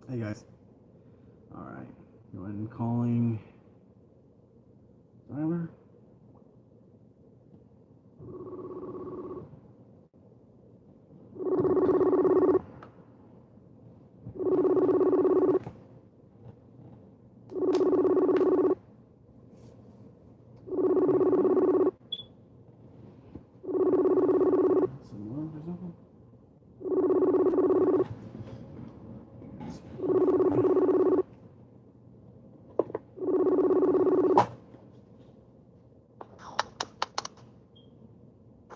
Hey guys. Alright. Go ahead and calling Tyler. Some love or something?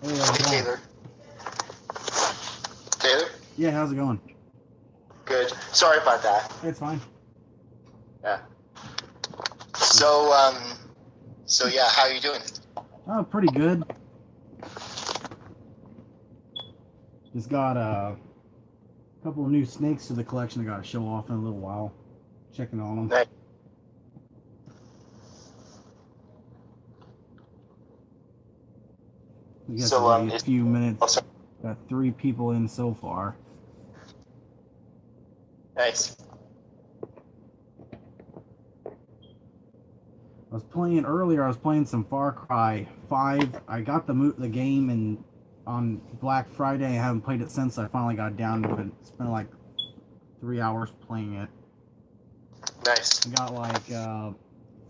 Hey, how's it Hey, going? Taylor. Taylor? Yeah, how's it going? Good. Sorry about that. It's fine. Yeah. So, yeah, how are you doing? Oh, pretty good. Just got a couple of new snakes to the collection I gotta show off in a little while. Checking on them. Nice. We got to So, wait a few minutes. also Got 3 people in so far. nice. I was playing earlier. I was playing some Far Cry 5. I got the game on Black Friday. I haven't played it since I finally got down to it. Spent like 3 hours playing it. Nice. I got like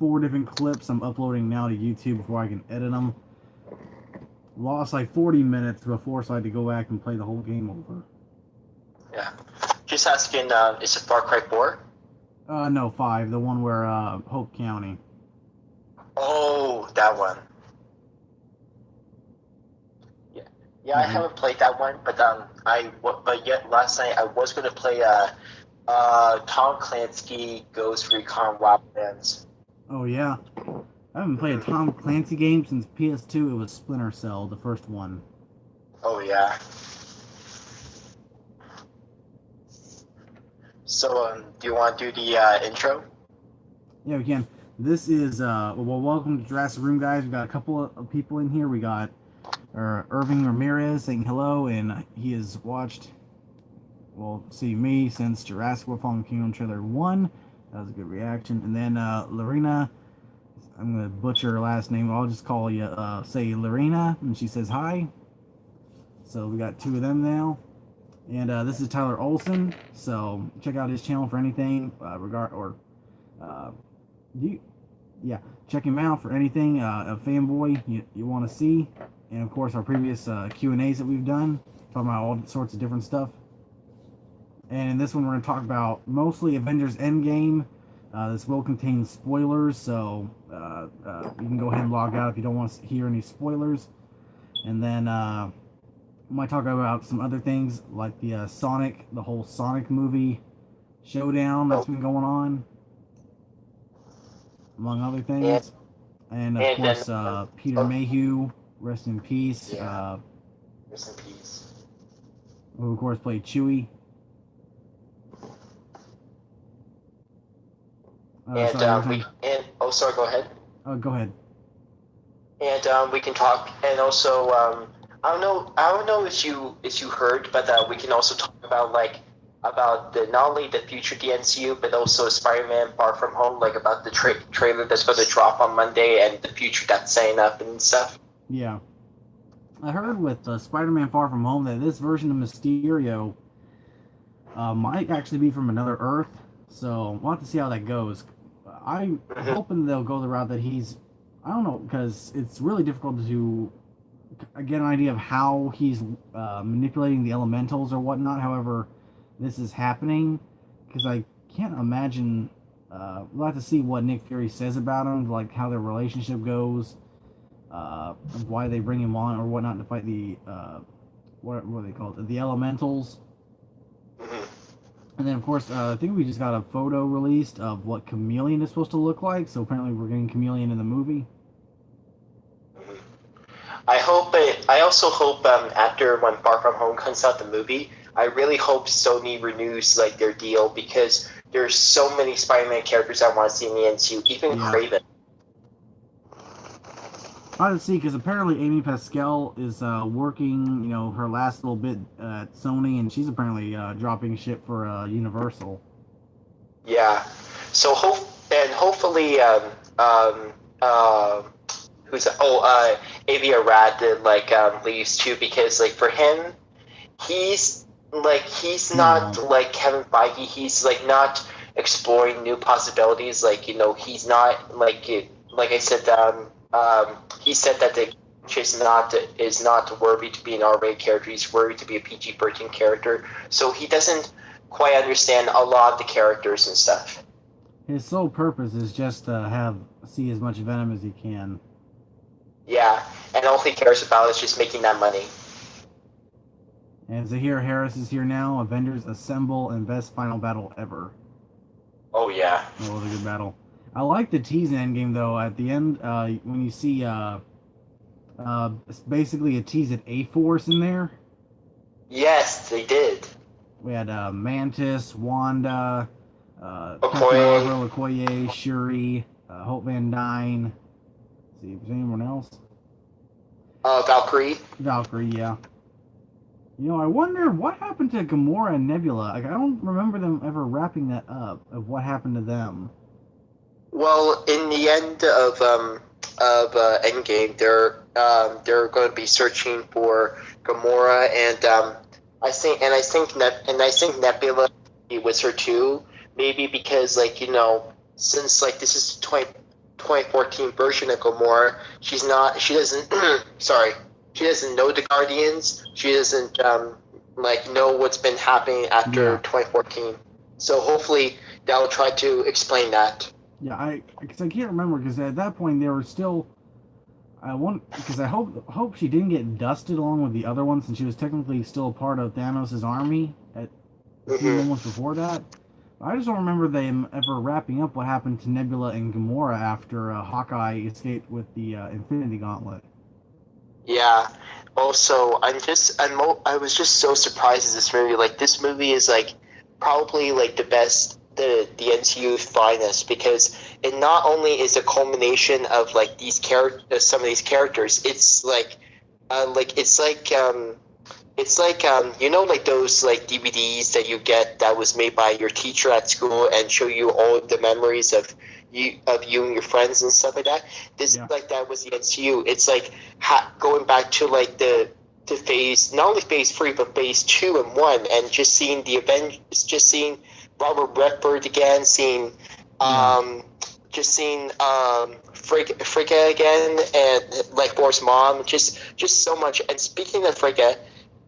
4 different clips I'm uploading now to YouTube before I can edit them. Lost like 40 minutes before, so I had to go back and play the whole game over. Yeah. Just asking, is it Far Cry 4? No, 5. The one where Hope County. Oh, that one. Yeah. Yeah, I haven't played that one, but yet last night I was gonna play Tom Clancy Ghost Recon Wildlands. Oh yeah. I haven't played a Tom Clancy game since PS2. It was Splinter Cell, the first one. Oh yeah. So, do you want to do the intro? Yeah, we can. This is well, welcome to Jurassic Room, guys. We got a couple of people in here. We got Irving Ramirez saying hello, and he has watched, well, see me since Jurassic World Fallen Kingdom trailer 1. That was a good reaction. And then Lorena, I'm gonna butcher her last name. I'll just call you say Lorena, and she says hi. So we got 2 of them now. And this is Tyler Olson. So check out his channel for anything check him out for anything a fanboy you want to see. And of course our previous Q&As that we've done, talking about all sorts of different stuff. And in this one we're going to talk about mostly Avengers Endgame. This will contain spoilers, so you can go ahead and log out if you don't want to hear any spoilers. And then we might talk about some other things like the Sonic, the whole Sonic movie showdown that's been going on, among other things. And of course, Peter Mayhew, rest in peace. Yeah. Rest in peace. Who of course played Chewie. Sorry, go ahead. Go ahead. And we can talk, and also I don't know if you heard, but we can also talk about the not only the future DNCU, but also Spider-Man Far From Home, like about the trailer that's going to drop on Monday and the future that's setting up and stuff. Yeah, I heard with Spider-Man Far From Home that this version of Mysterio might actually be from another Earth, so we'll have to see how that goes. I'm hoping they'll go the route that he's, I don't know, because it's really difficult to get an idea of how he's manipulating the elementals or whatnot. However, this is happening, because I can't imagine. We'll have to see what Nick Fury says about him, like how their relationship goes, why they bring him on or whatnot to fight the what are they called? The elementals. And then, of course, I think we just got a photo released of what Chameleon is supposed to look like. So apparently, we're getting Chameleon in the movie. I also hope after when Far From Home comes out, the movie, I really hope Sony renews like their deal, because there's so many Spider-Man characters I want to see in the MCU, even Kraven. I have to see, because apparently Amy Pascal is working, her last little bit at Sony, and she's apparently dropping shit for Universal. Yeah. So hopefully um who's Avi Arad leaves too, because like for him he's He not won't. like Kevin Feige. He's like not exploring new possibilities. Like he's not like I said. He said that the is not worthy to be an R-rated character. He's worthy to be a PG-13 character. So he doesn't quite understand a lot of the characters and stuff. His sole purpose is just to see as much venom as he can. Yeah, and all he cares about is just making that money. And Zahir Harris is here now. Avengers Assemble and best final battle ever. Oh yeah. It was a good battle. I like the tease in Endgame though. At the end, when you see it's basically a tease at A-Force in there. Yes, they did. We had Mantis, Wanda, Captain Okoye. Marvel, Okoye, Shuri, Hope Van Dyne. Let's see, is anyone else? Valkyrie. Valkyrie, yeah. I wonder what happened to Gamora and Nebula. Like, I don't remember them ever wrapping that up of what happened to them. Well, in the end of Endgame, they're going to be searching for Gamora, and I think Nebula was her too. Maybe because since this is 2014 version of Gamora, she doesn't sorry, she doesn't know the Guardians. She doesn't know what's been happening after 2014. So hopefully they'll try to explain that. Yeah, because I can't remember, because at that point they were still. I hope she didn't get dusted along with the other ones, since she was technically still a part of Thanos' army at a few moments before that. I just don't remember them ever wrapping up what happened to Nebula and Gamora after Hawkeye escaped with the Infinity Gauntlet. Yeah. Also, I was just so surprised at this movie. Like, this movie is probably the best, the MCU's finest, because it not only is a culmination of some of these characters. It's those DVDs that you get that was made by your teacher at school and show you all the memories of you and your friends and stuff like that. This that was the MCU. It's going back to the phase, not only phase 3 but phase 2 and 1, and just seeing the Avengers, just seeing Robert Redford again, seeing just seeing Frigga again, and Thor's mom, just so much. And speaking of Frigga,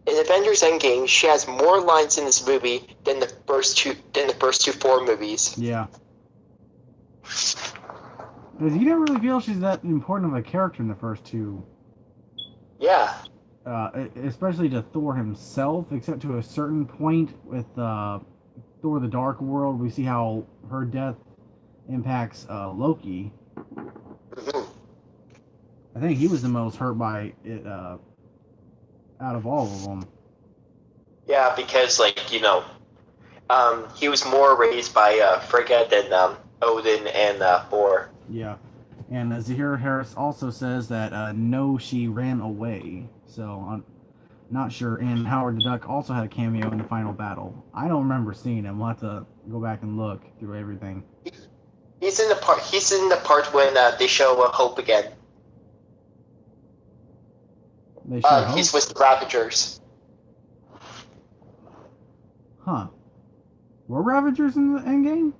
in Avengers Endgame, she has more lines in this movie than the first two Thor movies. Yeah. Because you don't really feel she's that important of a character in the first two. Yeah. Especially to Thor himself, except to a certain point with Thor: The Dark World. We see how her death impacts Loki. Mm-hmm. I think he was the most hurt by it out of all of them. Yeah, because he was more raised by Frigga than Odin and Thor. Yeah, and Zahir Harris also says that no, she ran away. So I'm not sure. And Howard the Duck also had a cameo in the final battle. I don't remember seeing him. We'll have to go back and look through everything. He's in the part. He's in the part when they show Hope again. They show Hope? He's with the Ravagers. Huh? Were Ravagers in the Endgame?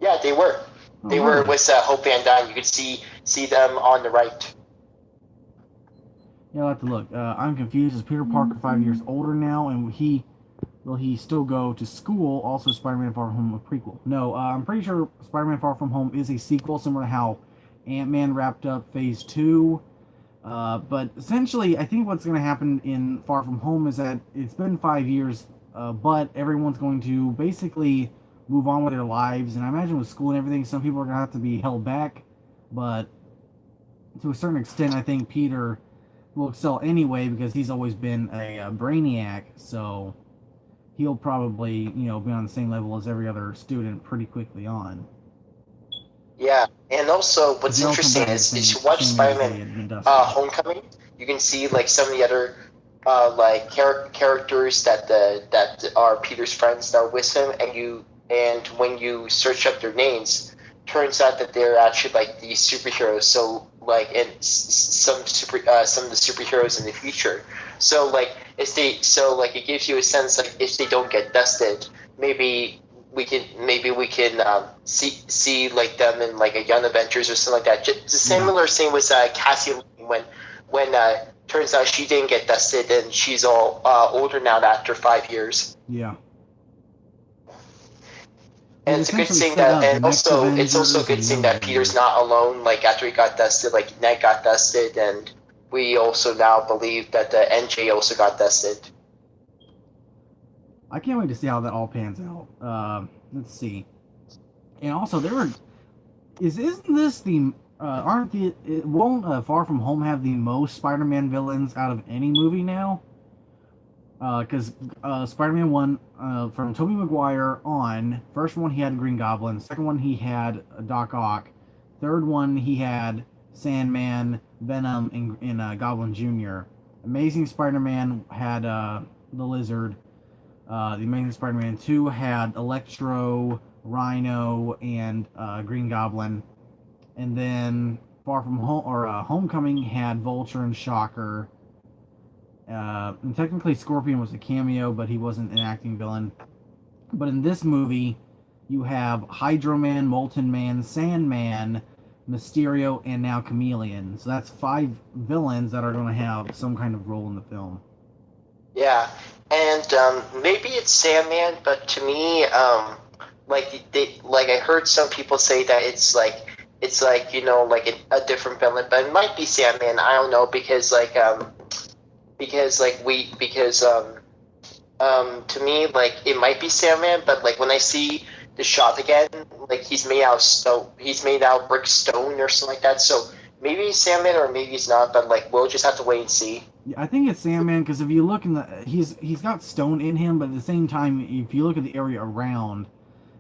Yeah, they were. They were with Hope Van Dyne. You could see them on the right. Yeah, I'll have to look. I'm confused. Is Peter Parker 5 years older now, and will he still go to school? Also, Spider-Man Far From Home a prequel? No, I'm pretty sure Spider-Man Far From Home is a sequel, similar to how Ant-Man wrapped up Phase 2. But essentially, I think what's going to happen in Far From Home is that it's been 5 years, but everyone's going to basically move on with their lives. And I imagine with school and everything, some people are going to have to be held back. But to a certain extent, I think Peter will excel anyway, because he's always been a brainiac. So he'll probably, be on the same level as every other student pretty quickly on. Yeah, and also what's interesting is if you watch Spider-Man Homecoming, you can see some of the other characters that are Peter's friends that are with him, and and when you search up their names, turns out that they're actually like these superheroes. So like, and some of the superheroes in the future. So like, it gives you a sense like if they don't get dusted, maybe we can see like them in like a Young Avengers or something like that. Just similar thing with Cassie when turns out she didn't get dusted and she's all older now after 5 years. Yeah. And it's a good thing that, and also it's also a good thing that Peter's not alone. Like after he got dusted, like Ned got dusted, and we also now believe that the NJ also got dusted. I can't wait to see how that all pans out. Let's see. And also, isn't this the won't Far From Home have the most Spider-Man villains out of any movie now? Because Spider-Man 1, from Tobey Maguire on, first one he had Green Goblin, second one he had Doc Ock, third one he had Sandman, Venom, and Goblin Jr. Amazing Spider-Man had the Lizard. The Amazing Spider-Man 2 had Electro, Rhino, and Green Goblin. And then Far From Home, or Homecoming had Vulture and Shocker. And technically Scorpion was a cameo, but he wasn't an acting villain. But in this movie, you have Hydro Man, Molten Man, Sandman, Mysterio, and now Chameleon. So that's 5 villains that are going to have some kind of role in the film. Yeah, and maybe it's Sandman, but to me, like I heard some people say that it's like a different villain, but it might be Sandman. I don't know because to me like it might be Sandman, but like when I see the shot again, like he's made out of stone, he's made out of brick stone or something like that. So maybe he's Sandman or maybe he's not, but like we'll just have to wait and see. Yeah, I think it's Sandman because if you look he's got stone in him, but at the same time, if you look at the area around,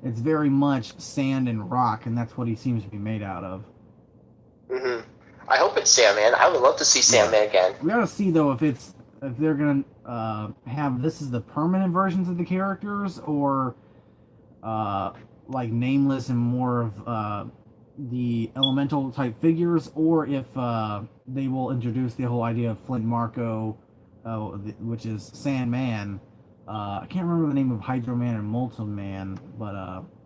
it's very much sand and rock, and that's what he seems to be made out of. Mm-hmm. I hope it's Sandman. I would love to see Sandman again. We gotta see though if they're gonna have this as the permanent versions of the characters, or like nameless and more of the elemental type figures, or if they will introduce the whole idea of Flint Marko, which is Sandman. I can't remember the name of Hydro Man and Molten Man, but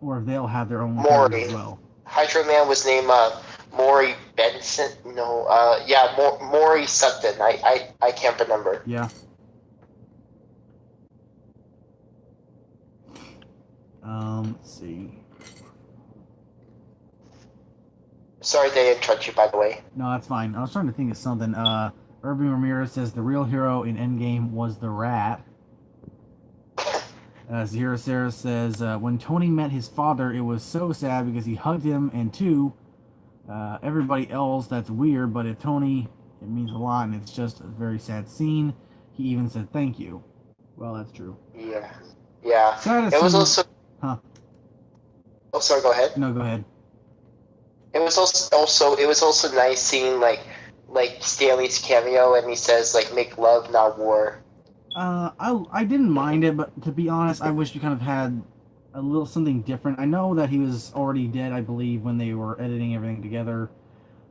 or if they'll have their own characters as well. Hydro Man was named Maury Benson. No, Maury Sutton. I can't remember. Yeah. Let's see. Sorry to interrupt you, by the way. No, that's fine. I was trying to think of something. Irving Ramirez says the real hero in Endgame was the rat. Zero Sarah says, when Tony met his father, it was so sad because he hugged him, and two, everybody else, that's weird, but if Tony, it means a lot, and it's just a very sad scene. He even said thank you. Well, that's true. Yeah. Yeah. It was also... Huh? Oh, sorry, go ahead. No, go ahead. It was also nice seeing, like Stanley's cameo, and he says, like, make love, not war. I didn't mind it, but to be honest, I wish you kind of had a little something different. I know that he was already dead, I believe, when they were editing everything together.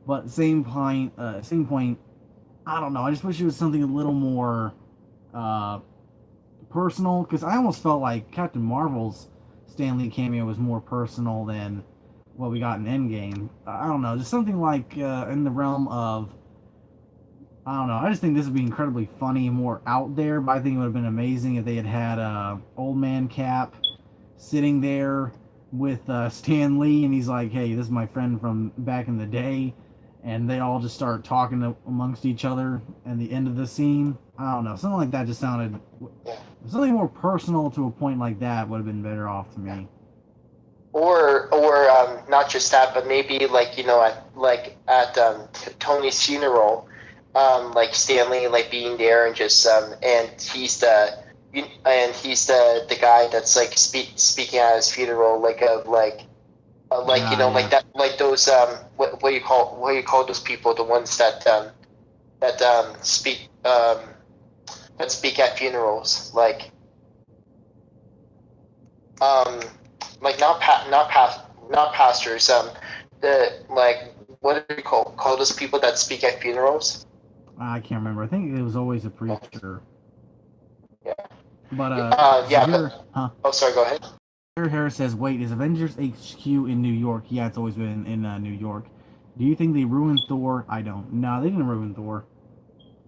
But same point, I don't know. I just wish it was something a little more personal, because I almost felt like Captain Marvel's Stan Lee cameo was more personal than what we got in Endgame. I don't know, just something like in the realm of, I don't know. I just think this would be incredibly funny and more out there, but I think it would have been amazing if they had Old Man Cap sitting there with Stan Lee, and he's like, hey, this is my friend from back in the day, and they all just start talking amongst each other at the end of the scene. I don't know. Something like that just sounded... Something more personal to a point like that would have been better off to me. Or not just that, but maybe like, at Tony's funeral, like Stanley like being there and just and he's the guy that's like speaking at his funeral, like like that, like those what do you call those people, the ones that speak at funerals, like like not pastors. The like what do you call those people that speak at funerals? I can't remember. I think it was always a preacher. Yeah. But Yeah, Zahir, but huh? oh, sorry. Go ahead. Zahir Harris says, "Wait, is Avengers HQ in New York? Yeah, it's always been in New York. Do you think they ruined Thor? I don't. No, they didn't ruin Thor.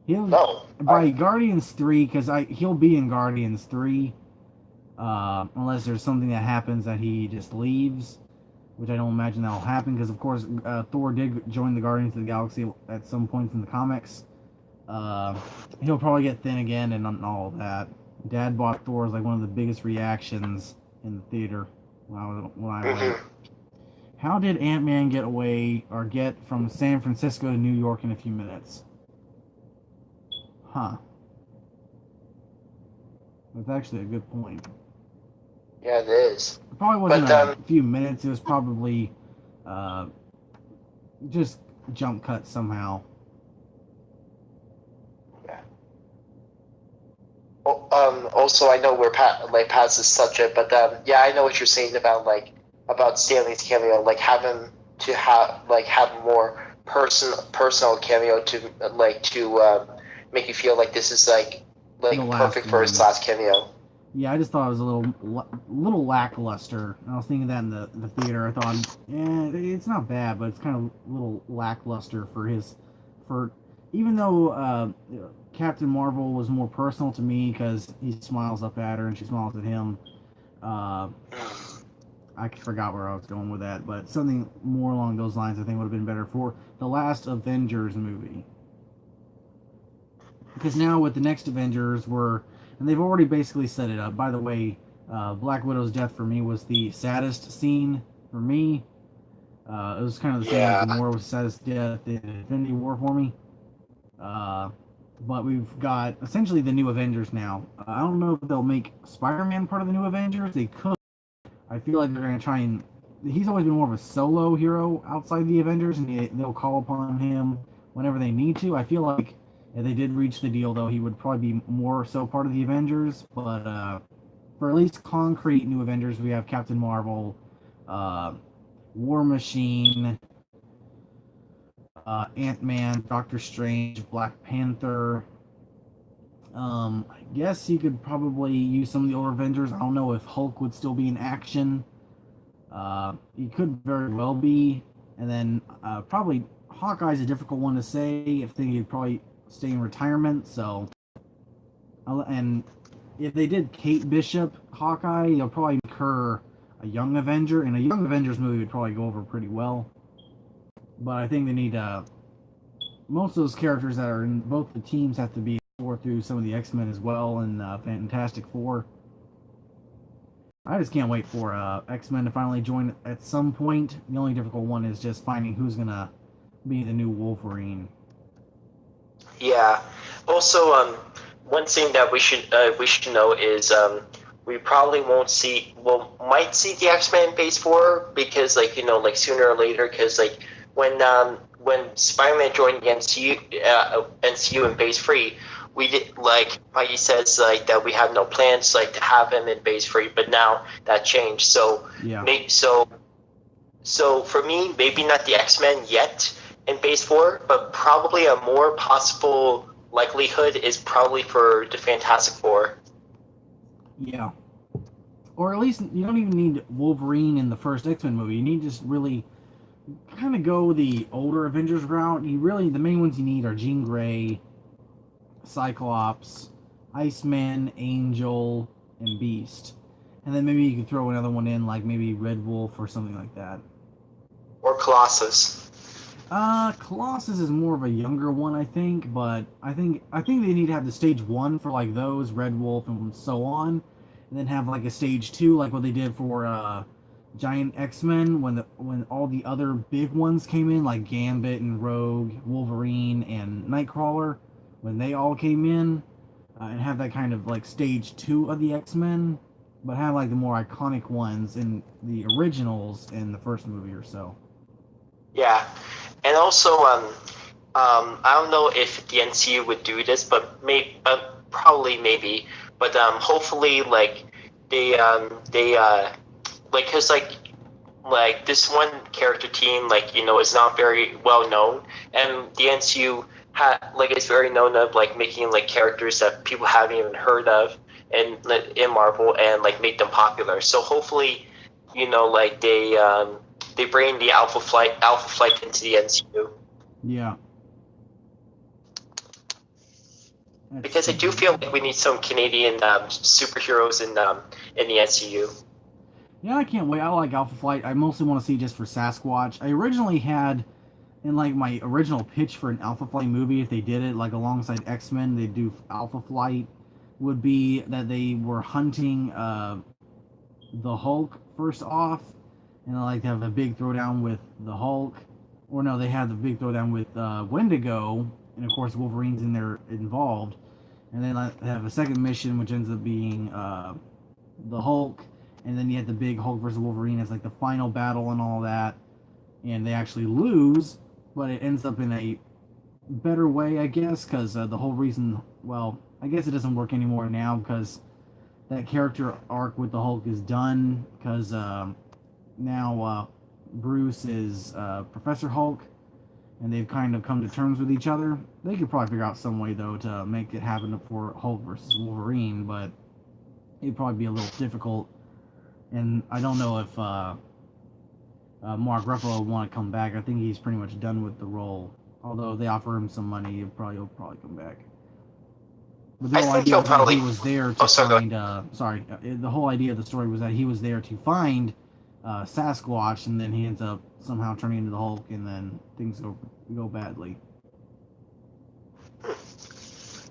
He'll No, by Guardians 3 because he'll be in Guardians 3, unless there's something that happens that he just leaves, which I don't imagine that'll happen because of course Thor did join the Guardians of the Galaxy at some points in the comics. Uh, he'll probably get thin again and all of that. Dad bought Thor as like one of the biggest reactions in the theater when I went. Mm-hmm. How did Ant-Man get from San Francisco to New York in a few minutes? Huh. That's actually a good point. Yeah, it is. It probably wasn't But a few minutes. It was probably uh, just jump cut somehow. yeah. Also, I know we're past this subject, but yeah, I know what you're saying about Stanley's cameo, like have more personal cameo to make you feel like this is like The last perfect for his one. last cameo. Yeah, I just thought it was a little lackluster. I was thinking that in the theater. I thought, yeah, it's not bad, but it's kind of a little lackluster for even though Captain Marvel was more personal to me because he smiles up at her and she smiles at him. Uh, I forgot where I was going with that, but something more along those lines I think would have been better for the last Avengers movie. Because now with the next Avengers, and they've already basically set it up. By the way, Black Widow's death for me was the saddest scene for me. It was kind of the same like Yeah. Gamora was the saddest death in Infinity War for me. But we've got essentially the new Avengers now. I don't know if they'll make Spider-Man part of the new Avengers. They could. I feel like they're going to try and. He's always been more of a solo hero outside the Avengers, and they'll call upon him whenever they need to. I feel like if they did reach the deal, though, he would probably be more so part of the Avengers. But for at least concrete new Avengers, we have Captain Marvel, War Machine, Ant-Man, Doctor Strange, Black Panther. I guess you could probably use some of the older Avengers. I don't know if Hulk would still be in action. He could very well be. And then probably Hawkeye's a difficult one to say. If they could probably stay in retirement. So, and if they did Kate Bishop Hawkeye, they'll probably incur a Young Avenger, and a Young Avengers movie would probably go over pretty well. But I think they need most of those characters that are in both the teams have to be explored through some of the X-Men as well and Fantastic Four. I just can't wait for X-Men to finally join at some point. The only difficult one is just finding who's gonna be the new Wolverine. Yeah. Also, one thing that we should know is we probably might see the X-Men Phase 4 because sooner or later because when Spider-Man joined the NCU in Phase 3, we did Mikey says that we have no plans to have him in Phase 3, but now that changed. So yeah. So for me, maybe not the X-Men yet in Phase 4, but probably a more possible likelihood is probably for the Fantastic Four. Yeah. Or at least you don't even need Wolverine in the first X-Men movie. You need to just really kind of go the older Avengers route. The main ones you need are Jean Grey, Cyclops, Iceman, Angel, and Beast. And then maybe you could throw another one in, like maybe Red Wolf or something like that. Or Colossus. Colossus is more of a younger one, I think, but I think they need to have the stage 1 for like those, Red Wolf and so on, and then have like a stage 2 like what they did for Giant X-Men when all the other big ones came in, like Gambit and Rogue, Wolverine and Nightcrawler, when they all came in, and have that kind of like stage 2 of the X-Men, but have like the more iconic ones in the originals in the first movie or so. Yeah. And also, I don't know if the NCU would do this, but probably maybe. But hopefully, they because like this one character team, like, you know, is not very well known, and the NCU is very known of like making like characters that people haven't even heard of in Marvel, and like make them popular. So hopefully, you know, like they bring the Alpha Flight into the NCU. Yeah. Because I do feel like we need some Canadian superheroes in the NCU. Yeah, I can't wait. I like Alpha Flight. I mostly want to see just for Sasquatch. I originally had, in like my original pitch for an Alpha Flight movie, if they did it like alongside X-Men, they'd do Alpha Flight, would be that they were hunting the Hulk first off, and like have a big throwdown with the Hulk. Or no, they had the big throwdown with Wendigo, and of course Wolverine's in there involved. And then they have a second mission, which ends up being the Hulk, and then you had the big Hulk versus Wolverine as like the final battle and all that, and they actually lose, but it ends up in a better way, I guess, because the whole reason, well, I guess it doesn't work anymore now because that character arc with the Hulk is done, because now Bruce is Professor Hulk, and they've kind of come to terms with each other. They could probably figure out some way, though, to make it happen for Hulk versus Wolverine, but it'd probably be a little difficult. And I don't know if Mark Ruffalo would want to come back. I think he's pretty much done with the role. Although they offer him some money, he'll probably come back. But the whole idea was that he was there to find... the whole idea of the story was that he was there to find Sasquatch, and then he ends up somehow turning into the Hulk, and then things go badly.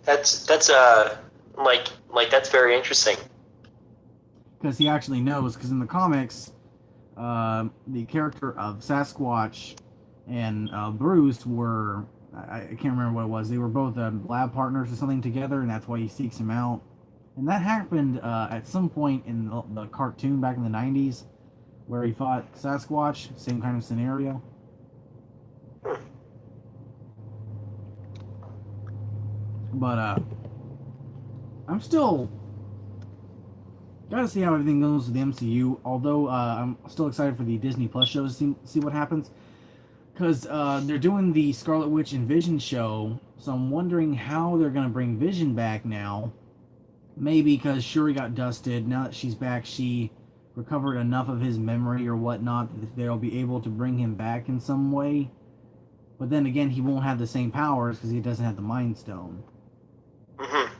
That's very interesting. Because he actually knows, because in the comics, the character of Sasquatch and Bruce were, I can't remember what it was, they were both lab partners or something together, and that's why he seeks him out. And that happened at some point in the cartoon back in the 90s, where he fought Sasquatch, same kind of scenario. But I'm still gotta see how everything goes with the MCU. Although I'm still excited for the Disney Plus show to see what happens, because they're doing the Scarlet Witch and Vision show. So I'm wondering how they're gonna bring Vision back now. Maybe because Shuri got dusted. Now that she's back, she recovered enough of his memory or whatnot that they'll be able to bring him back in some way. But then again, he won't have the same powers because he doesn't have the Mind Stone. Mm-hmm.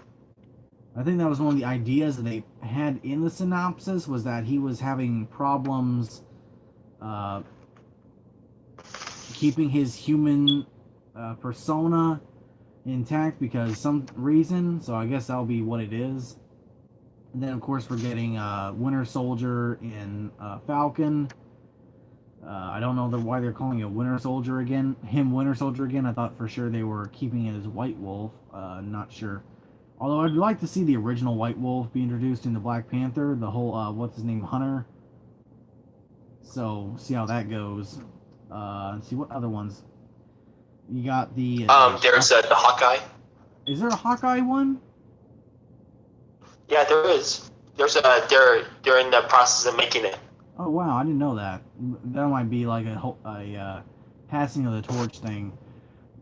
I think that was one of the ideas that they had in the synopsis, was that he was having problems keeping his human persona intact because some reason. So I guess that'll be what it is. And then, of course, we're getting Winter Soldier and Falcon. I don't know why they're calling it Winter Soldier again. Winter Soldier again. I thought for sure they were keeping it as White Wolf. Not sure. Although I'd like to see the original White Wolf be introduced into Black Panther. The whole, what's his name, Hunter. So, see how that goes. Let's see, what other ones? You got the... there's the Hawkeye. Is there a Hawkeye one? Yeah, there is. They're in the process of making it. Oh, wow, I didn't know that. That might be like a passing of the torch thing.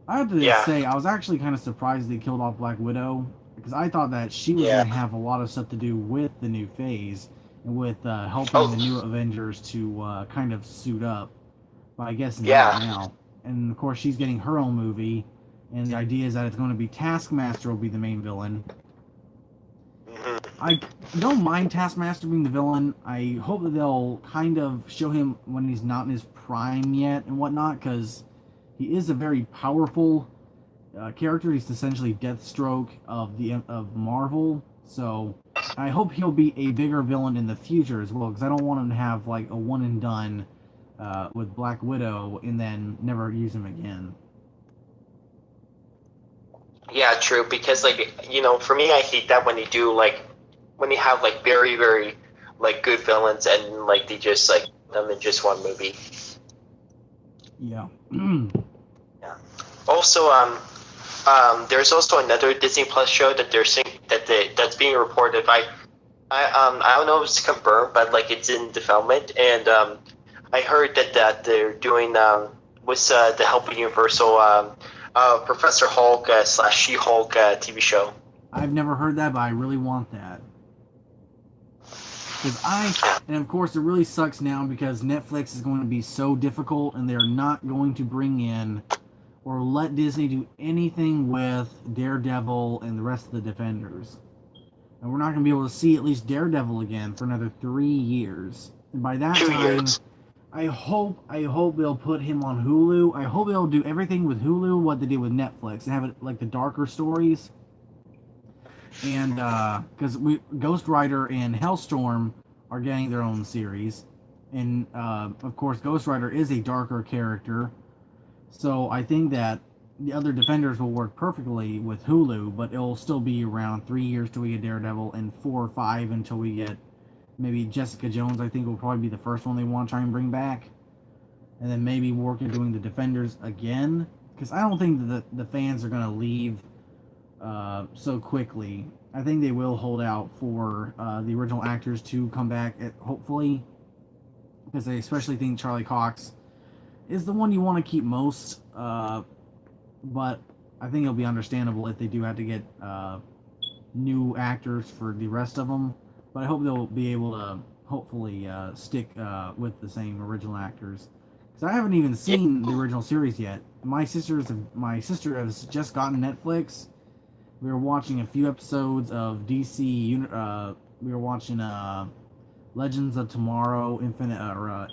I have to say, I was actually kind of surprised they killed off Black Widow, because I thought that she was going to have a lot of stuff to do with the new phase, and with helping the new Avengers to kind of suit up. But I guess not now. And of course, she's getting her own movie, and the idea is that it's going to be Taskmaster will be the main villain. I don't mind Taskmaster being the villain. I hope that they'll kind of show him when he's not in his prime yet and whatnot, because he is a very powerful character. He's essentially Deathstroke of Marvel. So I hope he'll be a bigger villain in the future as well, because I don't want him to have like a one and done with Black Widow and then never use him again. Yeah, true. Because for me, I hate that when they do when they have very, very good villains and they just them in just one movie. Yeah. Yeah. Also, there's also another Disney Plus show that that's being reported by. I don't know if it's confirmed, but like it's in development, and I heard that they're doing with the help of Universal Professor Hulk slash She Hulk TV show. I've never heard that, but I really want that. And of course, it really sucks now because Netflix is going to be so difficult, and they're not going to bring in or let Disney do anything with Daredevil and the rest of the Defenders. And we're not going to be able to see at least Daredevil again for another 3 years. And by that 2 time, years. I hope they'll put him on Hulu. I hope they'll do everything with Hulu what they did with Netflix and have it like the darker stories. And because Ghost Rider and Hellstorm are getting their own series, and of course Ghost Rider is a darker character, so I think that the other Defenders will work perfectly with Hulu, but it'll still be around 3 years till we get Daredevil, and 4 or 5 until we get maybe Jessica Jones. I think will probably be the first one they want to try and bring back, and then maybe work at doing the Defenders again, because I don't think that the fans are going to leave so quickly. I think they will hold out for the original actors to come back, hopefully, because I especially think Charlie Cox is the one you want to keep most. But I think it'll be understandable if they do have to get new actors for the rest of them. But I hope they'll be able to hopefully stick with the same original actors. Because I haven't even seen the original series yet. My sister has just gotten Netflix. We were watching a few episodes of DC. We were watching Legends of Tomorrow, Infinite, or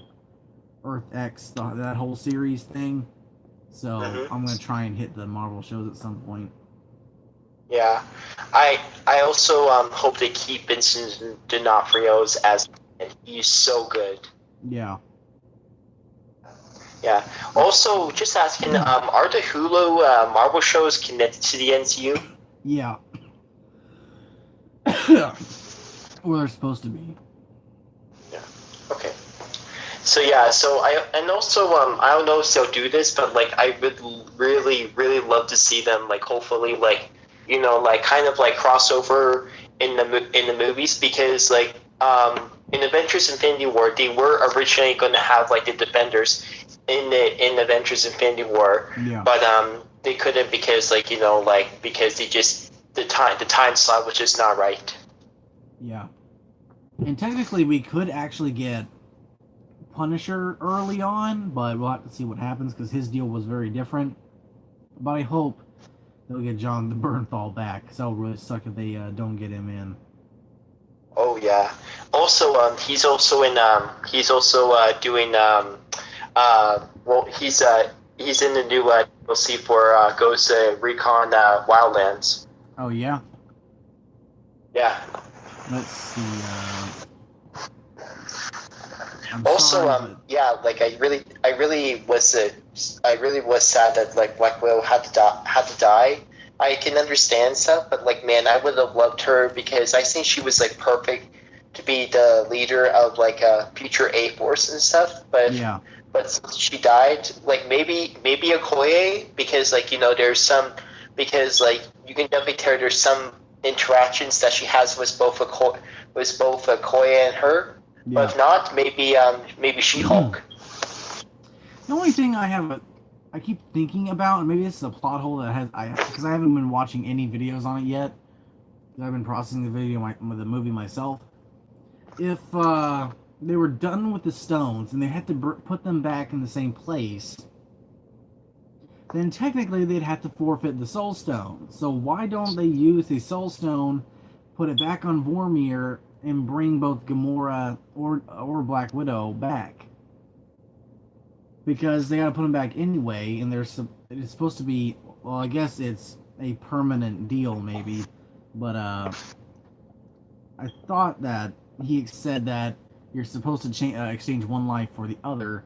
Earth X, that whole series thing. So I'm gonna try and hit the Marvel shows at some point. Yeah, I also hope they keep Vincent D'Onofrio as he's so good. Yeah. Yeah. Also, just asking, are the Hulu Marvel shows connected to the MCU? Yeah. Well, they're supposed to be. Yeah. Okay. So I don't know if they'll do this, but like I would really love to see them like hopefully like like kind of like crossover in the movies, because like in Avengers Infinity War they were originally going to have like the Defenders in Avengers Infinity War, yeah. But they couldn't because because the time slot was just not right. Yeah. And technically we could actually get Punisher early on, but we'll have to see what happens because his deal was very different. But I hope they'll get John the Bernthal back, because that'll really suck if they don't get him in. Oh yeah. Also, he's also in doing he's in the new DLC for Ghost Recon Wildlands. Oh yeah. Yeah. Let's see. Yeah, like I really was sad that like Black Widow had to die. I can understand stuff, but like man, I would have loved her because I think she was like perfect to be the leader of like a future A Force and stuff. But yeah. But since she died, like maybe Okoye, because like there's some, because like you can definitely tell there's some interactions that she has with both Okoye and her. Yeah. But if not, maybe She-Hulk. The only thing I keep thinking about, and maybe this is a plot hole because I haven't been watching any videos on it yet. I've been processing the movie myself. If they were done with the stones and they had to put them back in the same place, then technically they'd have to forfeit the Soul Stone. So why don't they use the Soul Stone, put it back on Vormir, and bring both Gamora or Black Widow back? Because they gotta put them back anyway, and it's supposed to be, well, I guess it's a permanent deal maybe, but I thought that he said that you're supposed to exchange one life for the other.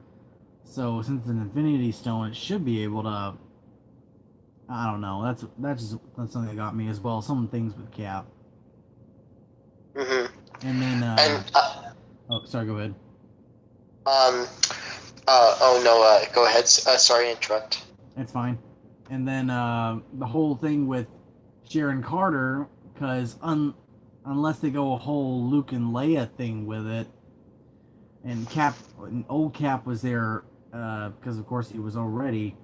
So since it's an Infinity Stone, it should be able to. I don't know. That's something that got me as well. Some things with Cap. Mhm. And then. Oh, sorry. Go ahead. Oh no. Go ahead. Sorry to interrupt. It's fine. And then the whole thing with Sharon Carter, because unless they go a whole Luke and Leia thing with it. And old Cap was there because of course he was already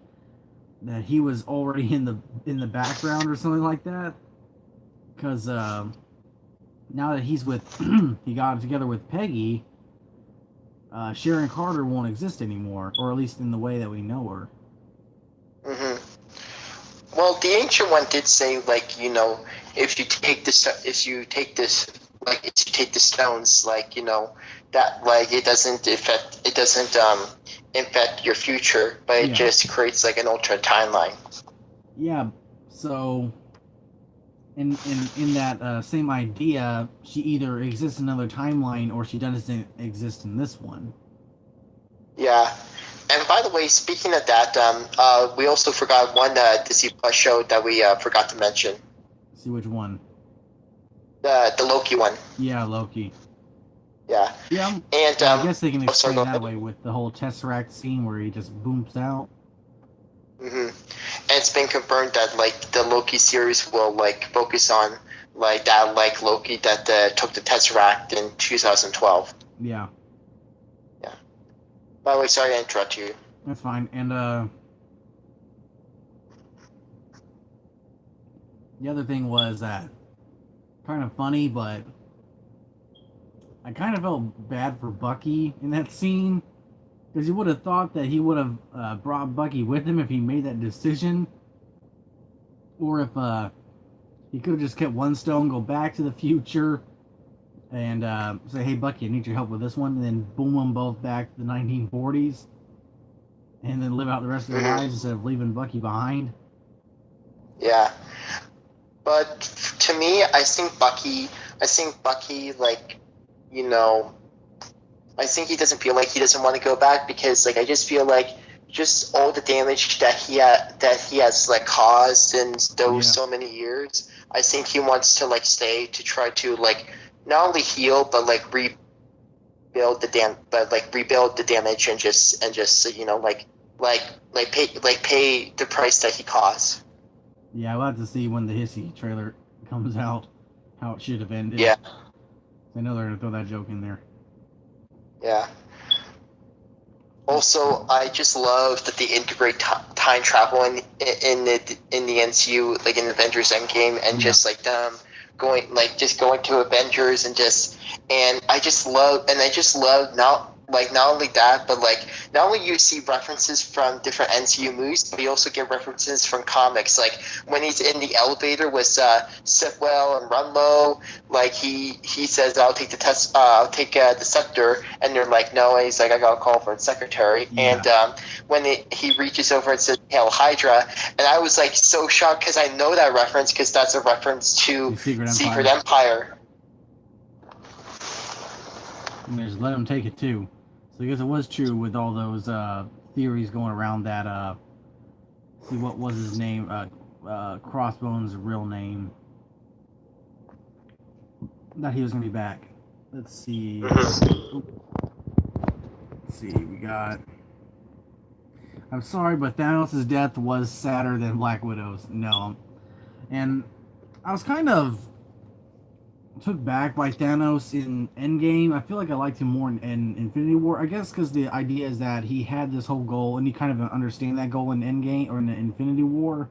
in the background or something like that. Because now that he's with he got together with Peggy, Sharon Carter won't exist anymore, or at least in the way that we know her. Well, the ancient one did say, like, if you take the stones, like, that, like, it doesn't infect your future, but it just creates like an alternate timeline. Yeah. So in that same idea, she either exists in another timeline or she doesn't exist in this one. Yeah. And by the way, speaking of that, we also forgot one Disney Plus show that we forgot to mention. See which one? The Loki one. Yeah, Loki. Yeah. Yeah. And I guess they can explain that way with the whole Tesseract scene where he just booms out. And it's been confirmed that like the Loki series will like focus on like that like Loki that took the Tesseract in 2012. Yeah. By the way, sorry to interrupt you. That's fine. And the other thing was that kind of funny, but I kind of felt bad for Bucky in that scene because you would have thought that he would have brought Bucky with him if he made that decision, or if he could have just kept one stone, go back to the future, and say, "Hey, Bucky, I need your help with this one," and then boom them both back to the 1940s, and then live out the rest of their lives instead of leaving Bucky behind. Yeah, but to me, I think Bucky, like, I think he doesn't feel like he doesn't want to go back because, like, I just feel like just all the damage that he has like caused in those so many years. I think he wants to like stay to try to like not only heal but like rebuild the damage and just pay the price that he caused. Yeah, we'll have to see when the Hissy trailer comes out how it should have ended. Yeah, I know they're gonna throw that joke in there. Yeah. Also, I just love that they integrate time travel in the MCU, like in Avengers Endgame, and just like them going to Avengers and I just love not only that, but like not only you see references from different MCU movies, but you also get references from comics. Like when he's in the elevator with Sitwell and Runlow, like he says, "I'll take the scepter," and they're like, "No," and he's like, "I got a call for the secretary." And when he reaches over and says, "Hail Hydra," and I was like so shocked because I know that reference because that's a reference to Secret Empire. And just let him take it too. So I guess it was true with all those theories going around that. See, what was his name? Crossbones' real name. That he was going to be back. Let's see. Let's see. We got. I'm sorry, but Thanos' death was sadder than Black Widow's. No. And I was kind of took back by Thanos in Endgame. I feel like I liked him more in Infinity War. I guess because the idea is that he had this whole goal, and he kind of understand that goal in Endgame or in the Infinity War.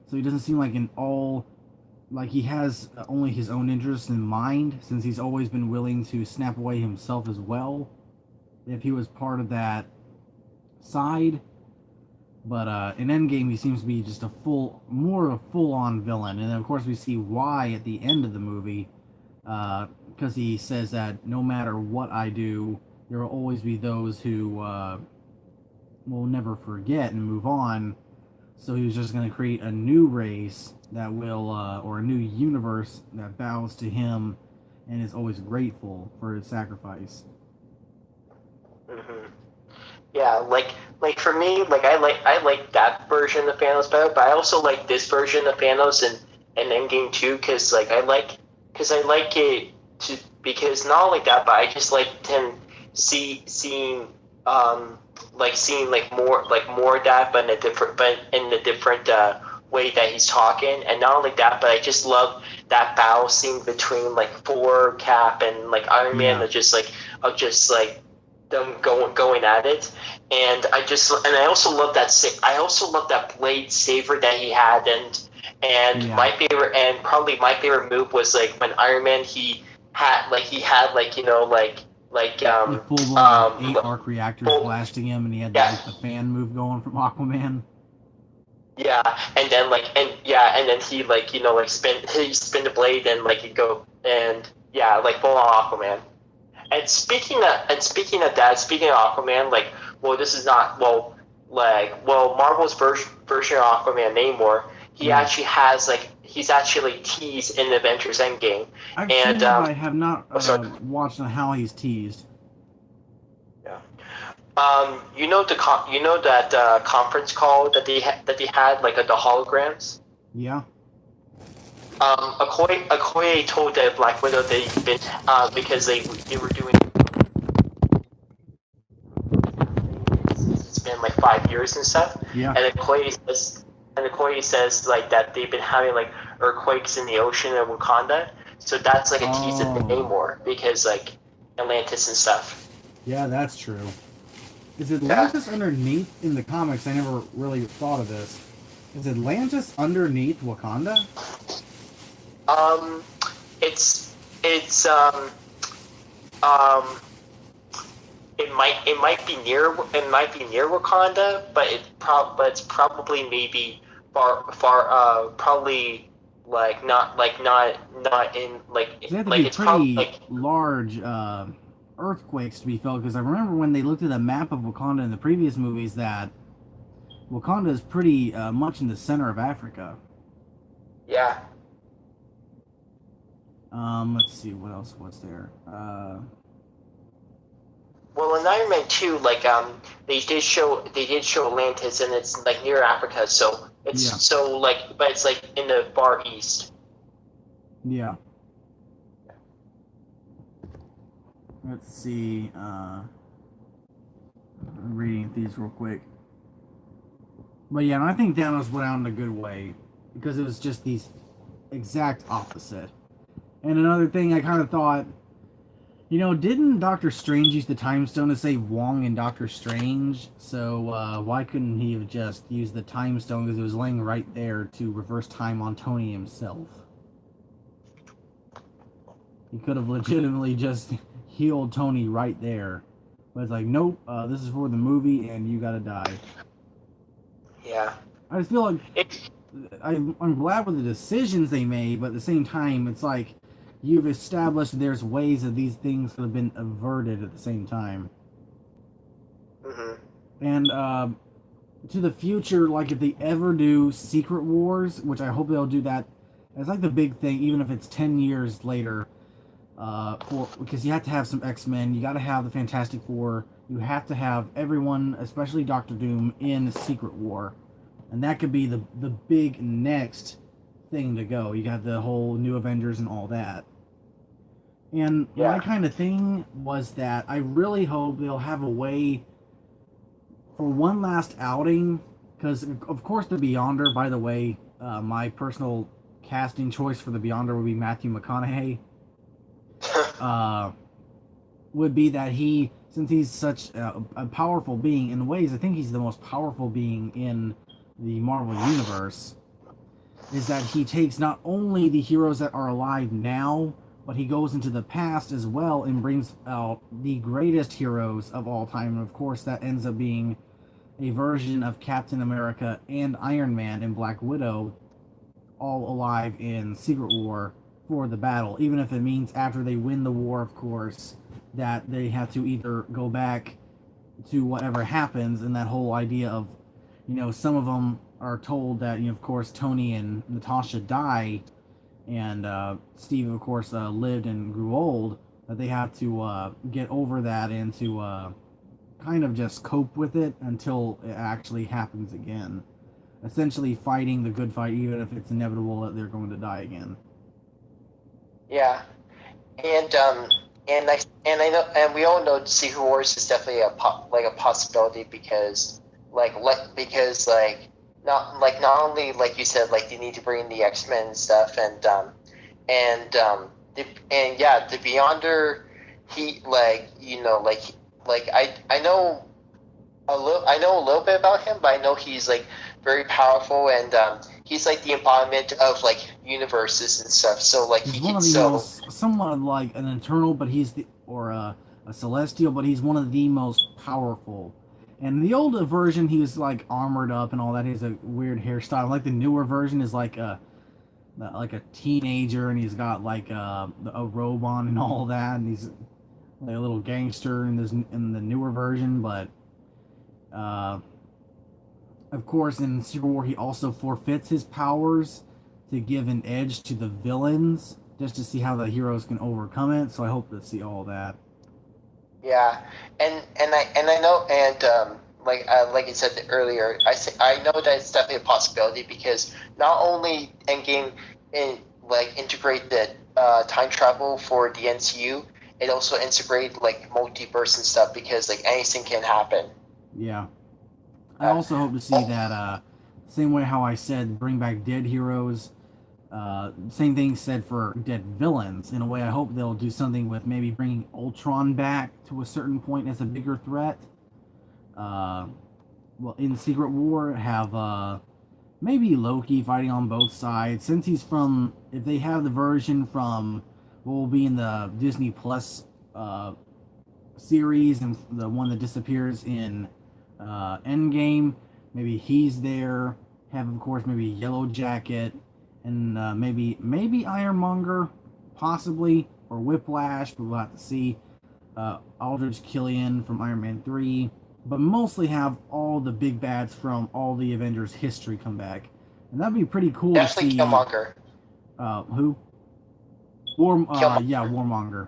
So he doesn't seem like he has only his own interests in mind, since he's always been willing to snap away himself as well, if he was part of that side. But in Endgame, he seems to be just more of a full-on villain. And then, of course, we see why at the end of the movie, because he says that no matter what I do, there will always be those who will never forget and move on. So he was just going to create a new race that will, or a new universe that bows to him and is always grateful for his sacrifice. Yeah, like for me, like I like that version of Thanos better, but I also like this version of Thanos in Endgame too, because I like it because not only that, but I just like him seeing more of that, but in a different way that he's talking, and not only that, but I just love that battle scene between like Thor, Cap, and like Iron Man, Yeah. of just like them going at it, and I also love that I also love that blade saber that he had, and Yeah. my favorite, and probably my favorite move was like when Iron Man he had like, you know, like The full blown like 8 um arc reactors full, blasting him, and he had yeah, like the fan move going from Aquaman. yeah, and then he, like, you know, like spin the blade, and like he go, and yeah, like full on Aquaman. Speaking of Aquaman, like, well, this is not, Marvel's version of Aquaman, Namor. He Yeah. actually has, like, he's actually teased in Avengers Endgame, I've seen and that, but I have not sorry, watched on how he's teased. yeah. You know you know that conference call that they had, like, the holograms. Yeah. Okoye told that Black Widow they've been, because they were doing, it's been like 5 years and stuff, Yeah. and Okoye says like that they've been having like earthquakes in the ocean in Wakanda, so that's like a tease of Namor, because like Atlantis and stuff. Yeah, that's true. Is Atlantis Yeah. underneath in the comics? I never really thought of this. Is Atlantis underneath Wakanda? Um, it's um it might be near Wakanda, but it's probably maybe far probably like not in like They have to like be it's probably pretty like, large earthquakes to be felt, because I remember when they looked at a map of Wakanda in the previous movies that Wakanda is pretty much in the center of Africa. yeah. Let's see what else was there. Well, in Iron Man 2, like, they did show Atlantis, and it's like near Africa, so it's Yeah. so like, but it's like in the far east. Yeah. Let's see. I'm reading these real quick. But yeah, and I think Thanos went out in a good way, because it was just these exact opposite. And another thing I kind of thought, you know, didn't Doctor Strange use the Time Stone to save Wong in Doctor Strange? So why couldn't he have just used the Time Stone, because it was laying right there, to reverse time on Tony himself? He could have legitimately just healed Tony right there. But it's like, nope, this is for the movie, and you gotta die. Yeah. I just feel like It, I'm glad with the decisions they made, but at the same time, it's like you've established there's ways that these things could have been averted at the same time. mm-hmm. And to the future, like if they ever do Secret Wars, which I hope they'll do that, it's like the big thing, even if it's 10 years later, because you have to have some X-Men, you got to have the Fantastic Four, you have to have everyone, especially Doctor Doom, in Secret War. And that could be the big next thing to go. You got the whole New Avengers and all that. And my Yeah. kind of thing was that I really hope they'll have a way for one last outing, because of course the Beyonder, by the way, my personal casting choice for the Beyonder would be Matthew McConaughey. Would be that he, since he's such a powerful being in ways, I think he's the most powerful being in the Marvel Universe, is that he takes not only the heroes that are alive now, but he goes into the past as well and brings out the greatest heroes of all time. And of course, that ends up being a version of Captain America and Iron Man and Black Widow, all alive in Secret War for the battle, even if it means after they win the war, of course, that they have to either go back to whatever happens, and that whole idea of, you know, some of them are told that, you know, of course, Tony and Natasha die, and Steve, of course, lived and grew old, that they have to get over that and to kind of just cope with it until it actually happens again. Essentially fighting the good fight, even if it's inevitable that they're going to die again. Yeah. And I know, and we all know Secret Wars is definitely a possibility, because because like not only like you said, like they need to bring in the X-Men and stuff, and yeah, the Beyonder, he like I know a little bit about him, but I know he's like very powerful, and he's like the embodiment of like universes and stuff. So like He's he one can of the most, somewhat like an eternal, but he's the, or a celestial, but he's one of the most powerful. And the older version, he was like armored up and all that. He has a weird hairstyle. Like the newer version is like a teenager, and he's got like a robe on and all that, and he's like a little gangster in the newer version. But uh, of course, in Civil War, he also forfeits his powers to give an edge to the villains, just to see how the heroes can overcome it. So I hope to see all that. Yeah, and I know, and like I said earlier, I know that it's definitely a possibility because not only Endgame integrate the time travel for the NCU, it also integrate like multiverse and stuff because like anything can happen. Yeah. I Uh, also hope to see that same way how I said bring back dead heroes. Same thing said for dead villains. In a way, I hope they'll do something with maybe bringing Ultron back to a certain point as a bigger threat. Uh, well, in Secret War, have maybe Loki fighting on both sides. Since he's from, if they have the version from what will be in the Disney Plus series and the one that disappears in Endgame, maybe he's there. Have of course maybe Yellow Jacket and maybe Ironmonger, possibly, or Whiplash, but we'll have to see. Aldrich Killian from Iron Man 3, but mostly have all the big bads from all the Avengers history come back. And that'd be pretty cool to Definitely see. Killmonger. Who? Killmonger. Yeah, Warmonger.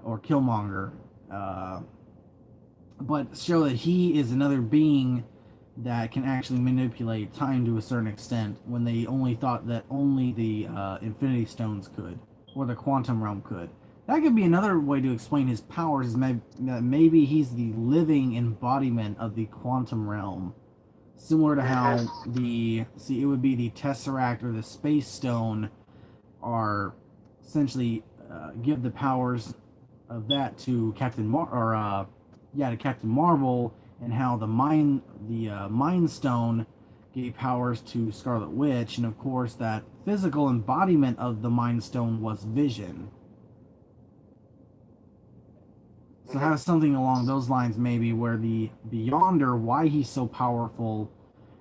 Or Killmonger. Uh, but show that he is another being that can actually manipulate time to a certain extent when they only thought that only the Infinity Stones could, or the Quantum Realm could. That could be another way to explain his powers, is maybe he's the living embodiment of the Quantum Realm. Similar to how it would be the Tesseract or the Space Stone are essentially give the powers of that to Captain Marvel, and how the Mind Stone gave powers to Scarlet Witch, and of course that physical embodiment of the Mind Stone was Vision. So have something along those lines, maybe, where the Beyonder, why he's so powerful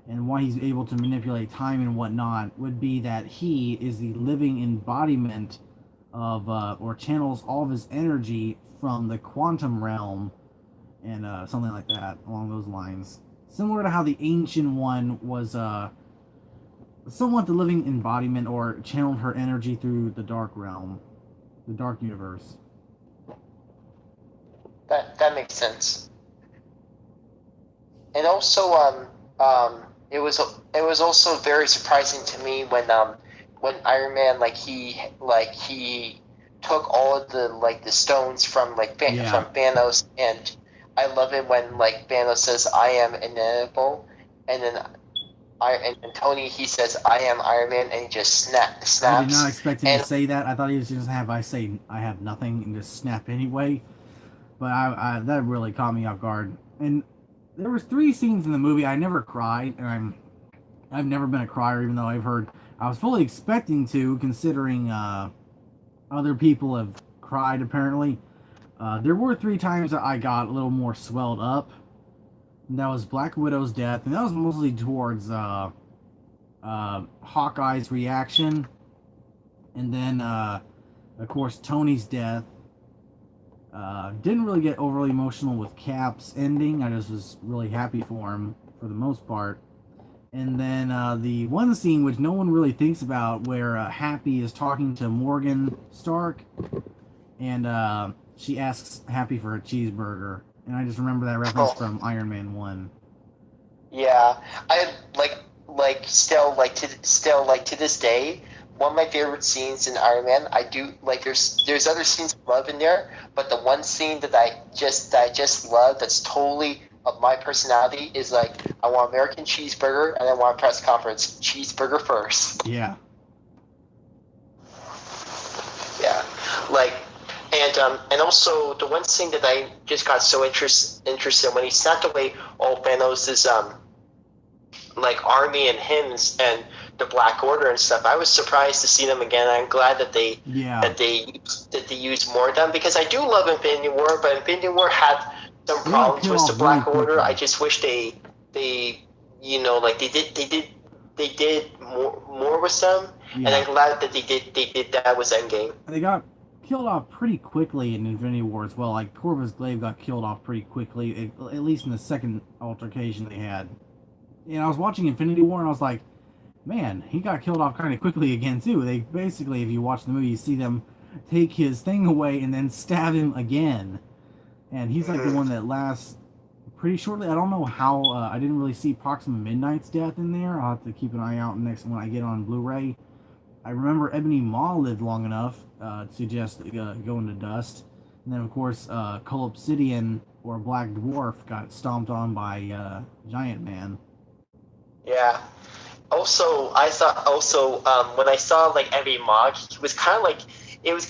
and why he's able to manipulate time and whatnot, would be that he is the living embodiment of, or channels all of his energy from the quantum realm, and something like that along those lines. Similar to how the Ancient One was somewhat the living embodiment, or channeled her energy through the dark realm, the dark universe. That makes sense. And also, it was also very surprising to me when Iron Man he took all of the stones from from Thanos, and I love it when like Thanos says I am inevitable, and then and Tony, he says I am Iron Man, and he just snaps. I did not expect him to say that. I thought he was just gonna have I say I have nothing and just snap anyway. But that really caught me off guard. And there was 3 scenes in the movie I never cried, and I've never been a crier, even though I've heard I was fully expecting to, considering other people have cried apparently. There were 3 times that I got a little more swelled up. And that was Black Widow's death, and that was mostly towards Hawkeye's reaction, and then of course Tony's death. Didn't really get overly emotional with Cap's ending. I just was really happy for him for the most part. And then the one scene which no one really thinks about, where Happy is talking to Morgan Stark, and she asks Happy for a cheeseburger. And I just remember that reference from Iron Man 1. Yeah, I still to this day, one of my favorite scenes in Iron Man. I do like there's other scenes I love in there, but the one scene that I just love, that's totally of my personality is like I want American cheeseburger and I want a press conference. Cheeseburger first. Yeah. Yeah, like, and also the one thing that I just got so interested when he snapped away all Thanos' like army and hymns and the Black Order and stuff. I was surprised to see them again. I'm glad that they used more of them because I do love Infinity War, but Infinity War had some problems with the Black Order. I just wish they like they did more with them. Yeah. And I'm glad that they did that with Endgame. They got killed off pretty quickly in Infinity War as well. Like Corvus Glaive got killed off pretty quickly, at least in the second altercation they had. And I was watching Infinity War and I was like, man, he got killed off kind of quickly again too. They basically, if you watch the movie, you see them take his thing away and then stab him again. And he's like the one that lasts pretty shortly. I don't know how. I didn't really see Proxima Midnight's death in there. I'll have to keep an eye out next when I get on Blu-ray. I remember Ebony Maw lived long enough to just go into dust. And then, of course, Cull Obsidian or Black Dwarf got stomped on by Giant Man. Yeah. Also, I thought when I saw like Ebony Maw, he was kind of like he was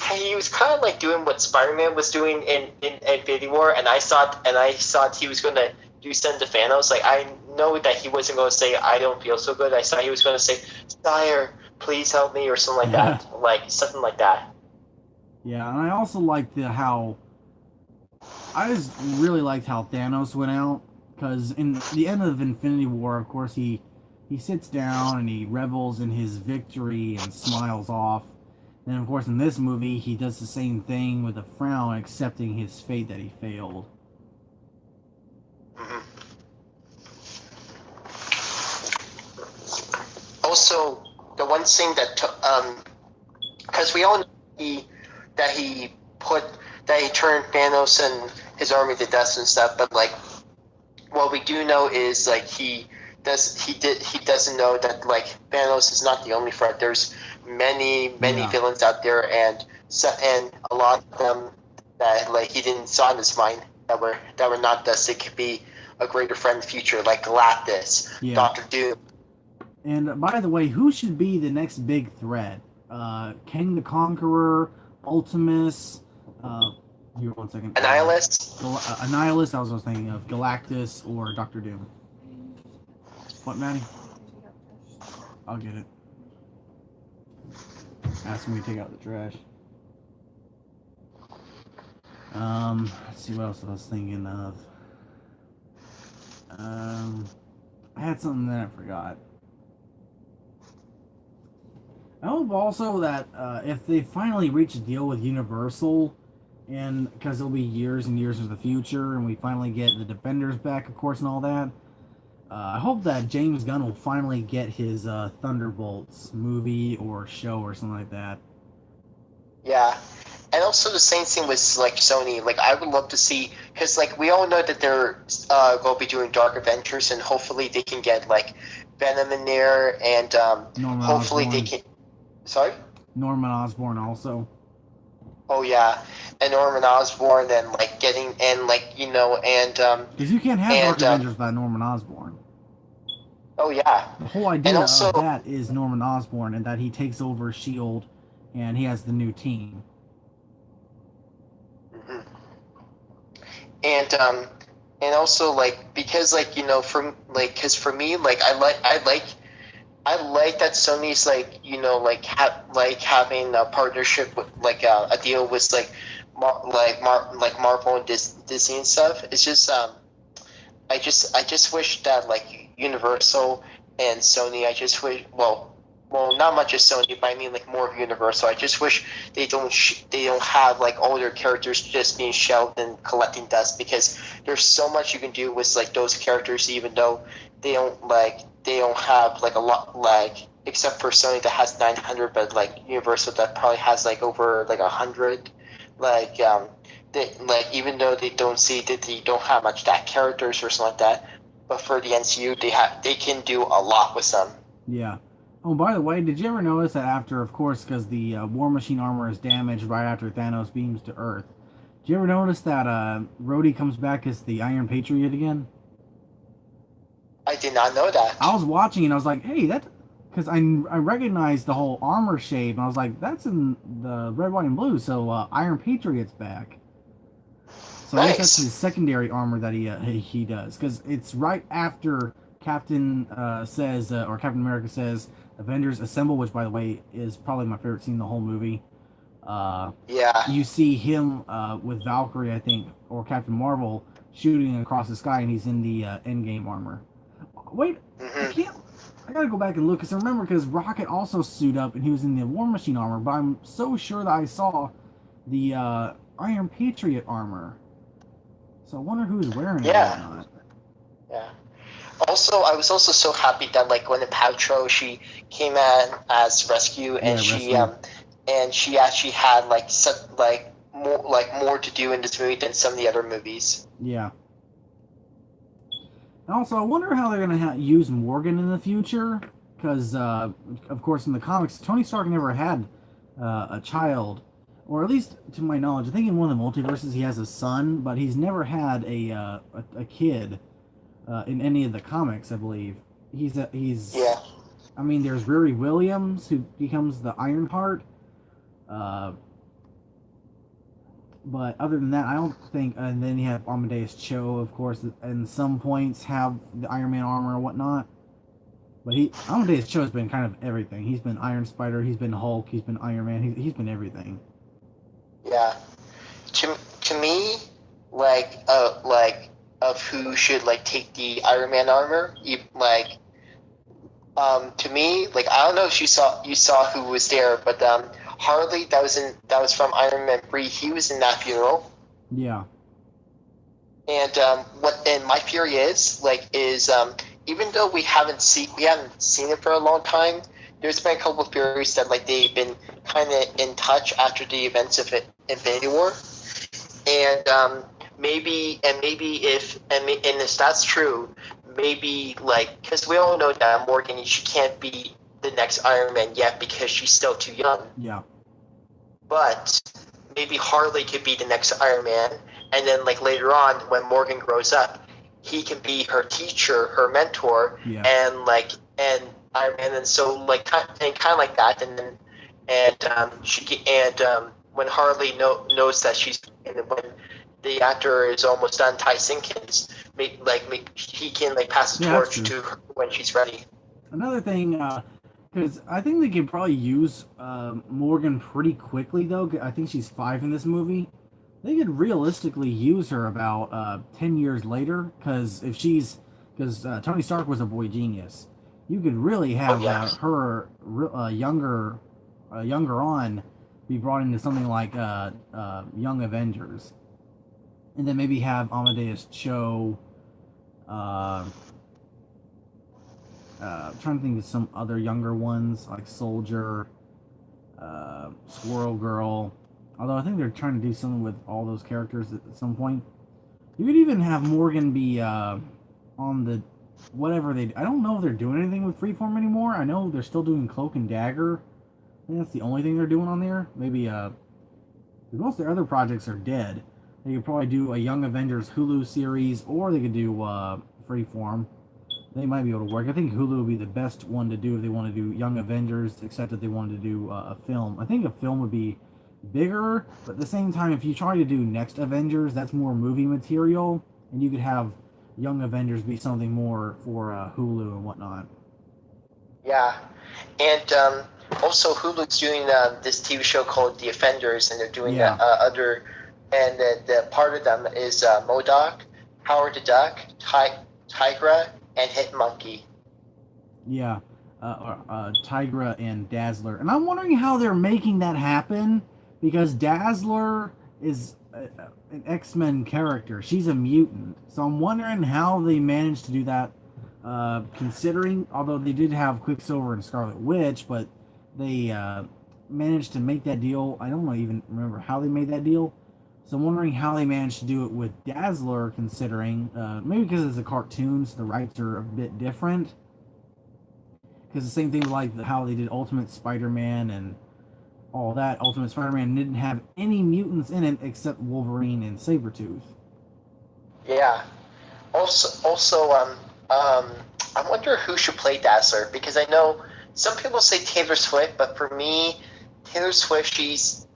kind of like doing what Spider-Man was doing in Infinity War, and I thought he was gonna do send to Thanos. Like I know that he wasn't gonna say I don't feel so good. I thought he was gonna say, Sire, please help me, or something like that, like something like that. Yeah, and I also liked I just really liked how Thanos went out, because in the end of Infinity War, of course, he sits down and he revels in his victory and smiles off. And of course, in this movie, he does the same thing with a frown, accepting his fate that he failed. Mm-hmm. Also, the one thing that because we all know that he turned Thanos and his army to dust and stuff, but like what we do know is like he doesn't know that like Thanos is not the only threat. There's many villains out there, and a lot of them that like he didn't saw in his mind that were not dust. Could be a greater friend in the future, like Galactus, Doctor Doom. And by the way, who should be the next big threat? Kang the Conqueror, Ultimus, here, 1 second. Annihilus? Annihilus, I was thinking of Galactus or Doctor Doom. What, Maddie? I'll get it. Asking me to take out the trash. Let's see what else I was thinking of. I had something that I forgot. I hope also that if they finally reach a deal with Universal, and because it'll be years and years into the future, and we finally get the Defenders back, of course, and all that, I hope that James Gunn will finally get his Thunderbolts movie or show or something like that. Yeah. And also the same thing with like Sony. Like I would love to see, because like we all know that they're going to be doing Dark Adventures, and hopefully they can get like Venom in there, and hopefully Osborn. They can. Sorry. Norman Osborn also. Oh yeah, and Norman Osborn, and like getting and like because you can't have Dark Avengers without Norman Osborn. Oh yeah. The whole idea of that is Norman Osborn, and that he takes over S.H.I.E.L.D. and he has the new team. And also like because like because for me like I like that Sony's like having a partnership with like a deal with like Marvel and Disney and stuff. It's just I just wish that like Universal and Sony, I just wish well not much of Sony, but I mean like more of Universal. I just wish they don't have like all their characters just being shelved and collecting dust, because there's so much you can do with like those characters, even though they don't have like a lot, like except for Sony that has 900, but like Universal that probably has like over like 100. Even though they don't have much that characters or something like that, but for the MCU they can do a lot with them. Yeah. Oh, by the way, did you ever notice that after, of course, because the War Machine armor is damaged right after Thanos beams to Earth, did you ever notice that Rhodey comes back as the Iron Patriot again? I did not know that. I was watching and I was like, hey, that, because I recognized the whole armor shape and I was like, that's in the red, white, and blue. So Iron Patriot's back. So I guess that's his Nice. secondary armor that he does, because it's right after Captain says or Captain America says Avengers Assemble, which by the way is probably my favorite scene in the whole movie. Uh, Yeah. you see him with Valkyrie, I think, or Captain Marvel shooting across the sky, and he's in the Endgame armor. Wait, I Hmm. can't. I gotta go back and look because I remember because Rocket also suited up and he was in the War Machine armor, but I'm so sure that I saw the Iron Patriot armor. So I wonder who's wearing it and Yeah. whatnot. Yeah. Also, I was also so happy that like when the Paltrow she came in as rescue, Yeah, rescue. and she actually had like more to do in this movie than some of the other movies. Yeah. And also, I wonder how they're gonna use Morgan in the future, because of course in the comics, Tony Stark never had a child, or at least to my knowledge, I think in one of the multiverses he has a son, but he's never had a kid in any of the comics. I believe he's. Yeah. I mean, there's Riri Williams who becomes the Ironheart. Uh, But other than that, I don't think. And then you have Amadeus Cho, of course, and some points have the Iron Man armor or whatnot. But Amadeus Cho has been kind of everything. He's been Iron Spider, he's been Hulk, he's been Iron Man, he's been everything. Yeah. To me, like of who should like take the Iron Man armor, to me, like I don't know if you saw who was there, but Harley that was from Iron Man 3. He was in that funeral, Yeah, and my theory is even though we haven't seen it for a long time, there's been a couple of theories that like they've been kind of in touch after the events of Infinity War, and maybe if that's true, maybe like because we all know that Morgan she can't be the next Iron Man yet because she's still too young. yeah, But maybe Harley could be the next Iron Man, and then like later on when Morgan grows up, he can be her teacher, her mentor, yeah. and Iron Man, and so like kind of like that, and then when Harley knows that she's and when the actor is almost done, Ty Simpkins, he can like pass the Yeah, that's torch true. to her when she's ready. Another thing, because I think they could probably use Morgan pretty quickly, though. I think she's 5 in this movie. They could realistically use her about 10 years later, because Tony Stark was a boy genius. You could really Oh have yeah, her younger on be brought into something like Young Avengers, and then maybe have Amadeus Cho. Uh, trying to think of some other younger ones like Soldier, Squirrel Girl. Although I think they're trying to do something with all those characters at some point. You could even have Morgan be on the whatever they. I don't know if they're doing anything with Freeform anymore. I know they're still doing Cloak and Dagger. I think that's the only thing they're doing on there. Maybe most of their other projects are dead. They could probably do a Young Avengers Hulu series, or they could do Freeform. They might be able to work. I think Hulu would be the best one to do if they want to do Young Avengers, except that they wanted to do a film. I think a film would be bigger, but at the same time, if you try to do Next Avengers, that's more movie material, and you could have Young Avengers be something more for Hulu and whatnot. yeah, and also Hulu's doing this TV show called The Offenders, and they're doing Yeah, other, and the part of them is Modoc, Howard the Duck, Tigra, and Hit Monkey. yeah. Tigra and Dazzler. And I'm wondering how they're making that happen, because Dazzler is an X-Men character. She's a mutant. So I'm wondering how they managed to do that, considering, although they did have Quicksilver and Scarlet Witch, but they managed to make that deal. I don't even remember how they made that deal. So I'm wondering how they managed to do it with Dazzler, considering, maybe because it's a cartoon, so the rights are a bit different. Because the same thing with like how they did Ultimate Spider-Man and all that. Ultimate Spider-Man didn't have any mutants in it except Wolverine and Sabretooth. Yeah. Also, Um, I wonder who should play Dazzler because I know some people say Taylor Swift, but for me, Taylor Swift, she's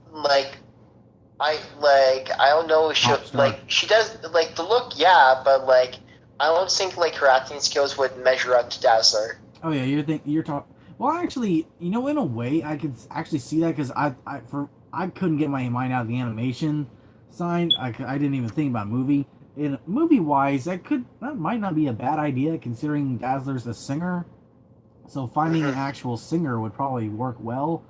I don't know if she Pop star. she does like the look, yeah, but like I don't think like her acting skills would measure up to Dazzler. Oh yeah, you're talking. Well, actually, in a way, I could actually see that because I couldn't get my mind out of the animation side. I didn't even think about movie. In movie wise, that might not be a bad idea considering Dazzler's a singer. So finding an Mm-hmm. actual singer would probably work well.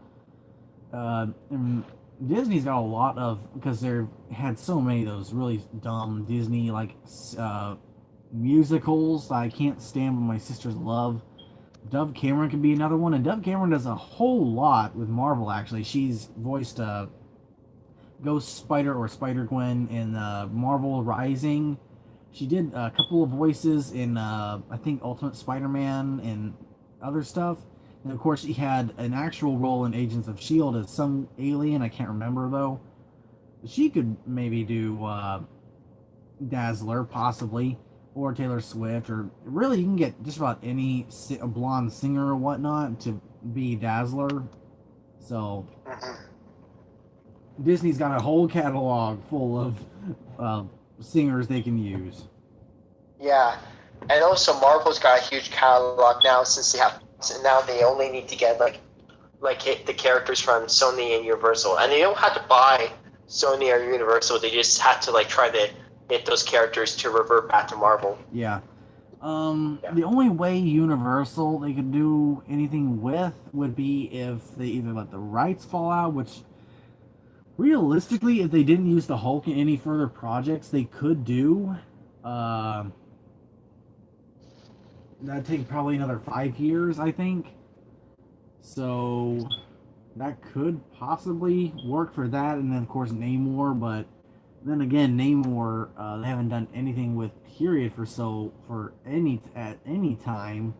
And Disney's got a lot of because they've had so many of those really dumb Disney uh, musicals that I can't stand. But my sisters love. Dove Cameron could be another one, and Dove Cameron does a whole lot with Marvel. Actually, she's voiced Ghost Spider or Spider Gwen in Marvel Rising. She did a couple of voices in I think Ultimate Spider-Man and other stuff. And of course, she had an actual role in Agents of Shield as some alien. I can't remember though. She could maybe do Dazzler, possibly, or Taylor Swift, or really you can get just about any blonde singer or whatnot to be Dazzler. So Mm-hmm. Disney's got a whole catalog full of uh, singers they can use. Yeah, and also Marvel's got a huge catalog now since they have, and now they only need to get the characters from Sony and Universal, and they don't have to buy Sony or Universal. They just have to try to get those characters to revert back to Marvel. Yeah. Yeah. The only way Universal they could do anything with would be if they either let the rights fall out, which realistically, if they didn't use the Hulk in any further projects, they could do. Uh, that'd take probably another 5 years, I think. So that could possibly work for that, and then of course Namor. But then again, Namor, they haven't done anything with period for any time.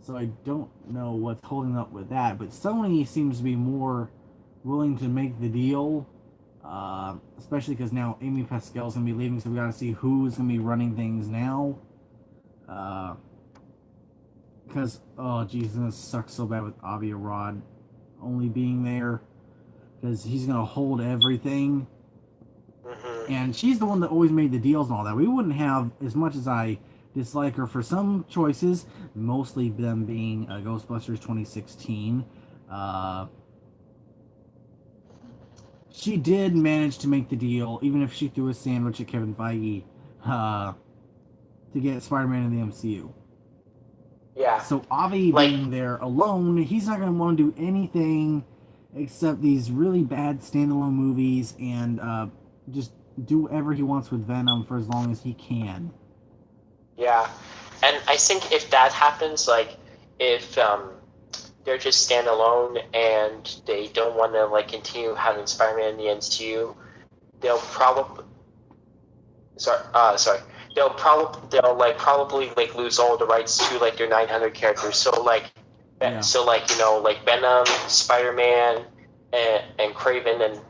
So I don't know what's holding up with that. But Sony seems to be more willing to make the deal, especially because now Amy Pascal's gonna be leaving, so we gotta see who's gonna be running things now. Because oh Jesus, this sucks so bad with Avi Arad only being there because he's gonna hold everything, Mm-hmm. and she's the one that always made the deals and all that. We wouldn't have as much as I dislike her for some choices, mostly them being Ghostbusters 2016. Uh, she did manage to make the deal, even if she threw a sandwich at Kevin Feige uh, to get Spider-Man in the MCU. Yeah, So Avi like being there alone, he's not going to want to do anything except these really bad standalone movies and just do whatever he wants with Venom for as long as he can. yeah, and I think if that happens, if they're just standalone and they don't want to continue having Spider-Man in the MCU, they'll probably sorry they'll probably lose all the rights to their 900 characters. So Yeah, Venom, Spider-Man, and Craven and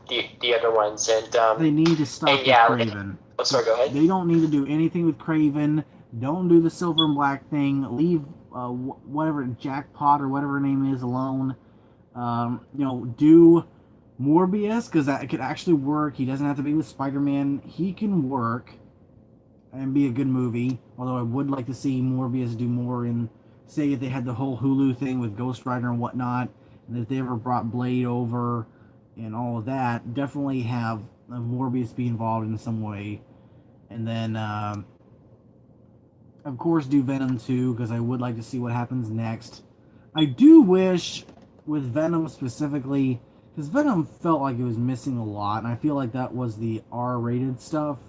the other ones they need to stop and with yeah Craven. oh sorry go ahead. They don't need to do anything with Craven. Don't do the Silver and Black thing. Leave whatever Jackpot or whatever her name is alone. Do Morbius because that could actually work. He doesn't have to be with Spider-Man. He can work and be a good movie. Although I would like to see Morbius do more in, say, if they had the whole Hulu thing with Ghost Rider and whatnot, and if they ever brought Blade over and all of that, definitely have Morbius be involved in some way. And then, of course, do Venom 2, because I would like to see what happens next. I do wish, with Venom specifically, because Venom felt like it was missing a lot, and I feel like that was the R-rated stuff.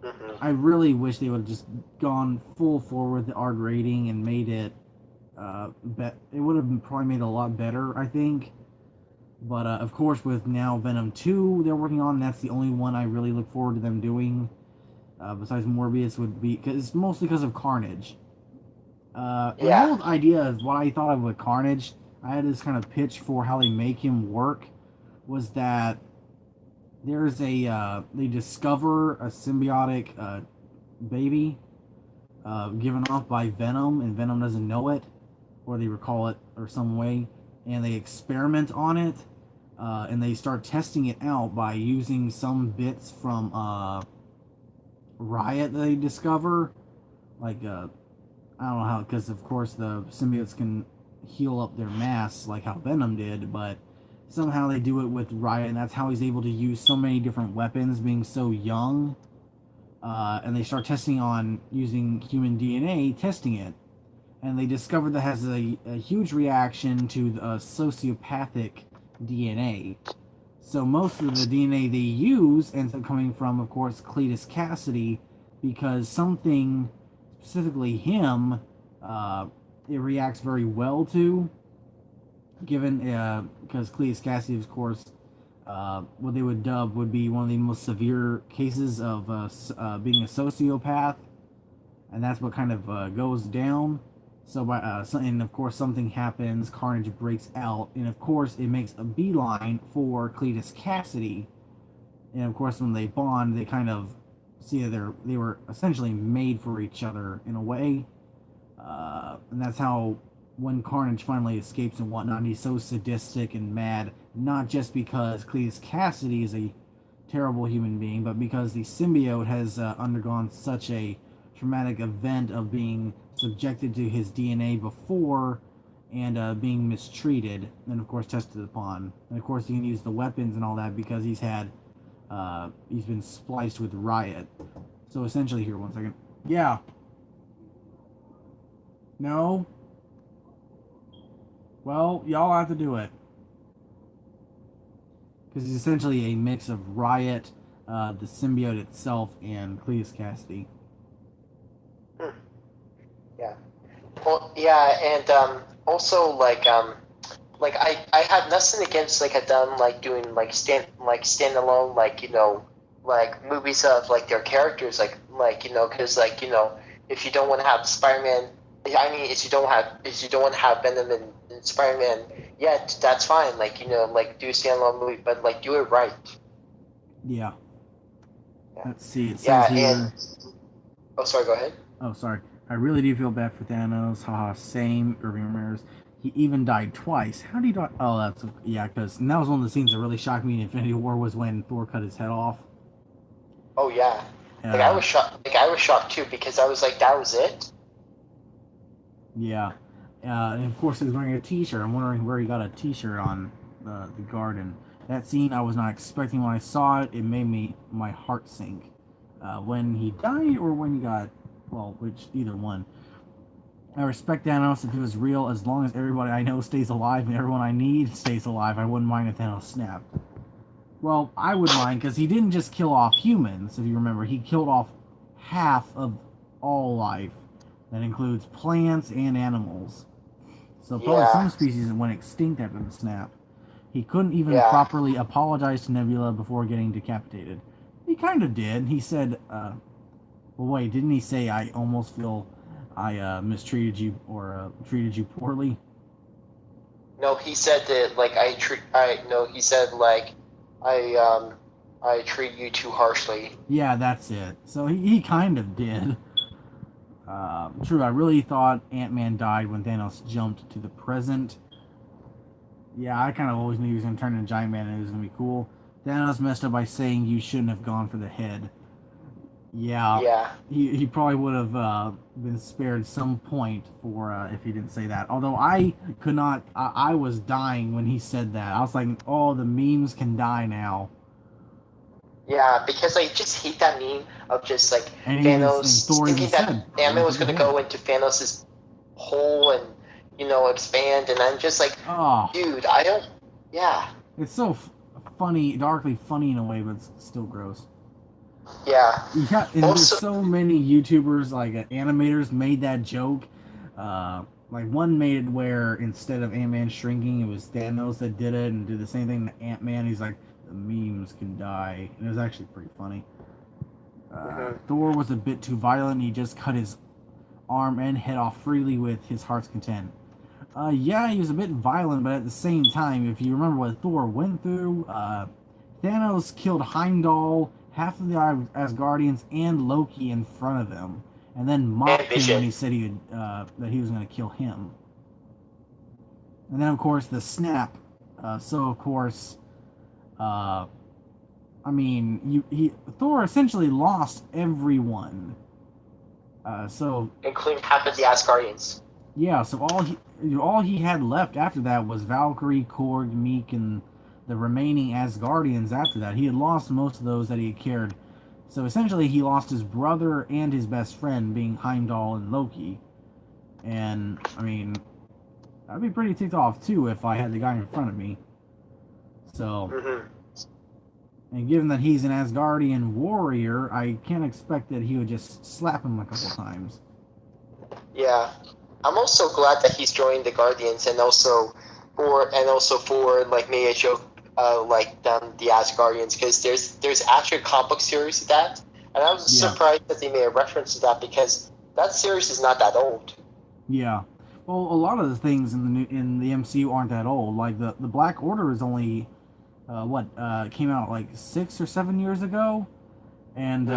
Mm-hmm. I really wish they would have just gone full forward with the R rating and made it. It would have probably made it a lot better, I think. But of course, with now Venom 2 they're working on, that's the only one I really look forward to them doing. Besides Morbius would be because it's mostly because of Carnage. And the Yeah. whole idea of what I thought of with Carnage, I had this kind of pitch for how they make him work, was that there's they discover a symbiotic baby, given off by Venom, and Venom doesn't know it, or they recall it or some way, and they experiment on it, and they start testing it out by using some bits from Riot that they discover, like I don't know how, because of course the symbiotes can heal up their mass like how Venom did, but somehow they do it with Riot, and that's how he's able to use so many different weapons, being so young. And they start testing on using human DNA, testing it, and they discovered that has a huge reaction to sociopathic DNA. So most of the DNA they use ends up coming from, of course, Cletus Cassidy, because something, specifically him, it reacts very well to, given, because Cletus Cassidy, of course, what they would dub would be one of the most severe cases of being a sociopath, and that's what kind of goes down. So, and of course, something happens, Carnage breaks out, and of course, it makes a beeline for Cletus Cassidy. And of course, when they bond, they kind of see that they were essentially made for each other in a way. And that's how, when Carnage finally escapes and whatnot, he's so sadistic and mad, not just because Cletus Cassidy is a terrible human being, but because the symbiote has undergone such a traumatic event of being subjected to his DNA before, and being mistreated, and of course tested upon. And of course he can use the weapons and all that because he's been spliced with Riot. So essentially, here, one second. Yeah. No. Well, y'all have to do it. Because he's essentially a mix of Riot, the symbiote itself, and Cletus Cassidy. Yeah. Well, yeah, and also like I have nothing against like them like doing like standalone like movies of like their characters because if you don't want to have Spider-Man, I mean if you don't want to have Venom and Spider-Man, yeah, that's fine, like do a standalone movie, but like do it right. Yeah. Let's see. It says yeah, here. and oh, sorry, go ahead. Oh, sorry. I really do feel bad for Thanos. Haha, same. Irving Ramirez. He even died twice. How did he die? Oh, that's... Yeah, because... And that was one of the scenes that really shocked me in Infinity War, was when Thor cut his head off. Oh, yeah. Like, I was shocked, too, because I was like, that was it? Yeah. And, of course, he was wearing a t-shirt. I'm wondering where he got a t-shirt on the garden. That scene, I was not expecting when I saw it. It made my heart sink. When he died, or when he got... Well, either one. I respect Thanos if he was real, as long as everybody I know stays alive and everyone I need stays alive. I wouldn't mind if Thanos snapped. Well, I would mind, because he didn't just kill off humans, if you remember. He killed off half of all life. That includes plants and animals. So probably some species went extinct after the snap. He couldn't even properly apologize to Nebula before getting decapitated. He kind of did. He said, well, wait, didn't he say, I almost feel I mistreated you or treated you poorly? No, he said that, like, he said, like, I treat you too harshly. Yeah, that's it. So he kind of did. True, I really thought Ant-Man died when Thanos jumped to the present. Yeah, I kind of always knew he was going to turn into Giant Man and it was going to be cool. Thanos messed up by saying you shouldn't have gone for the head. Yeah. He probably would have been spared some point for if he didn't say that. Although I could not... I was dying when he said that. I was like, oh, the memes can die now. Yeah, because I just hate that meme of just like and Thanos thinking that Ant-Man was going to go into Thanos' hole and, expand, and I'm just like, dude, I don't... Yeah. It's so funny, darkly funny in a way, but it's still gross. Yeah. Yeah, and there's so many YouTubers, like animators, made that joke. Like one made it where instead of Ant-Man shrinking, it was Thanos that did it and did the same thing to Ant-Man. He's like, the memes can die. And it was actually pretty funny. Thor was a bit too violent. He just cut his arm and head off freely with his heart's content. Yeah, he was a bit violent, but at the same time, if you remember what Thor went through, Thanos killed Heimdall, half of the Asgardians, and Loki in front of him. and then mocked him Vision. when he said that he was going to kill him. And then, of course, the snap. So, of course, I mean, Thor essentially lost everyone. Including half of the Asgardians. Yeah, so all he had left after that was Valkyrie, Korg, Meek, and the remaining Asgardians. After that, he had lost most of those that he had cared. So essentially, he lost his brother and his best friend, being Heimdall and Loki. And I mean, I'd be pretty ticked off too if I had the guy in front of me. So, and given that he's an Asgardian warrior, I can't expect that he would just slap him a couple times. Yeah, I'm also glad that he's joined the Guardians, and also for like maybe a joke, like the Asgardians, because there's actually a comic book series of that, and I was surprised that they made a reference to that because that series is not that old. Yeah, well, a lot of the things in the MCU aren't that old. Like the Black Order is only came out like 6 or 7 years ago. And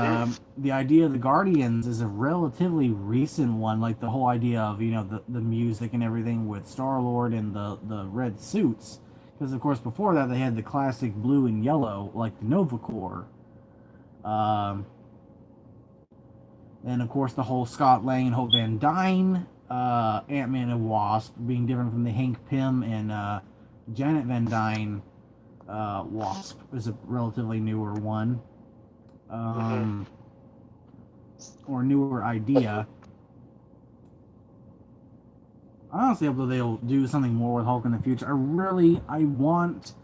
the idea of the Guardians is a relatively recent one, like the whole idea of, you know, the music and everything with Star-Lord and the red suits. Because, of course, before that they had the classic blue and yellow, like the Nova Corps. And, of course, the whole Scott Lang and Hope Van Dyne, Ant-Man and Wasp, being different from the Hank Pym and Janet Van Dyne Wasp is a relatively newer one. Or newer idea. I honestly hope that they'll do something more with Hulk in the future. I want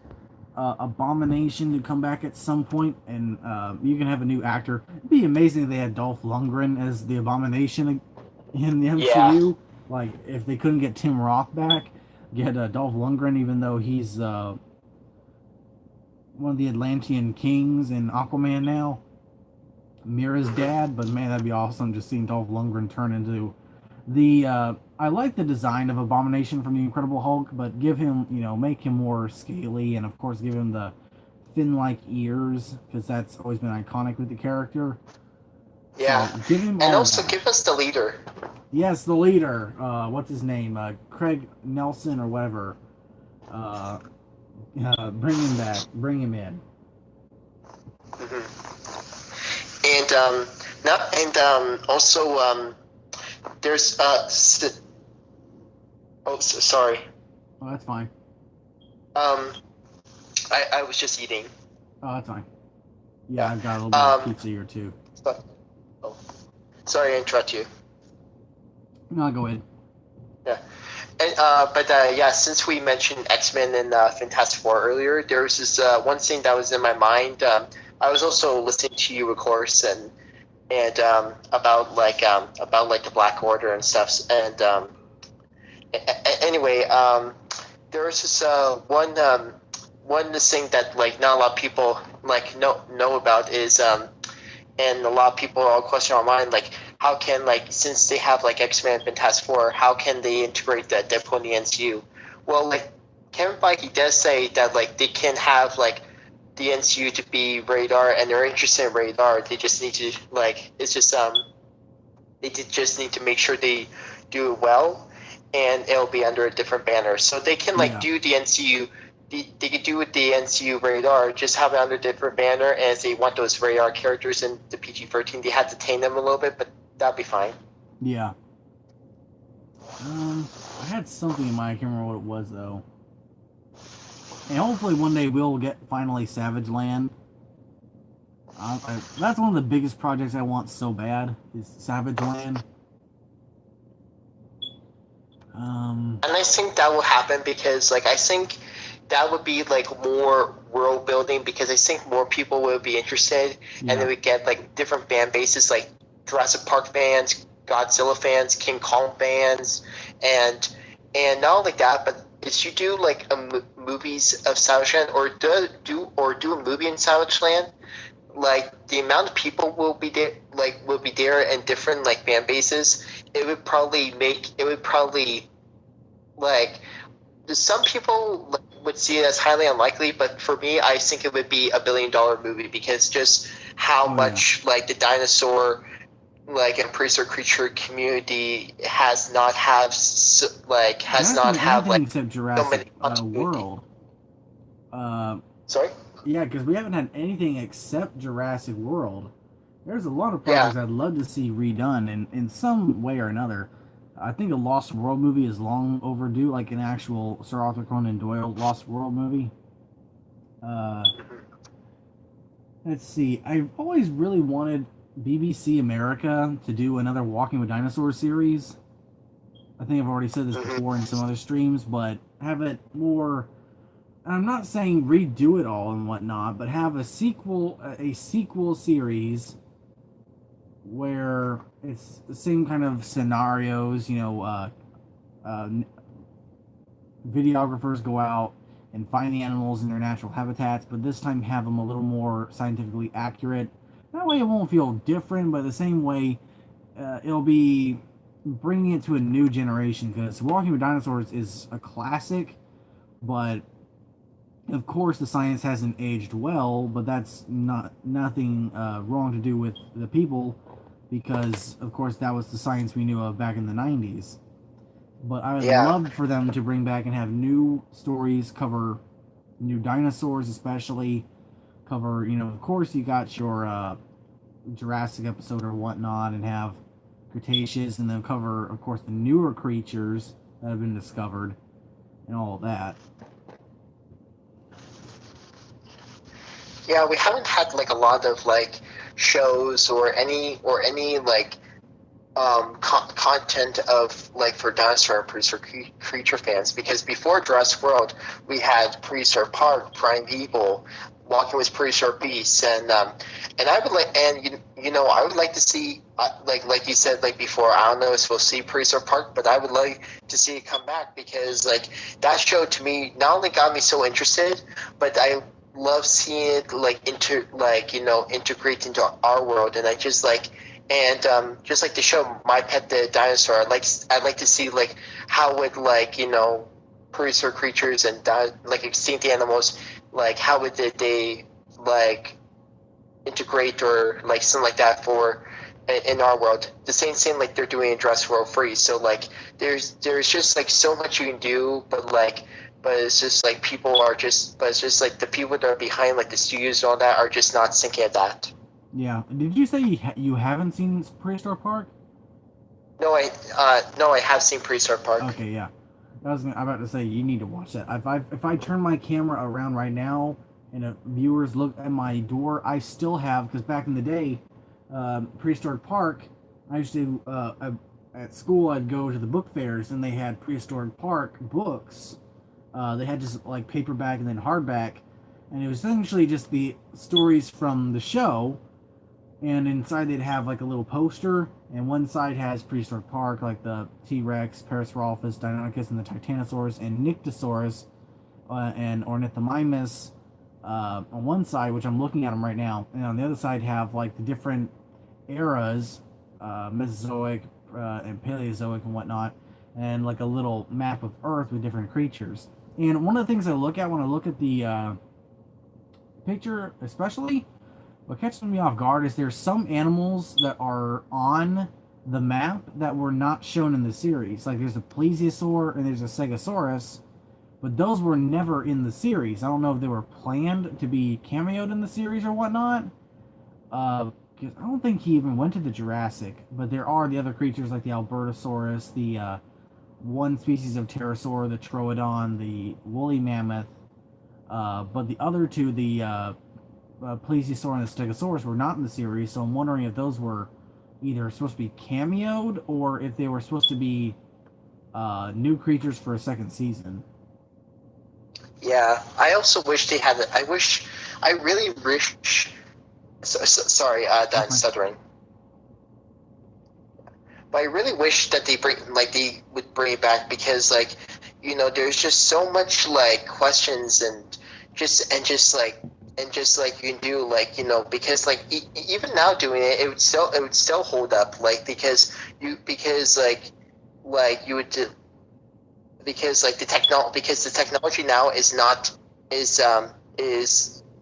Abomination to come back at some point, and you can have a new actor. It'd be amazing if they had Dolph Lundgren as the Abomination in the MCU. Yeah. Like, if they couldn't get Tim Roth back, get Dolph Lundgren, even though he's one of the Atlantean kings in Aquaman now. Mira's dad, but man, that'd be awesome just seeing Dolph Lundgren turn into the I like the design of Abomination from the Incredible Hulk, but give him, you know, make him more scaly, and of course give him the fin-like ears, because that's always been iconic with the character. Yeah, so give him and also give us the leader. Yes, the leader. What's his name? Craig Nelson or whatever. Bring him back. Bring him in. Also there's sorry. Oh, that's fine. I was just eating. Oh, that's fine. Yeah, I've got a little bit of pizza here too. Oh, sorry to interrupt you. No, go ahead. Yeah. And, since we mentioned X-Men and Fantastic Four earlier, there was this one thing that was in my mind. I was also listening to you, of course, and about the Black Order and stuff. And anyway, there was this one thing that like not a lot of people like know about is and a lot of people all question online like how can like since they have like X-Men and Fantastic Four, how can they integrate that Deadpool in the MCU? Well, like Kevin Feige does say that like they can have like the MCU to be radar, and they're interested in radar. They just need to like they just need to make sure they do it well, and it'll be under a different banner. So they can do the MCU. They could do with the MCU radar, just have it under a different banner, and if they want those radar characters in the PG-13, they have to tame them a little bit, but that'll be fine. Yeah. I had something in mind. I can't remember what it was though. And hopefully one day we'll get finally Savage Land. That's one of the biggest projects I want so bad is Savage Land. And I think that will happen because, like, I think that would be like more world building because I think more people will be interested, and then we get like different fan bases like Jurassic Park fans, Godzilla fans, King Kong fans, and not only that, but if you do like movies of Savage Land or do a movie in Savage Land, like the amount of people will be there and different like fan bases, it would probably like some people would see it as highly unlikely, but for me, I think it would be $1 billion movie because just how much like the dinosaur like a prehistoric creature community has not have like There has hasn't not been have anything like except so Jurassic many continuity. World. Sorry. Yeah, because we haven't had anything except Jurassic World. There's a lot of Yeah. projects I'd love to see redone in some way or another. I think a Lost World movie is long overdue, like an actual Sir Arthur Conan Doyle Lost World movie. Uh, Mhm. let's see. I've always really wanted BBC America to do another Walking with Dinosaurs series. I think I've already said this before in some Mhm. other streams, but have it more. I'm not saying redo it all and whatnot, but have a sequel series where it's the same kind of scenarios. Uh, Videographers go out and find the animals in their natural habitats, but this time have them a little more scientifically accurate. That way, it won't feel different, but the same way, it'll be bringing it to a new generation. Because Walking with Dinosaurs is a classic, but of course the science hasn't aged well. But that's nothing wrong to do with the people, because of course that was the science we knew of back in the 90s. But I would Yeah. love for them to bring back and have new stories, cover new dinosaurs, especially cover. Of course, you got your Jurassic episode or whatnot, and have Cretaceous, and then cover, of course, the newer creatures that have been discovered and all of that. Yeah, we haven't had like a lot of like shows or any like content of like for dinosaur and prehistoric creature fans, because before Jurassic World we had Prehistoric Park, Primeval, Walking with Prehistoric Beasts, and I would like and I would like to see like you said like before, I don't know if we'll see Prehistoric Park, but I would like to see it come back, because like that show to me not only got me so interested, but I love seeing it like integrate into our world. And I just like and just like the show My Pet the Dinosaur, I'd like to see like how would prehistoric creatures and like extinct animals, like how would they like integrate or like something like that for in our world. The same like they're doing in Jurassic World Free. So like there's just like so much you can do, but it's just like it's just like the people that are behind like the studios and all that are just not thinking of that. Yeah. Did you say you haven't seen Prehistoric Park? No, I have seen Prehistoric Park. Okay, yeah. I'm about to say you need to watch that. If I turn my camera around right now and viewers look at my door, I still have, because back in the day, Prehistoric Park, I used to at school I'd go to the book fairs and they had Prehistoric Park books. They had just like paperback and then hardback, and it was essentially just the stories from the show, and inside they'd have like a little poster, and one side has Prehistoric Park, like the T-Rex, Parasaurolophus, Deinonychus, and the Titanosaurus, and Nyctosaurus, and Ornithomimus on one side, which I'm looking at them right now, and on the other side have like the different eras, Mesozoic and Paleozoic and whatnot, and like a little map of Earth with different creatures. And one of the things I look at when I look at the picture, especially, what catches me off guard is there's some animals that are on the map that were not shown in the series. Like there's a plesiosaur and there's a stegosaurus, but those were never in the series. I don't know if they were planned to be cameoed in the series or whatnot. Because I don't think he even went to the Jurassic, but there are the other creatures like the Albertosaurus, the one species of pterosaur, the Troodon, the woolly mammoth. But the other two, the Plesiosaur and the Stegosaurus, were not in the series, so I'm wondering if those were either supposed to be cameoed or if they were supposed to be new creatures for a second season. Yeah, I also wish they had. I really wish. Sorry, Dan stuttering. But I really wish that they would bring it back, because there's just so much like questions and just like you can do because even now doing it, it would still hold up, because you would do, because the technology now is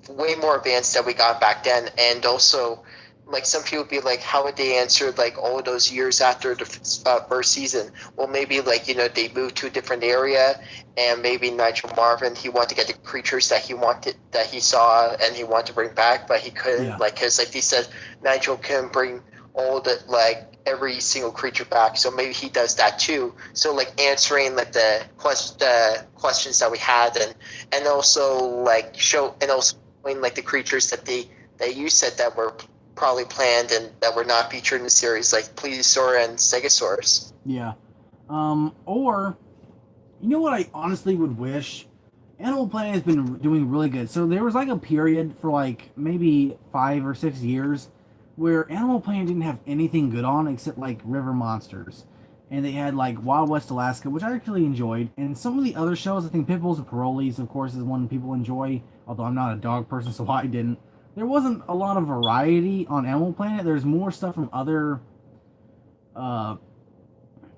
way more advanced than we got back then. And also like some people would be like, how would they answer like all those years after the first season? Well, maybe like they moved to a different area, and maybe Nigel Marvin, he wanted to get the creatures that he saw and he wanted to bring back, but he couldn't, Yeah. like, because like they said, Nigel couldn't bring all the like every single creature back, so maybe he does that too. So like answering like the questions that we had, and also like showing like the creatures that you said that were probably planned and that were not featured in the series, like Plesiosaur and Stegosaurus. Yeah. Or, you know what I honestly would wish? Animal Planet has been doing really good. So there was like a period for like maybe 5 or 6 years where Animal Planet didn't have anything good on except like River Monsters. And they had like Wild West Alaska, which I actually enjoyed. And some of the other shows, I think Pitbulls and Parolees, of course, is one people enjoy. Although I'm not a dog person, so I didn't. There wasn't a lot of variety on Animal Planet. There's more stuff from uh,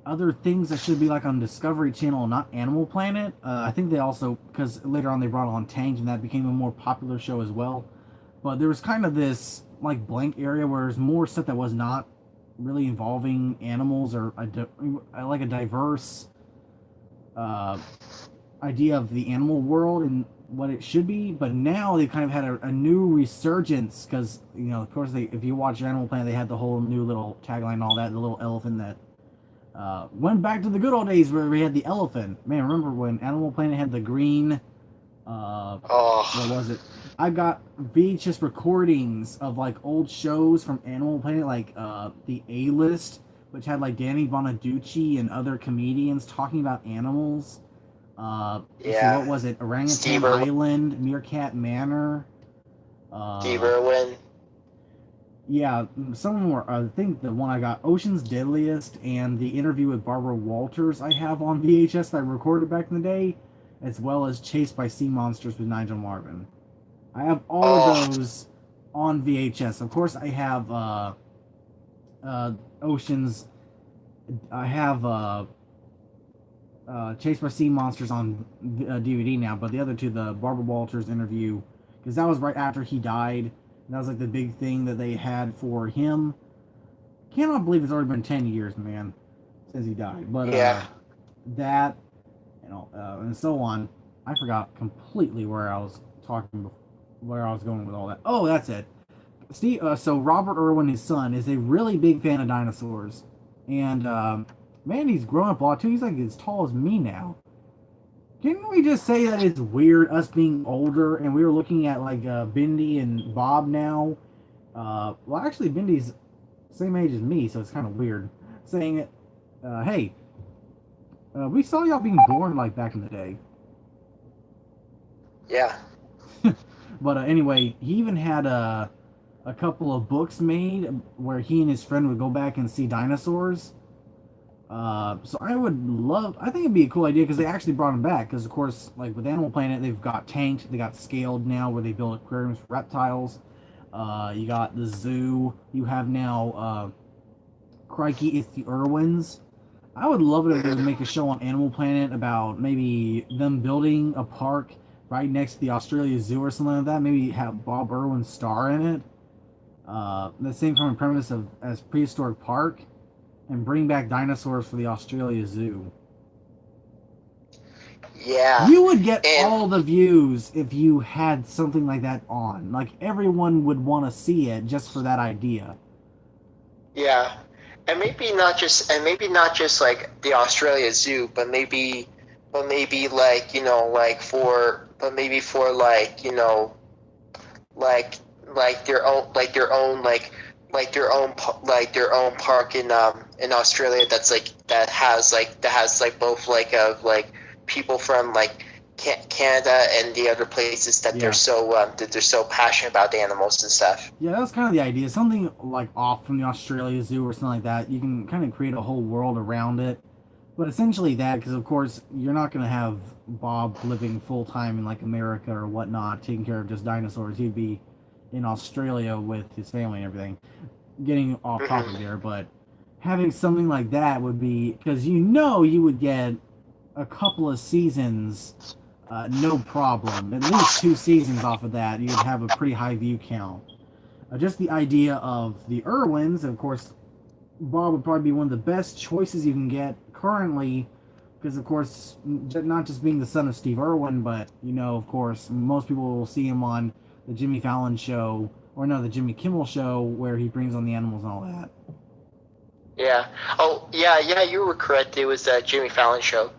other things that should be like on Discovery Channel, not Animal Planet. I think they also, because later on they brought on Tank, and that became a more popular show as well. But there was kind of this like blank area where there's more stuff that was not really involving animals or like a diverse idea of the animal world and what it should be. But now they kind of had a new resurgence because of course if you watch Animal Planet, they had the whole new little tagline and all that, the little elephant that went back to the good old days where we had the elephant. Man, remember when Animal Planet had the green what was it? I got VHS recordings of like old shows from Animal Planet, like the A-List, which had like Danny Bonaducci and other comedians talking about animals. Yeah. So what was it? Orangutan Steve Island, Meerkat Manor. Steve Irwin. Yeah, some of them were. I think the one I got, Ocean's Deadliest, and the interview with Barbara Walters I have on VHS that I recorded back in the day, as well as Chased by Sea Monsters with Nigel Marvin. I have all of those on VHS. Of course, I have Ocean's. I have Chased by Sea Monsters on DVD now, but the other two, the Barbara Walters interview, because that was right after he died. That was like the big thing that they had for him. Cannot believe it's already been 10 years, man, since he died. But that, and so on. I forgot completely where I was going with all that. Oh, that's it. Steve. So Robert Irwin, his son, is a really big fan of dinosaurs, and man, he's grown up a lot too. He's like as tall as me now. Didn't we just say that it's weird us being older and we were looking at like Bindi and Bob now? Well, actually, Bindi's same age as me, so it's kind of weird saying, "Hey, we saw y'all being born like back in the day." Yeah. But anyway, he even had a couple of books made where he and his friend would go back and see dinosaurs. So I think it'd be a cool idea because they actually brought him back. Because of course, like with Animal Planet, they've got tanked, they got scaled now, where they build aquariums for reptiles. You got the zoo. You have now, crikey, it's the Irwins. I would love it if they would make a show on Animal Planet about maybe them building a park right next to the Australia Zoo or something like that. Maybe have Bob Irwin star in it. The same kind of premise as Prehistoric Park. And bring back dinosaurs for the Australia Zoo. Yeah. You would get all the views if you had something like that on. Like everyone would want to see it just for that idea. Yeah. And maybe not just like the Australia Zoo, but maybe like, their own park in Australia that has both people from like Canada and the other places that they're so passionate about the animals and stuff. Yeah, that was kind of the idea. Something like off from the Australia Zoo or something like that. You can kind of create a whole world around it. But essentially that, because of course you're not going to have Bob living full time in like America or whatnot, taking care of just dinosaurs. He'd be in Australia with his family and everything. Getting off topic there, but having something like that would be, because you would get a couple of seasons, no problem. At least 2 seasons off of that, you'd have a pretty high view count. just the idea of the Irwins, of course, Bob would probably be one of the best choices you can get currently, because of course, not just being the son of Steve Irwin, but of course, most people will see him on the Jimmy Fallon show, or no, the Jimmy Kimmel show, where he brings on the animals and all that. Yeah. Oh, yeah, you were correct. It was the Jimmy Fallon show.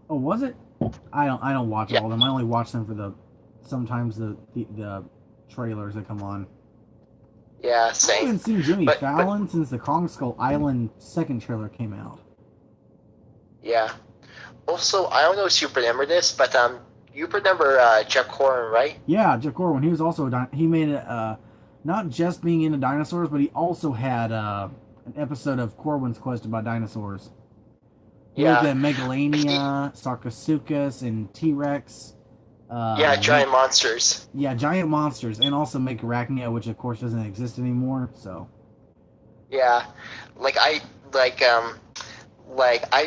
Oh, was it? I don't watch Yeah. all of them. I only watch them for sometimes the trailers that come on. Yeah, I same. haven't seen Jimmy But Fallon since the Kong Skull Island second trailer came out. yeah. Also, I don't know if you remember this, but you remember Jeff Corwin, right? Yeah, Jeff Corwin. He was also he made it not just being into dinosaurs, but he also had an episode of Corwin's Quest about dinosaurs. He looked Yeah. at Megalania, Sarcosuchus, and T Rex. Yeah, giant monsters. Yeah, giant monsters, and also Megarachnia, which of course doesn't exist anymore. So. Yeah, like I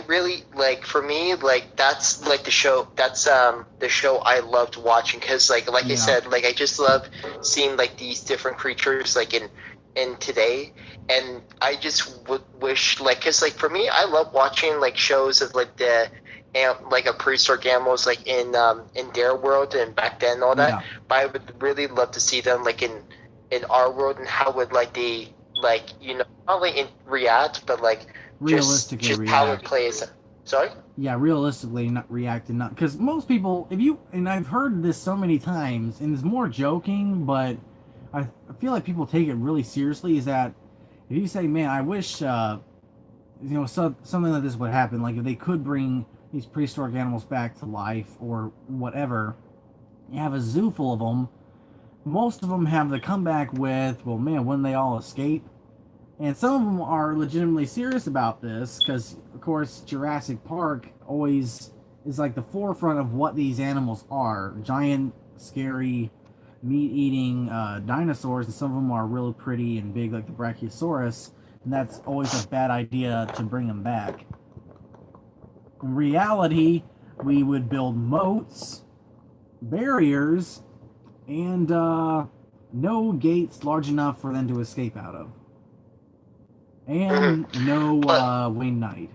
really like, for me, like that's like the show I loved watching, because like I Yeah. said, like I just love seeing like these different creatures like in today, and I just would wish, like, because like for me, I love watching like shows of like like a prehistoric animals like in their world and back then and all that. Yeah. But I would really love to see them like in our world, and how would like they, like, not only react, but like Realistically just react. how it plays. Sorry? Yeah, realistically not react, and not because most people, and I've heard this so many times, and it's more joking, but I feel like people take it really seriously. Is that if you say, "Man, I wish something like this would happen," like if they could bring these prehistoric animals back to life or whatever, you have a zoo full of them. Most of them have the comeback with, "Well, man, when they all escape." And some of them are legitimately serious about this because, of course, Jurassic Park always is like the forefront of what these animals are. Giant, scary, meat-eating dinosaurs, and some of them are really pretty and big like the Brachiosaurus, and that's always a bad idea to bring them back. In reality, we would build moats, barriers, and no gates large enough for them to escape out of. And no winged knight.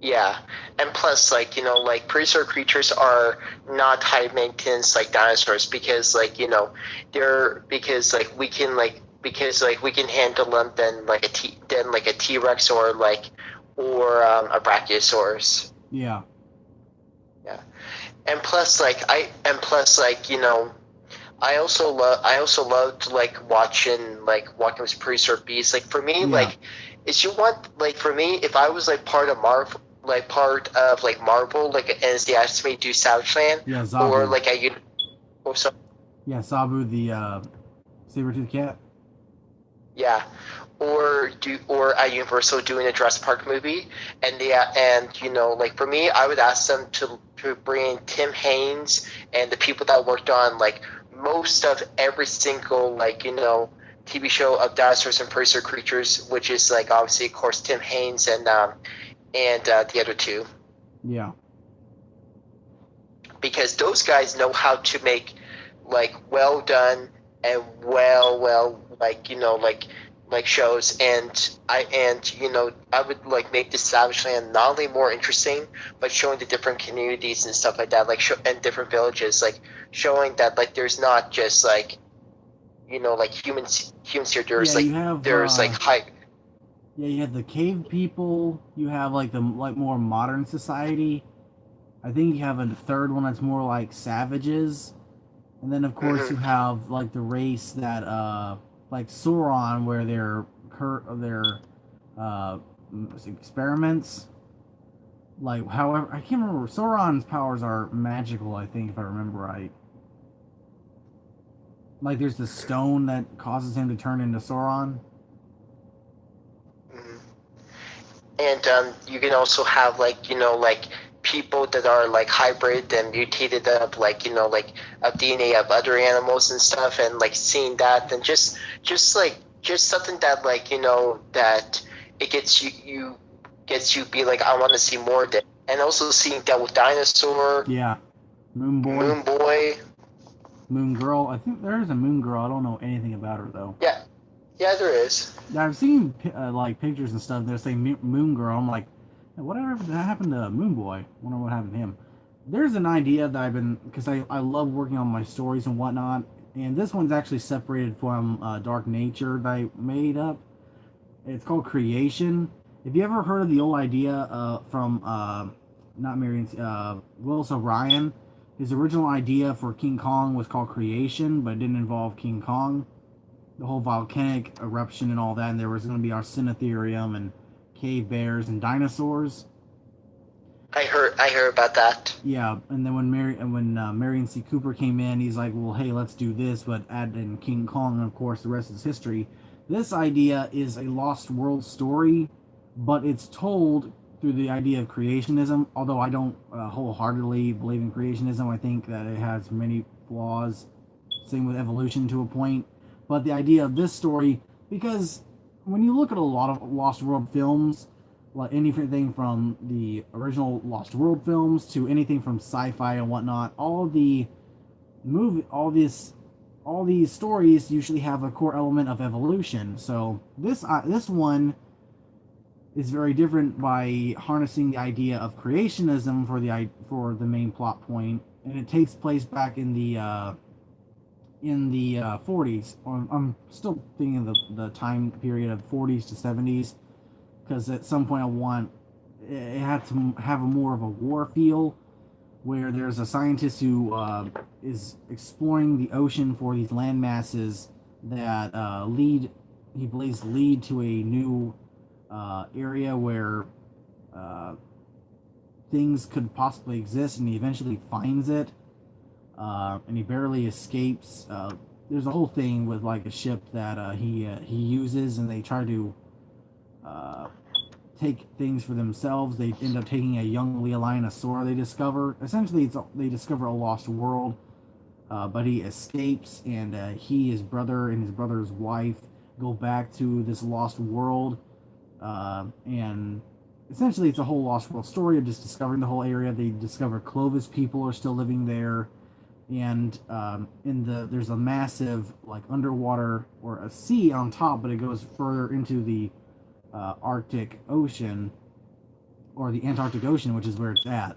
Yeah, and plus, like, like prehistoric creatures are not high maintenance like dinosaurs, because like they're, because like we can handle them than like a T-Rex or a Brachiosaurus. Yeah. Yeah, and plus like I also loved like watching with prehistoric beasts. Like for me, for me, if I was like part of Marvel, like, and they asked me to do Savage Land, yeah, Zabu. or like sorry. Yeah, Sabu the saber-toothed cat. Yeah, or at Universal doing a Jurassic Park movie, and like for me, I would ask them to bring in Tim Haynes and the people that worked on like most of every single TV show of dinosaurs and prehistoric creatures, which is like obviously of course Tim Haynes and the other two. Yeah. Because those guys know how to make like well done and well like shows, and I would like make the Savage Land not only more interesting, but showing the different communities and stuff like that, and different villages, like showing that like there's not just like like humans here. There's hype. Yeah, you have the cave people. You have like the more modern society. I think you have a third one that's more like savages, and then of course you have like the race that like Sauron, where their experiments. Like, however, I can't remember. Sauron's powers are magical, I think, if I remember right. Like, there's the stone that causes him to turn into Sauron. And you can also have like people that are like hybrid and mutated of of DNA of other animals and stuff, and like seeing that, and just something that that it gets you be like, I want to see more of it. And also seeing that with Dinosaur, Yeah, Moon Boy. Moon Girl. I think there is a Moon Girl. I don't know anything about her though. Yeah, yeah, there is. I've seen like pictures and stuff. They say Moon Girl. I'm like, whatever happened to Moon Boy? Wonder what happened to him. There's an idea that I've been because I love working on my stories and whatnot, and this one's actually separated from Dark Nature that I made up. It's called Creation. Have you ever heard of the old idea from not Marion Willis O'Brien? His original idea for King Kong was called Creation, but it didn't involve King Kong. The whole volcanic eruption and all that, and there was going to be Arsinotherium and cave bears and dinosaurs. I heard about that. Yeah, and then when Marion C. Cooper came in, he's like, well, hey, let's do this, but add in King Kong, and of course the rest is history. This idea is a lost world story, but it's told through the idea of creationism, although I don't wholeheartedly believe in creationism. I think that it has many flaws. Same with evolution to a point. But the idea of this story, because when you look at a lot of Lost World films, like anything from the original Lost World films to anything from sci-fi and whatnot, all these stories usually have a core element of evolution. So this one is very different by harnessing the idea of creationism for the main plot point, and it takes place back in the 40s. I'm still thinking of the time period of 40s to 70s, because at some point it had to have a more of a war feel, where there's a scientist who is exploring the ocean for these land masses that he believes lead to a new area where things could possibly exist, and he eventually finds it, and he barely escapes. There's a whole thing with like a ship that he uses, and they try to take things for themselves. They end up taking a young Leolinosaur they discover. Essentially, they discover a lost world, but he escapes, and he, his brother, and his brother's wife go back to this lost world, and essentially it's a whole lost world story of just discovering the whole area. They discover Clovis people are still living there, and there's a massive like underwater or a sea on top, but it goes further into the Arctic Ocean, or the Antarctic Ocean, which is where it's at.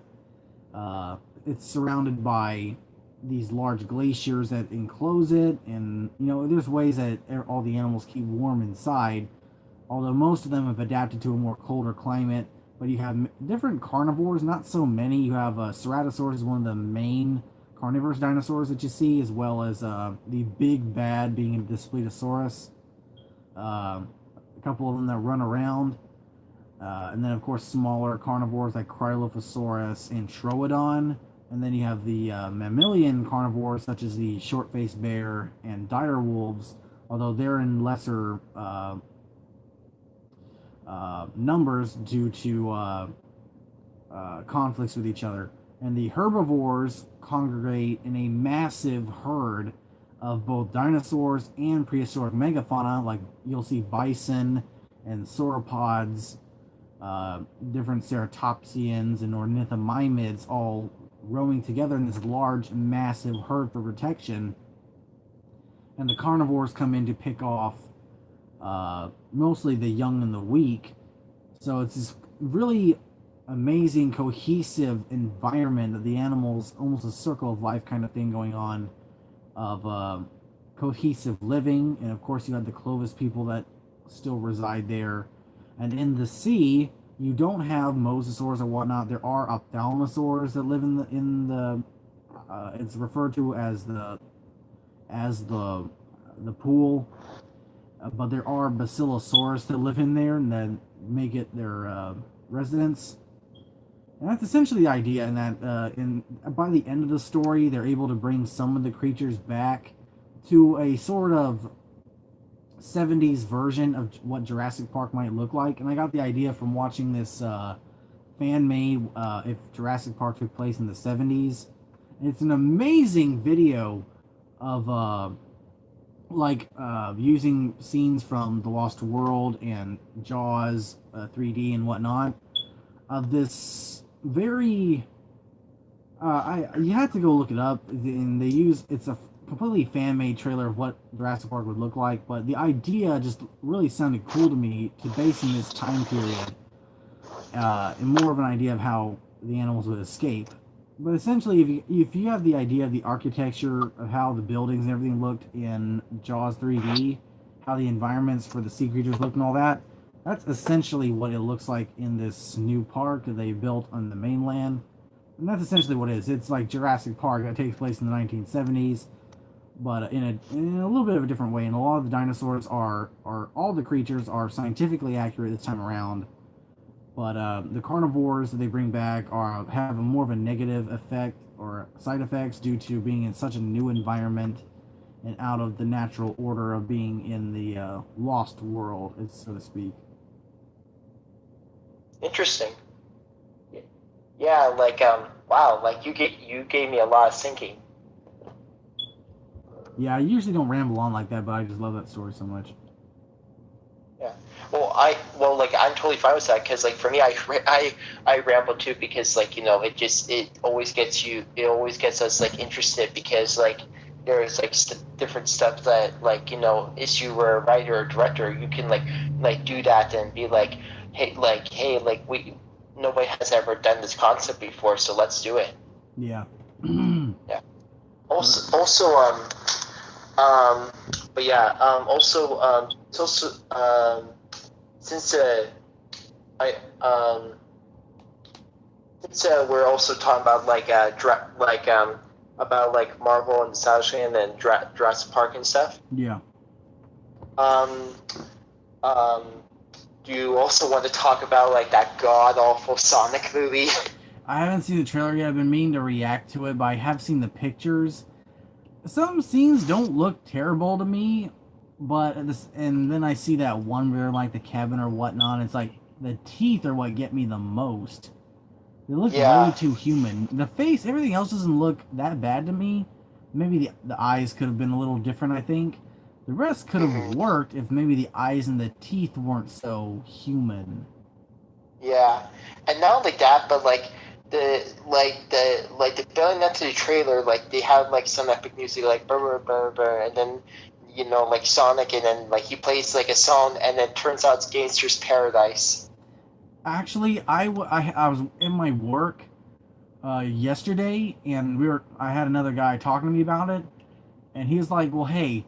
It's surrounded by these large glaciers that enclose it, and there's ways that all the animals keep warm inside, although most of them have adapted to a more colder climate. But you have different carnivores, not so many. You have Ceratosaurus is one of the main carnivorous dinosaurs that you see, as well as the big bad being the Spletosaurus. A couple of them that run around, and then of course smaller carnivores like Cryolophosaurus and Troodon, and then you have the mammalian carnivores such as the short-faced bear and direwolves, although they're in lesser numbers due to conflicts with each other. And the herbivores congregate in a massive herd of both dinosaurs and prehistoric megafauna. Like you'll see bison and sauropods, different ceratopsians and ornithomimids all roaming together in this large, massive herd for protection. And the carnivores come in to pick off mostly the young and the weak. So it's this really amazing, cohesive environment of the animals, almost a circle of life kind of thing going on, of cohesive living. And of course you have the Clovis people that still reside there. And in the sea, you don't have mosasaurs or whatnot. There are ophthalmosaurs that live in the it's referred to as the pool, but there are basilosaurus that live in there and that make it their residence. And that's essentially the idea, in that by the end of the story, they're able to bring some of the creatures back to a sort of 70s version of what Jurassic Park might look like. And I got the idea from watching this fan-made if Jurassic Park took place in the 70s. And it's an amazing video of using scenes from The Lost World and Jaws 3D and whatnot, of this very you have to go look it up, and it's a completely fan-made trailer of what Jurassic Park would look like, but the idea just really sounded cool to me to base in this time period, and more of an idea of how the animals would escape. But essentially, if you have the idea of the architecture of how the buildings and everything looked in Jaws 3D, how the environments for the sea creatures looked and all that, that's essentially what it looks like in this new park that they built on the mainland. And that's essentially what it is. It's like Jurassic Park that takes place in the 1970s, but in a little bit of a different way. And a lot of the dinosaurs are all the creatures are scientifically accurate this time around. But the carnivores that they bring back have a more of a negative effect or side effects due to being in such a new environment and out of the natural order of being in the lost world, so to speak. Interesting. Yeah, like wow, like you gave me a lot of thinking. Yeah, I usually don't ramble on like that, but I just love that story so much. Yeah. Well, like I'm totally fine with that because like for me, I ramble too because like it always gets us like interested because like there's like different stuff that like if you were a writer or director, you can like do that and be like, hey, like we nobody has ever done this concept before, so let's do it. Yeah. Yeah. Also, but yeah, it's also since I since we're also talking about about like Marvel and nostalgia and then Jurassic Park and stuff. Yeah. Um, um, do you also want to talk about like that god awful Sonic movie? I haven't seen the trailer yet. I've been meaning to react to it, but I have seen the pictures. Some scenes don't look terrible to me, but and then I see that one where like the cabin or whatnot. It's like the teeth are what get me the most. They look way too human. The face, everything else doesn't look that bad to me. Maybe the eyes could have been a little different, I think. The rest could have worked if maybe the eyes and the teeth weren't so human. Yeah, and not only that, but like the building up to the trailer, like they have like some epic music like brr brr brr brr, and then like Sonic, and then like he plays like a song, and then turns out it's Gangster's Paradise. Actually, I was in my work yesterday, and I had another guy talking to me about it, and he was like, "Well, hey,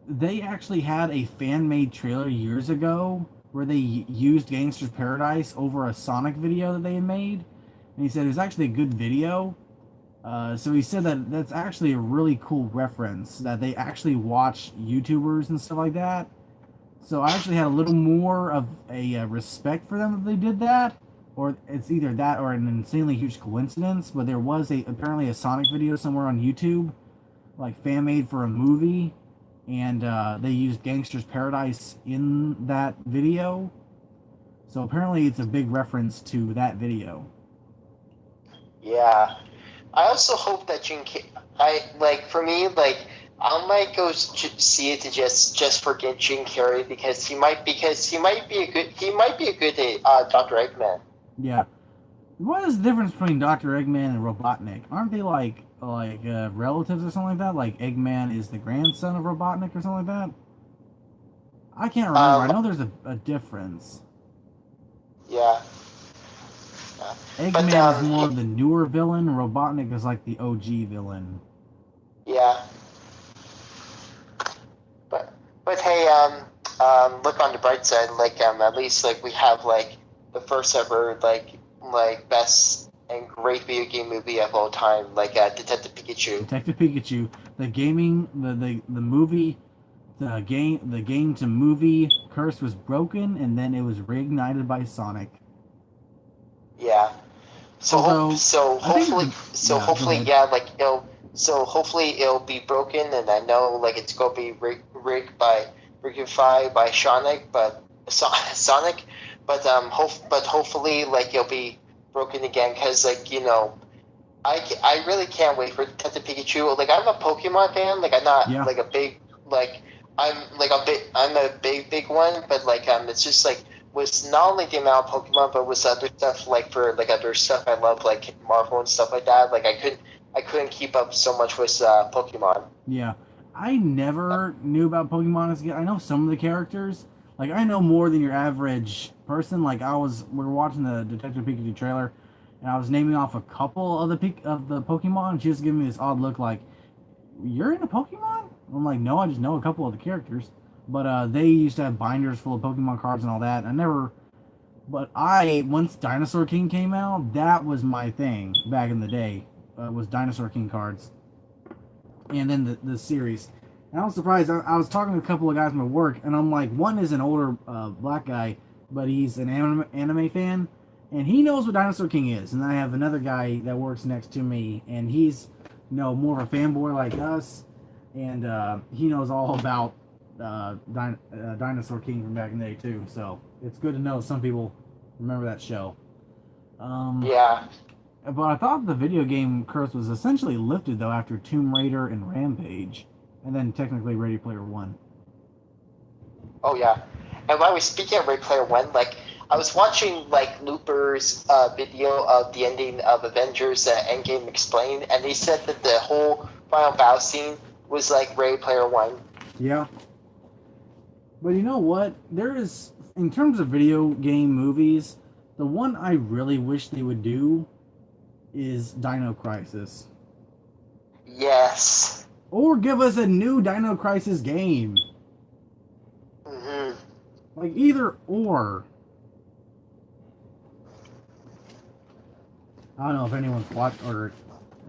they actually had a fan-made trailer years ago where they used Gangster's Paradise over a Sonic video that they had made," and he said it was actually a good video. So he said that that's actually a really cool reference that they actually watch YouTubers and stuff like that. So I actually had a little more of a respect for them that they did that, or it's either that or an insanely huge coincidence. But there was apparently a Sonic video somewhere on YouTube, like fan made for a movie, and they used Gangster's Paradise in that video. So apparently it's a big reference to that video. Yeah, I also hope that for me, like I might go see it to just forget Jim Carrey because he might be a good Dr. Eggman. Yeah. What is the difference between Dr. Eggman and Robotnik? Aren't they like relatives or something like that? Like Eggman is the grandson of Robotnik or something like that? I can't remember. I know there's a difference. Yeah. Eggman is more of the newer villain, and Robotnik is like the OG villain. Yeah. But hey, look on the bright side. Like at least like we have like the first ever like best and great video game movie of all time, like Detective Pikachu. Detective Pikachu, the movie, the game to movie curse was broken, and then it was reignited by Sonic. Yeah. Hopefully, it'll be broken, and I know like it's gonna be rigged by Sonic, but hopefully like it'll be broken again because I really can't wait for Detective Pikachu. Like I'm a Pokemon fan, like I'm not like a big I'm a big one, but it's just like with not only the amount of Pokemon, but with other stuff like other stuff I love like Marvel and stuff like that. Like I couldn't I couldn't keep up so much with Pokemon. Yeah, I never knew about Pokemon as a kid. I know some of the characters. Like I know more than your average person. Like we were watching the Detective Pikachu trailer, and I was naming off a couple of the Pokemon. And she was giving me this odd look, like you're into Pokemon. I'm like, no, I just know a couple of the characters. But they used to have binders full of Pokemon cards and all that. I never. But once Dinosaur King came out, that was my thing back in the day. Was Dinosaur King cards, and then the series. And I was surprised. I was talking to a couple of guys from work, and I'm like, one is an older black guy, but he's an anime fan, and he knows what Dinosaur King is. And I have another guy that works next to me, and he's more of a fanboy like us, and he knows all about Dinosaur King from back in the day too. So it's good to know some people remember that show. Yeah. But I thought the video game curse was essentially lifted though after Tomb Raider and Rampage, and then technically Ready Player One. Oh yeah. And while we're speaking of Ready Player One, like I was watching like Looper's video of the ending of Avengers Endgame explained, and they said that the whole final battle scene was like Ready Player One. Yeah. But you know what? There is, in terms of video game movies, the one I really wish they would do is Dino Crisis. Yes. Or give us a new Dino Crisis game. Mm-hmm. Like either or. I don't know if anyone's watched or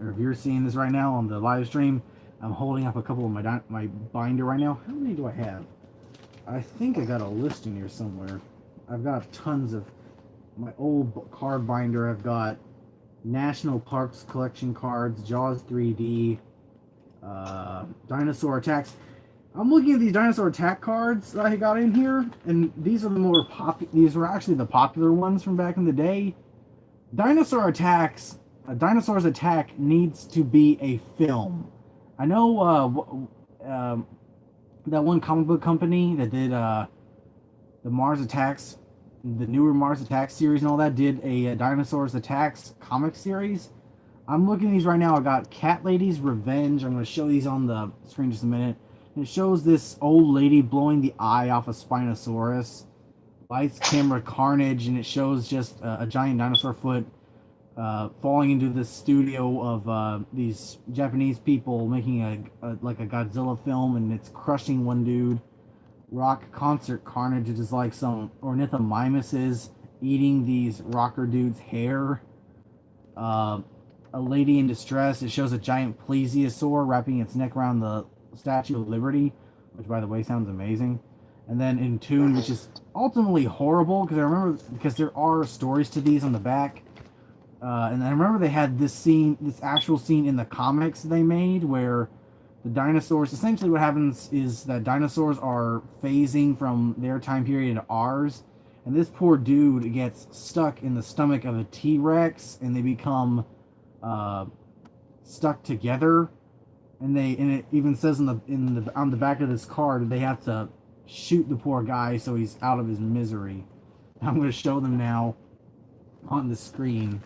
if you're seeing this right now on the live stream. I'm holding up a couple of my binder right now. How many do I have? I think I got a list in here somewhere. I've got tons of my old card binder. I've got National Parks collection cards, Jaws 3D, Dinosaur Attacks. I'm looking at these Dinosaur Attack cards that I got in here, and these are the more these were actually the popular ones from back in the day. Dinosaur Attacks, Dinosaurs Attack needs to be a film. I know that one comic book company that did the Mars Attacks, the newer Mars Attacks series and all that, did a Dinosaurs Attacks comic series. I'm looking at these right now. I got Cat Lady's Revenge. I'm going to show these on the screen just a minute. It shows this old lady blowing the eye off a Spinosaurus. Lights, camera, carnage, and it shows just a giant dinosaur foot falling into the studio of these Japanese people making like a Godzilla film, and it's crushing one dude. Rock concert carnage, it is like some ornithomimuses eating these rocker dudes' hair. A lady in distress. It shows a giant plesiosaur wrapping its neck around the Statue of Liberty, which by the way sounds amazing. And then In Tune, which is ultimately horrible because I remember there are stories to these on the back. And I remember they had this actual scene in the comics they made where the dinosaurs, essentially what happens is that dinosaurs are phasing from their time period to ours, and this poor dude gets stuck in the stomach of a T-Rex, and they become stuck together, and it even says on the back of this card they have to shoot the poor guy so he's out of his misery. I'm going to show them now on the screen.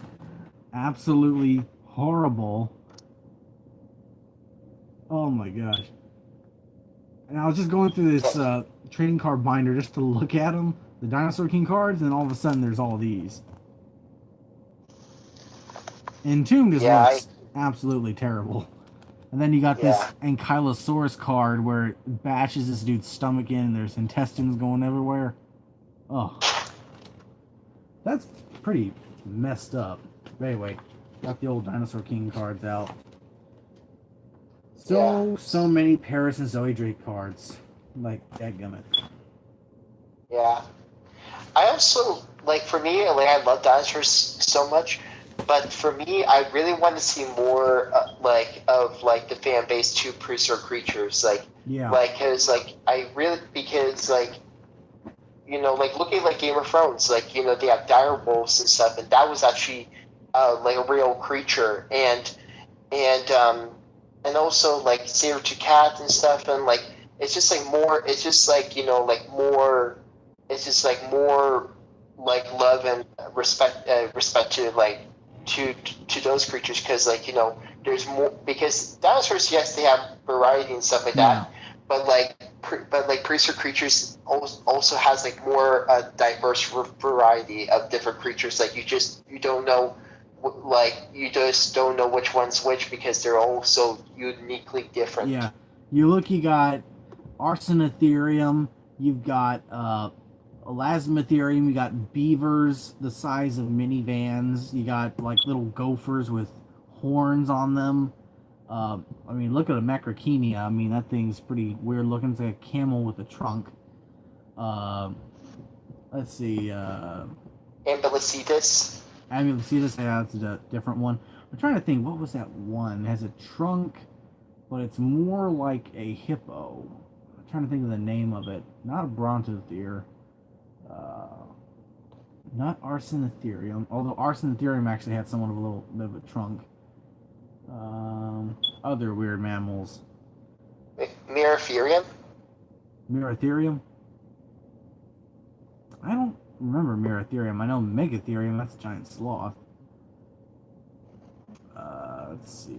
Absolutely horrible. Oh my gosh. And I was just going through this trading card binder just to look at them, the Dinosaur King cards, and all of a sudden there's all these. Entombed just looks absolutely terrible. And then you got this Ankylosaurus card where it bashes this dude's stomach in and there's intestines going everywhere. Oh. That's pretty messed up. But anyway, got the old Dinosaur King cards out. So many Paris and Zoe Drake cards. Like, dadgummit. Yeah. I also, like, for me, like, I love dinosaurs so much, but for me, I really want to see more, of the fan base to preserve creatures. Because looking like Game of Thrones, they have dire wolves and stuff, and that was actually, a real creature, and also, Saber to Cat and stuff, and, it's just, more, it's just, more, it's just, more, love and respect to, to those creatures, because, there's more because dinosaurs, yes, they have variety and stuff like that, but prehistoric creatures also has like more diverse variety of different creatures. Like you don't know, like you just don't know which one's which because they're all so uniquely different. Yeah, you got Arsinotherium, you've got Elasmotherium, you got beavers the size of minivans, you got like little gophers with horns on them. I mean, look at a Macrauchenia. I mean, that thing's pretty weird looking. It's like a camel with a trunk. Let's see. Ambulocetus. Ambulocetus, yeah, that's a different one. I'm trying to think, what was that one? It has a trunk, but it's more like a hippo. I'm trying to think of the name of it. Not a Brontothere. Not Arsinotherium, although Arsinotherium actually had somewhat of a little bit of a trunk. Other weird mammals. Miratherium? Miratherium? I don't remember Miratherium. I know Megatherium, that's a giant sloth. Let's see.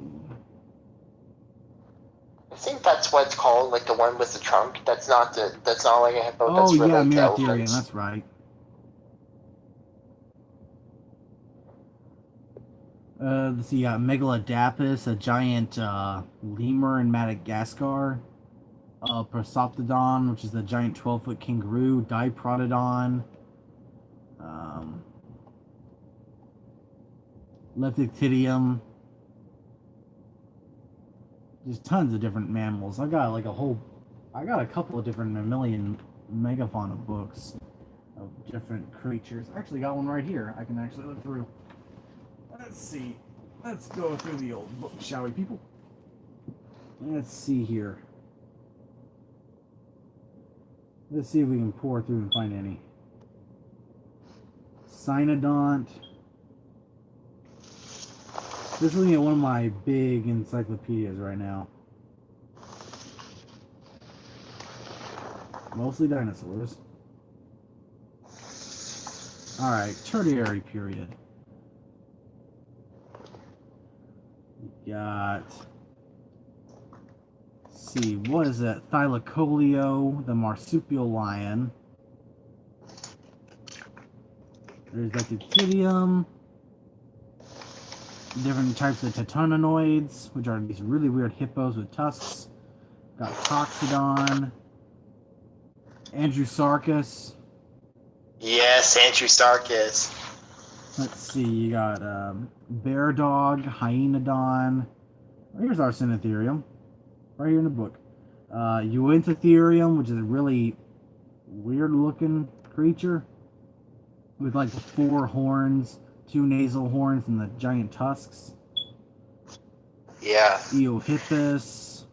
I think that's what it's called, like the one with the trunk. That's not like a hippo. Oh, that's yeah, Miratherium, elephants. that's right. Let's see, you got Megalodapus, a giant lemur in Madagascar. Prosoptodon, which is the giant 12-foot kangaroo. Diprotodon. Leptoctidium. There's tons of different mammals. I got a couple of different mammalian megafauna books of different creatures. I actually got one right here. I can actually look through. Let's see. Let's go through the old book, shall we, people? Let's see here. Let's see if we can pour through and find any. Cynodont. This is looking at one of my big encyclopedias right now. Mostly dinosaurs. Alright, Tertiary period. We got... Let's see, what is that? Thylacoleo, the marsupial lion. There's Leptoctidium. Different types of titanoids, which are these really weird hippos with tusks. Got Toxodon. Andrewsarchus. Yes, Andrewsarchus. Let's see, you got bear dog, hyenodon. Oh, here's Arsinotherium, right here in the book. Uintatherium, which is a really weird looking creature with like 4 horns, 2 nasal horns, and the giant tusks. Yeah. Eohippus.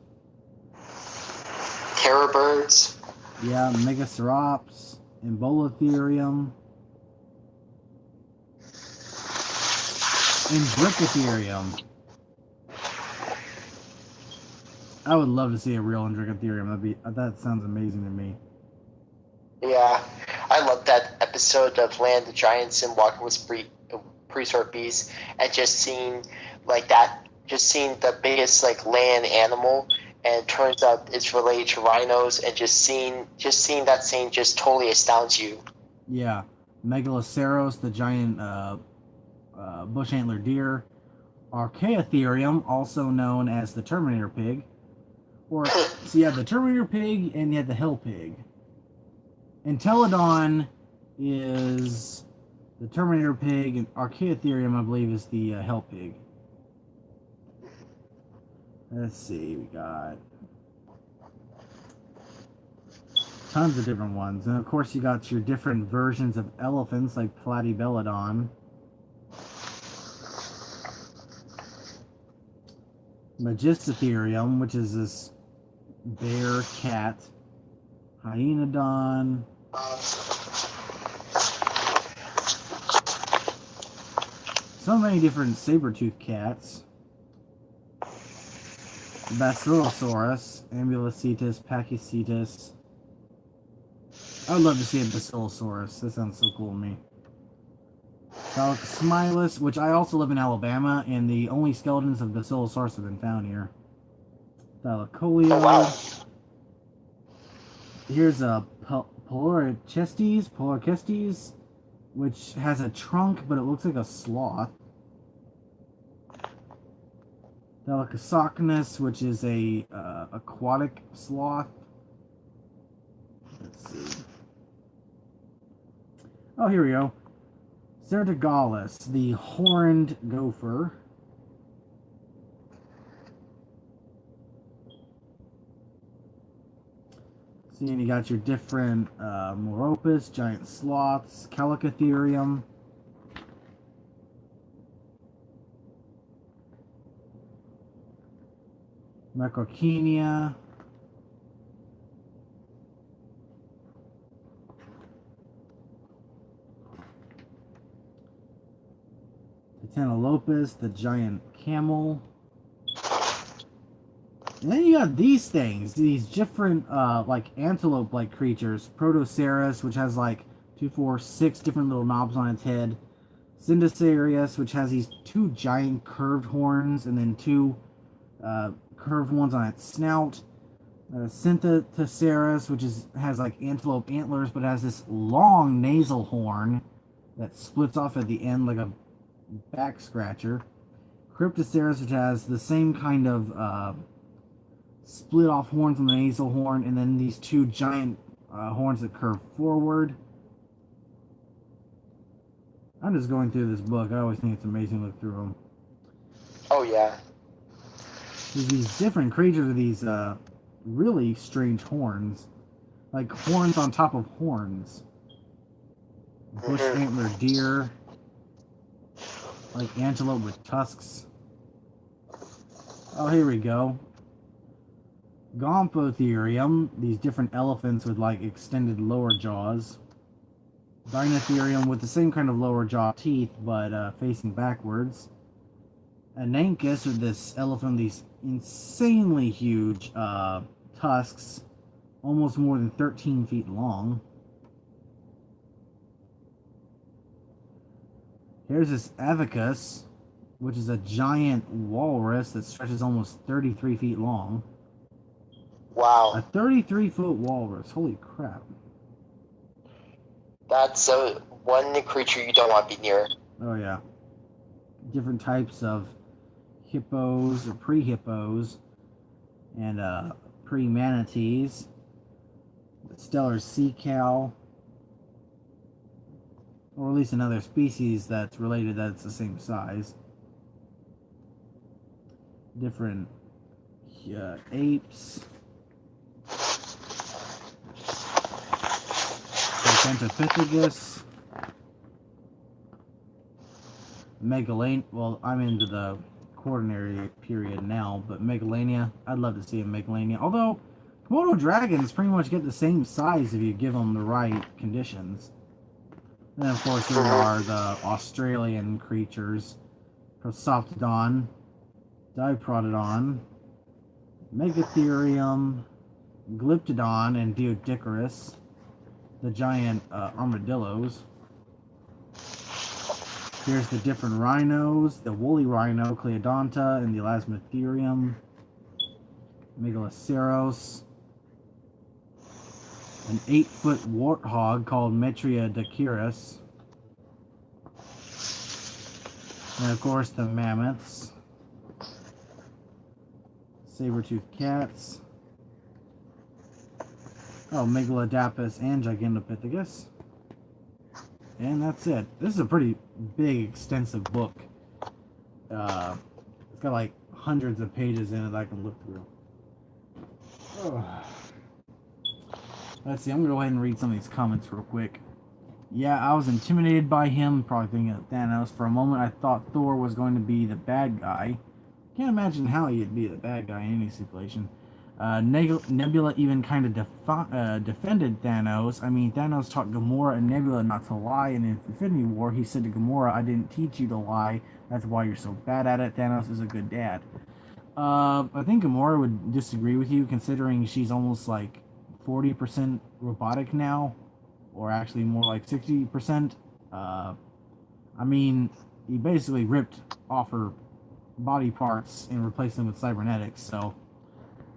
Terror birds. Yeah, Megacerops. Embolotherium. And Dricotherium. I would love to see a real Dricotherium. That sounds amazing to me. Yeah, I love that episode of Land of the Giants and Walking with Prehistoric Beasts, and just seeing the biggest like land animal, and it turns out it's related to rhinos, and just seeing that scene just totally astounds you. Yeah, Megaloceros, the giant bush antler deer. Archaeotherium, also known as the Terminator pig. Or, so you have the Terminator pig and you have the Hell pig. Entelodon is the Terminator pig, and Archaeotherium, I believe, is the Hell pig. Let's see, we got tons of different ones. And of course, you got your different versions of elephants, like Platybelodon. Magistotherium, which is this bear cat. Hyenodon. So many different saber-toothed cats. Basilosaurus, Ambulocetus, Pachycetus. I would love to see a Basilosaurus. That sounds so cool to me. Smilus, which I also live in Alabama, and the only skeletons of the Basilosaurus have been found here. Oh wow. Here's a Polarchestes, which has a trunk, but it looks like a sloth. Delicosocnus, which is a aquatic sloth. Let's see. Oh, here we go. Certigalis, the horned gopher. See, and you got your different Moropus, giant sloths, Calicotherium. Macrokenia. Titanolopus, the giant camel. And then you got these things, these different, like antelope-like creatures. Protocerus, which has like 2, 4, 6 different little knobs on its head. Cindicerius, which has these 2 giant curved horns and then 2 curved ones on its snout. Synthoceras, which has like antelope antlers, but has this long nasal horn that splits off at the end like a back scratcher. Cryptoceras, which has the same kind of split off horns on the nasal horn, and then these 2 giant horns that curve forward. I'm just going through this book. I always think it's amazing to look through them. Oh yeah. There's these different creatures with these really strange horns. Like horns on top of horns. Bush antler deer. Like antelope with tusks. Oh, here we go. Gomphotherium, these different elephants with like extended lower jaws. Dinotherium with the same kind of lower jaw teeth, but facing backwards. Ananchus with this elephant with these insanely huge tusks, almost more than 13 feet long. Here's this Avicus, which is a giant walrus that stretches almost 33 feet long. Wow. A 33-foot walrus. Holy crap. That's one creature you don't want to be near. Oh, yeah. Different types of hippos or pre-hippos and pre-manatees. The stellar sea cow. Or at least another species that's related that's the same size. Different apes. Gigantopithecus. Well, I'm into the Quaternary period now, but Megalania, I'd love to see a Megalania. Although, Komodo dragons pretty much get the same size if you give them the right conditions. And then, of course, there are the Australian creatures. Prosoptodon, Diprotodon, Megatherium, Glyptodon, and Diodicarus, the giant armadillos. Here's the different rhinos, the woolly rhino, Cleodonta, and the Elasmotherium, Megaloceros, an 8-foot warthog called Metria dacyrus, and of course the mammoths, saber-toothed cats, Megalodapus and Gigantopithecus. And that's it. This is a pretty big, extensive book. It's got like hundreds of pages in it that I can look through. Let's see, I'm going to go ahead and read some of these comments real quick. Yeah, I was intimidated by him, probably thinking of Thanos. For a moment, I thought Thor was going to be the bad guy. Can't imagine how he'd be the bad guy in any situation. Nebula even kind of defended Thanos. I mean, Thanos taught Gamora and Nebula not to lie, and in Infinity War, he said to Gamora, I didn't teach you to lie. That's why you're so bad at it. Thanos is a good dad. I think Gamora would disagree with you, considering she's almost like 40% robotic now, or actually more like 60%. I mean, he basically ripped off her body parts and replaced them with cybernetics. So,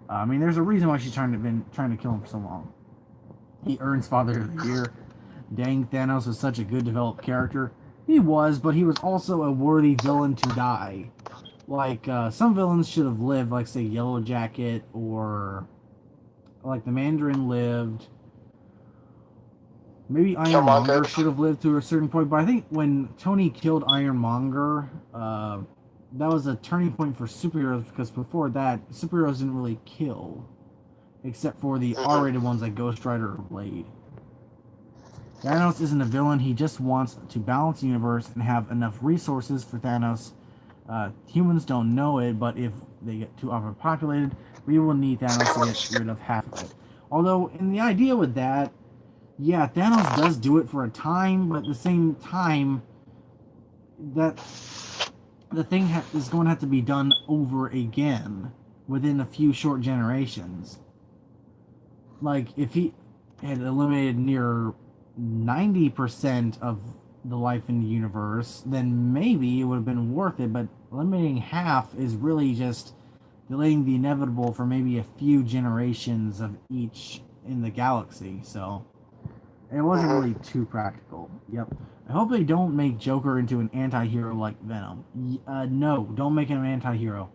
I mean, there's a reason why she's been trying to kill him for so long. He earns Father of the Year. Dang, Thanos was such a good developed character. He was, but he was also a worthy villain to die. Like, some villains should have lived, like, say, Yellow Jacket, or, like, the Mandarin lived. Maybe Killmonger. Ironmonger should have lived to a certain point, but I think when Tony killed Ironmonger, that was a turning point for superheroes, because before that, superheroes didn't really kill. Except for the Mm-hmm. R-rated ones like Ghost Rider or Blade. Thanos isn't a villain, he just wants to balance the universe and have enough resources for Thanos. Humans don't know it, but if they get too overpopulated, we will need Thanos to get rid of half of it. Although, in the idea with that, yeah, Thanos does do it for a time, but at the same time, that the thing is going to have to be done over again within a few short generations. Like, if he had eliminated near 90% of the life in the universe, then maybe it would have been worth it, but eliminating half is really just delaying the inevitable for maybe a few generations of each in the galaxy, so it wasn't really too practical. Yep. I hope they don't make Joker into an anti-hero like Venom. No, don't make him an anti-hero.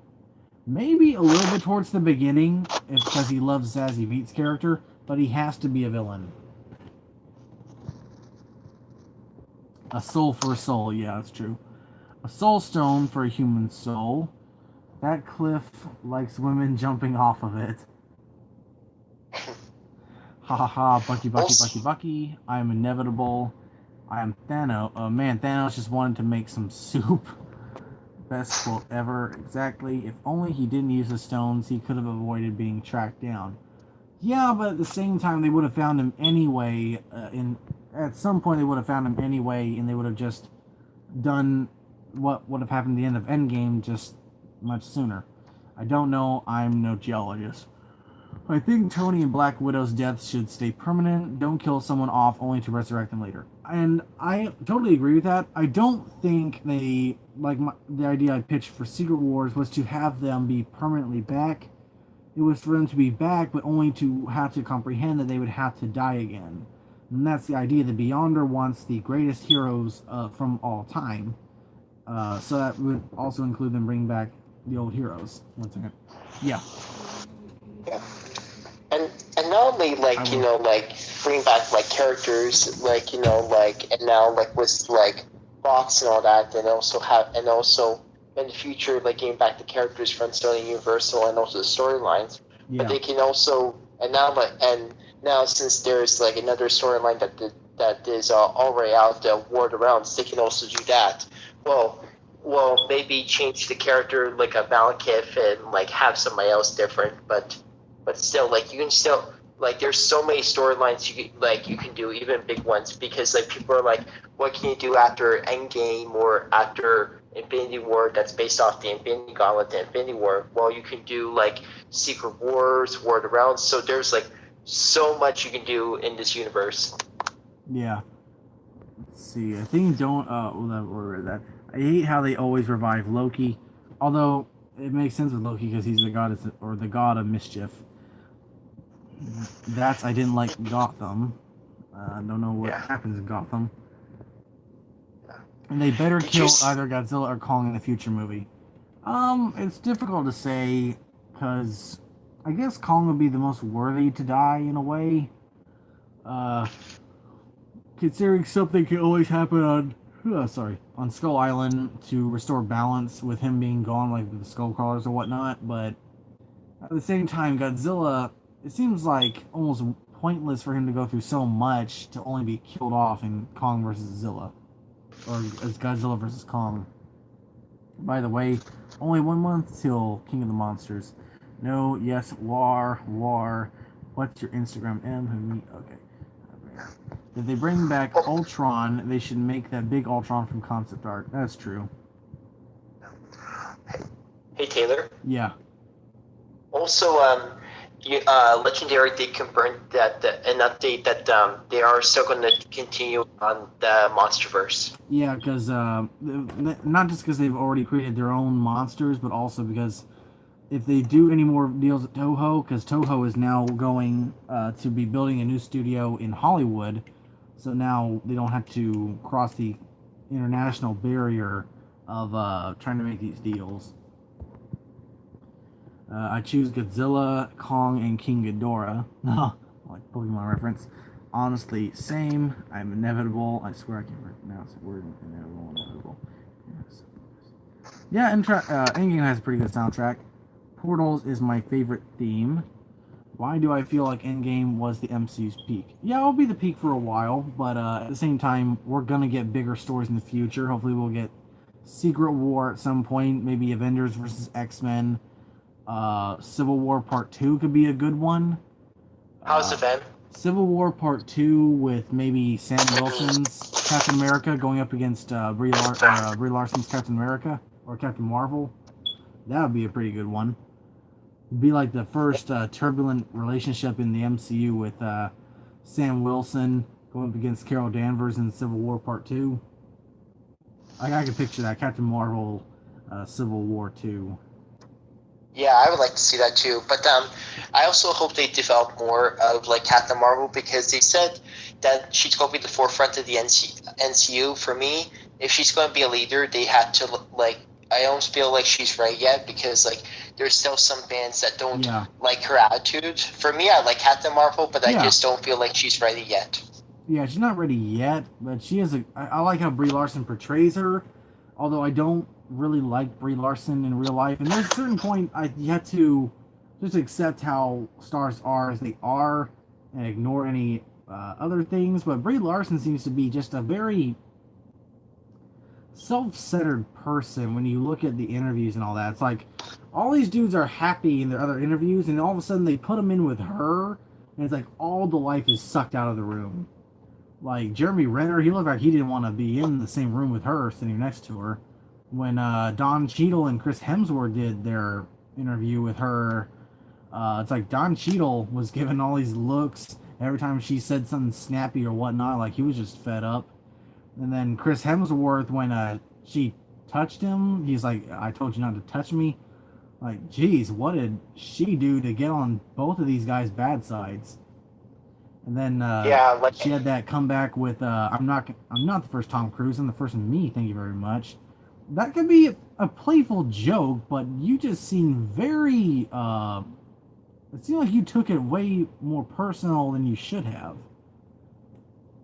Maybe a little bit towards the beginning, because he loves Zazie Beetz' character, but he has to be a villain. A soul for a soul, yeah, that's true. A soul stone for a human soul. That cliff likes women jumping off of it. Ha ha ha, Bucky, Bucky, Bucky, Bucky. I am inevitable. I am Thanos. Oh man, Thanos just wanted to make some soup. Best quote ever. Exactly. If only he didn't use the stones, he could have avoided being tracked down. Yeah, but at the same time, they would have found him anyway. At some point, they would have found him anyway, and they would have just done what would have happened at the end of Endgame just much sooner. I don't know. I'm no geologist. I think Tony and Black Widow's deaths should stay permanent. Don't kill someone off only to resurrect them later. And I totally agree with that. I don't think they, the idea I pitched for Secret Wars was to have them be permanently back. It was for them to be back, but only to have to comprehend that they would have to die again. And that's the idea. The Beyonder wants the greatest heroes from all time. So that would also include them bringing back the old heroes. One second. Yeah. Yeah. And not only bring back like characters and now with Fox and all that, and also in the future in back the characters from Sony Universal and also the storylines. Yeah. But they can also and now since there's another storyline that is already out word around, so they can also do that. Well, maybe change the character like a Malekith and have somebody else different, but still you can still there's so many storylines you can do, even big ones, because people are what can you do after Endgame or after Infinity War that's based off the Infinity Gauntlet, the Infinity War? Well, you can do Secret Wars, War of the Realms. So there's so much you can do in this universe. Yeah. Let's see. I think don't that. I hate how they always revive Loki, although it makes sense with Loki because he's the god of mischief. I didn't like Gotham. I don't know what happens in Gotham. And they better kill either Godzilla or Kong in the future movie. It's difficult to say, because I guess Kong would be the most worthy to die in a way. Considering something can always happen on Skull Island to restore balance with him being gone, like with the Skull Crawlers or whatnot, but at the same time, Godzilla, it seems almost pointless for him to go through so much to only be killed off in Kong vs. Zilla. Or as Godzilla vs. Kong. By the way, only 1 month till King of the Monsters. No, yes, war. What's your Instagram? Okay. If they bring back Ultron, they should make that big Ultron from concept art. That's true. Hey Taylor. Yeah. Also, Legendary did confirm that an update that they are still going to continue on the MonsterVerse. Yeah, because not just because they've already created their own monsters, but also because if they do any more deals at Toho, because Toho is now going to be building a new studio in Hollywood, so now they don't have to cross the international barrier of trying to make these deals. I choose Godzilla, Kong, and King Ghidorah. Like Pokemon reference. Honestly, same. I'm inevitable. I swear I can't pronounce the word inevitable. Yes. Yeah, and Endgame has a pretty good soundtrack. Portals is my favorite theme. Why do I feel like Endgame was the MCU's peak? Yeah, it'll be the peak for a while, but at the same time, we're gonna get bigger stories in the future. Hopefully, we'll get Secret War at some point. Maybe Avengers versus X-Men. Civil War Part 2 could be a good one. How's the fan? Civil War Part 2 with maybe Sam Wilson's Captain America going up against Brie Larson's Captain America or Captain Marvel. That would be a pretty good one. It'd be like the first turbulent relationship in the MCU with Sam Wilson going up against Carol Danvers in Civil War Part 2. I can picture that. Captain Marvel Civil War 2. Yeah, I would like to see that too. But I also hope they develop more of like Captain Marvel, because they said that she's going to be the forefront of the NCU. For me, if she's going to be a leader, they have to like. I don't feel like she's ready yet, because like there's still some fans that don't like her attitude. For me, I like Captain Marvel, but I just don't feel like she's ready yet. Yeah, she's not ready yet, but she is I like how Brie Larson portrays her, although I don't really like Brie Larson in real life. And there's a certain point you have to just accept how stars are as they are and ignore any other things. But Brie Larson seems to be just a very self-centered person when you look at the interviews and all that. It's like all these dudes are happy in their other interviews, and all of a sudden they put them in with her, and it's like all the life is sucked out of the room. Like Jeremy Renner, he looked like he didn't want to be in the same room with her, sitting next to her. When Don Cheadle and Chris Hemsworth did their interview with her, it's like Don Cheadle was giving all these looks every time she said something snappy or whatnot, like he was just fed up. And then Chris Hemsworth, when she touched him, he's like, I told you not to touch me. Like, geez, what did she do to get on both of these guys' bad sides? And then she had that comeback with I'm not the first Tom Cruise, I'm the first me, thank you very much. That could be a playful joke, but you just seem very it seemed like you took it way more personal than you should have.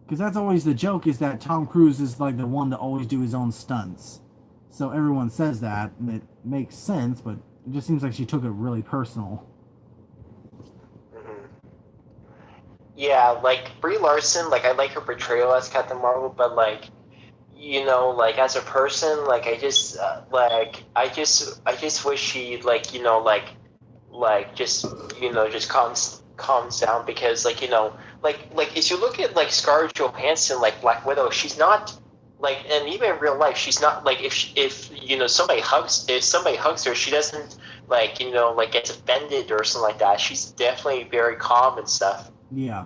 Because that's always the joke, is that Tom Cruise is like the one to always do his own stunts. So everyone says that, and it makes sense, but it just seems like she took it really personal. Mm-hmm. Yeah, like Brie Larson, like I like her portrayal as Captain Marvel, but like, you know, like as a person, like I just wish she like, you know, like just, you know, just calms down, because like, you know, like if you look at like Scarlett Johansson, like Black Widow, she's not like, and even in real life, she's not like, if you know somebody hugs her, she doesn't like, you know, like gets offended or something like that. She's definitely very calm and stuff. Yeah,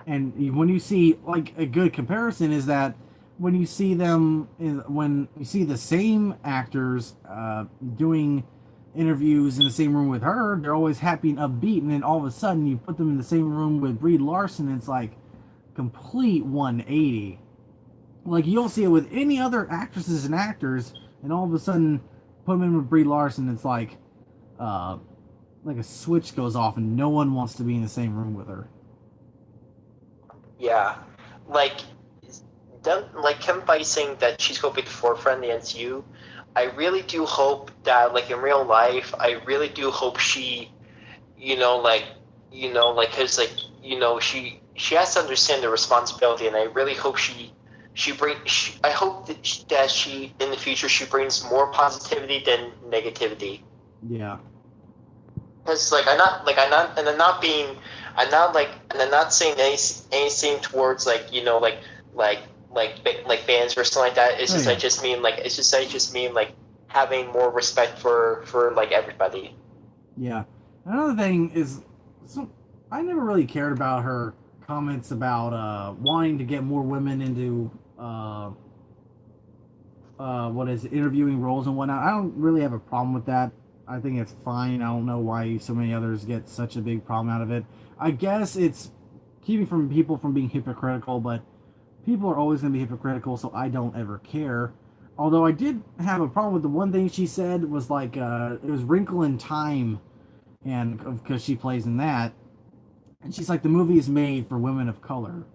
and when you see, like, a good comparison is that when you see them, when you see the same actors doing interviews in the same room with her, they're always happy and upbeat, and then all of a sudden you put them in the same room with Brie Larson, and it's like complete 180. Like, you don't see it with any other actresses and actors, and all of a sudden put them in with Brie Larson, it's like a switch goes off and no one wants to be in the same room with her. Yeah, like Kevin Feige saying that she's going to be the forefront of the MCU. I really do hope that, like, in real life, I really do hope she, because, like, she has to understand the responsibility, and I really hope I hope that she, in the future, she brings more positivity than negativity. Yeah. Because, like, I'm not saying anything towards, like, like fans or something like that. It's just I just mean like having more respect for like everybody. Yeah. Another thing is, So I never really cared about her comments about wanting to get more women into what is it, interviewing roles and whatnot. I don't really have a problem with that. I think it's fine. I don't know why so many others get such a big problem out of it. I guess it's keeping from people from being hypocritical, but people are always going to be hypocritical, so I don't ever care. Although I did have a problem with the one thing she said was like it was Wrinkle in Time, and because she plays in that, and she's like the movie is made for women of color.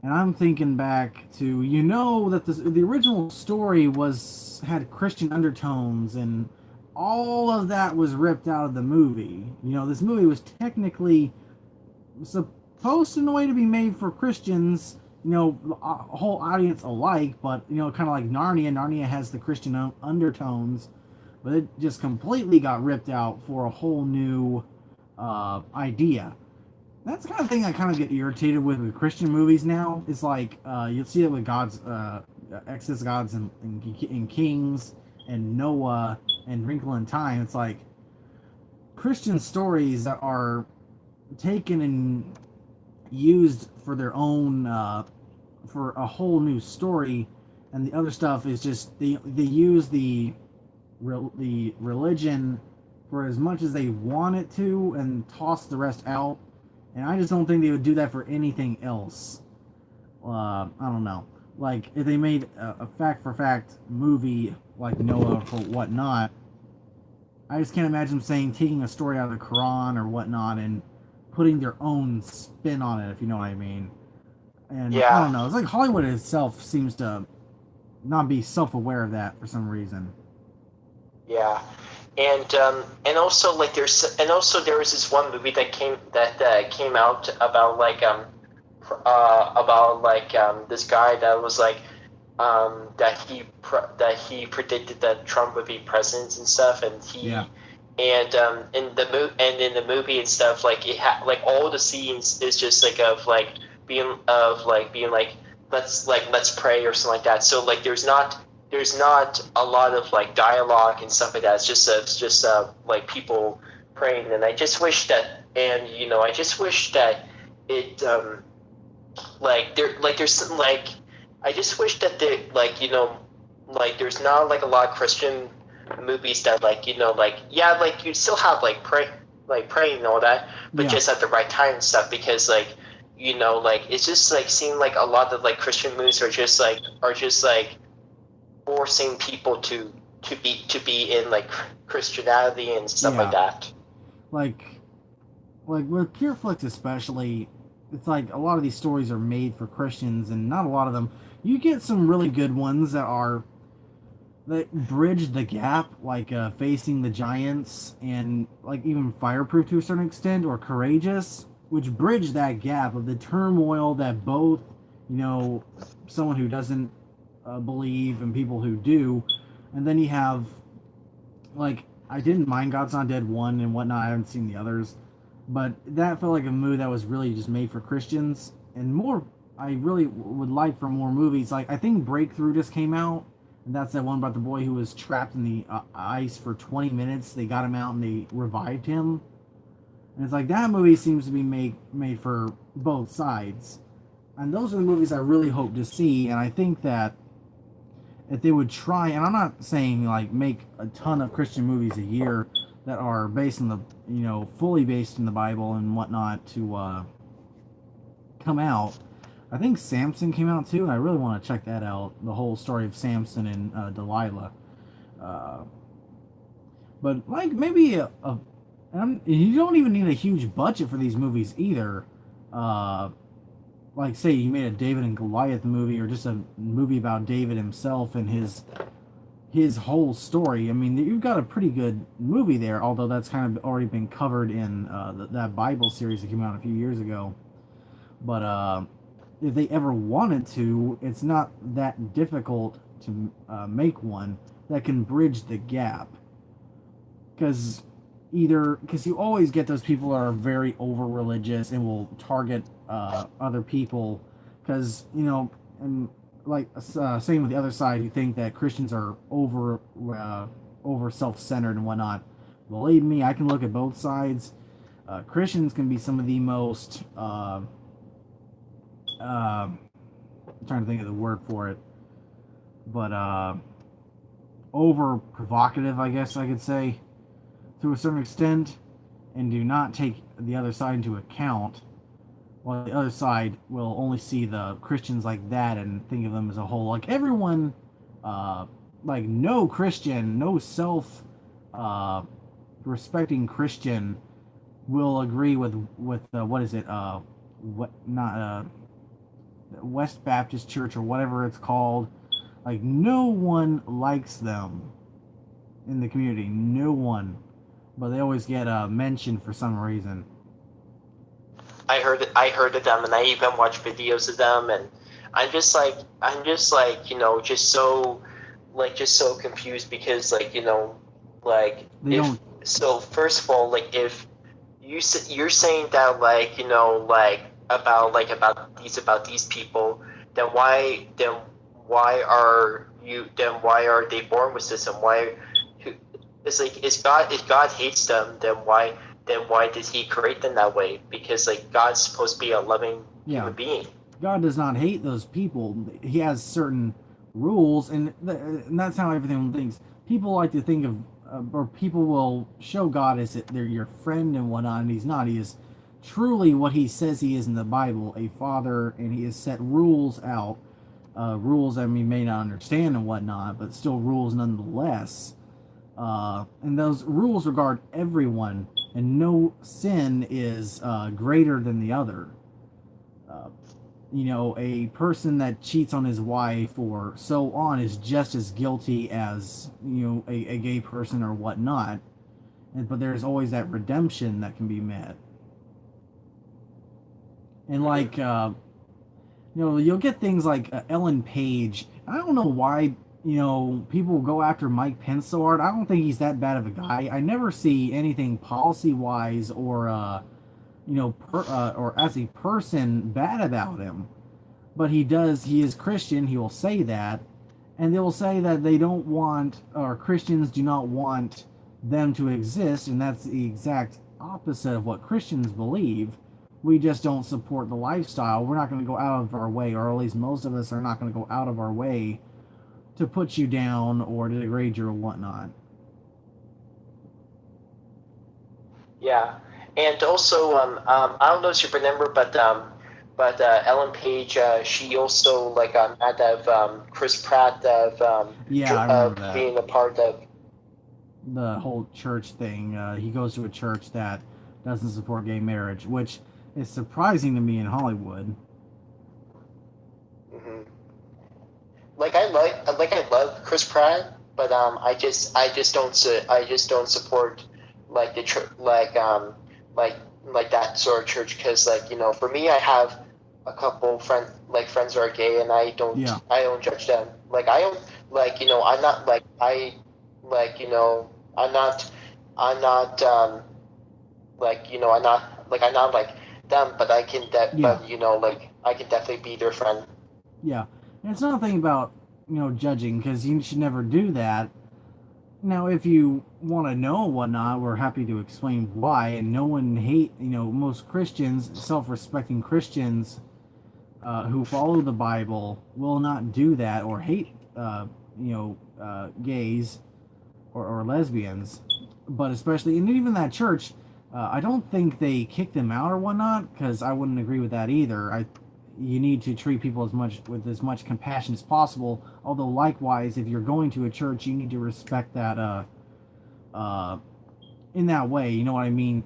And I'm thinking back to that the original story was had Christian undertones and all of that was ripped out of the movie. This movie was technically supposed in a way to be made for Christians, a whole audience alike, but kind of like Narnia. Narnia has the Christian undertones, but it just completely got ripped out for a whole new idea. That's the kind of thing I kind of get irritated with Christian movies now. It's like you'll see it with God's Exodus, Gods and Kings, and Noah, and Wrinkle in Time. It's like Christian stories that are taken and used for their own for a whole new story, and the other stuff is just they use the religion for as much as they want it to and toss the rest out. And I just don't think they would do that for anything else. I don't know. Like, if they made a fact-for-fact movie like Noah or whatnot, I just can't imagine them taking a story out of the Quran or whatnot and putting their own spin on it, if you know what I mean. And Yeah. I don't know. It's like Hollywood itself seems to not be self-aware of that for some reason. Yeah. And also there was this one movie that came out about this guy that was like that he predicted that Trump would be president and stuff, and in the movie and stuff, like it like all the scenes is just like of like being like let's pray or something like that. So like there's not a lot of like dialogue and stuff like that. It's just like people praying, and I just wish that it there's some I just wish that there's not like a lot of Christian movies that you still have praying and all that, but just at the right time and stuff, because it's just like seeing like a lot of like Christian movies are just forcing people to be in like Christianity and stuff like that. Like with Pure Flix especially, it's like a lot of these stories are made for Christians, and not a lot of them. You get some really good ones that bridge the gap, like Facing the Giants, and like even Fireproof to a certain extent, or Courageous, which bridge that gap of the turmoil that both, someone who doesn't believe and people who do. And then you have, like, I didn't mind God's Not Dead 1 and whatnot. I haven't seen the others, but that felt like a movie that was really just made for Christians. And more, I really would like for more movies. Like, I think Breakthrough just came out, and that's that one about the boy who was trapped in the ice for 20 minutes. They got him out and they revived him. And it's like, that movie seems to be made for both sides. And those are the movies I really hope to see. And I think that if they would try, and I'm not saying like make a ton of Christian movies a year that are based in the, fully based in the Bible and whatnot to come out. I think Samson came out too, and I really want to check that out. The whole story of Samson and Delilah. But like maybe you don't even need a huge budget for these movies either. Like say you made a David and Goliath movie, or just a movie about David himself and his whole story. I mean, you've got a pretty good movie there, although that's kind of already been covered in that Bible series that came out a few years ago. But if they ever wanted to, it's not that difficult to make one that can bridge the gap. Because you always get those people that are very over religious and will target other people, because and like same with the other side, who think that Christians are over self-centered and whatnot. Believe me, I can look at both sides. Christians can be some of the most I'm trying to think of the word for it, but over provocative, I guess I could say, to a certain extent, and do not take the other side into account. While the other side will only see the Christians like that and think of them as a whole. Like everyone, like no Christian, no self respecting Christian will agree with what is it? What not West Baptist Church or whatever it's called. Like no one likes them in the community. No one, but they always get mentioned for some reason. I heard of them, and I even watched videos of them, and I'm just like just so confused because They if don't. so first of all, like if you're saying that about these people, then why are they born with this, and why it's like if God hates them, then why did he create them that way? Because like God's supposed to be a loving human being. God does not hate those people. He has certain rules, and that's how everything thinks. People like to think of, or people will show God as they're your friend and whatnot, and he's not. He is truly what he says he is in the Bible, a father, and he has set rules out, rules that we may not understand and whatnot, but still rules nonetheless. And those rules regard everyone, and no sin is greater than the other. A person that cheats on his wife or so on is just as guilty as a gay person or whatnot. But there's always that redemption that can be met. And like you'll get things like Ellen Page. I don't know why people go after Mike Pence so hard. I don't think he's that bad of a guy. I never see anything policy wise or or as a person bad about him. But he is Christian, he will say that. And they will say that they don't want, or Christians do not want them to exist, and that's the exact opposite of what Christians believe. We just don't support the lifestyle. We're not going to go out of our way, or at least most of us are not going to go out of our way to put you down or to degrade you or whatnot. Yeah, and also I don't know if you remember, but Ellen Page, she also mad of Chris Pratt of I remember that. being a part of The whole church thing. He goes to a church that doesn't support gay marriage, which is surprising to me in Hollywood. Mm-hmm. I love Chris Pratt, but I just don't support the church like that sort of church, because for me, I have a couple friends who are gay, and I don't judge them. I don't I'm not I'm not I'm not like them, but I can I can definitely be their friend. Yeah, and it's nothing about judging, because you should never do that. Now, if you want to know whatnot, we're happy to explain why. And no one most Christians, self-respecting Christians who follow the Bible, will not do that or hate gays or lesbians. But especially, and even that church, I don't think they kick them out or whatnot, because I wouldn't agree with that either. You need to treat people with as much compassion as possible. Although likewise, if you're going to a church, you need to respect that in that way. You know what I mean?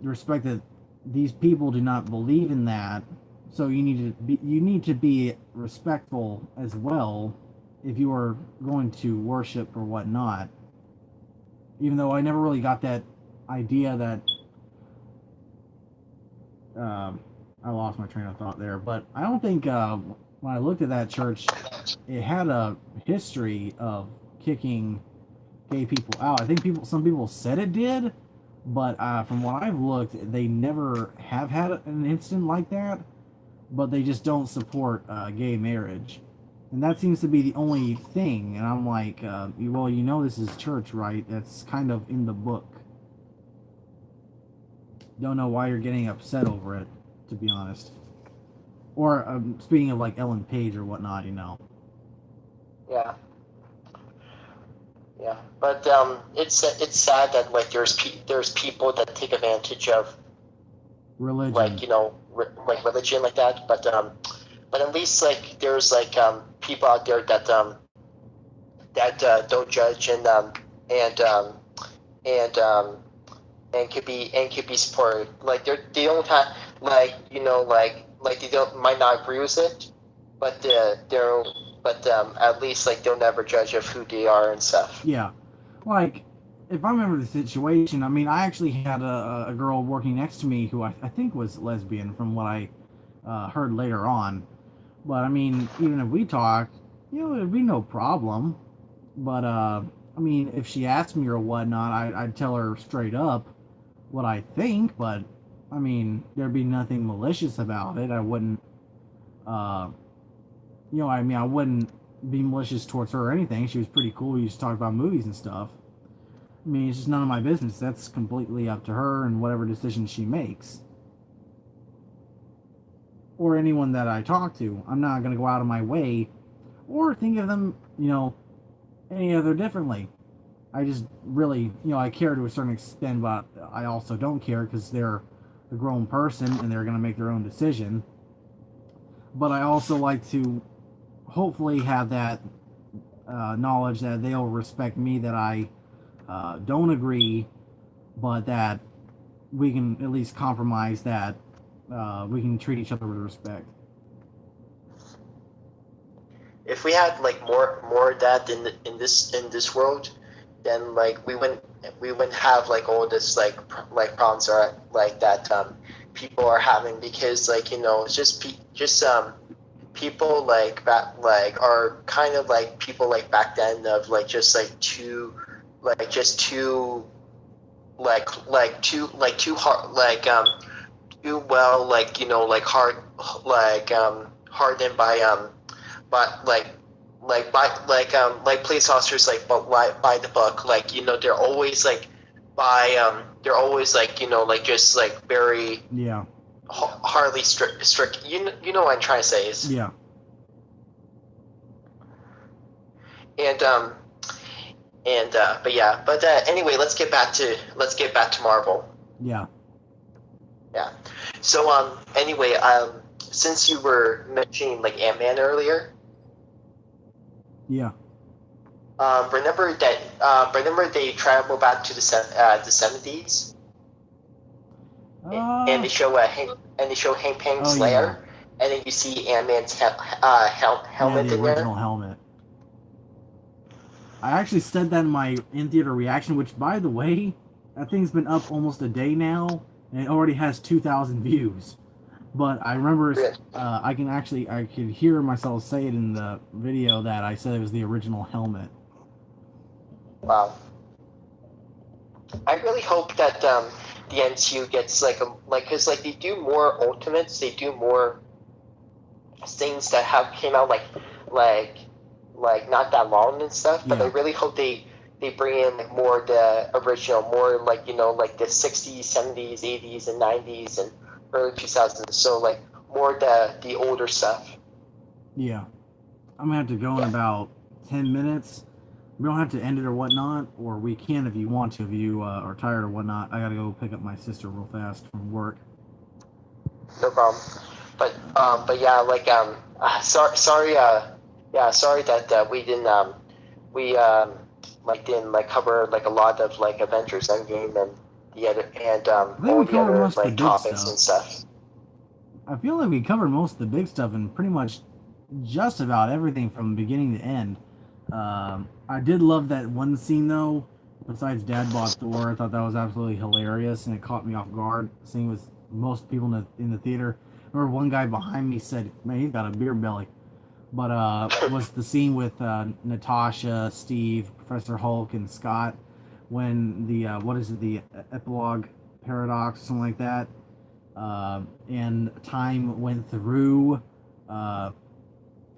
Respect that these people do not believe in that, so you need to be respectful as well if you are going to worship or whatnot. Even though I never really got that idea that I lost my train of thought there, but I don't think when I looked at that church, it had a history of kicking gay people out. I think some people said it did, but from what I've looked, they never have had an incident like that. But they just don't support gay marriage, and that seems to be the only thing. And I'm like, well, this is church, right? That's kind of in the book. don't know why you're getting upset over it, to be honest. Or speaking of like Ellen Page or whatnot, you know. Yeah. Yeah, but it's sad that like there's people that take advantage of Religion. like like religion like that. But at least like there's like people out there that don't judge and and and could be supported. Like they don't have like they don't might not agree with it, but they're but at least like they'll never judge of who they are and stuff. Yeah, like if I remember the situation, I mean, I actually had a girl working next to me who I think was lesbian from what I heard later on. But I mean, even if we talked, it'd be no problem. But I mean, if she asked me or whatnot, I'd tell her straight up what I think. But I mean, there'd be nothing malicious about it. I wouldn't, uh, I mean, I wouldn't be malicious towards her or anything. She was pretty cool. We used to talk about movies and stuff. I mean, it's just none of my business. That's completely up to her and whatever decision she makes. Or anyone that I talk to. I'm not going to go out of my way or think of them, any other differently. I just really, I care to a certain extent, but I also don't care because they're a grown person and they're going to make their own decision. But I also like to hopefully have that knowledge that they'll respect me, that I don't agree, but that we can at least compromise, that we can treat each other with respect. If we had like more of that in this world, then like we wouldn't have like all this like problems or like that people are having, because like it's just people like are kind of like people like back then of like just like too too hard too well like hard hardened by but like police officers by the book, like they're always like they're always like like just like very hardly strict. You know what I'm trying to say is. Yeah. But anyway, let's get back to Marvel. Yeah. So anyway, since you were mentioning like Ant-Man earlier. Yeah. Remember they travel back to the 70s, and they show Hank Pym's lair, and then you see Ant-Man's helmet the in original there. Helmet. I actually said that in my in-theater reaction, which, by the way, that thing's been up almost a day now, and it already has 2,000 views. But I remember I could hear myself say it in the video that I said it was the original Helmet. Wow. I really hope that the MCU gets because they do more Ultimates, they do more things that came out like not that long and stuff. But I really hope they bring in like more the original, more like like the 60s, 70s, 80s, and 90s and early 2000s. So like more the older stuff. Yeah, I'm gonna have to go in about 10 minutes. We don't have to end it or whatnot, or we can if you want to. If you are tired or whatnot, I gotta go pick up my sister real fast from work. No problem. But yeah, like sorry that we didn't cover like a lot of like Avengers Endgame and the other and all the other like topics and stuff. I feel like we covered most of the big stuff and pretty much just about everything from beginning to end. I did love that one scene though. Besides Dad Bought Thor, I thought that was absolutely hilarious and it caught me off guard. Seeing with most people in the theater. I remember one guy behind me said, "Man, he's got a beer belly." But was the scene with Natasha, Steve, Professor Hulk, and Scott when the the epilogue paradox or something like that, and time went through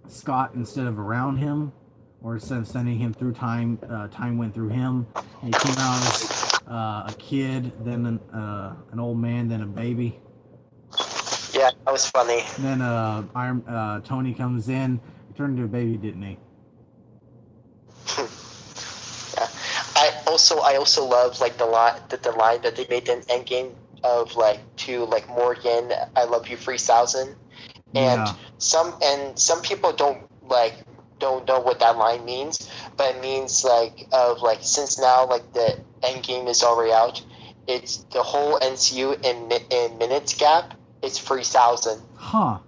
Scott instead of around him, or instead of sending him through time, time went through him, and he came out a kid, then an old man, then a baby. Yeah, that was funny. Then Tony comes in, he turned into a baby, didn't he? Yeah. I also love like the line that they made in Endgame of like to like Morgan, I love you 3000. And Yeah. some people don't know what that line means, but it means like of like since now like the Endgame is already out, it's the whole NCU in minutes gap. It's 3000. Huh.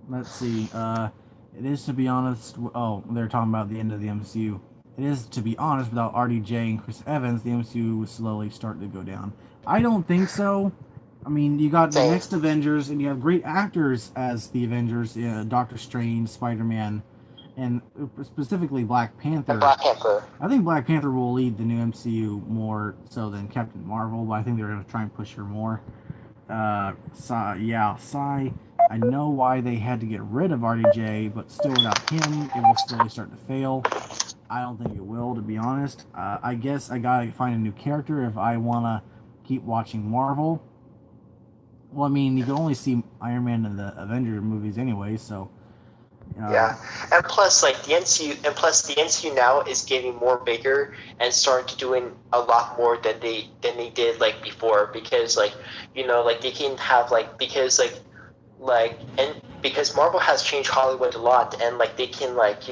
Let's see. It is, to be honest. Oh, they're talking about the end of the MCU. It is, to be honest, without RDJ and Chris Evans, the MCU was slowly starting to go down. I don't think so. I mean, you got the Same. next Avengers, and you have great actors as the Avengers: Doctor Strange, Spider-Man, and specifically Black Panther. And Black Panther. I think Black Panther will lead the new MCU more so than Captain Marvel, but I think they're going to try and push her more. Psy. I know why they had to get rid of RDJ, but still without him, it will slowly start to fail. I don't think it will, to be honest. I guess I gotta find a new character if I wanna keep watching Marvel. Well, I mean, you can only see Iron Man in the Avengers movies anyway, so. Yeah, and plus, like the NCU now is getting more bigger and starting to doing a lot more than they did like before, because like like they can have like because Marvel has changed Hollywood a lot, and like they can like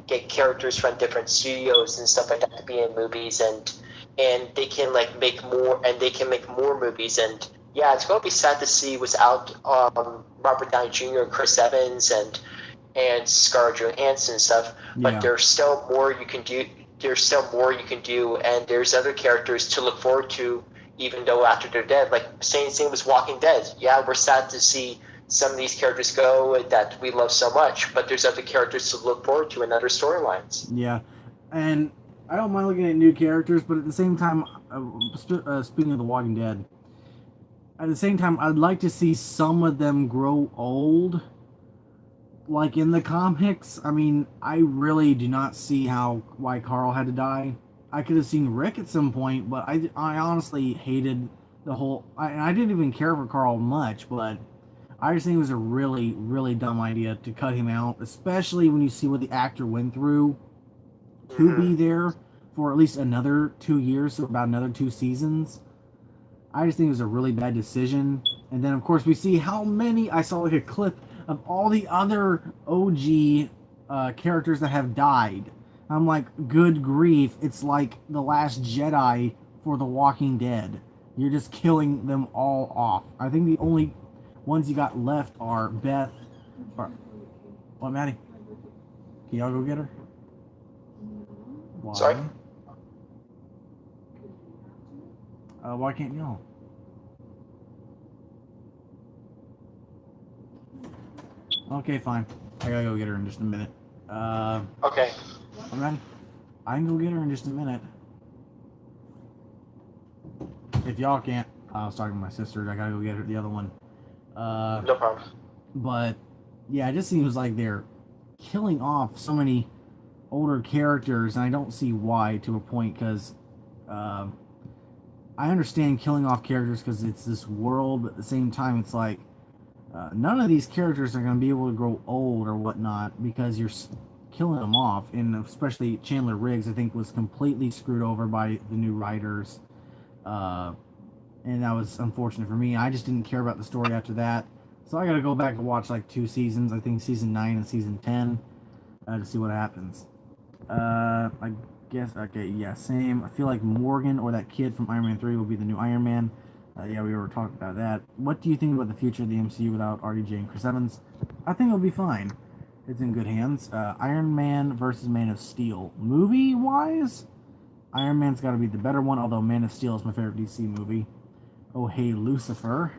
get characters from different studios and stuff like that to be in movies, and they can like make more, and they can make more movies. And yeah, it's gonna be sad to see without Robert Downey Jr. and Chris Evans and Scarlett Johansson and stuff, but Yeah. there's still more you can do. There's still more you can do, and there's other characters to look forward to, even though after they're dead. Like same thing was Walking Dead. Yeah, we're sad to see some of these characters go that we love so much, but there's other characters to look forward to in other storylines. Yeah, and I don't mind looking at new characters, but at the same time, speaking of The Walking Dead, at the same time, I'd like to see some of them grow old. Like in the comics, I mean, I really do not see why Carl had to die. I could have seen Rick at some point, but I honestly hated the whole. I didn't even care for Carl much, but I just think it was a really, really dumb idea to cut him out, especially when you see what the actor went through to be there for at least another 2 years, so about another 2 seasons. I just think it was a really bad decision. And then, of course, we see how many. I saw like a clip of all the other OG characters that have died. I'm like, good grief! It's like the Last Jedi for The Walking Dead. You're just killing them all off. I think the only ones you got left are Beth. What, Maddie? Can y'all go get her? Why? Sorry? Why can't y'all? Okay, fine. I gotta go get her in just a minute. Okay. I'm ready. I can go get her in just a minute. If y'all can't, I was talking to my sister. I gotta go get her the other one. No problem. But yeah, it just seems like they're killing off so many older characters, and I don't see why to a point. Because I understand killing off characters because it's this world, but at the same time, it's like none of these characters are going to be able to grow old or whatnot because you're killing them off. And especially Chandler Riggs, I think, was completely screwed over by the new writers. And that was unfortunate for me. I just didn't care about the story after that. So I got to go back and watch like 2 seasons. I think season 9 and season 10 to see what happens. I guess, okay, yeah, same. I feel like Morgan or that kid from Iron Man 3 will be the new Iron Man. Yeah, we were talking about that. What do you think about the future of the MCU without RDJ and Chris Evans? I think it'll be fine. It's in good hands. Iron Man versus Man of Steel. Movie-wise, Iron Man's got to be the better one, although Man of Steel is my favorite DC movie. Oh, hey, Lucifer.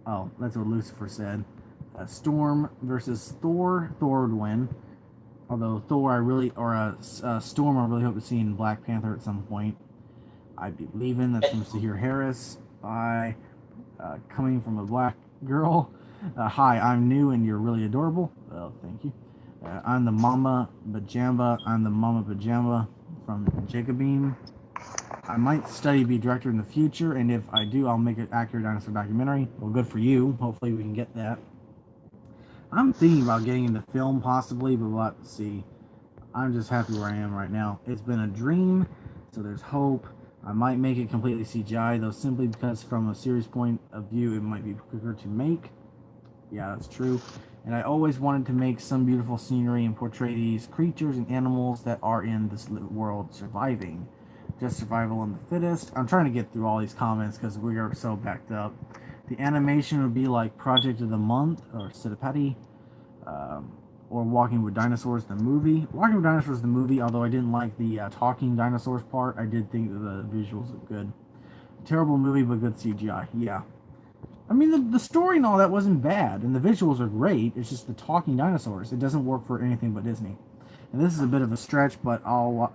Oh, that's what Lucifer said. Storm versus Thor. Thor would win. Although Thor, Storm, I really hope to see in Black Panther at some point. I'd be leaving. That's from Sahir Harris. Bye. Coming from a black girl. Hi, I'm new and you're really adorable. Well, thank you. I'm the Mama Pajama. from Jacobeam. I might study to be a director in the future, and if I do, I'll make an accurate dinosaur documentary. Well, good for you. Hopefully, we can get that. I'm thinking about getting into film possibly, but we'll have to see. I'm just happy where I am right now. It's been a dream, so there's hope. I might make it completely CGI, though, simply because from a series point of view, it might be quicker to make. Yeah, that's true. And I always wanted to make some beautiful scenery and portray these creatures and animals that are in this world surviving. Just survival of the fittest. I'm trying to get through all these comments because we are so backed up. The animation would be like Project of the Month or Siddipati, or Walking with Dinosaurs the movie. Walking with Dinosaurs the movie, although I didn't like the talking dinosaurs part, I did think that the visuals are good. Terrible movie, but good CGI. Yeah. I mean, the story and all that wasn't bad, and the visuals are great. It's just the talking dinosaurs. It doesn't work for anything but Disney. And this is a bit of a stretch, but I'll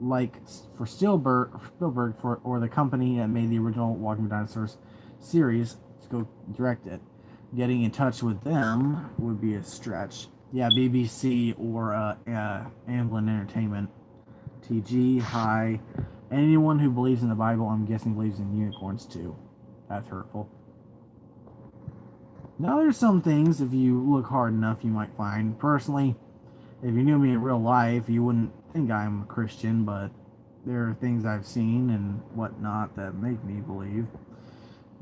like for Spielberg or the company that made the original Walking with Dinosaurs series to go direct it. Getting in touch with them would be a stretch. Yeah, BBC or Amblin Entertainment. TG, hi. Anyone who believes in the Bible, I'm guessing believes in unicorns too. That's hurtful. Now, there's some things, if you look hard enough, you might find. Personally, if you knew me in real life, you wouldn't think I'm a Christian, but there are things I've seen and whatnot that make me believe.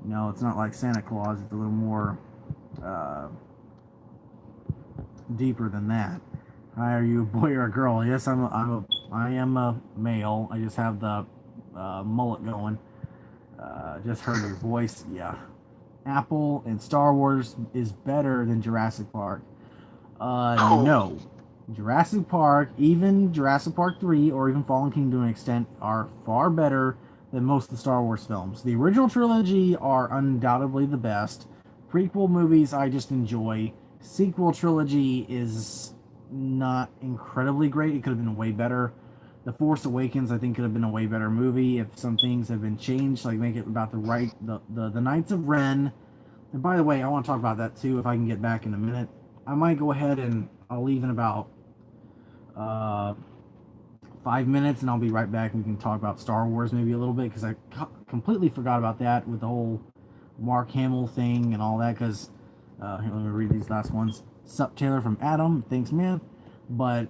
You know, it's not like Santa Claus, it's a little more deeper than that. Hi, are you a boy or a girl? Yes, I am a male. I just have the mullet going. Just heard your voice. Yeah. Apple and Star Wars is better than Jurassic Park. No. Jurassic Park, even Jurassic Park 3 or even Fallen Kingdom to an extent, are far better than most of the Star Wars films. The original trilogy are undoubtedly the best. Prequel movies I just enjoy. Sequel trilogy is not incredibly great. It could have been way better. The Force Awakens, I think, could have been a way better movie if some things have been changed, like make it about the Knights of Ren. And by the way, I want to talk about that too if I can get back in a minute. I might go ahead and I'll leave in about 5 minutes, and I'll be right back. We can talk about Star Wars maybe a little bit because I completely forgot about that with the whole Mark Hamill thing and all that. Because here, let me read these last ones. Sup, Taylor from Adam. Thanks, man. But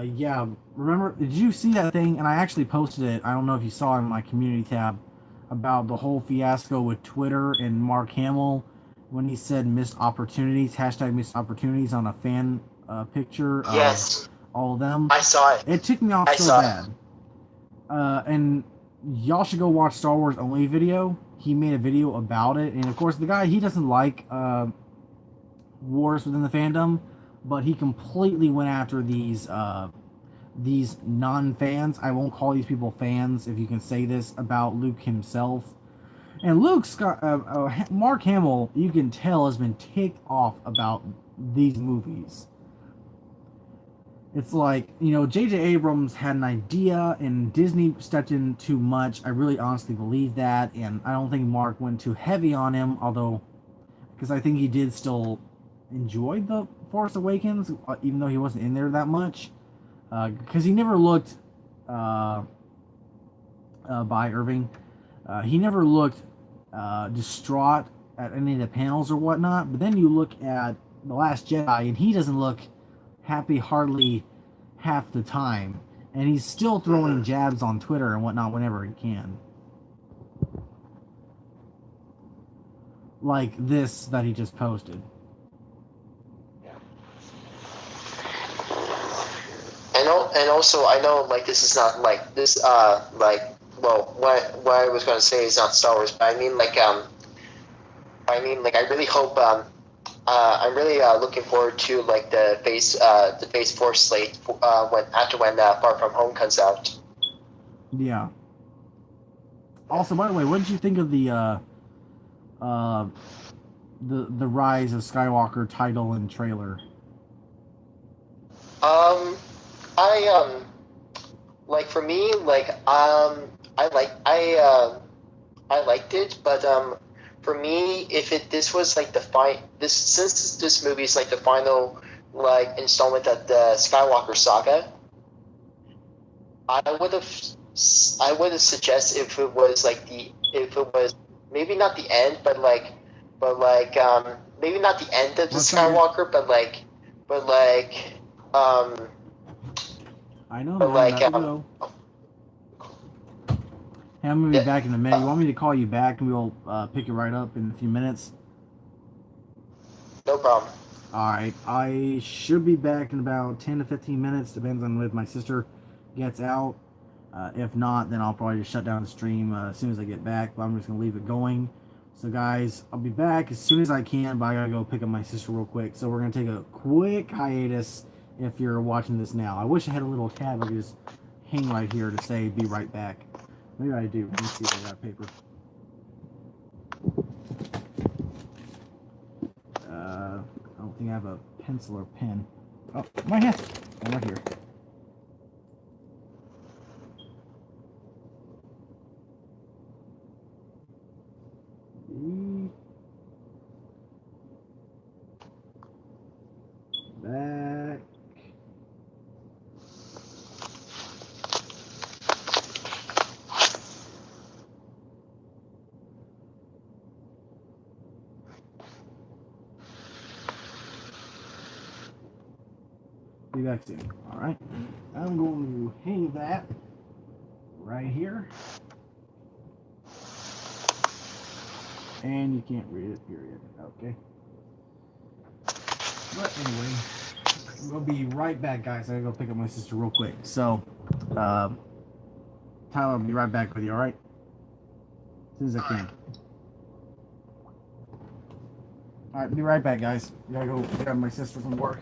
yeah, remember, did you see that thing? And I actually posted it. I don't know if you saw it in my community tab about the whole fiasco with Twitter and Mark Hamill when he said missed opportunities, hashtag missed opportunities on a fan picture. Yes. All of them. I saw it. It ticked me off so bad. And y'all should go watch Star Wars Only video. He made a video about it. And of course, the guy, he doesn't like wars within the fandom, but he completely went after these non-fans. I won't call these people fans, if you can say this, about Luke himself. And Mark Hamill, you can tell, has been ticked off about these movies. It's like, you know, J.J. Abrams had an idea and Disney stepped in too much. I really honestly believe that, and I don't think Mark went too heavy on him, although, because I think he did still enjoy The Force Awakens, even though he wasn't in there that much. Because he never looked, by Irving, he never looked distraught at any of the panels or whatnot, but then you look at The Last Jedi, and he doesn't look happy hardly half the time, and he's still throwing jabs on Twitter and whatnot whenever he can. Like this that he just posted. And also, I know, like, this is not, like, this, like, well, what I was going to say is not Star Wars, but I mean, like, I really hope, I'm really looking forward to, like, the Phase 4 slate when Far From Home comes out. Yeah. Also, by the way, what did you think of the Rise of Skywalker title and trailer? Like, for me, like, I liked it, but for me, if this was like since this movie is like the final like installment of the Skywalker saga, I would have suggest if it was like if it was maybe not the end, but maybe not the end of the What's that? Skywalker, but like um I know, but man. I'm like about to go. Hey, I'm gonna be yeah, back in a minute. You want me to call you back and we'll pick it right up in a few minutes? no problem. All right. I should be back in about 10 to 15 minutes. Depends on if my sister gets out. If not, then I'll probably just shut down the stream as soon as I get back. But I'm just gonna leave it going. So guys, I'll be back as soon as I can. But I gotta go pick up my sister real quick. So we're gonna take a quick hiatus. If you're watching this now, I wish I had a little tab I could just hang right here to say "be right back." Maybe I do. Let me see if I got paper. I don't think I have a pencil or pen. Oh, my hat. Oh, right here. Be back. Be back soon. All right. I'm going to hang that right here. And you can't read it, period. Okay. But anyway, we'll be right back, guys. I gotta go pick up my sister real quick. So, Tyler, I'll be right back with you, alright? As soon as I can. Alright, be right back, guys. I gotta go grab my sister from work.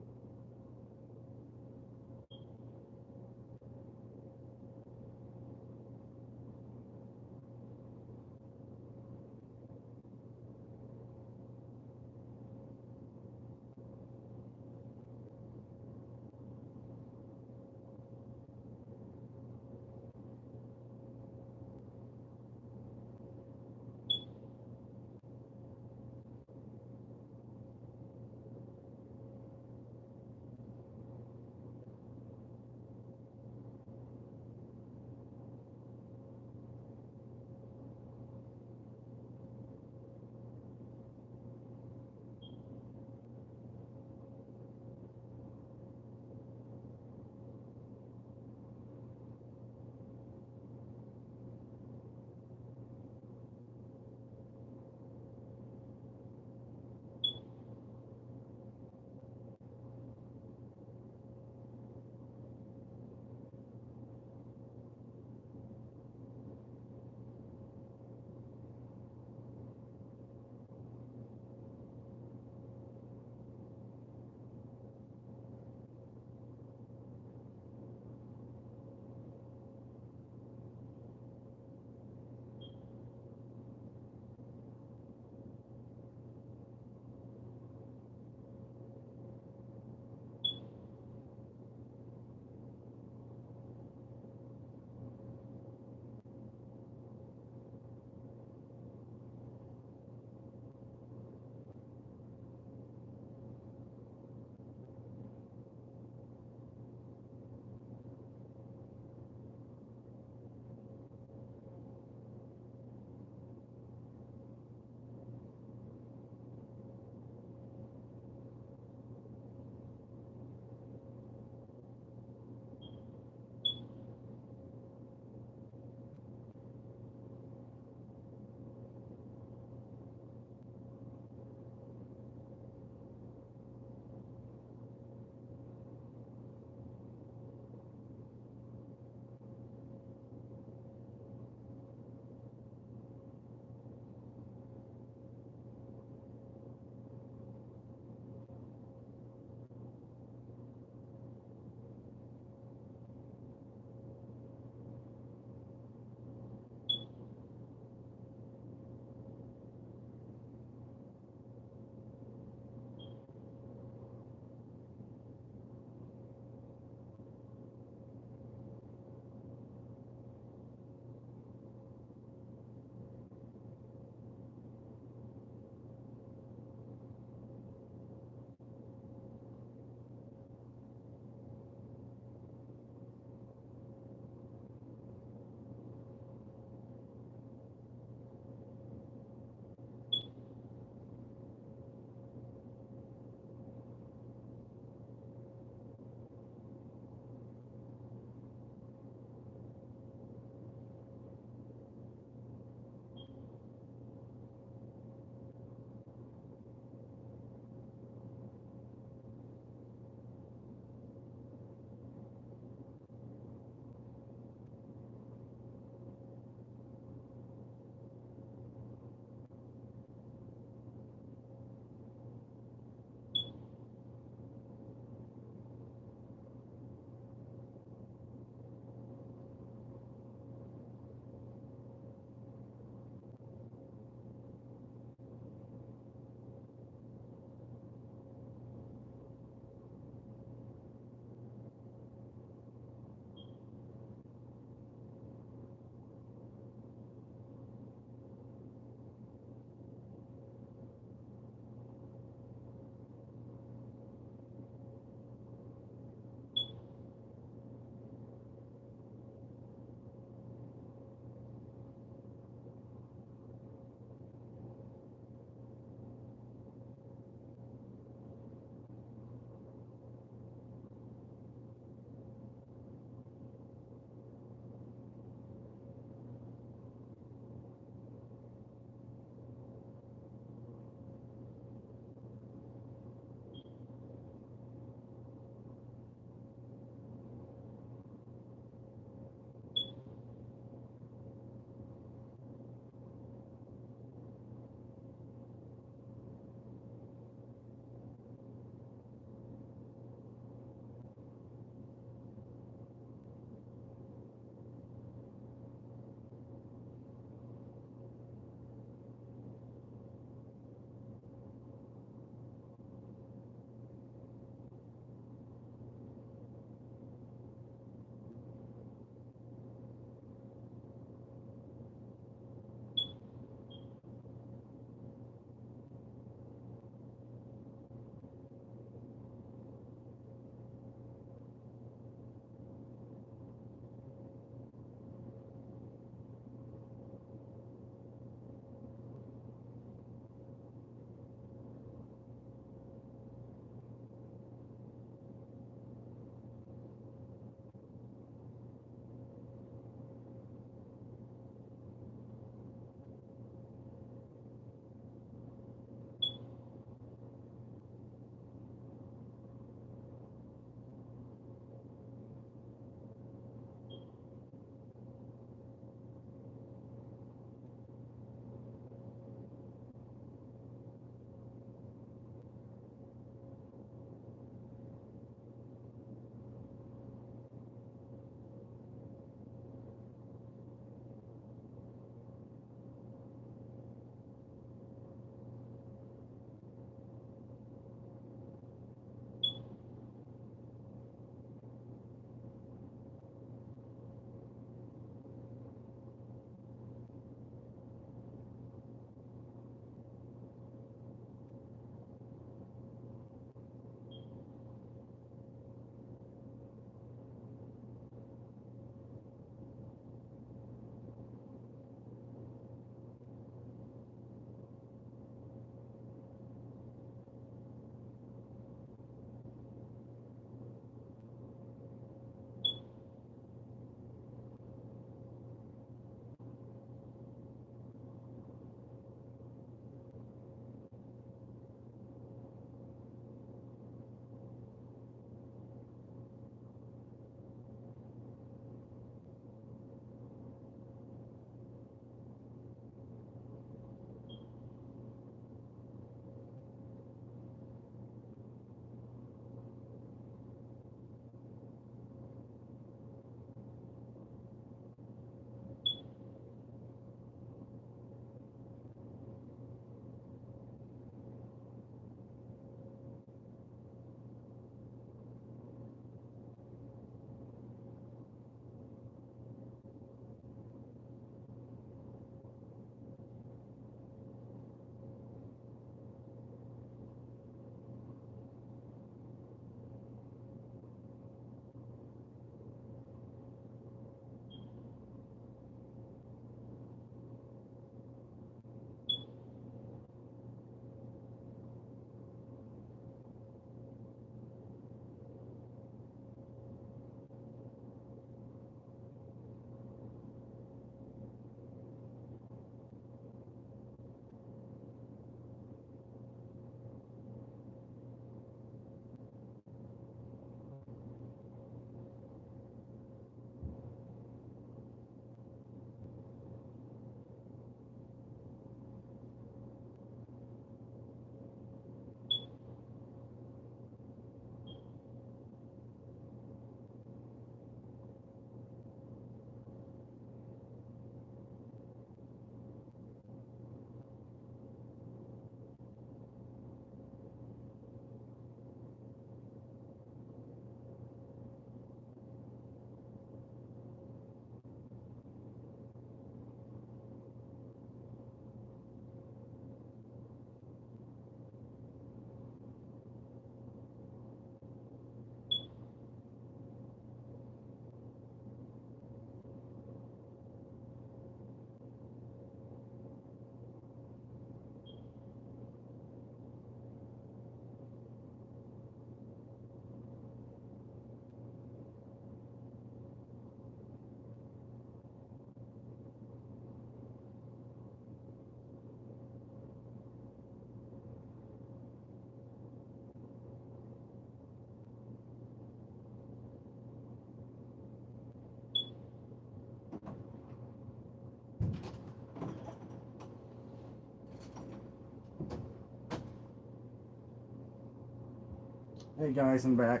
Hey guys, I'm back.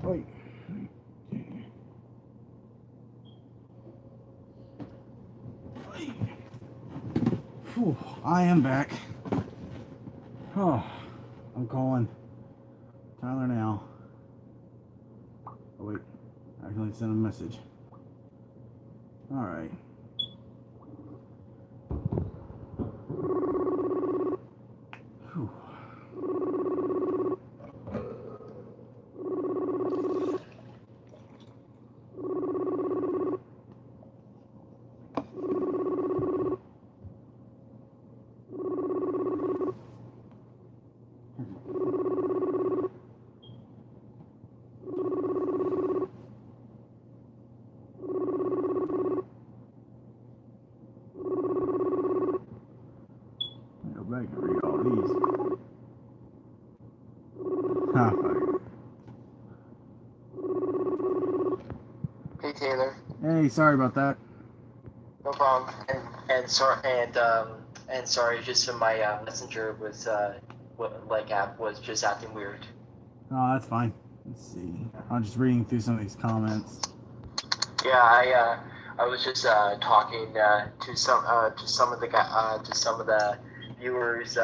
Wait. Whew, I am back. Oh, I'm calling Tyler now. Oh wait, I can only send a message. Alright. Whew. Go back and read all these. Ah, fuck. Hey Taylor. Hey, sorry about that. No problem. And sorry, just my messenger was app was just acting weird. Oh, that's fine. Let's see. I'm just reading through some of these comments. Yeah, I was just talking to some of the to some of the viewers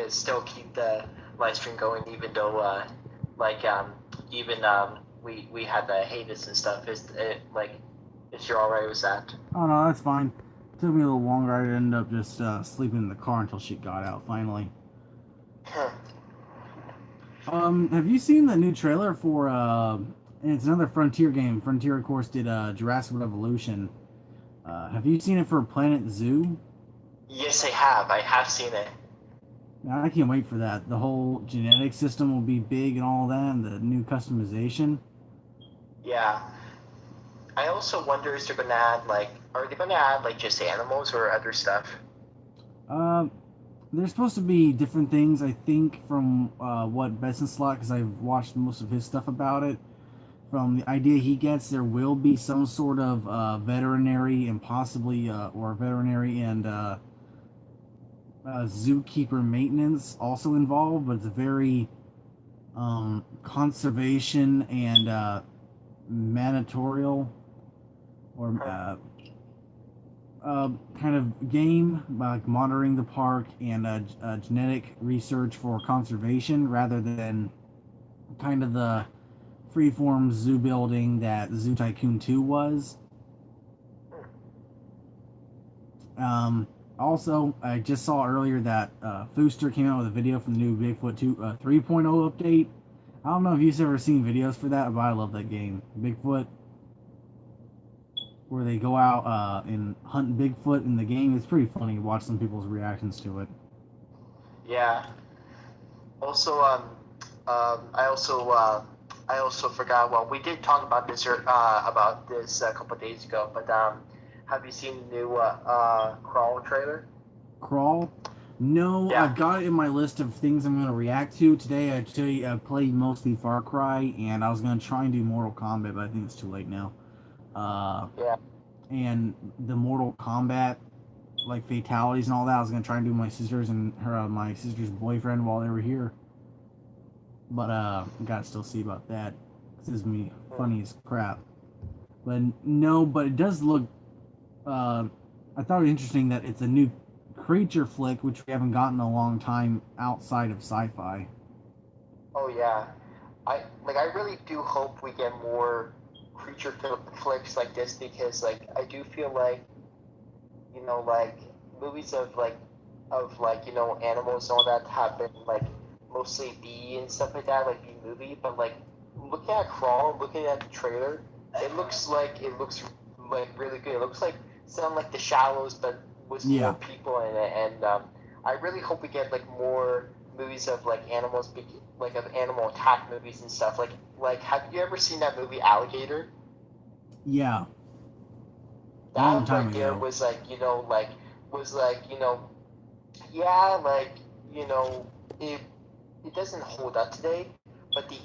still keep the live stream going, even though we had the haters and stuff. Is you're all right with that? Oh no, that's fine. It took me a little longer. I ended up just sleeping in the car until she got out finally. Have you seen the new trailer for and it's another Frontier game. Frontier, of course, did Jurassic Revolution. Have you seen it for Planet Zoo? Yes, I have. I have seen it. I can't wait for that. The whole genetic system will be big and all that, and the new customization. Yeah. I also wonder if they're gonna add are they gonna add just animals or other stuff? There's supposed to be different things, I think, from what Benson Slot, because I've watched most of his stuff about it. From the idea he gets, there will be some sort of veterinary and possibly, or veterinary and zookeeper maintenance also involved, but it's very conservation and managerial or kind of game, like monitoring the park and genetic research for conservation rather than kind of the freeform zoo building that Zoo Tycoon 2 was. Also, I just saw earlier that Fooster came out with a video from the new Bigfoot 2 3.0 update. I don't know if you've ever seen videos for that, but I love that game. Bigfoot, where they go out and hunt Bigfoot in the game. It's pretty funny to watch some people's reactions to it. Yeah. Also, I also forgot. Well, we did talk about this a couple of days ago. But have you seen the new Crawl trailer? Crawl? No, Yeah. I've got it in my list of things I'm going to react to. Today, I played mostly Far Cry, and I was going to try and do Mortal Kombat, but I think it's too late now. Yeah. And the Mortal Kombat, like fatalities and all that, I was going to try and do my sisters and my sister's boyfriend while they were here. But gotta still see about that. This is me funny as crap. But no, but it does look. I thought it was interesting that it's a new creature flick, which we haven't gotten in a long time outside of sci-fi. Oh yeah. I really do hope we get more creature flicks like this, because I do feel movies of animals and all that have been mostly B and stuff like that, B movie. But looking at Crawl, looking at the trailer, it looks really good. It looks like some The Shallows, but with more people in it. And I really hope we get more movies of animals, of animal attack movies and stuff. Have you ever seen that movie Alligator? Yeah. That right there was it doesn't hold up today, but the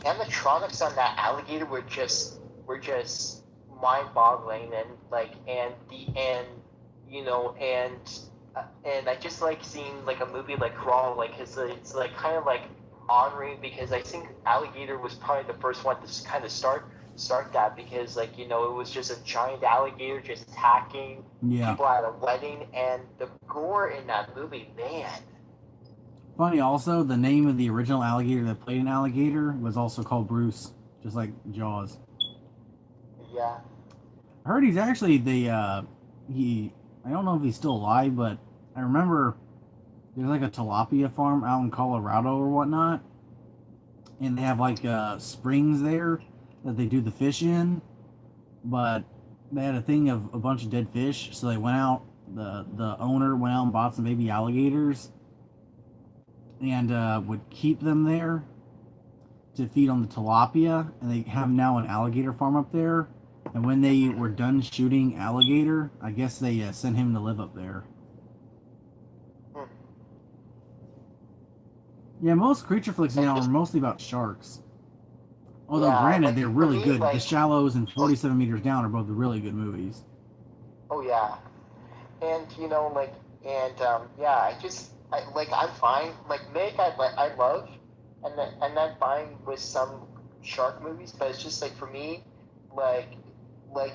animatronics on that alligator were just mind-boggling, and and I just like seeing like a movie like Crawl, like cause it's like kind of like honoring because I think Alligator was probably the first one to kind of start that because like it was just a giant alligator just attacking Yeah. people at a wedding, and the gore in that movie, man. Funny also, the name of the original alligator that played an alligator was also called Bruce, just like Jaws. Yeah. I heard he's actually he. I don't know if he's still alive, but I remember there's like a tilapia farm out in Colorado or whatnot, and they have like springs there that they do the fish in. But they had a thing of a bunch of dead fish, so they went out. The owner went out and bought some baby alligators, and would keep them there to feed on the tilapia. And they have now an alligator farm up there. And when they were done shooting alligator, I guess they sent him to live up there. Hmm. Yeah, most creature flicks And now are just mostly about sharks. Although, yeah, granted, like they're for really me, good. The like Shallows and 47 Meters Down are both really good movies. oh yeah, and like yeah, I'm fine. Like Meg, I love, and I'm fine with some shark movies, but it's just like for me, like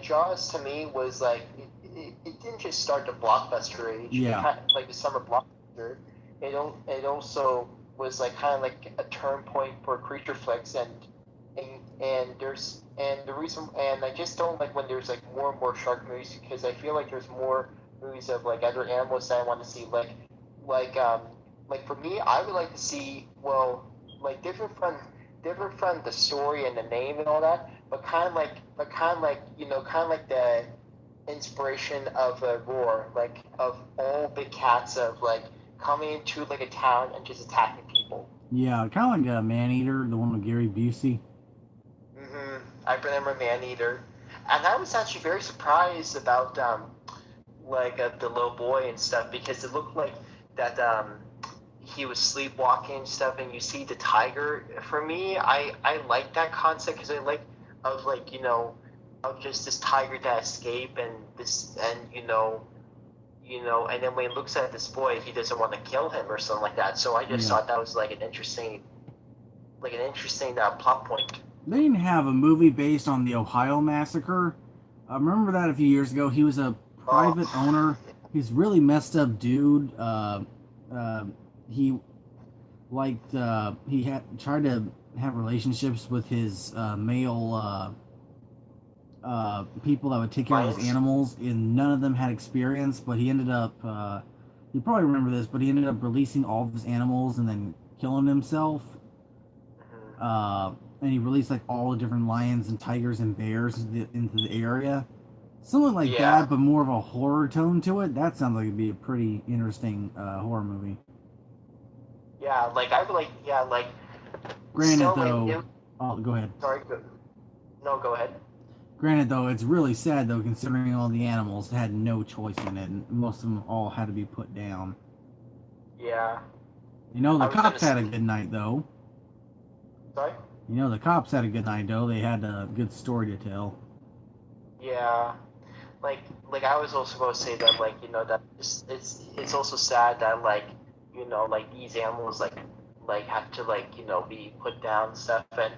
Jaws to me was like it didn't just start the blockbuster age. It Yeah, kind of like the summer blockbuster. It also was like kind of like a turn point for creature flicks, and there's and the reason and I just don't like when there's like more and more shark movies because I feel like there's more movies of like other animals that I want to see like um like for me I would like to see like different from the story and the name and all that, but kind of like kind of like the inspiration of a roar, like of all big cats of like coming into like a town and just attacking people. yeah, kind of like Maneater, the one with Gary Busey. I remember Maneater, and I was actually very surprised about the little boy and stuff because it looked like that he was sleepwalking and stuff, and you see the tiger. For me, I like that concept because I like of like of just this tiger that escape and this and and then when he looks at this boy, he doesn't want to kill him or something like that. So I just Yeah. thought that was like an interesting plot point. They didn't have a movie based on the Ohio massacre. I remember that a few years ago. He was a Oh, private owner. He's really messed up dude. Uh, he he had tried to have relationships with his male people that would take care of his Lions. animals, and none of them had experience. But he ended up, you probably remember this, but he ended up releasing all of his animals and then killing himself. Uh, and he released like all the different lions and tigers and bears into the area. Something like Yeah, that, but more of a horror tone to it. That sounds like it'd be a pretty interesting horror movie. yeah. Like I would like, yeah, like Granted, still, though, oh, go ahead. sorry, no, go ahead. Granted, though, it's really sad though, considering all the animals had no choice in it, and most of them all had to be put down. Yeah, You know, the I was gonna cops had a say, good night though. sorry. You know, the cops had a good night though. They had a good story to tell. Yeah, like I was also going to say that that it's also sad that like these animals like have to be put down and stuff, and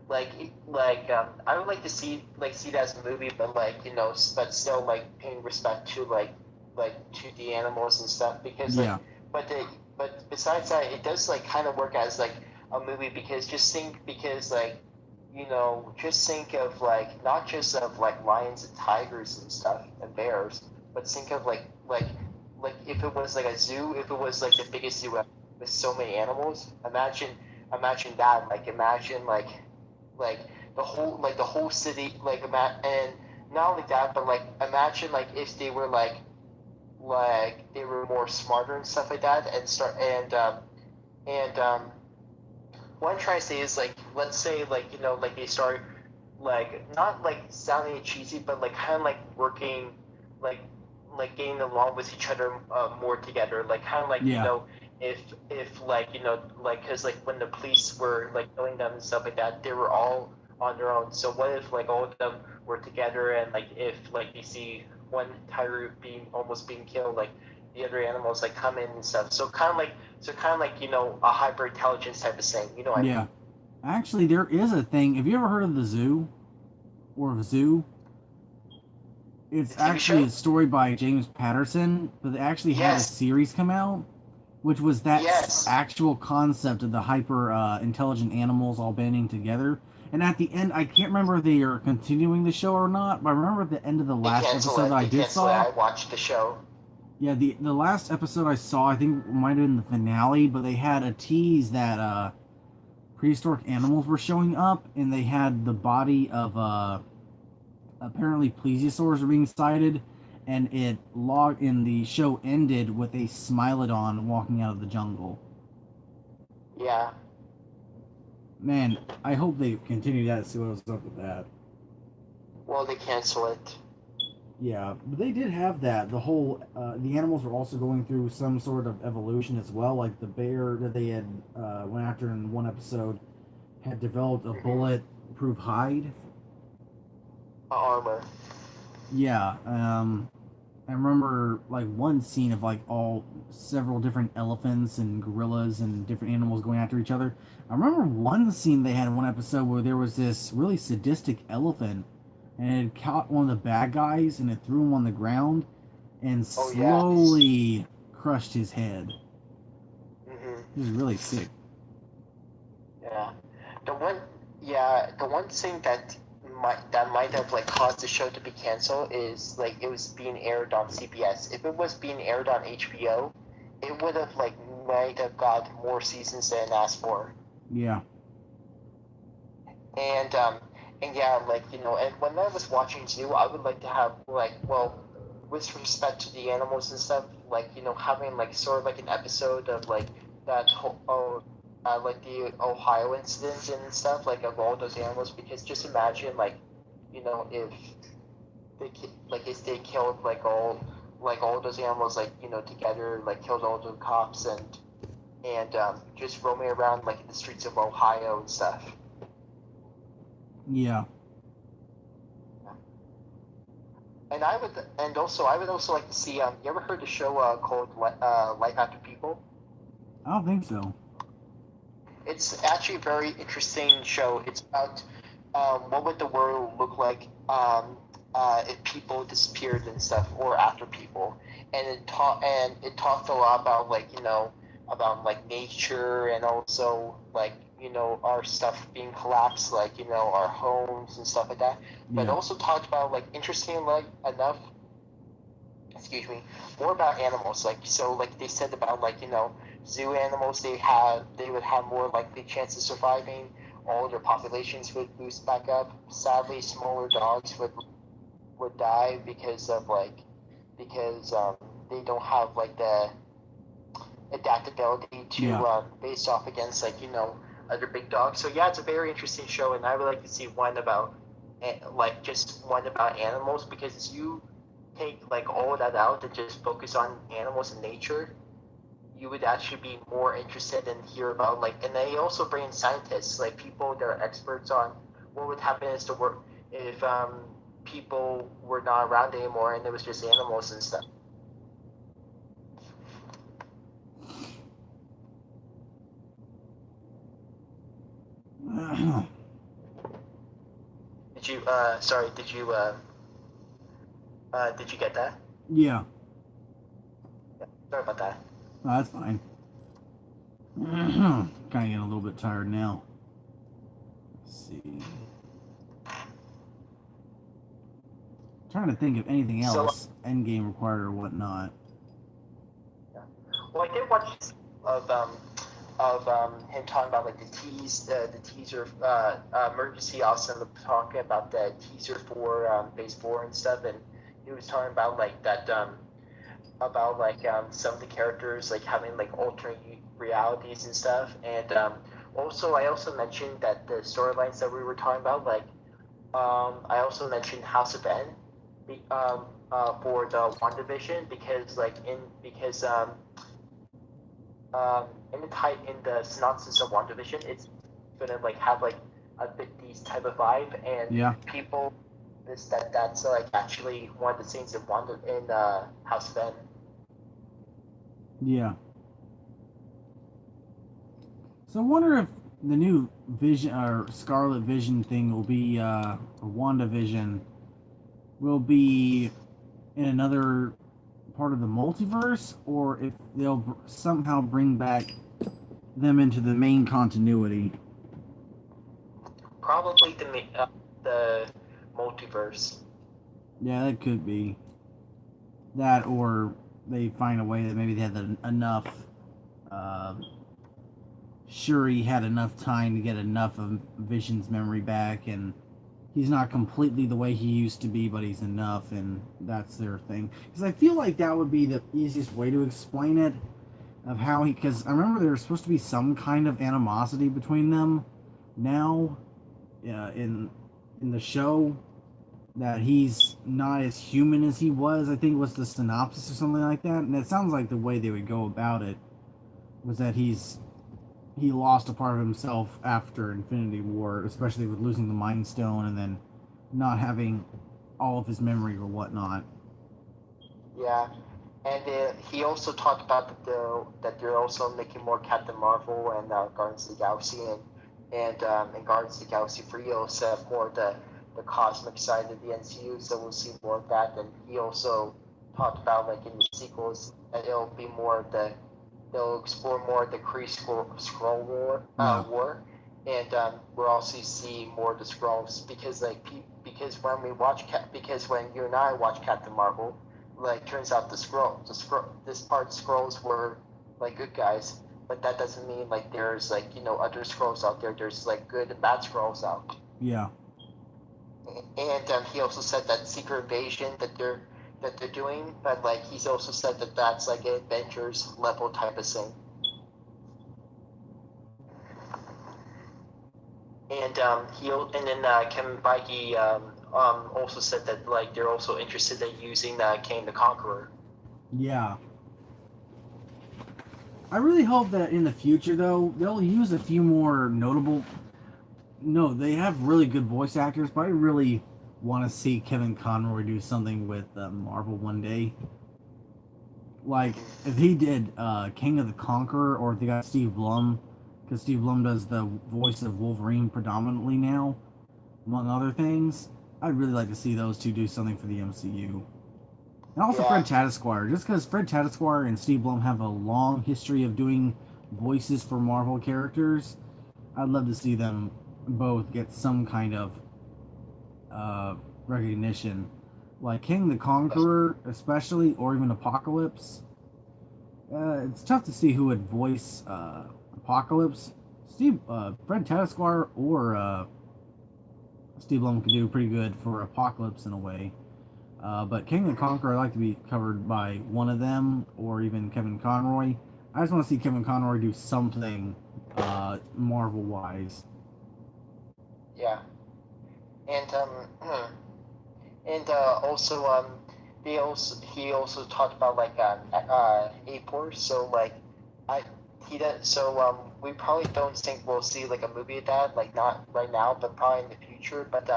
I would like to see that as a movie, but but still like paying respect to to the animals and stuff because Yeah, but the but besides that it does like kind of work as like a movie because just think of like not just of like lions and tigers and stuff and bears, but think of like if it was like a zoo, if it was like the biggest zoo ever with so many animals. Imagine that. Like imagine like the whole city and not only that, but like imagine like if they were they were more smarter and stuff like that and start and what I'm trying to say is like let's say like they start not like sounding cheesy but like kind of like working like getting along with each other more together like kind of like yeah, if because like when the police were like killing them and stuff like that they were all on their own, so what if like all of them were together and like if like you see one tiger being almost being killed, like the other animals like come in and stuff. So kind of like a hyper intelligence type of thing. You know what I mean? Yeah. Actually, there is a thing. Have you ever heard of the Zoo or Zoo? The It's TV actually show. a story by James Patterson, but they actually had a Yes. series come out, which was that Yes. actual concept of the hyper intelligent animals all banding together. And at the end, I can't remember if they are continuing the show or not, but I remember at the end of the They last cancel episode it. that I They did cancel it. saw, I watched the show. yeah, the last episode I saw, I think might have been the finale, but they had a tease that prehistoric animals were showing up, and they had the body of apparently plesiosaurs were being sighted, and it logged in the show ended with a Smilodon walking out of the jungle. Yeah. Man, I hope they continue that. See what's up with that. Well, they cancel it. Yeah, but they did have that. The whole the animals were also going through some sort of evolution as well. Like the bear that they had went after in one episode had developed a bullet-proof hide. Armor. Yeah, I remember like one scene of like all several different elephants and gorillas and different animals going after each other. I remember one scene they had in one episode where there was this really sadistic elephant and it had caught one of the bad guys and it threw him on the ground and Oh yeah. slowly crushed his head. Mm-hmm. It was really sick. Yeah. The one thing that might have like caused the show to be canceled is like it was being aired on CBS. If it was being aired on HBO, it would have like might have got more seasons than asked for. Yeah. And yeah, like and when I was watching Zoo, I would like to have like with respect to the animals and stuff, like having like sort of like an episode of like that whole like the Ohio incidents and stuff, like of all those animals, because just imagine like if they killed like all those animals like together, like killed all the cops and just roaming around like in the streets of Ohio and stuff. Yeah. And I would also like to see. You ever heard the show called Life After People? I don't think so. It's actually a very interesting show. It's about what would the world look like if people disappeared and stuff, or after people. And it talked a lot about about like nature and also like our stuff being collapsed, like our homes and stuff like that. But it Yeah. also talked about like interestingly enough, excuse me, more about animals. Like they said about zoo animals, they would have more likely chance of surviving. All their populations would boost back up. Sadly, smaller dogs would die because they don't have like the adaptability to Yeah. face off against other big dogs. So yeah, it's a very interesting show, and I would like to see one about just one about animals, because you take like all of that out and just focus on animals and nature, you would actually be more interested and hear about and they also bring in scientists, like people that are experts on what would happen as to work if people were not around anymore and it was just animals and stuff. Did you sorry, did you get that? Yeah. Sorry about that. Oh, that's fine. Kind of getting a little bit tired now. Let's see. Trying to think of anything else Endgame required or whatnot. Yeah. Well, I did watch of him talking about like the teaser emergency awesome talking about the teaser for phase 4 and stuff, and he was talking about like that about some of the characters like having like alternate realities and stuff, and I also mentioned that the storylines that we were talking about, I also mentioned House of N for the WandaVision, because in the synopsis of WandaVision, it's gonna like have like a 50s type of vibe, and Yeah. people that's like actually one of the scenes in House of N. Yeah. So I wonder if the new Vision or Scarlet Vision thing will be, or WandaVision will be in another part of the multiverse, or if they'll somehow bring back them into the main continuity. Probably the multiverse. Yeah, that could be that, or they find a way that maybe they had enough. Uh, Shuri had enough time to get enough of Vision's memory back, and he's not completely the way he used to be, but he's enough, and that's their thing. Because I feel like that would be the easiest way to explain it, of how he. Because I remember there was supposed to be some kind of animosity between them. Now, in the show, that he's not as human as he was. I think was the synopsis or something like that, and it sounds like the way they would go about it was that he lost a part of himself after Infinity War, especially with losing the Mind Stone and then not having all of his memory or whatnot. Yeah, and he also talked about that they're also making more Captain Marvel and Guardians of the Galaxy, and Guardians of the Galaxy 3 also have more the cosmic side of the MCU, so we'll see more of that. And he also talked about like in the sequels that it'll be more of they'll explore more of the Kree Skrull Yeah, war, and we'll also see more of the Skrulls because because when we watch because when you and I watch Captain Marvel, like turns out this part Skrulls were like good guys, but that doesn't mean like there's like other Skrulls out there. There's like good and bad Skrulls out. yeah, And he also said that secret invasion that they're doing, but like he's also said that that's like an Avengers level type of thing. And and then Kevin Feige also said that like they're also interested in using Kang the Conqueror. yeah. I really hope that in the future, though, they'll use a few more notable. No, they have really good voice actors, but I really want to see Kevin Conroy do something with Marvel one day. Like if he did King of the Conqueror, or if they got Steve Blum, because Steve Blum does the voice of Wolverine predominantly now, among other things. I'd really like to see those two do something for the MCU. And also Yeah, Fred Tatasciore, just because Fred Tatasciore and Steve Blum have a long history of doing voices for Marvel characters, I'd love to see them both get some kind of uh, recognition. Like King the Conqueror, especially, or even Apocalypse. It's tough to see who would voice Apocalypse. Fred Tatasciore or Steve Blum could do pretty good for Apocalypse in a way. But King the Conqueror, I'd like to be covered by one of them, or even Kevin Conroy. I just want to see Kevin Conroy do something Marvel wise. yeah, and and also he also talked about like A-Force. So like I he does so we probably don't think we'll see like a movie of that, like not right now, but probably in the future. But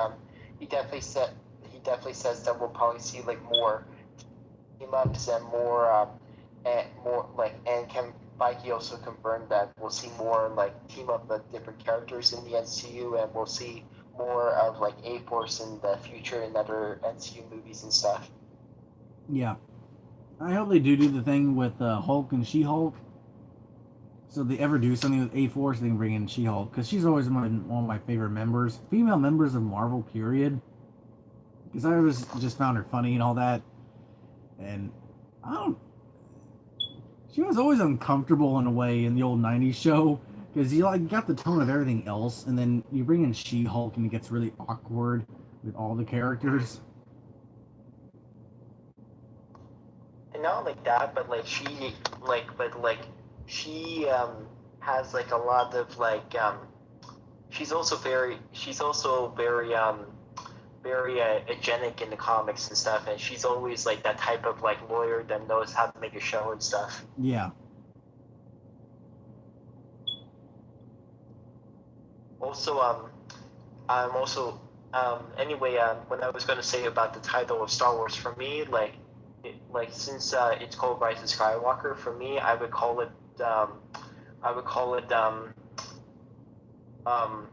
he definitely said he definitely says that we'll probably see like more team ups and more like and Kevin Feige also confirmed that we'll see more like team up of different characters in the MCU, and we'll see more of like A Force in the future in other MCU movies and stuff. Yeah, I hope they do the thing with Hulk and She Hulk. So if they ever do something with A Force, they can bring in She Hulk, because she's always one of my favorite members, female members of Marvel. Period. Because I always just found her funny and all that, and I don't. She was always uncomfortable in a way in the old '90s show, because you like got the tone of everything else, and then you bring in She Hulk and it gets really awkward with all the characters. And not like that, but like she has like a lot of she's also very agenic in the comics and stuff, and she's always like that type of like lawyer that knows how to make a show and stuff. Yeah, Also, I'm also anyway. What I was going to say about the title of Star Wars for me, like like since it's called Rise of Skywalker, for me, I would call it I would call it um, um,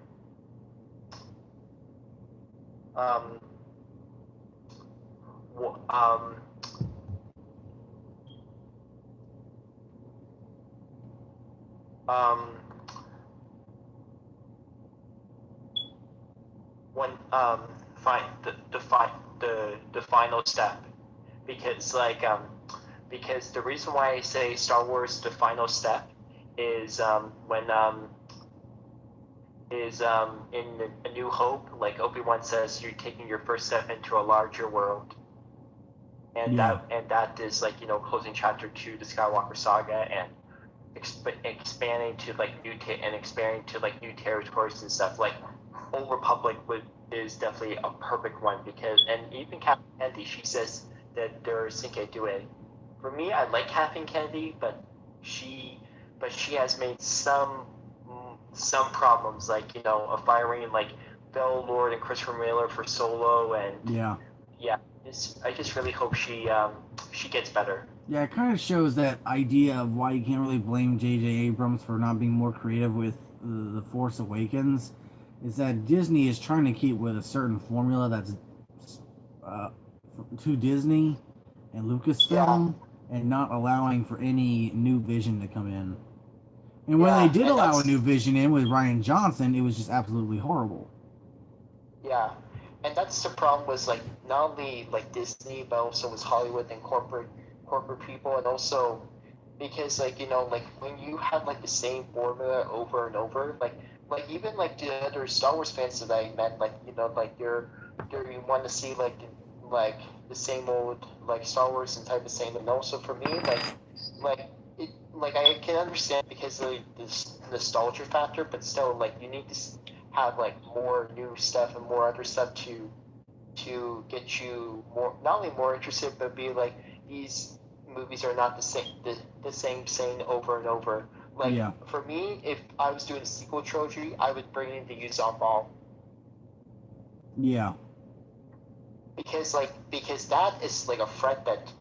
um, um, when find the final step, because because the reason why I say Star Wars the final step is when is in A New Hope, like Obi-Wan says, you're taking your first step into a larger world, and Yeah. that is like, you know, closing chapter 2 the Skywalker saga, and expanding to like expanding to like new territories and stuff. Like Old Republic is definitely a perfect one, because, and even Kathleen Kennedy, she says that they're Cinque Due. For me, I like Kathleen Kennedy, but she has made some problems, like, you know, of firing like Bell Lord and Christopher Miller for Solo, and Yeah. yeah, I just really hope she gets better. Yeah, it kind of shows that idea of why you can't really blame J.J. Abrams for not being more creative with the Force Awakens, is that Disney is trying to keep with a certain formula that's uh, to Disney and Yeah, Lucasfilm, and not allowing for any new vision to come in. And when they yeah, did and allow a new that's vision in with Ryan Johnson, it was just absolutely horrible. yeah, and that's the problem, was like not only like Disney, but also with Hollywood and corporate people, and also because, like, you know, like when you have like the same formula over and over, like even like the other Star Wars fans that I met, like, you know, like you want to see like the same old like Star Wars and type of same, and also for me, like like I can understand because of this nostalgia factor, but still, like, you need to have like more new stuff and more other stuff to get you more, not only more interested, but be like, these movies are not the same saying over and over. Like Yeah. for me, if I was doing a sequel trilogy, I would bring in the Yuzan Ball, Yeah. because that is like a threat that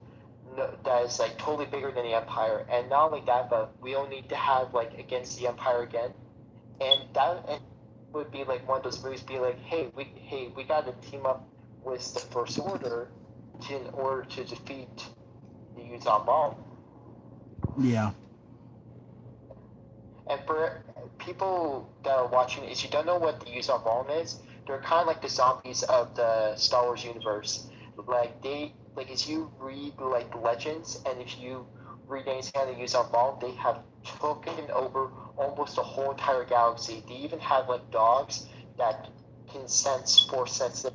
that is like totally bigger than the Empire, and not only that, but we all need to have like against the Empire again, and would be like one of those movies, be like, hey, we got to team up with the First Order in order to defeat the Yuzan Ball. Yeah. And for people that are watching, if you don't know what the Yuzan Ball is, they're kind of like the zombies of the Star Wars universe. Like as you read like the legends, and if you read anything on the Yuzan Ball, they have taken over almost the whole entire galaxy. They even have like dogs that can sense force sensitive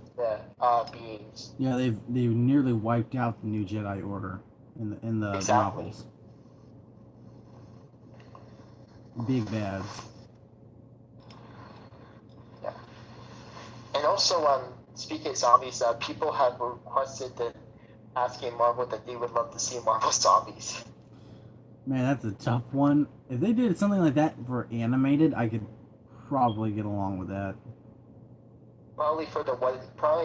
beings. Yeah, they've nearly wiped out the new Jedi Order in the Exactly. novels. Big bads. Yeah. And also, speaking of zombies, people have requested that, asking Marvel, that they would love to see Marvel zombies. Man, that's a tough one. If they did something like that for animated, I could probably get along with that. Probably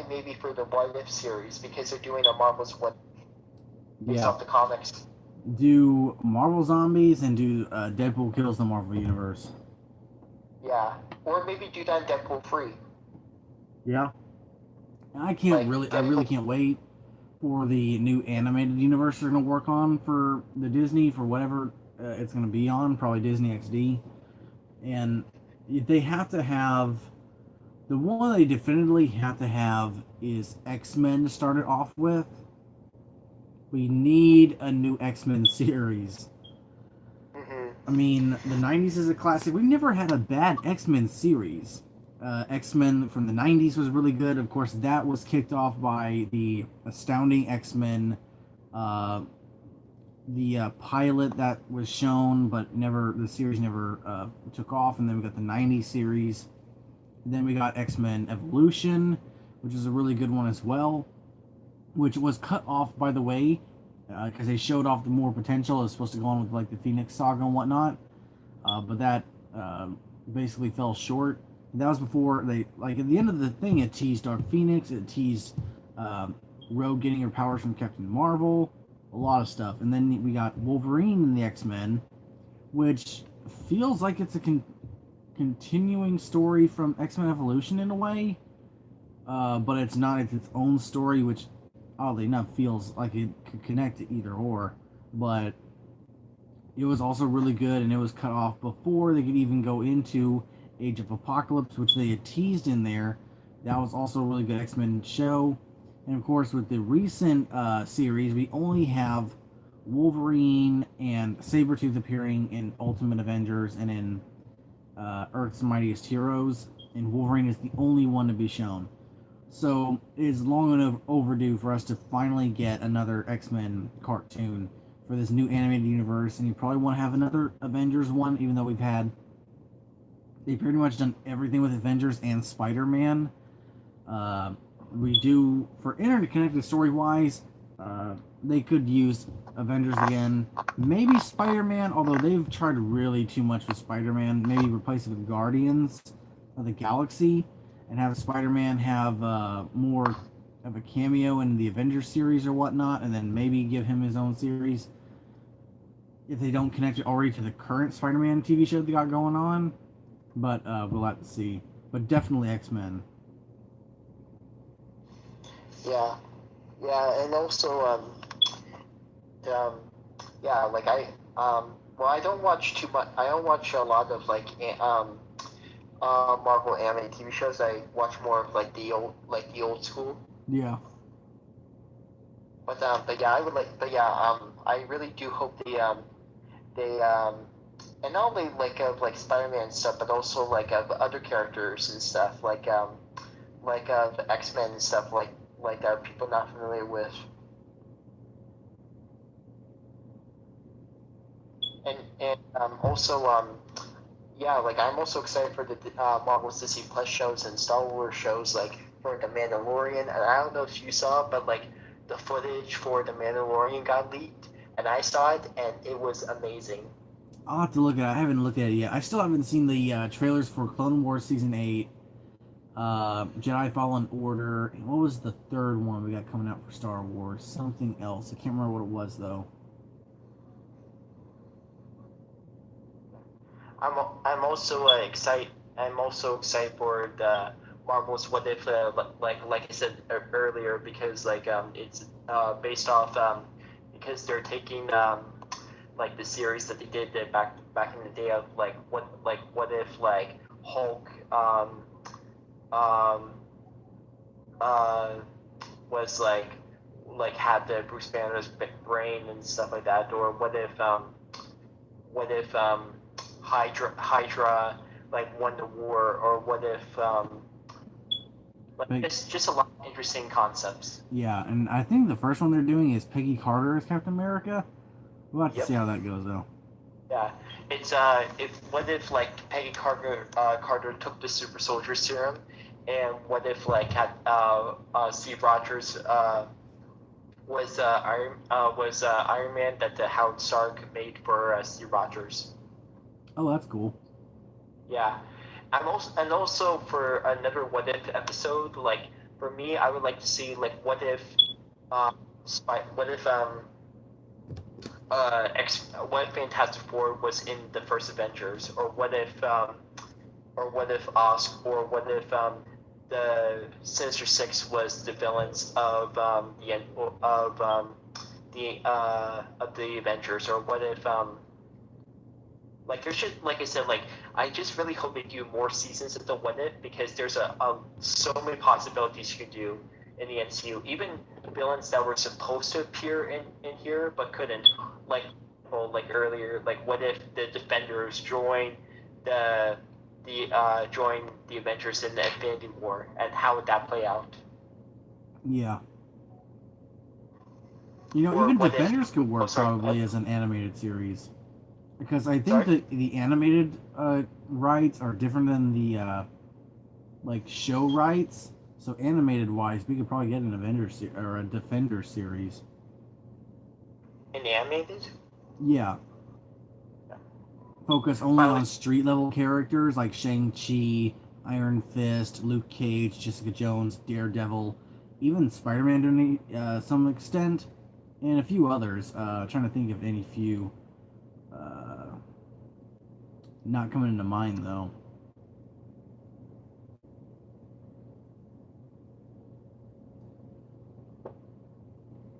maybe for the What If series, because they're doing a Marvel's What based Yeah. off the comics. Do Marvel zombies and do Deadpool kills the Marvel universe. Yeah, or maybe do that in Deadpool 3. Yeah. I Like really Deadpool. can't wait for the new animated universe they're going to work on for the Disney, for whatever it's going to be on, probably Disney XD. And they have to have, the one they definitively have to have is X-Men to start it off with. We need a new X-Men series. Mm-hmm. I mean, the 90s is a classic. We've never had a bad X-Men series. X-Men from the 90s was really good. Of course, that was kicked off by the Astounding X-Men, uh, the pilot that was shown, but the series never took off. And then we got the 90s series. And then we got X-Men Evolution, which is a really good one as well, which was cut off, by the way, because they showed off the more potential. It was supposed to go on with like the Phoenix Saga and whatnot, but that basically fell short. And that was before they, like, at the end of the thing, it teased Dark Phoenix, it teased Rogue getting her powers from Captain Marvel, a lot of stuff. And then we got Wolverine in the X-Men, which feels like it's a continuing story from X-Men Evolution in a way, but it's not. It's its own story, which oddly enough feels like it could connect to either or. But it was also really good, and it was cut off before they could even go into Age of Apocalypse, which they had teased in there. That was also a really good X-Men show. And of course, with the recent series, we only have Wolverine and Sabretooth appearing in Ultimate Avengers and in Earth's Mightiest Heroes, and Wolverine is the only one to be shown. So it is long enough overdue for us to finally get another X-Men cartoon for this new animated universe, and you probably want to have another Avengers one, even though they've pretty much done everything with Avengers and Spider-Man. We do, for interconnected story-wise, they could use Avengers again. Maybe Spider-Man, although they've tried really too much with Spider-Man. Maybe replace it with Guardians of the Galaxy and have Spider-Man have more of a cameo in the Avengers series or whatnot, and then maybe give him his own series if they don't connect it already to the current Spider-Man TV show they got going on. But we'll have to see. But definitely X-Men. Yeah, yeah, and also yeah, like well, I don't watch too much. I don't watch a lot of like Marvel animated TV shows. I watch more of like the old school. Yeah. But yeah, I would like. But yeah, I really do hope they and not only like of like Spider-Man stuff, but also like of other characters and stuff like of X-Men and stuff like that people not familiar with. And also yeah, like I'm also excited for the Marvel's Disney Plus shows and Star Wars shows, like for the Mandalorian. And I don't know if you saw, but like the footage for the Mandalorian got leaked, and I saw it, and it was amazing. I'll have to look at it. I haven't looked at it yet. I still haven't seen the trailers for Clone Wars Season 8, Jedi Fallen Order. And what was the third one we got coming out for Star Wars? Something else. I can't remember what it was, though. I'm also excited. I'm also excited for the Marvel's What If, like I said earlier, because like it's based off because they're taking like the series that they did back in the day of like what if like Hulk um was like had the Bruce Banner's brain and stuff like that, or what if Hydra like won the war, or what if like it's just a lot of interesting concepts. Yeah, and I think the first one they're doing is Peggy Carter as Captain America. We'll have to see how that goes, though. Yeah, it's what if like Peggy Carter took the super soldier serum, and what if like had Steve Rogers was Iron Man that the Howard Stark made for Steve Rogers. Oh, that's cool. Yeah, and also for another what if episode, like for me, I would like to see like what if what if Fantastic Four was in the first Avengers, or what if Osc, or what if the Sinister Six was the villains of the Avengers, or what if like there's just like I said, like I just really hope they do more seasons of the What If, because there's so many possibilities you can do in the MCU. Even villains that were supposed to appear in here but couldn't, like earlier, like what if the Defenders join the Avengers in the Infinity War, and how would that play out? Yeah. You know, or even Defenders could work probably as an animated series. Because I think that the animated rights are different than the like show rights. So animated wise, we could probably get an Avengers or a Defender series. An animated? Yeah. Focus only on street level characters like Shang-Chi, Iron Fist, Luke Cage, Jessica Jones, Daredevil, even Spider-Man to some extent. and a few others. Trying to think of any few. Not coming into mind though.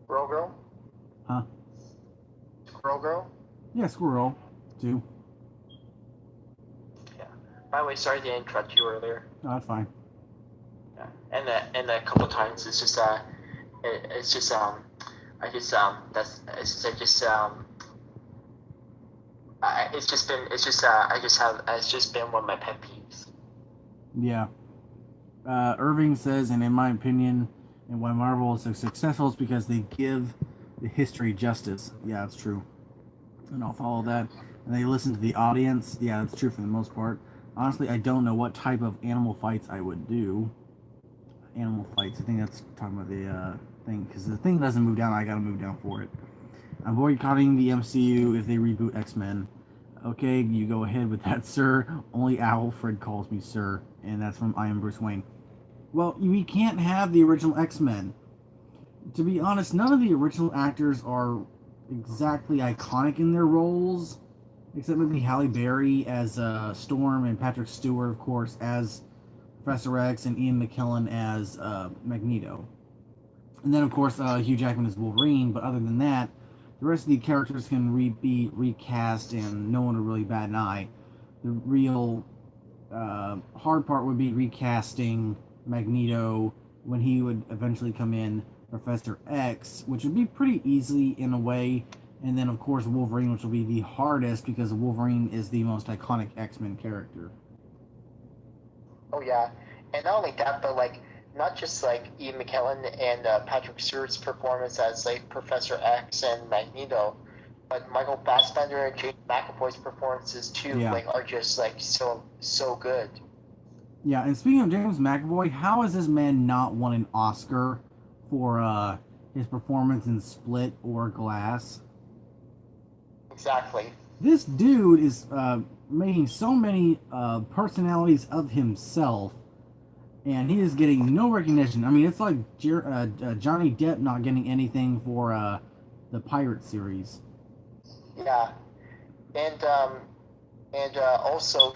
Squirrel Girl? Huh? Squirrel Girl? Yeah, Squirrel, too. Yeah. By the way, sorry to interrupt you earlier. No, that's fine. Yeah. And a couple times it's just it's just I just that's it's just it's just been it's just I just have it's just been one of my pet peeves. Yeah. Irving says, and in my opinion, and why Marvel is so successful is because they give the history justice. Yeah, that's true. And I'll follow that. And they listen to the audience. Yeah, that's true for the most part. Honestly, I don't know what type of animal fights I would do. Animal fights. I think that's talking about the thing. Because the thing doesn't move down, I gotta move down for it. I'm boycotting the MCU if they reboot X-Men. Okay, you go ahead with that, sir. Only Alfred calls me sir. And that's from I Am Bruce Wayne. Well, we can't have the original X-Men. To be honest, none of the original actors are exactly iconic in their roles, except maybe Halle Berry as Storm and Patrick Stewart, of course, as Professor X, and Ian McKellen as Magneto. And then, of course, Hugh Jackman as Wolverine, but other than that, the rest of the characters can be recast and no one would really bat an eye. The real hard part would be recasting Magneto when he would eventually come in, Professor X, which would be pretty easily in a way, and then of course Wolverine, which will be the hardest because Wolverine is the most iconic X-Men character. Oh yeah, and not only that, but like not just like Ian McKellen and Patrick Stewart's performance as like Professor X and Magneto, but Michael Fassbender and James McAvoy's performances too, Yeah. like are just like so good. Yeah, and speaking of James McAvoy, how has this man not won an Oscar for his performance in Split or Glass? Exactly. This dude is making so many personalities of himself, and he is getting no recognition. I mean, it's like Johnny Depp not getting anything for the Pirate series. Yeah, and also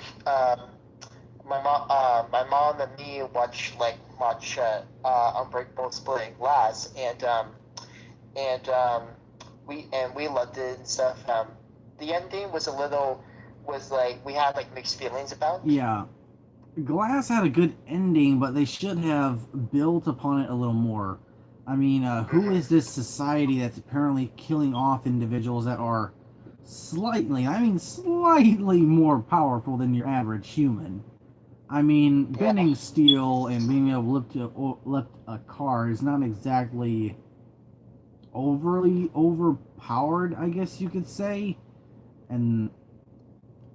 my mom and me watch Unbreakable, Split and Glass, and we loved it and stuff. The ending was like we had like mixed feelings about. Yeah, Glass had a good ending, but they should have built upon it a little more. I mean, who is this society that's apparently killing off individuals that are slightly more powerful than your average human? I mean, bending steel and being able to lift a car is not exactly overly overpowered, I guess you could say. And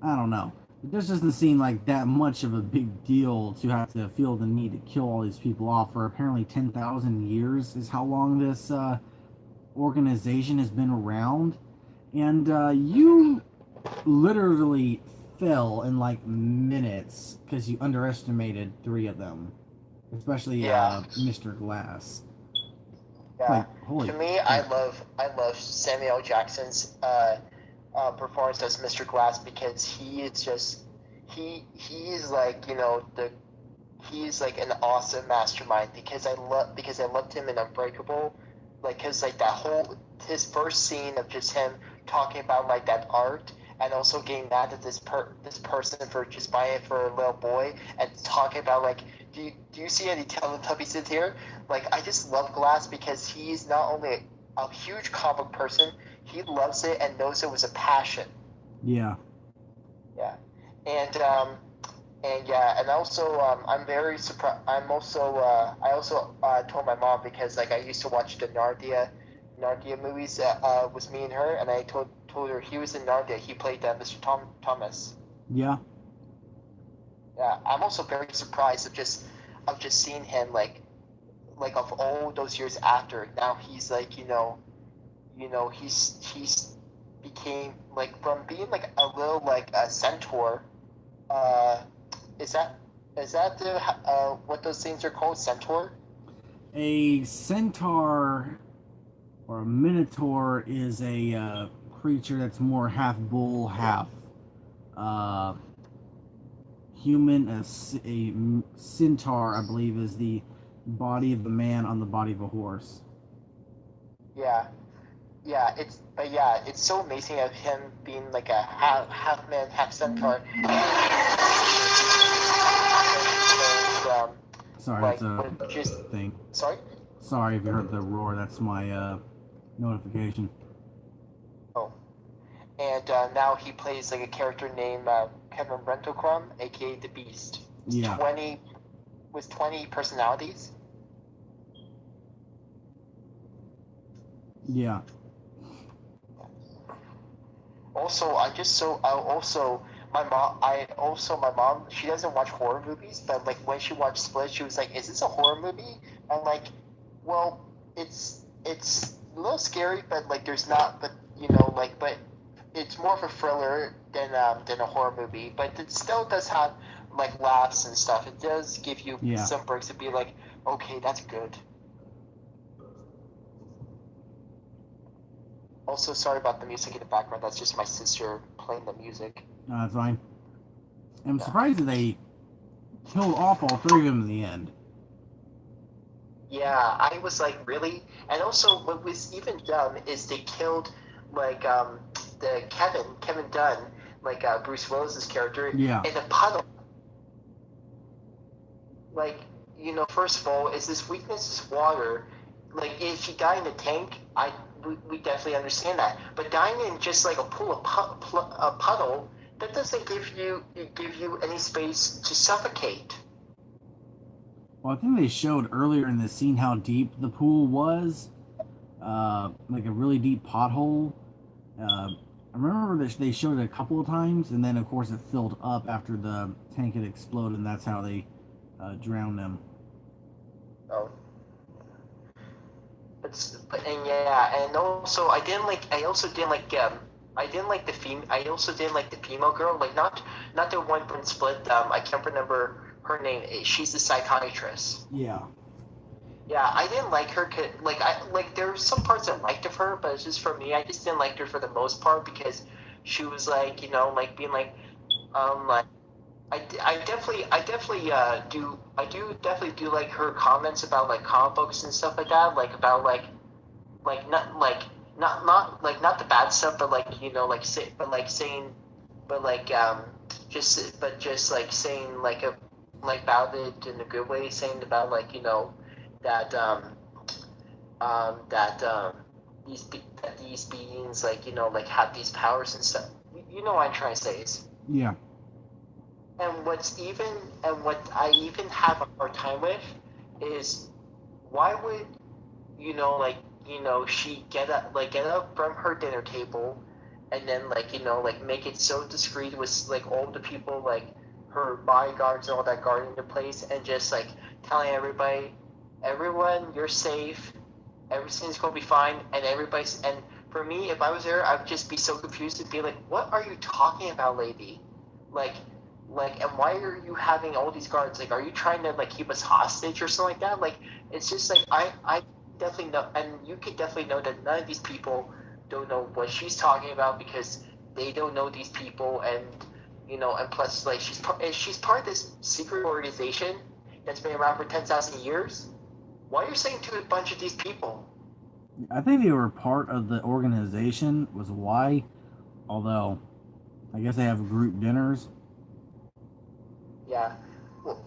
I don't know. It just doesn't seem like that much of a big deal to have to feel the need to kill all these people off for apparently 10,000 years is how long this organization has been around. And you literally fell in like minutes because you underestimated 3 of them, especially Mr. Glass. Yeah. Like, to me, I love Samuel Jackson's performance as Mr. Glass because he is just he's like he's like an awesome mastermind because I loved him in Unbreakable, like because like that whole his first scene of just him talking about like that art and also getting mad at this person for just buying it for a little boy and talking about like do you see any Teletubbies in here? Like I just love Glass because he's not only a huge comic person, he loves it and knows it was a passion. Yeah. Yeah, and also I'm very surprised. I also told my mom because like I used to watch the Narnia movies with me and her, and I told her he was in Narnia. He played Mr. Thomas. Yeah. Yeah, I'm also very surprised of just seeing him like of all those years after. Now he's like he's became like from being like a little like a centaur. Is that the what those things are called, centaur? A centaur or a minotaur is a creature that's more half bull, half uh, human. A centaur, I believe, is the body of a man on the body of a horse. Yeah, it's so amazing of him being like a half man, half centaur. And, Sorry, like that's a with just thing. sorry. Sorry if you heard the roar. That's my notification. Oh, and now he plays like a character named Kevin Rentelcrum, aka the Beast. Yeah. 20 personalities. Yeah. Also, my mom she doesn't watch horror movies, but like when she watched Split, she was like, "Is this a horror movie?" I'm like, "Well, it's a little scary, but like there's not, but but it's more of a thriller than a horror movie, but it still does have like laughs and stuff. It does give you some breaks to be like, okay, that's good." Also, sorry about the music in the background. That's just my sister playing the music. That's fine. I'm surprised that they killed off all three of them in the end. Yeah, I was like, really? And also, what was even dumb is they killed like the Kevin Dunn, like Bruce Willis's character, in a puddle. Like, first of all, is his weakness is water? Like, if he died in a tank, we definitely understand that. But dying in just like a pool of a puddle, that doesn't give you any space to suffocate. Well, I think they showed earlier in the scene how deep the pool was, like a really deep pothole. I remember that they showed it a couple of times, and then of course it filled up after the tank had exploded, and that's how they drowned them. Oh. And also I didn't like I also didn't like the female girl, like not the one from Split. I can't remember her name. She's the psychiatrist. Yeah. Yeah, I didn't like her. There were some parts I liked of her, but it's just for me. I just didn't like her for the most part because she was like being like like I do like her comments about like comic books and stuff like that, like about like not the bad stuff, but like saying, but like just like saying like about it in a good way, saying about like that that these beings like like have these powers and stuff. You know what I'm trying to say is. Yeah. And what I even have a hard time with is why would she get up from her dinner table and then make it so discreet with like all the people like her bodyguards and all that guarding the place and just like telling everyone you're safe, everything's gonna be fine, and for me, if I was there, I would just be so confused and be like, what are you talking about, lady? Like and why are you having all these guards? Like, are you trying to like keep us hostage or something like that? Like, it's just like I definitely know, and you can definitely know that none of these people don't know what she's talking about because they don't know these people, and and plus like she's part of this secret organization that's been around for 10,000 years. Why are you saying to a bunch of these people? I think they were part of the organization, was why. Although, I guess they have group dinners. Yeah, well,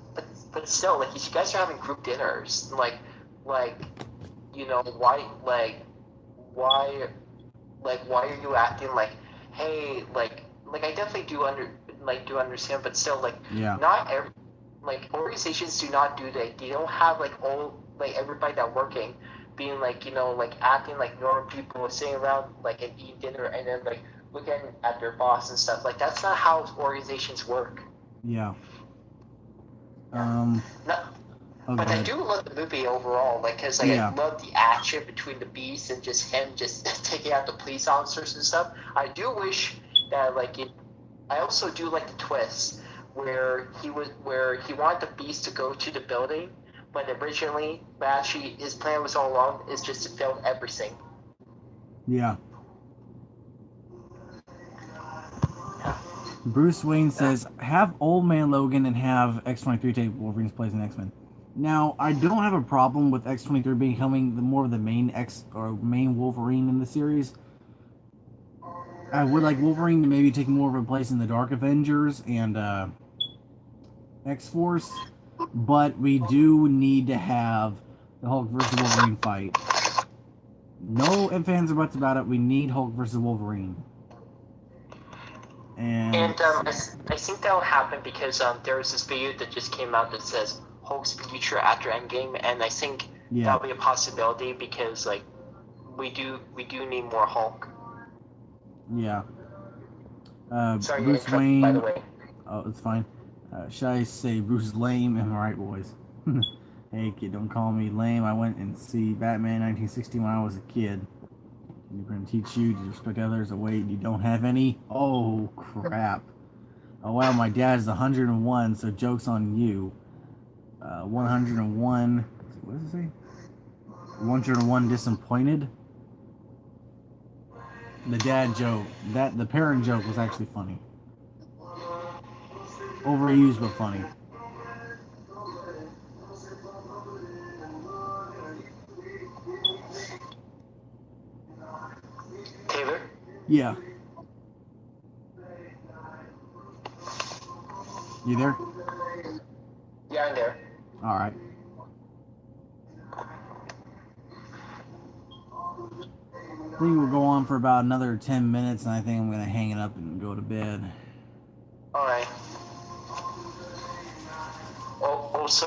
but still, like, if you guys are having group dinners, like, why, why are you acting like, hey, I definitely do understand, but still, like, not every, like, organizations do not do that. They don't have like all like everybody that working being like like acting like normal people sitting around like and eating dinner and then like looking at their boss and stuff. Like that's not how organizations work. Yeah. No, but I do love the movie overall, like, cause like I love the action between the beasts and just him just taking out the police officers and stuff. I do wish that I also do like the twist where he wanted the beast to go to the building, but actually his plan was all along is just to film everything. Yeah. Bruce Wayne says, have Old Man Logan and have X-23 take Wolverine's place in X-Men. Now, I don't have a problem with X-23 becoming more of the main main Wolverine in the series. I would like Wolverine to maybe take more of a place in the Dark Avengers and X-Force, but we do need to have the Hulk versus Wolverine fight. No ifs, ands, or buts about it. We need Hulk versus Wolverine. And I think that'll happen because there was this video that just came out that says Hulk's future after Endgame, and I think that'll be a possibility because like we do need more Hulk. Yeah. Sorry, Bruce Wayne. by the way. Oh, it's fine. Should I say Bruce lame? Am I right, boys? Hey, kid, don't call me lame. I went and see Batman 1960 when I was a kid. You're going to teach you to respect others. Oh, wait, you don't have any? Oh, crap. Oh, well, my dad's 101, so joke's on you. 101. What does it say? 101 disappointed? The dad joke. The parent joke was actually funny. Overused, but funny. Taylor? Yeah. You there? Yeah, I'm there. Alright. I think we'll go on for about another 10 minutes, and I think I'm going to hang it up and go to bed. Alright. Also,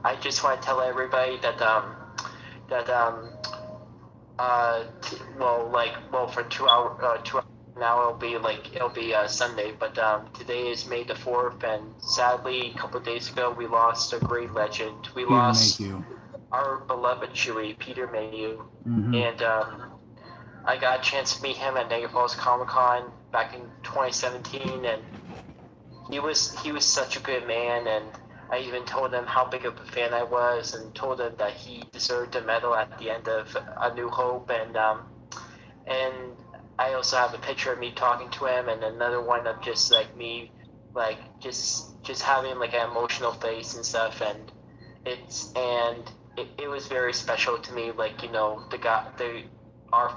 I just want to tell everybody that, for 2 hours now it'll be Sunday, but today is May the 4th, and sadly, a couple of days ago, we lost a great legend. We lost our beloved Chewie, Peter Mayhew, and I got a chance to meet him at Niagara Falls Comic-Con back in 2017, and he was such a good man, and I even told him how big of a fan I was, and told him that he deserved a medal at the end of A New Hope, and I also have a picture of me talking to him, and another one of just like me, like just having like an emotional face and stuff, and it was very special to me, like, you know, our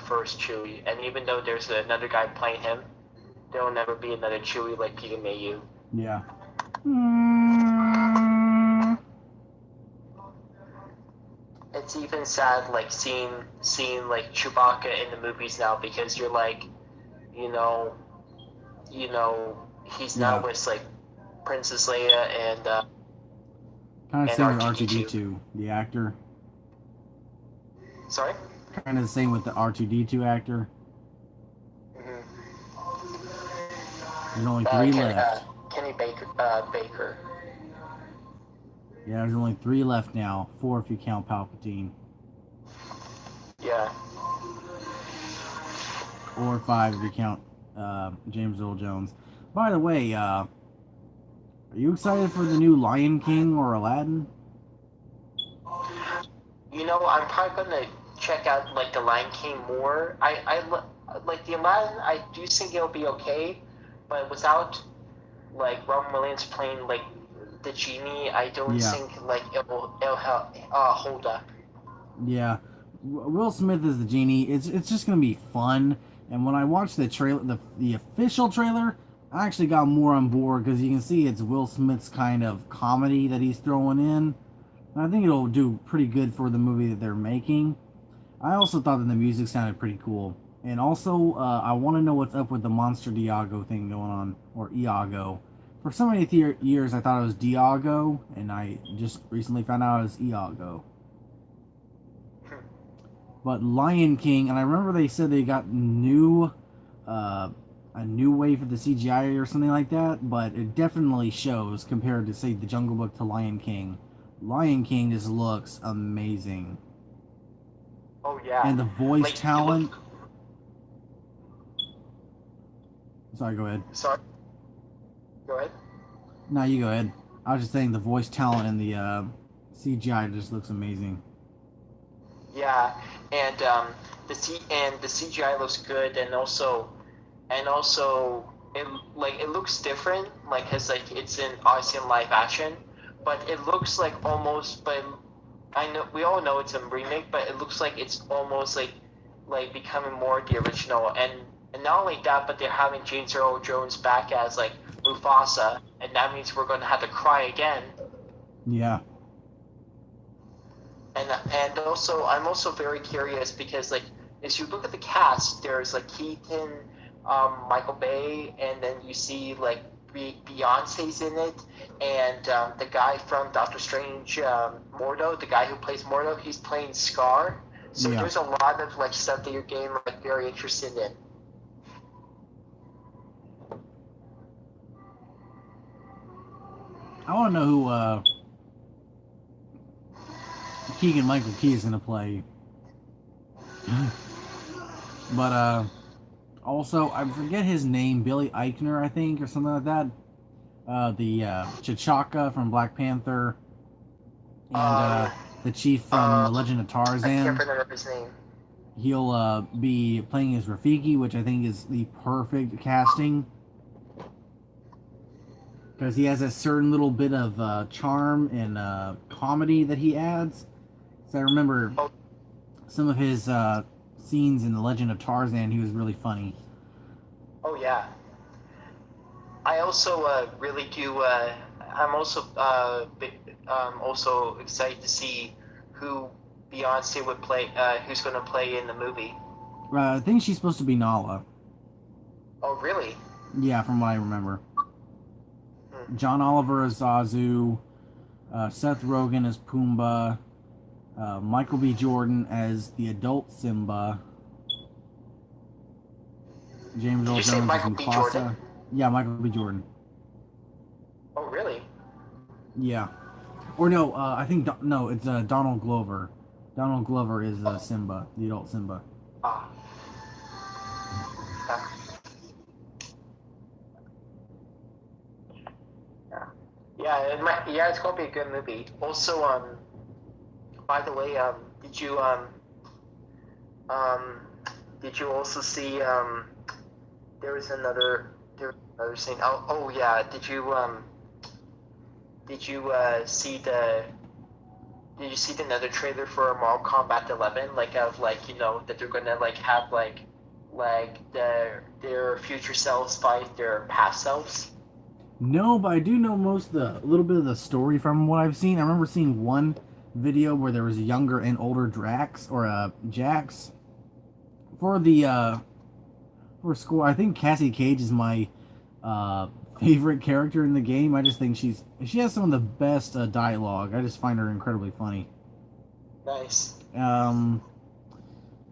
first Chewie, and even though there's another guy playing him, there will never be another Chewie like Peter Mayhew. Yeah. It's even sad, like seeing like Chewbacca in the movies now, because you're like, you know, he's now with like Princess Leia and kind of same with R2D2, the actor. Sorry. Kind of the same with the R2D2 actor. There's only 3 left. Kenny Baker. Yeah, there's only 3 left now. 4 if you count Palpatine. Yeah. Or 5 if you count James Earl Jones. By the way, are you excited for the new Lion King or Aladdin? You know, I'm probably gonna check out like the Lion King more. I like the Aladdin. I do think it'll be okay, but without like Robin Williams playing like the genie, I don't think like it'll hold up. Yeah, Will Smith is the genie. It's just gonna be fun. And when I watched the trailer, the official trailer, I actually got more on board, because you can see it's Will Smith's kind of comedy that he's throwing in. And I think it'll do pretty good for the movie that they're making. I also thought that the music sounded pretty cool. And also, I want to know what's up with the Monster Diago thing going on, or Iago. For so many years, I thought it was Diago, and I just recently found out it was Iago. But Lion King, and I remember they said they got a new way for the CGI or something like that, but it definitely shows compared to, say, the Jungle Book to Lion King. Lion King just looks amazing. Oh yeah. And the voice talent. Sorry, go ahead. Sorry. Go ahead. No, you go ahead. I was just saying the voice talent and the CGI just looks amazing. Yeah, and the CGI looks good, and also it looks different, like, cause like it's in obviously in live action, but it looks like almost, but I know we all know it's a remake, but it looks like it's almost like becoming more the original, and not only that, but they're having James Earl Jones back as like Mufasa, and that means we're going to have to cry again. Yeah. And also I'm also very curious because like as you look at the cast, there's like Keaton, Michael Bay, and then you see like Beyonce's in it, and the guy from Doctor Strange, Mordo, the guy who plays Mordo, he's playing Scar. So Yeah. there's a lot of like stuff that you're getting like very interested in. I want to know who Keegan Michael Key is gonna play. But also I forget his name, Billy Eichner, I think, or something like that. The T'Chaka from Black Panther, and Um, the chief from The um, Legend of I can't Tarzan. remember his name. He'll be playing as Rafiki, which I think is the perfect casting because he has a certain little bit of charm and comedy that he adds. So I remember Oh, some of his scenes in The Legend of Tarzan. He was really funny. oh yeah. I also really do. I'm also also excited to see who Beyonce would play. Who's going to play in the movie? I think she's supposed to be Nala. Oh, really? Yeah, from what I remember. Hmm. John Oliver as Zazu, Seth Rogen as Pumbaa, Michael B. Jordan as the adult Simba, James Did Earl you say Jones as Michael B. Jordan? Mufasa. Yeah, Michael B. Jordan. Oh, really? Yeah. Or no, I think no, it's Donald Glover. Donald Glover is Oh, Simba, the adult Simba. ah, yeah, yeah, yeah. Yeah, it's going to be a good movie. Also, by the way, um, did you also see there was another scene. Oh yeah. Did you see the another trailer for Mortal Kombat 11? Like of like that they're gonna like have like their future selves fight their past selves. No, but I do know most of a little bit of the story from what I've seen. I remember seeing one video where there was a younger and older Drax or Jax for the for score. I think Cassie Cage is my uh, favorite character in the game. I just think she has some of the best dialogue. I just find her incredibly funny. Nice. Um,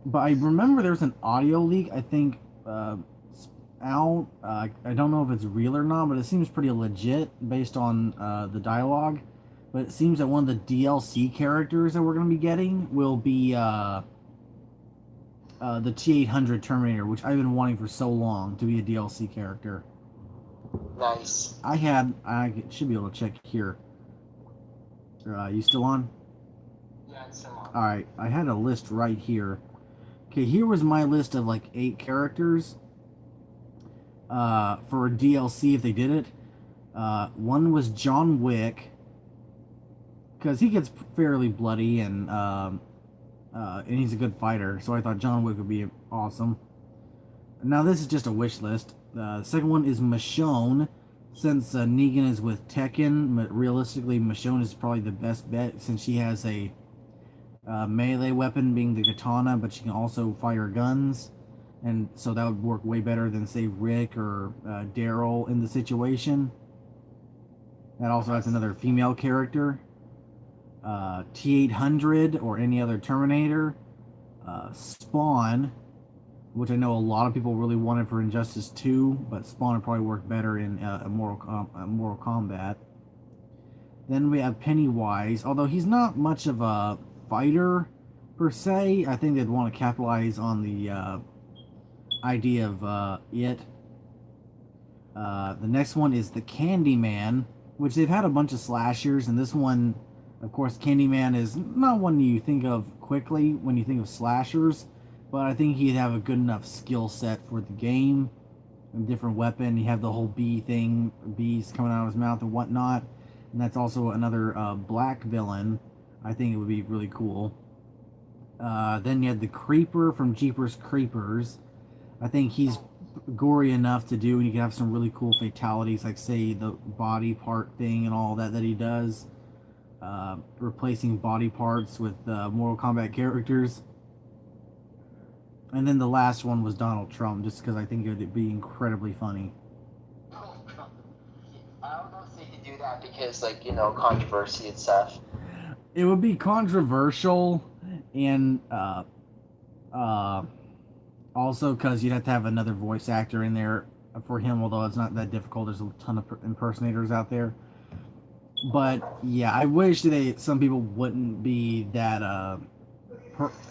but I remember there was an audio leak. I think out. I don't know if it's real or not, but it seems pretty legit based on the dialogue. But it seems that one of the DLC characters that we're going to be getting will be the T-800 Terminator, which I've been wanting for so long to be a DLC character. Nice. I should be able to check here. You still on? Yeah, it's still on. Alright, I had a list right here. Okay, here was my list of like 8 characters for a DLC if they did it. One was John Wick, because he gets fairly bloody and he's a good fighter, so I thought John Wick would be awesome. Now this is just a wish list. The second one is Michonne, since Negan is with Tekken. But realistically, Michonne is probably the best bet since she has a melee weapon being the katana, but she can also fire guns, and so that would work way better than say Rick or Daryl in the situation. That also has another female character. T-800 or any other Terminator. Spawn, which I know a lot of people really wanted for Injustice 2, but Spawn would probably work better in Mortal Kombat. Then we have Pennywise, although he's not much of a fighter per se. I think they'd want to capitalize on the idea of it. The next one is the Candyman, which they've had a bunch of slashers, and this one Of course, Candyman is not one you think of quickly when you think of slashers, but I think he'd have a good enough skill set for the game. A different weapon. You have the whole bee thing, bees coming out of his mouth and whatnot, and that's also another black villain. I think it would be really cool. Then you had the Creeper from Jeepers Creepers. I think he's gory enough to do, and you can have some really cool fatalities, like say the body part thing and all that he does. Replacing body parts with Mortal Kombat characters. And then the last one was Donald Trump, just because I think it would be incredibly funny. I don't know if they could do that because, like, controversy and stuff. It would be controversial, and also because you'd have to have another voice actor in there for him, although it's not that difficult. There's a ton of impersonators out there. But yeah, I wish some people wouldn't be that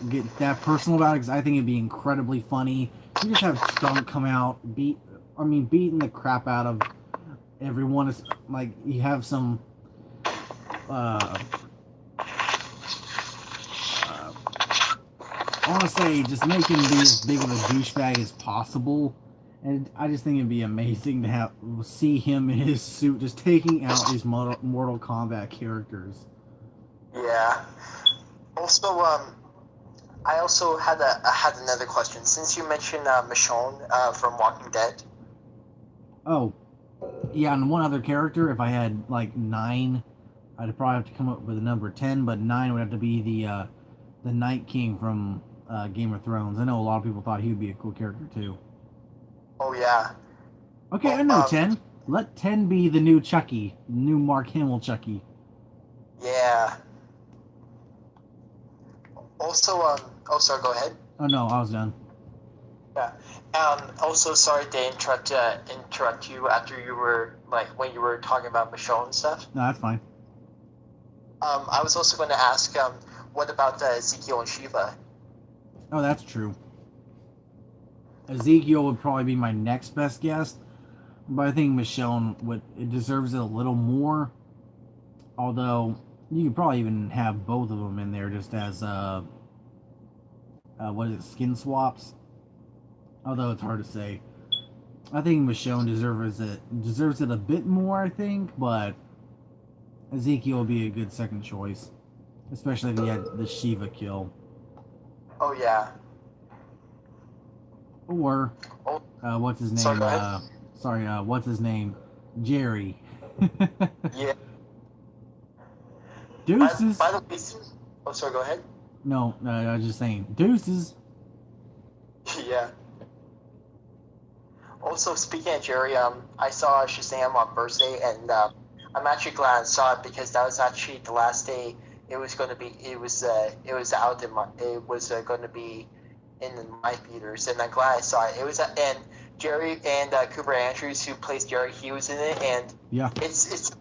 get that personal about it, because I think it'd be incredibly funny. You just have Trump come out, beating the crap out of everyone. Is like you have some I want to say just make him be as big of a douchebag as possible, and I just think it'd be amazing to see him in his suit just taking out these Mortal Kombat characters. Yeah. Also, I also had another question. Since you mentioned Michonne from Walking Dead. Oh, yeah, and one other character. If I had like 9, I'd probably have to come up with a number 10, but 9 would have to be the Night King from Game of Thrones. I know a lot of people thought he would be a cool character too. Oh yeah. Okay, I know 10. Let 10 be the new Chucky, new Mark Hamill Chucky. Yeah. Also, oh, sorry, go ahead. Oh no, I was done. Yeah. Also, sorry to interrupt you after you were when you were talking about Michonne and stuff. No, that's fine. I was also going to ask, what about Ezekiel and Shiva? Oh, that's true. Ezekiel would probably be my next best guess, but I think Michonne deserves it a little more. Although you could probably even have both of them in there just as what is it, skin swaps? Although it's hard to say. I think Michonne deserves it a bit more, I think, but Ezekiel would be a good second choice, especially if he had the Shiva kill. Oh yeah. Or what's his name? What's his name? Jerry. Yeah. Deuces. By the way, oh, sorry, go ahead. No, I was just saying deuces. Yeah. Also, speaking of Jerry, I saw Shazam on Thursday, and I'm actually glad I saw it because that was actually the last day it was going to be. It was out in my. It was going to be in my theaters, and I'm glad I saw it. It was and Jerry and Cooper Andrews, who plays Jerry, he was in it, and yeah, it's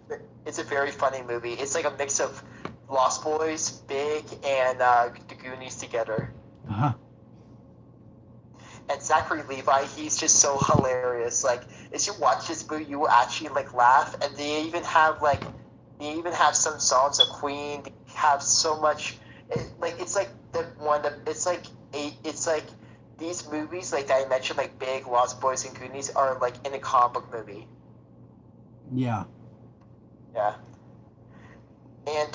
a very funny movie. It's like a mix of Lost Boys, Big, and The Goonies together. Uh-huh. And Zachary Levi, he's just so hilarious. Like, as you watch this movie, you will actually laugh. And they even have some songs of Queen. They have so much. It's like these movies that I mentioned, like Big, Lost Boys, and Goonies, are like in a comic book movie. Yeah. Yeah. And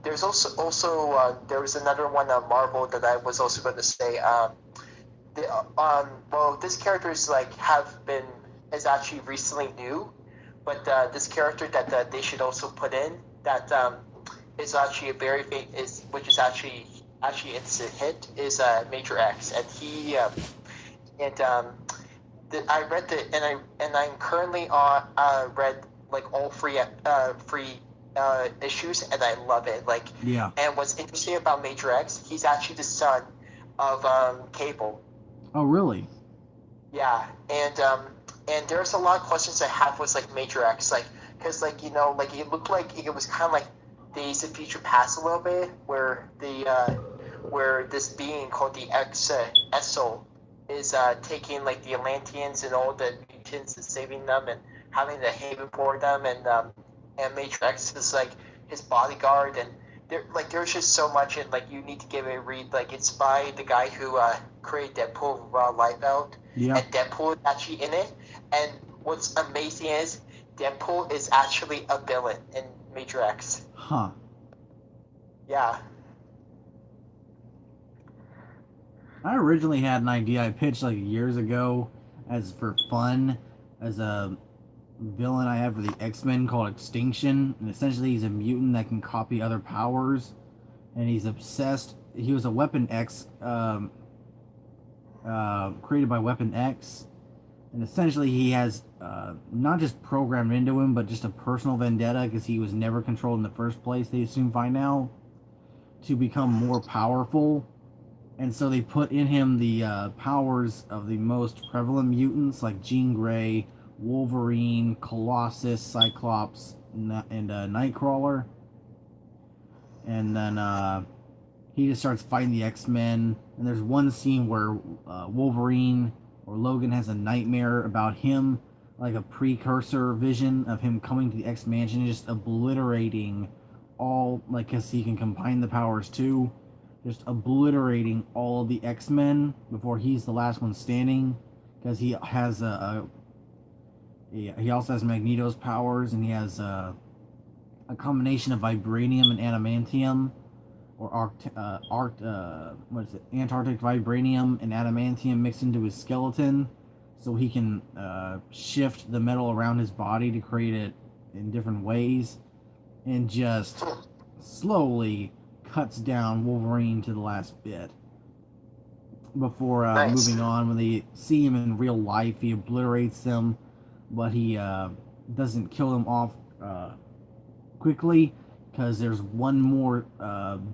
there's also there was another one on Marvel that I was also going to say. This character is is actually recently new, but this character that they should also put in that is actually which is actually instant hit is Major X, and he I read I'm currently on read like all free issues, and I love it. Yeah. And what's interesting about Major X, he's actually the son of Cable. Oh, really? Yeah, and there's a lot of questions I have with Major X, because it looked like it was kind of like Days of Future Past a little bit, where where this being called the Essel is taking the Atlanteans and all the mutants and saving them and having the haven for them, and Major X is his bodyguard, and there's just so much, and like you need to give it a read. Like it's by the guy who created Deadpool Live Out, Yeah. and Deadpool is actually in it. And what's amazing is Deadpool is actually a villain in Major X. Huh. Yeah. I originally had an idea I pitched like years ago as for fun as a villain I have for the X-Men called Extinction, and essentially he's a mutant that can copy other powers, and he's obsessed. He was a Weapon X created by Weapon X, and essentially he has not just programmed into him, but just a personal vendetta because he was never controlled in the first place. They soon find out to become more powerful. And so they put in him the powers of the most prevalent mutants like Jean Grey, Wolverine, Colossus, Cyclops, and Nightcrawler. And then he just starts fighting the X-Men. And there's one scene where Wolverine or Logan has a nightmare about him, like a precursor vision of him coming to the X-Mansion and just obliterating all, like, because he can combine the powers too. Just obliterating all the X-Men before he's the last one standing, because he has he also has Magneto's powers, and he has a combination of vibranium and adamantium, or what is it? Antarctic vibranium and adamantium mixed into his skeleton, so he can shift the metal around his body to create it in different ways, and just slowly cuts down Wolverine to the last bit before Nice. moving on. When they see him in real life, he obliterates them, but he doesn't kill them off quickly, because there's one more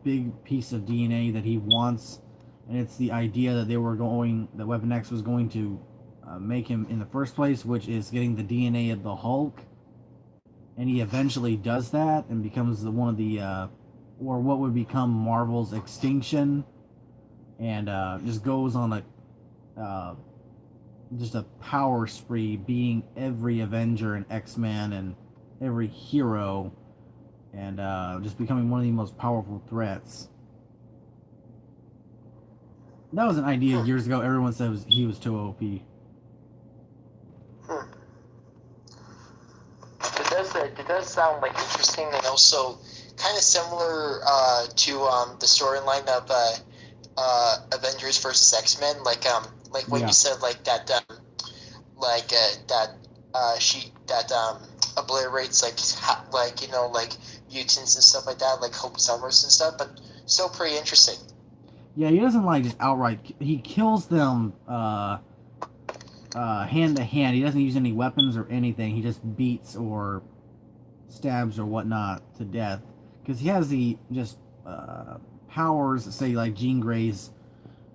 big piece of DNA that he wants, and it's the idea that that Weapon X was going to make him in the first place, which is getting the DNA of the Hulk, and he eventually does that and becomes one of the or what would become Marvel's Extinction, and just goes on just a power spree, beating every Avenger and X-Man and every hero, and just becoming one of the most powerful threats. That was an idea years ago. Everyone said he was too OP. It does sound like interesting, and also kind of similar to the storyline of Avengers versus X-Men. Like when Yeah. you said like that she obliterates like mutants and stuff like that, like Hope Summers and stuff, but still pretty interesting. Yeah, he doesn't like just outright. He kills them hand to hand. He doesn't use any weapons or anything. He just beats or stabs or whatnot to death, because he has the just powers, say like Jean Grey's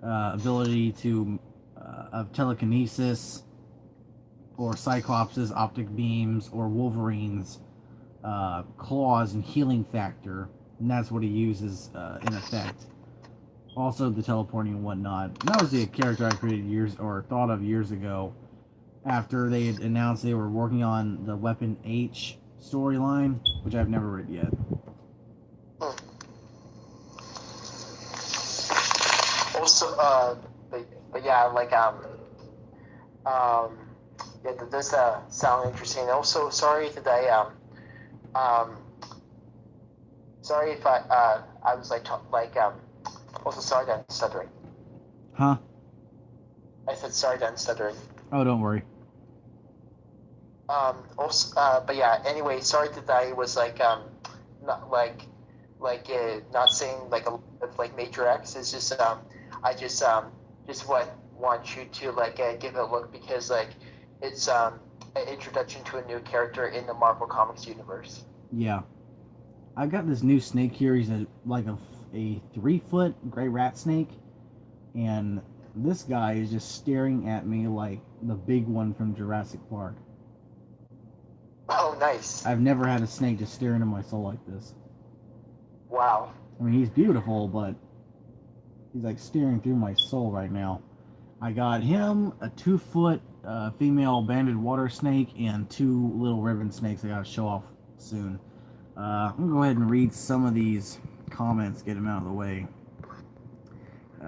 ability to of telekinesis, or Cyclops' optic beams, or Wolverine's claws and healing factor, and that's what he uses in effect. Also the teleporting and whatnot. And that was the character I created thought of years ago, after they had announced they were working on the Weapon H storyline, which I've never read yet. Also, but yeah, like yeah, that does sound interesting. Also, sorry that sorry if I was also sorry that I'm stuttering. Huh? I said sorry that I'm stuttering. Oh, don't worry. Also, but yeah. Anyway, sorry that I was not not saying like a lot of like Major X. It's just I just want you to give it a look, because like it's an introduction to a new character in the Marvel Comics universe. Yeah. I got this new snake here. He's a 3-foot gray rat snake, and this guy is just staring at me like the big one from Jurassic Park. Oh, nice. I've never had a snake just stare into my soul like this. Wow. I mean, he's beautiful, but he's like staring through my soul right now. I got him, a 2-foot female banded water snake, and 2 little ribbon snakes I gotta show off soon. I'm gonna go ahead and read some of these comments, get them out of the way.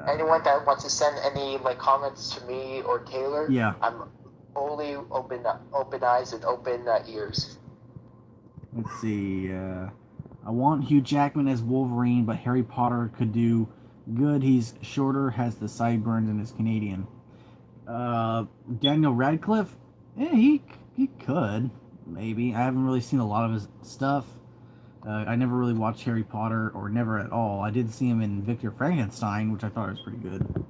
Anyone that wants to send any like comments to me or Taylor, Yeah. I'm only open eyes and open ears. Let's see. I want Hugh Jackman as Wolverine, but Harry Potter could do good. He's shorter, has the sideburns, and is Canadian. Daniel Radcliffe, he could maybe. I haven't really seen a lot of his stuff. I never really watched Harry Potter, or never at all. I did see him in Victor Frankenstein, which I thought was pretty good.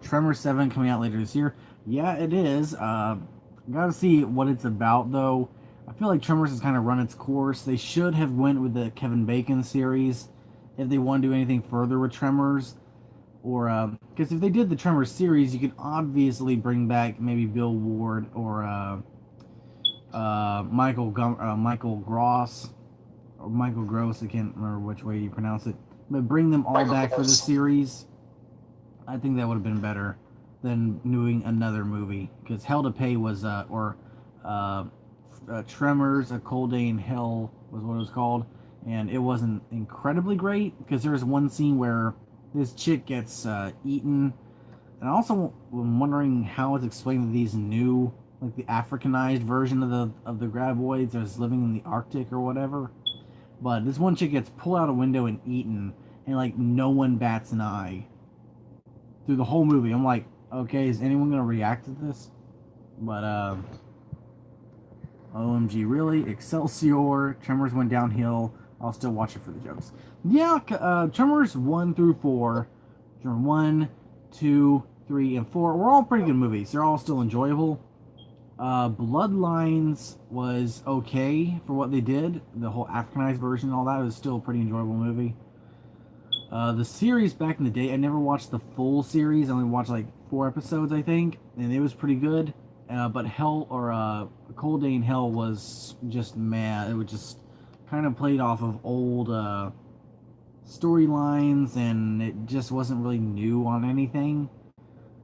Tremor 7 coming out later this year. Yeah, it is. Gotta see what it's about, though. I feel like Tremors has kind of run its course. They should have went with the Kevin Bacon series if they want to do anything further with Tremors. Or, because if they did the Tremors series, you could obviously bring back maybe Bill Ward or Michael Gross or Michael Gross. I can't remember which way you pronounce it, but bring them all Michael back for the Gross. series. I think that would have been better than doing another movie, because Hell to Pay was Tremors, A Cold Day in Hell was what it was called, and it wasn't incredibly great because there's one scene where this chick gets eaten, and I also am wondering how it's explained that these new, like the Africanized version of the graboids that's living in the Arctic or whatever. But this one chick gets pulled out a window and eaten, and like no one bats an eye through the whole movie. I'm like, okay, is anyone gonna react to this? But OMG, really? Excelsior, Tremors went downhill. I'll still watch it for the jokes. Yeah, Tremors 1 through 4, 1, 2, 3, and 4 were all pretty good movies. They're all still enjoyable. Bloodlines was okay for what they did. The whole Africanized version and all that was still a pretty enjoyable movie. The series back in the day, I never watched the full series. I only watched like 4 episodes, I think, and it was pretty good. But Hell or A Cold Day in Hell was just mad. It was just kind of played off of old storylines, and it just wasn't really new on anything.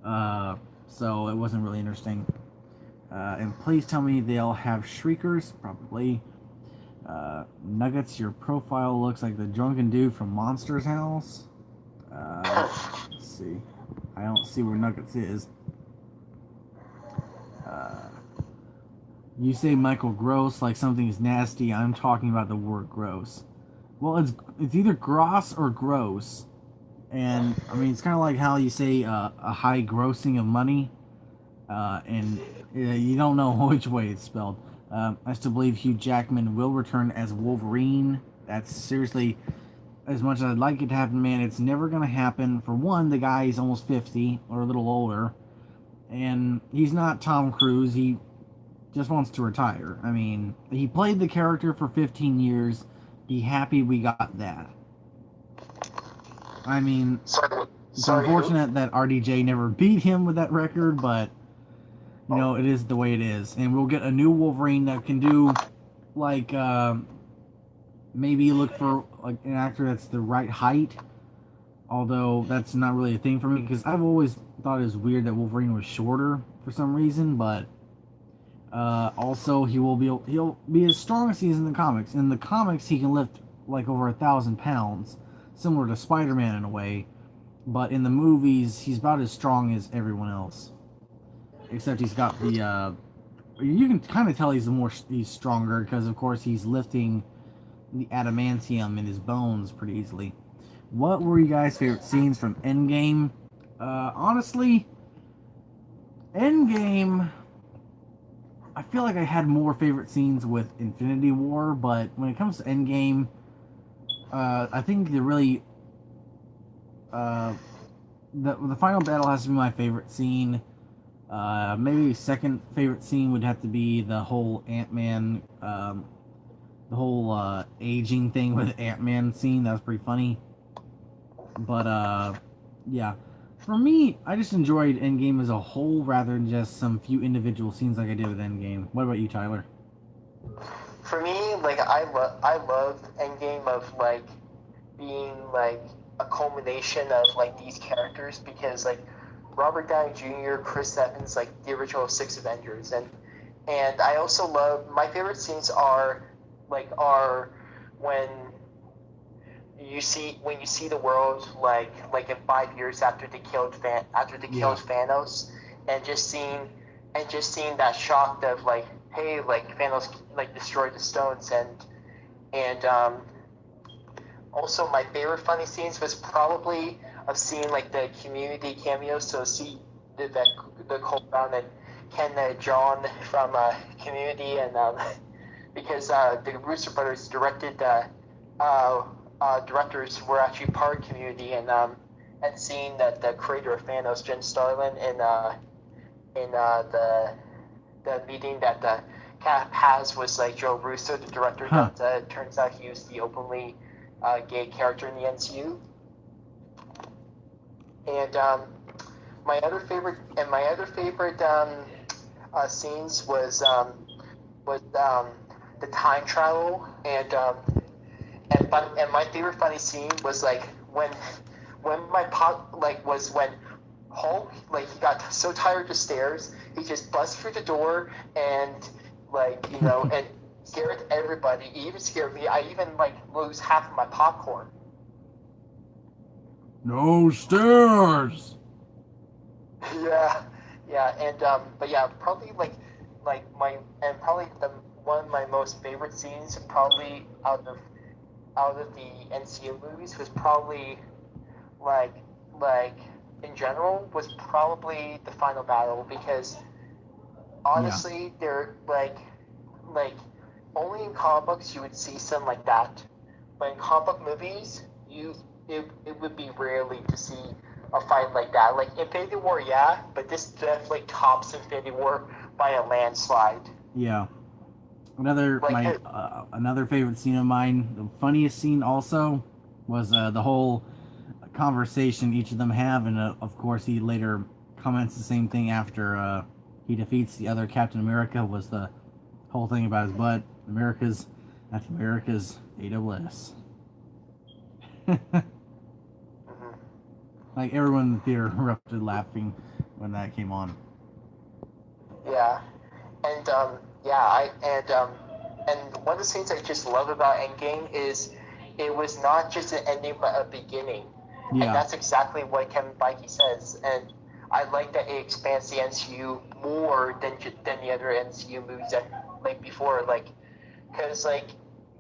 So it wasn't really interesting. And please tell me they'll have shriekers, probably. Nuggets, your profile looks like the drunken dude from Monsters House. Let's see. I don't see where Nuggets is. You say Michael Gross like something's nasty. I'm talking about the word gross. Well, it's either gross or gross. And, I mean, it's kind of like how you say a high grossing of money. And you don't know which way it's spelled. I still believe Hugh Jackman will return as Wolverine. That's seriously, as much as I'd like it to happen, man, it's never going to happen. For one, the guy is almost 50 or a little older. And he's not Tom Cruise. He just wants to retire. I mean, he played the character for 15 years. Be happy we got that. I mean, it's unfortunate that RDJ never beat him with that record, but you know, it is the way it is. And we'll get a new Wolverine that can do, like, maybe look for like an actor that's the right height. Although that's not really a thing for me, because I've always thought it was weird that Wolverine was shorter for some reason. But also he'll be as strong as he is in the comics. In the comics, he can lift like over 1,000 pounds, similar to Spider-Man in a way. But in the movies, he's about as strong as everyone else. Except he's got the, you can kind of tell he's stronger, because of course he's lifting the adamantium in his bones pretty easily. What were you guys' favorite scenes from Endgame? Honestly, Endgame, I feel like I had more favorite scenes with Infinity War, but when it comes to Endgame, I think the really, the final battle has to be my favorite scene. Maybe second favorite scene would have to be the whole Ant-Man, the whole aging thing with Ant-Man scene. That was pretty funny. But yeah, for me, I just enjoyed Endgame as a whole rather than just some few individual scenes like I did with Endgame. What about you, Tyler? For me, like I loved Endgame of like being like a culmination of like these characters, because like Robert Downey Jr., Chris Evans, like the original 6 Avengers, and I also love, my favorite scenes are are when you see the world in 5 years after they killed Thanos, and just seeing that shock of like, hey, like Thanos like destroyed the stones, and also my favorite funny scenes was probably of seeing like the Community cameos. So see the Cole Brown and Ken John from Community, and because the Russo brothers directors were actually part of Community, and seeing that the creator of Thanos, Jen Starlin, in the meeting that the Cap has was like Joe Russo, the director. Huh. That turns out he was the openly gay character in the MCU. And my other favorite scenes was the time travel, and my favorite funny scene was like when my pop like was when Hulk, like, he got so tired of the stairs, he just busts through the door and, like, and scared everybody. He even scared me. I even like lose half of my popcorn. No stairs. Yeah, yeah, and but yeah, probably probably the one of my most favorite scenes, probably out of the NCU movies, was probably like like in general, was probably the final battle, because honestly, they're like only in comic books you would see something like that, but in comic book movies, it would be rarely to see a fight like that. Like Infinity War, yeah, but this definitely tops Infinity War by a landslide. Yeah. Another favorite scene of mine, the funniest scene also, was the whole conversation each of them have, and of course he later comments the same thing after he defeats the other Captain America, was the whole thing about his butt. That's America's AWS. Like, everyone in the theater erupted laughing when that came on. Yeah, and and one of the things I just love about Endgame is it was not just an ending but a beginning, and that's exactly what Kevin Feige says. And I like that it expands the MCU more than the other MCU movies that like before, like, because like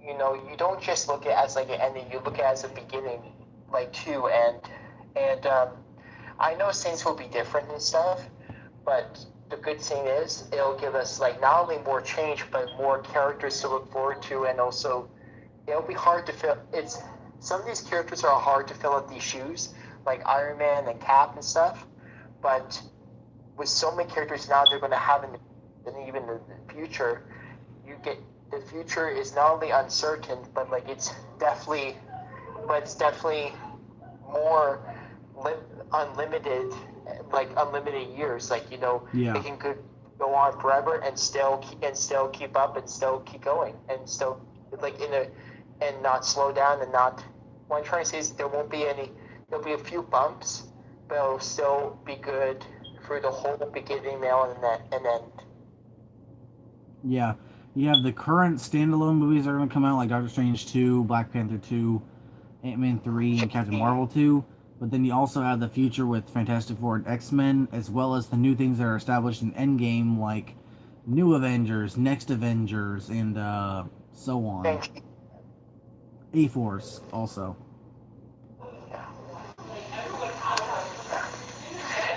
you don't just look at it as like an ending, you look at it as a beginning, like, too. And I know things will be different and stuff, but the good thing is it'll give us like not only more change but more characters to look forward to, and also it'll be hard to fill. It's Some of these characters are hard to fill up these shoes, like Iron Man and Cap and stuff. But with so many characters now they're going to have even in the future, the future is not only uncertain, but like it's definitely more unlimited, like unlimited years. Like it can go on forever and still keep up and still keep going and still like and not slow down and not. What I'm trying to say is there'll be a few bumps, but it'll still be good through the whole beginning, middle, and end. Yeah. You have the current standalone movies that are going to come out, like Doctor Strange 2, Black Panther 2, Ant-Man 3, and Captain Marvel 2. But then you also have the future with Fantastic Four and X-Men, as well as the new things that are established in Endgame, like New Avengers, Next Avengers, and so on. A-Force also.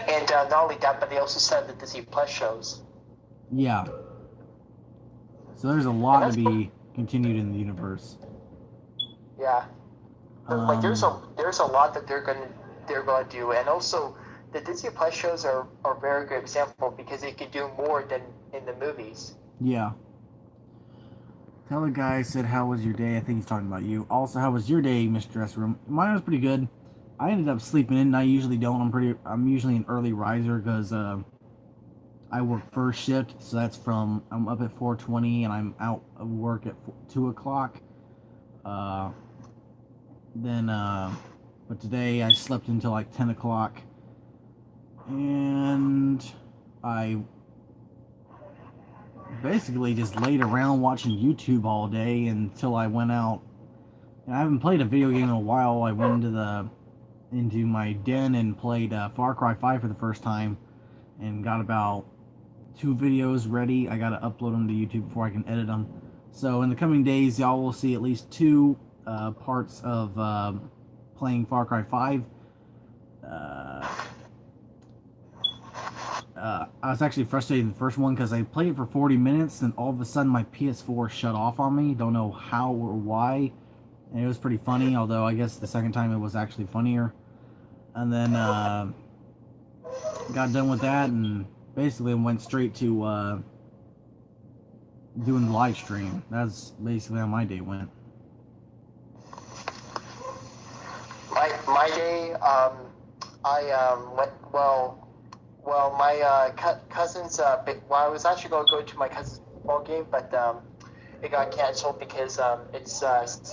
And not only that, but they also said the Disney Plus shows. Yeah. So there's a lot to be continued in the universe. Yeah. Like there's a lot that they're gonna do, and also the Disney Plus shows are a very good example because they can do more than in the movies. Yeah. The other guy said, "How was your day?" I think he's talking about you. Also, how was your day, Mr. Dress Room? Mine was pretty good. I ended up sleeping in. I usually don't. I'm usually an early riser because I work first shift, so I'm up at 4:20 and I'm out of work at 2 o'clock. But today I slept until like 10 o'clock, and I basically just laid around watching YouTube all day until I went out. And I haven't played a video game in a while. I went into my den and played Far Cry 5 for the first time, and got about 2 videos ready. I gotta upload them to YouTube before I can edit them. So in the coming days, y'all will see at least 2 parts of playing Far Cry 5. I was actually frustrated in the first one because I played it for 40 minutes and all of a sudden my PS4 shut off on me. Don't know how or why. And it was pretty funny, although I guess the second time it was actually funnier. And then got done with that and basically went straight to doing the live stream. That's basically how my day went. My day, I went well. Well, my cousin's. Well, I was actually going to go to my cousin's football game, but it got canceled because it's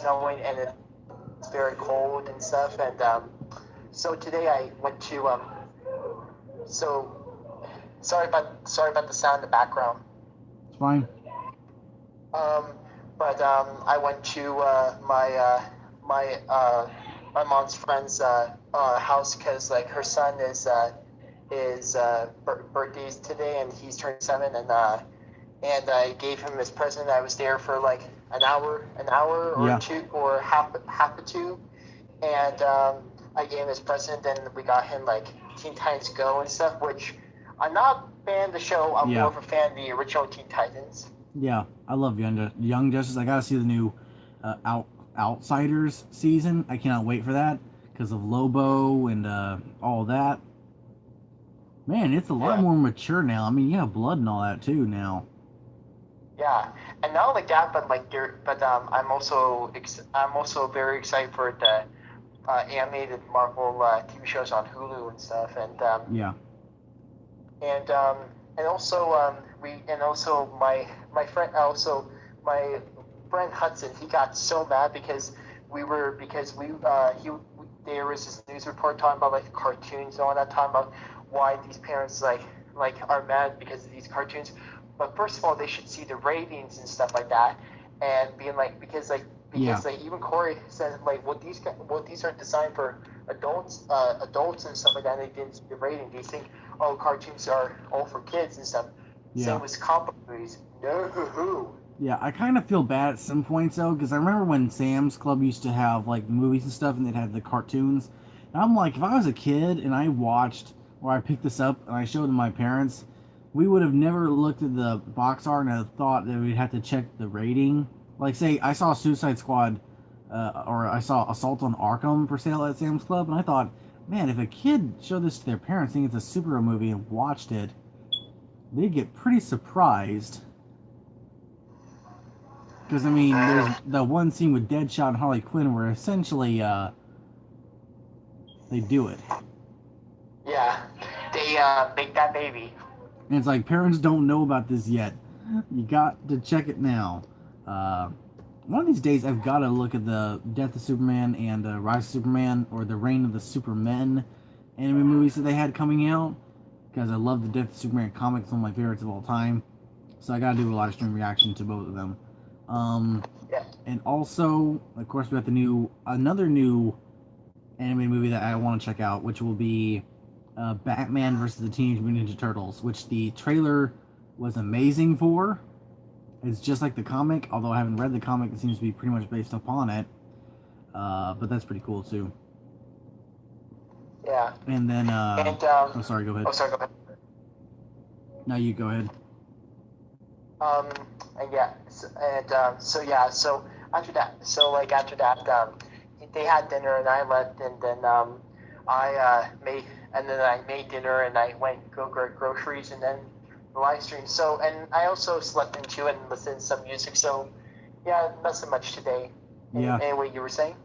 snowing and it's very cold and stuff. And so today I went to. So sorry about the sound in the background. It's fine. But I went to my mom's friend's house because like her son is birthday's today and he's turning 7 and I gave him his present. I was there for like an hour or two or half a two, and I gave him his present and we got him like Teen Titans Go and stuff. Which I'm not a fan of the show. I'm more of a fan of the original Teen Titans. Yeah, I love Young Justice. I gotta see the new Outsiders season. I cannot wait for that because of Lobo and all that. Man, it's a lot more mature now. I mean, you have blood and all that too now. Yeah, and not only that, but like I'm also very excited for the animated Marvel TV shows on Hulu and stuff, and also my friend Hudson, he got so mad because there was this news report talking about like cartoons and all that, talking about why these parents like are mad because of these cartoons. But first of all, they should see the ratings and stuff like that, and being like because even Corey said like these aren't designed for adults and stuff like that. And they didn't see the rating. They think cartoons are all for kids and stuff. Same with comic movies. No. Yeah, I kind of feel bad at some points though, because I remember when Sam's Club used to have like movies and stuff, and they'd have the cartoons. And I'm like, if I was a kid and I watched or I picked this up and I showed it to my parents, we would have never looked at the box art and have thought that we'd have to check the rating. Like, say, I saw Suicide Squad, or I saw Assault on Arkham for sale at Sam's Club, and I thought, man, if a kid showed this to their parents thinking it's a superhero movie and watched it, they'd get pretty surprised. Because, I mean, there's the one scene with Deadshot and Harley Quinn where essentially, they do it. Yeah, they make that baby. And it's like, parents don't know about this yet. You got to check it now. One of these days, I've got to look at the Death of Superman and Rise of Superman, or the Reign of the Supermen anime movies that they had coming out. Because I love the Death of Superman comics, one of my favorites of all time. So I got to do a live stream reaction to both of them. And also, of course, we got another new anime movie that I want to check out, which will be Batman versus the Teenage Mutant Ninja Turtles, which the trailer was amazing for. It's just like the comic, although I haven't read the comic. It seems to be pretty much based upon it. But that's pretty cool too. Yeah. And then, I'm sorry, go ahead. Oh, sorry, go ahead. No, you go ahead. So after that, they had dinner and I left, and then I made dinner and I went go get groceries and then the live stream. So, and I also slept in too and listened to some music. So, yeah, not so much today. Anyway, you were saying?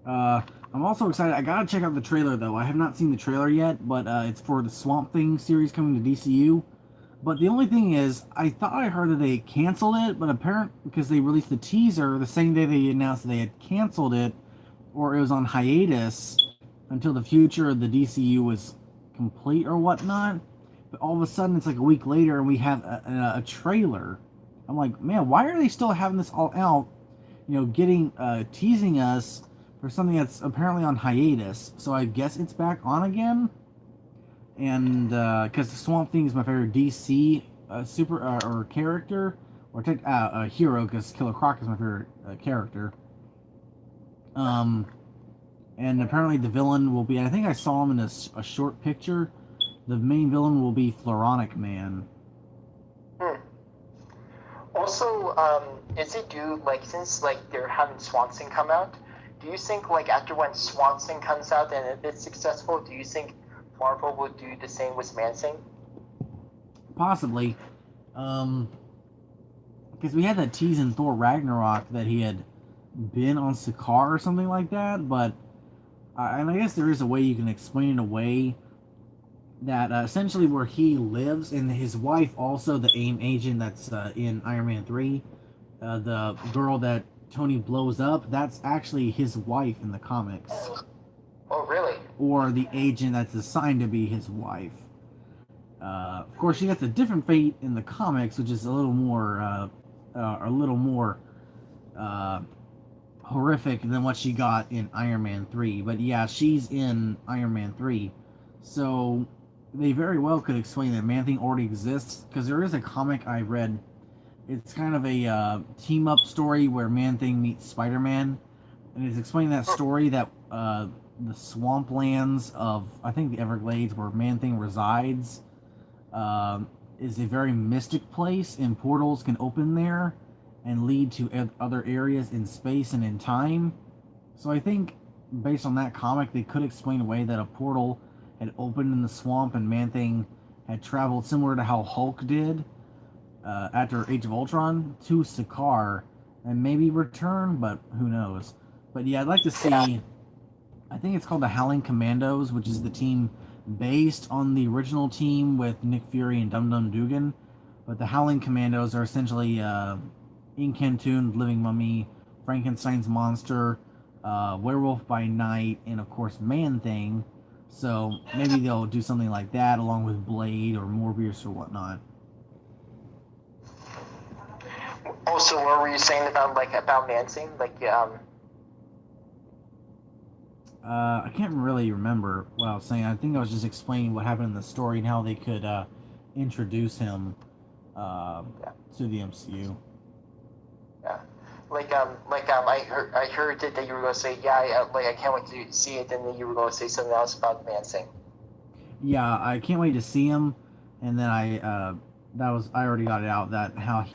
I'm also excited. I gotta check out the trailer though. I have not seen the trailer yet, but it's for the Swamp Thing series coming to DCU. But the only thing is, I thought I heard that they canceled it, but apparently because they released the teaser the same day they announced that they had canceled it, or it was on hiatus until the future of the DCU was complete or whatnot. But all of a sudden, it's like a week later, and we have a trailer I'm like, man, why are they still having this all out? Getting teasing us for something that's apparently on hiatus. So I guess it's back on again. And because Swamp Thing is my favorite DC super or character, or hero, because Killer Croc is my favorite character. And apparently the villain will be. I think I saw him in a short picture. The main villain will be Floronic Man. Also, is it due like since like they're having Swamp Thing come out? Do you think like after when Swamp Thing comes out and if it's successful, do you think Marvel will do the same with Man Thing? Possibly. Because we had that tease in Thor Ragnarok that he had been on Sakaar or something like that, but and I guess there is a way you can explain it away that essentially where he lives and his wife also the AIM agent that's in Iron Man 3, the girl that Tony blows up, that's actually his wife in the comics. Oh, really? Or the agent that's assigned to be his wife. Of course, she gets a different fate in the comics, which is a little more horrific than what she got in Iron Man 3. But yeah, she's in Iron Man 3. So they very well could explain that Man-Thing already exists, because there is a comic I read. It's kind of a team-up story where Man-Thing meets Spider-Man, and it's explaining that story that the swamplands of, I think, the Everglades, where Man-Thing resides, is a very mystic place, and portals can open there and lead to other areas in space and in time. So I think, based on that comic, they could explain away that a portal had opened in the swamp and Man-Thing had traveled similar to how Hulk did after Age of Ultron to Sakaar and maybe return, but who knows. But yeah, I'd like to see, I think it's called the Howling Commandos, which is the team based on the original team with Nick Fury and Dum Dum Dugan. But the Howling Commandos are essentially Incantoon, Living Mummy, Frankenstein's Monster, Werewolf by Night, and of course Man-Thing. So maybe they'll do something like that along with Blade or Morbius or whatnot. Also, what were you saying about Man-Thing? I can't really remember what I was saying. I think I was just explaining what happened in the story and how they could introduce him to the MCU. Yeah. I heard that you were going to say, I can't wait to see it, and then you were going to say something else about Man-Thing. Yeah, I can't wait to see him, and then I already got it out that how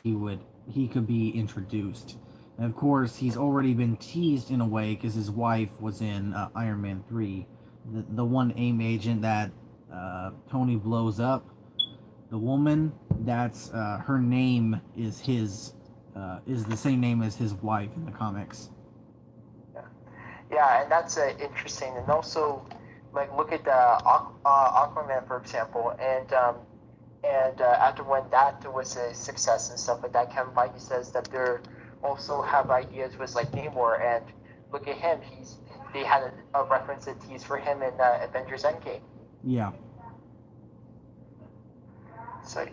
he could be introduced. And of course, he's already been teased in a way because his wife was in Iron Man 3. The one AIM agent that Tony blows up, the woman, that's her name is the same name as his wife in the comics. Yeah, and that's interesting. And also, look at Aquaman, for example, and after when that was a success and stuff like that, Kevin Feige says that they're also have ideas with Namor, and look at him. They had a reference that tease for him in Avengers Endgame. Yeah. So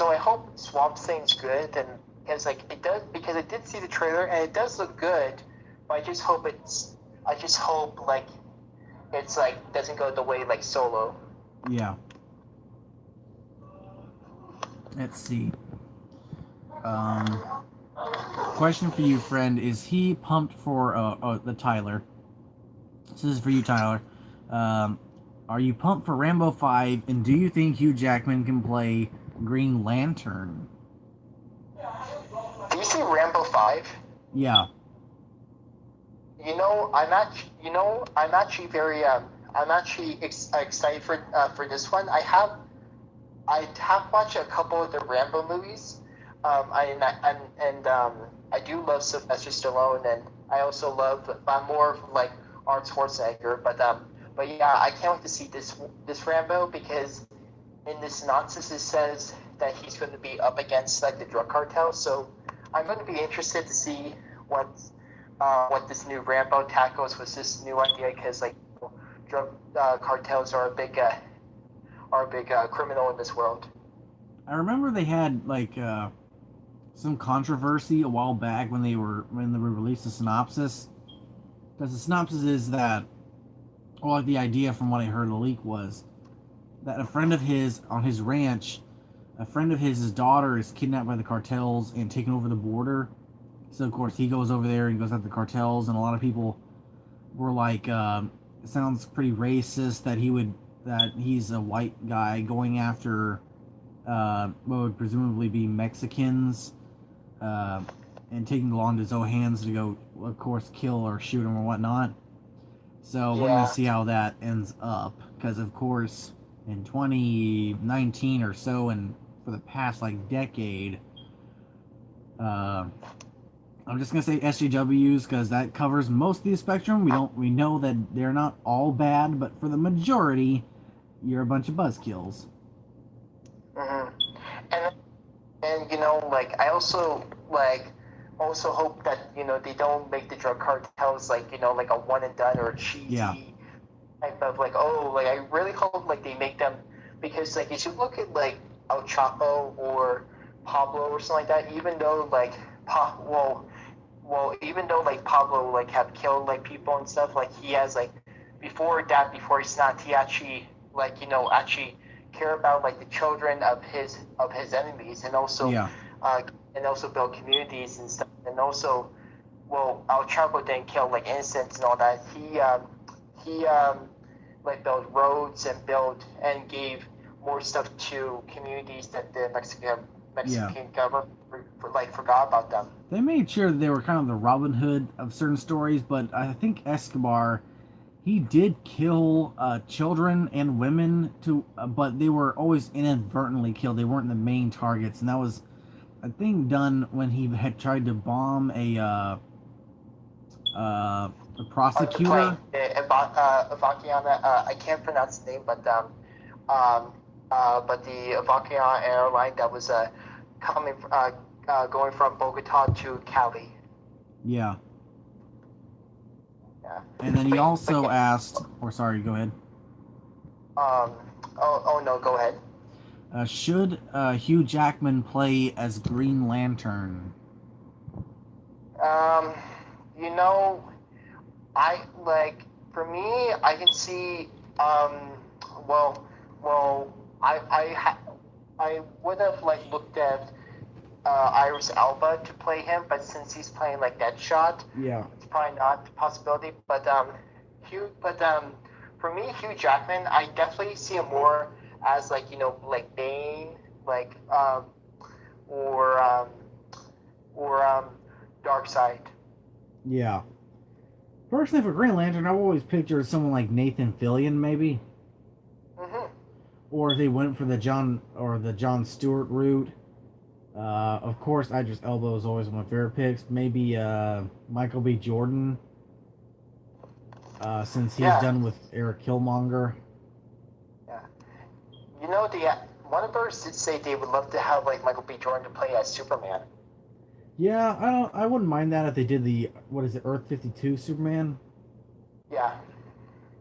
I hope Swamp Thing's good, and because I did see the trailer and it does look good, but I just hope it's doesn't go the way like Solo. Yeah. Let's see. Question for you, friend. Is he pumped for the Tyler? This is for you, Tyler. Are you pumped for Rambo 5, and do you think Hugh Jackman can play Green Lantern? Do you see Rambo 5? Yeah. I'm actually very excited for this one. I have watched a couple of the Rambo movies. I do love Sylvester Stallone, and I also love. I'm more of like Arnold Schwarzenegger, but yeah, I can't wait to see this Rambo, because in the synopsis it says that he's going to be up against the drug cartel. So I'm going to be interested to see what this new Rambo tackles with this new idea, because drug cartels are a big criminal in this world. I remember they had some controversy a while back when they released the synopsis. Because the synopsis is that, or like the idea from what I heard, the leak was that a friend of his on his ranch, a friend of his daughter is kidnapped by the cartels and taken over the border. So of course he goes over there and goes after the cartels, and a lot of people were like, it sounds pretty racist that he's a white guy going after what would presumably be Mexicans, and taking the law into his own hands to go, of course, kill or shoot him or whatnot. So we're gonna Yeah. see how that ends up, because of course, in 2019 or so, and for the past like decade, I'm just gonna say SJWs because that covers most of the spectrum. We know that they're not all bad, but for the majority, you're a bunch of buzzkills. Mm-hmm. And like I also hope that they don't make the drug cartels like like a one and done or cheesy Yeah. type of like, oh, like I really hope like they make them, because like if you look at like El Chapo or Pablo or something like that, even though like even though like Pablo like have killed like people and stuff, like he has like before he's not, he actually like actually care about like the children of his enemies, and also Yeah. and also build communities and stuff, and also El Chapo didn't kill like innocents and all that. He like built roads and gave more stuff to communities that the Mexican government like forgot about them. They made sure that they were kind of the Robin Hood of certain stories, but I think Escobar, he did kill children and women but they were always inadvertently killed. They weren't the main targets, and that was a thing done when he had tried to bomb a prosecutor. Avakian, I can't pronounce the name, but the Avakian airline that was coming going from Bogota to Cali. Yeah. Yeah. And then he also asked, or sorry, go ahead. Oh no, go ahead. Should Hugh Jackman play as Green Lantern? Um, you know, I like for me, I can see. Well, I would have like looked at Iris Elba to play him, but since he's playing like Deadshot, Yeah. it's probably not a possibility. But for me, Hugh Jackman, I definitely see him more as like like Bane, like or Darkseid. Yeah. Personally, for Green Lantern, I've always pictured someone like Nathan Fillion, maybe. Mm-hmm. Or if they went for the John Stewart route. Of course, Idris Elba is always one of my favorite picks. Maybe Michael B. Jordan, since he's done with Eric Killmonger. Yeah. The Warner Bros. Did say they would love to have like Michael B. Jordan to play as Superman. Yeah, I wouldn't mind that if they did the Earth 52 Superman. Yeah.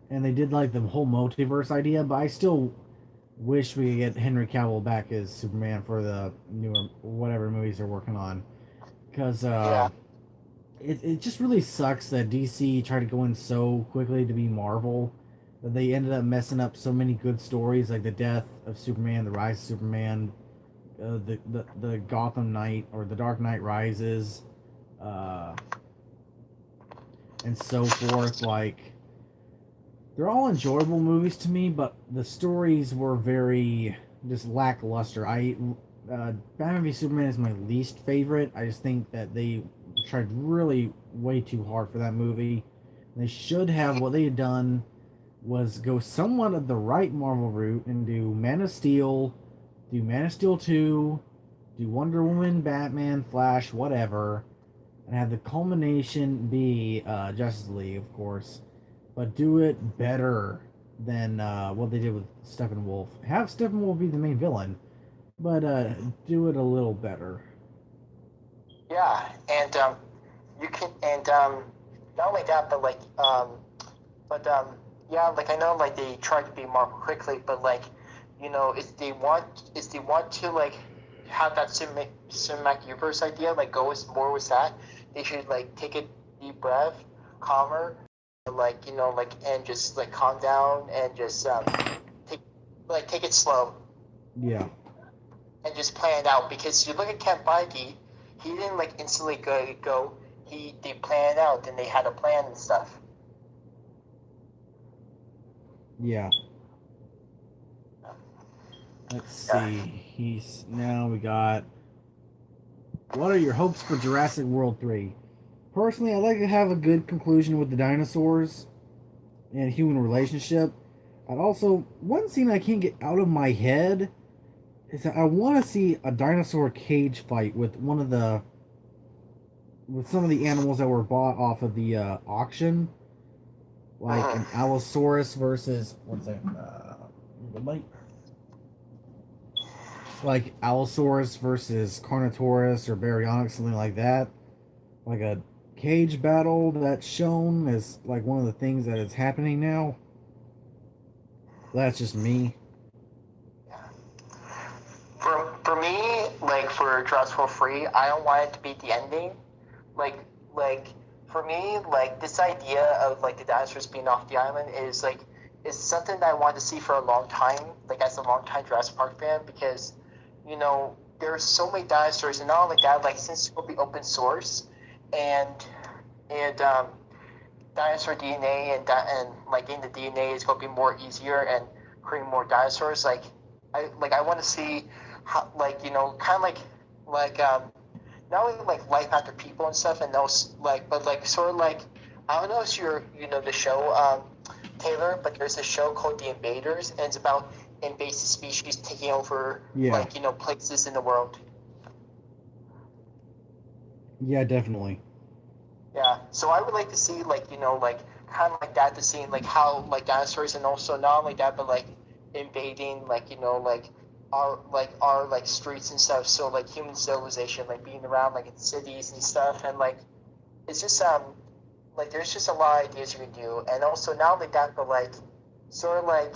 And they did like the whole multiverse idea, but I still wish we could get Henry Cavill back as Superman for the newer whatever movies they're working on, because it just really sucks that DC tried to go in so quickly to be Marvel that they ended up messing up so many good stories, like the death of Superman, the rise of Superman, the Gotham Knight or the Dark Knight Rises, and so forth. Like, they're all enjoyable movies to me, but the stories were very just lackluster. Batman v Superman is my least favorite. I just think that they tried really way too hard for that movie. They should have, what they had done was go somewhat of the right Marvel route and do Man of Steel, do Man of Steel 2, do Wonder Woman, Batman, Flash, whatever, and have the culmination be Justice League, of course, but do it better than what they did with Steppenwolf. Have Steppenwolf be the main villain, but do it a little better. Yeah, and you can, and not only that, but like yeah, like I know like they try to be more quickly, but like is they want to like have that cinematic universe idea, like go more with that. They should like take a deep breath, calmer, like and just like calm down and just take it slow. Yeah. And just plan it out, because you look at Kent Feige, he didn't like instantly go. They planned out and they had a plan and stuff. Yeah. Let's see. Now we got. What are your hopes for Jurassic World 3? Personally, I'd like to have a good conclusion with the dinosaurs and human relationship. I'd also, one scene I can't get out of my head is that I want to see a dinosaur cage fight with some of the animals that were bought off of the auction, like an Allosaurus versus what's that? Like Allosaurus versus Carnotaurus or Baryonyx, something like that. Like a cage battle that's shown as like one of the things that is happening now. That's just me. For me, like for Jurassic World 3, I don't want it to be the ending. Like for me, like this idea of like the dinosaurs being off the island is something that I wanted to see for a long time. Like as a long time Jurassic Park fan, because there are so many dinosaurs, and not only that, like since it will be open source, and dinosaur DNA and like in the DNA is going to be more easier and creating more dinosaurs. I want to see how kind of not only like life after people and stuff, and those but like sort of like I don't know if the show Taylor, but there's a show called The Invaders, and it's about invasive species taking over places in the world. Yeah, definitely. Yeah, so I would like to see kind of like that, to see like how like dinosaurs, and also not only that, but like invading our like streets and stuff. So like human civilization, like being around like in cities and stuff, and like it's just like there's just a lot of ideas you can do, and also not only that, but like sort of like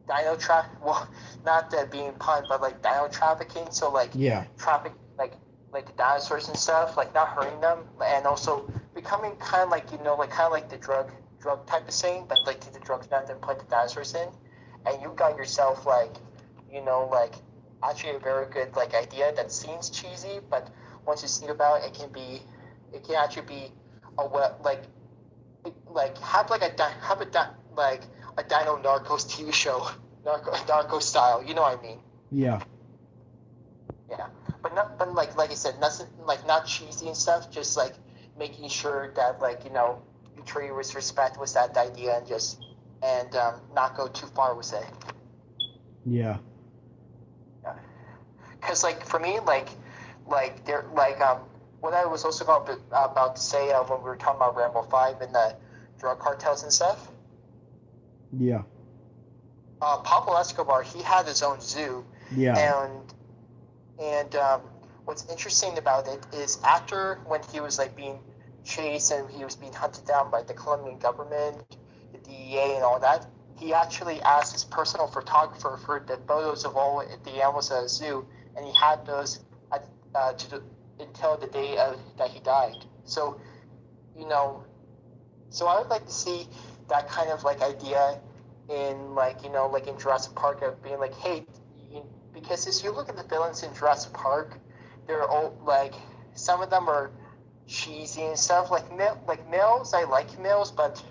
dino trap. Well, not that being pun, but like dino trafficking. So like traffic like the dinosaurs and stuff, like not hurting them, and also becoming kind of like kind of like the drug type of thing, but like take the drugs down and put the dinosaurs in, and you got yourself like like actually a very good like idea that seems cheesy, but once you think about it, it can actually be have like like a Dino Narcos TV show, narco style. You know what I mean? Yeah. Yeah, but like I said, nothing like not cheesy and stuff. Just like making sure that you treat with respect with that idea, and not go too far with it. Yeah. Because like for me, there what I was also about to say when we were talking about Rambo 5 and the drug cartels and stuff. Yeah. Pablo Escobar, he had his own zoo. Yeah. And what's interesting about it is after when he was like being chased and he was being hunted down by the Colombian government, the DEA, and all that, he actually asked his personal photographer for the photos of all the animals at the zoo, and he had those until the day that he died. So, so I would like to see that kind of like idea in like in Jurassic Park, of being like, hey, because as you look at the villains in Jurassic Park, they're all like some of them are cheesy and stuff. Like Mills, I like Mills, but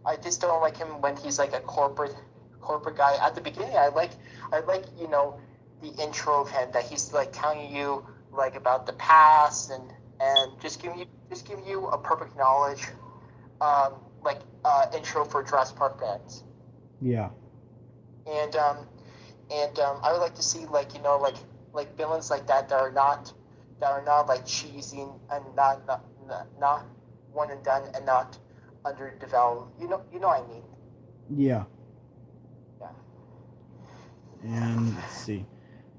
I just don't like him when he's like a corporate guy. At the beginning, I like the intro of him, that he's like telling you like about the past, and just giving you a perfect knowledge, intro for Jurassic Park fans. Yeah. And I would like to see like villains like that are not like cheesy and not one and done and not underdeveloped. You know what I mean? Yeah. Yeah. And let's see.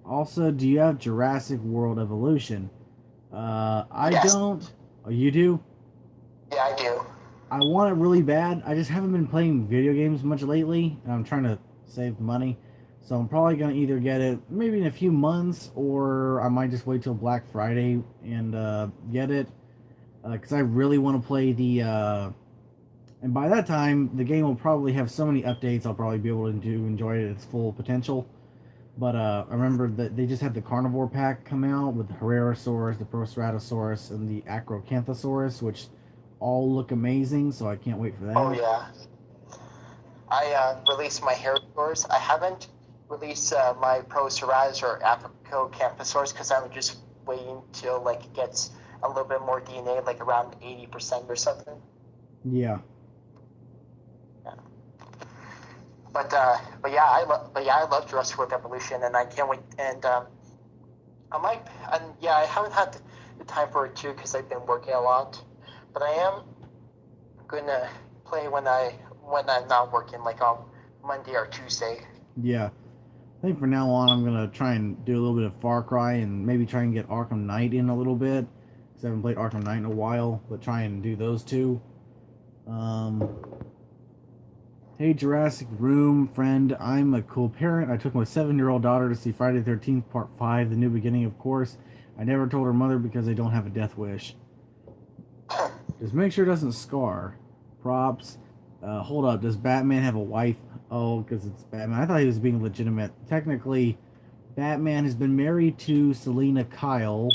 Also, do you have Jurassic World Evolution? I don't. Oh, you do? Yeah, I do. I want it really bad. I just haven't been playing video games much lately, and I'm trying to save money. So I'm probably gonna either get it maybe in a few months, or I might just wait till Black Friday and get it, because I really want to play the. And by that time, the game will probably have so many updates. I'll probably be able to enjoy it at its full potential. But I remember that they just had the Carnivore Pack come out with the Herrerasaurus, the Proceratosaurus, and the Acrocanthosaurus, which all look amazing. So I can't wait for Oh that. yeah, I released my Heratosaurus. I haven't released my Proceratosaurus or Acrocanthosaurus because I'm just waiting till like it gets a little bit more DNA, like around 80% or something. Yeah. Yeah. But yeah, I love Jurassic World Evolution, and I can't wait. And I haven't had the time for it too because I've been working a lot. But I am gonna play when I'm not working, like on Monday or Tuesday. Yeah. I think for now on, I'm gonna try and do a little bit of Far Cry and maybe try and get Arkham Knight in a little bit, because I haven't played Arkham Knight in a while. But try and do those two. Um, hey Jurassic Room friend, I'm a cool parent. I took my 7-year-old daughter to see Friday the 13th Part 5, The New Beginning, of course. I never told her mother because I don't have a death wish. Just make sure it doesn't scar. Props. Hold up, does Batman have a wife? Oh, because it's Batman. I thought he was being legitimate. Technically, Batman has been married to Selena Kyle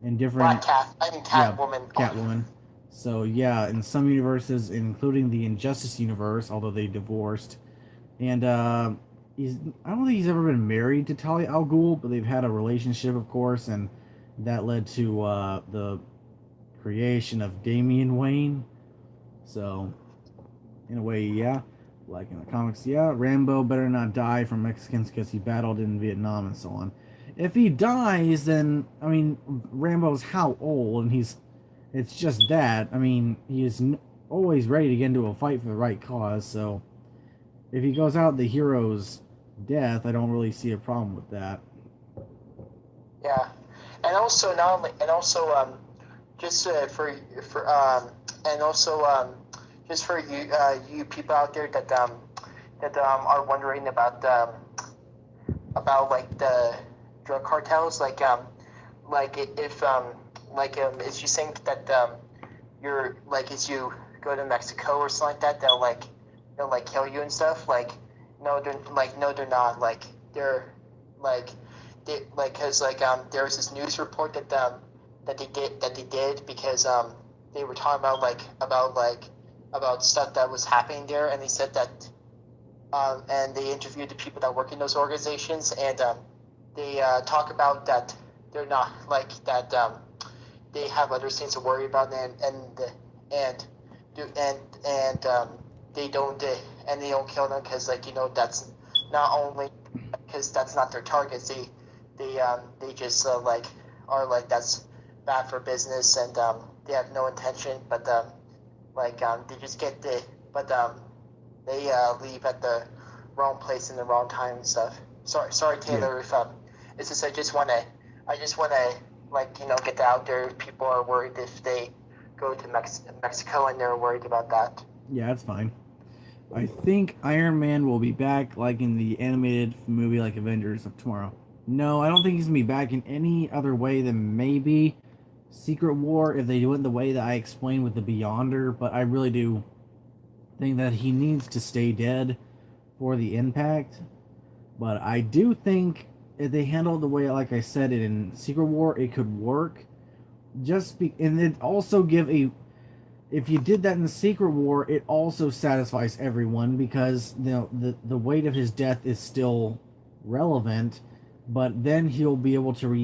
in different. Black Cat, I mean Yeah, Catwoman. Catwoman. So yeah, in some universes, including the Injustice universe, although they divorced, and he's. I don't think he's ever been married to Talia al Ghul, but they've had a relationship, of course, and that led to the creation of Damian Wayne. So, in a way, yeah. Like in the comics, yeah, Rambo better not die from Mexicans because he battled in Vietnam and so on. If he dies, then, I mean, Rambo's how old? And he's. It's just that. I mean, he is always ready to get into a fight for the right cause, so. If he goes out the hero's death, I don't really see a problem with that. Yeah, and also not only, and also just for and also just for you people out there that are wondering about like the drug cartels, like if is you think that you're like as you go to Mexico or something like that, they'll like kill you and stuff. No, they're not. Like because there was this news report that they did because they were talking about stuff that was happening there, and they said that and they interviewed the people that work in those organizations, and they talk about that they're not like that. They have other things to worry about, and and and they don't kill them because that's not only because that's not their targets. They just are like that's bad for business, and they have no intention, but they just get the but they leave at the wrong place in the wrong time and stuff. Sorry, Taylor. Yeah. If it's just I just want to get that out there. People are worried if they go to Mexico, and they're worried about that. Yeah, that's fine. I think Iron Man will be back, like in the animated movie, like Avengers of Tomorrow. No, I don't think he's gonna be back in any other way than maybe Secret War if they do it the way that I explained with the Beyonder. But I really do think that he needs to stay dead for the impact. But I do think if they handle it the way, like I said, it in Secret War, it could work. And it also give a. If you did that in the Secret War, it also satisfies everyone because the weight of his death is still relevant, but then he'll be able to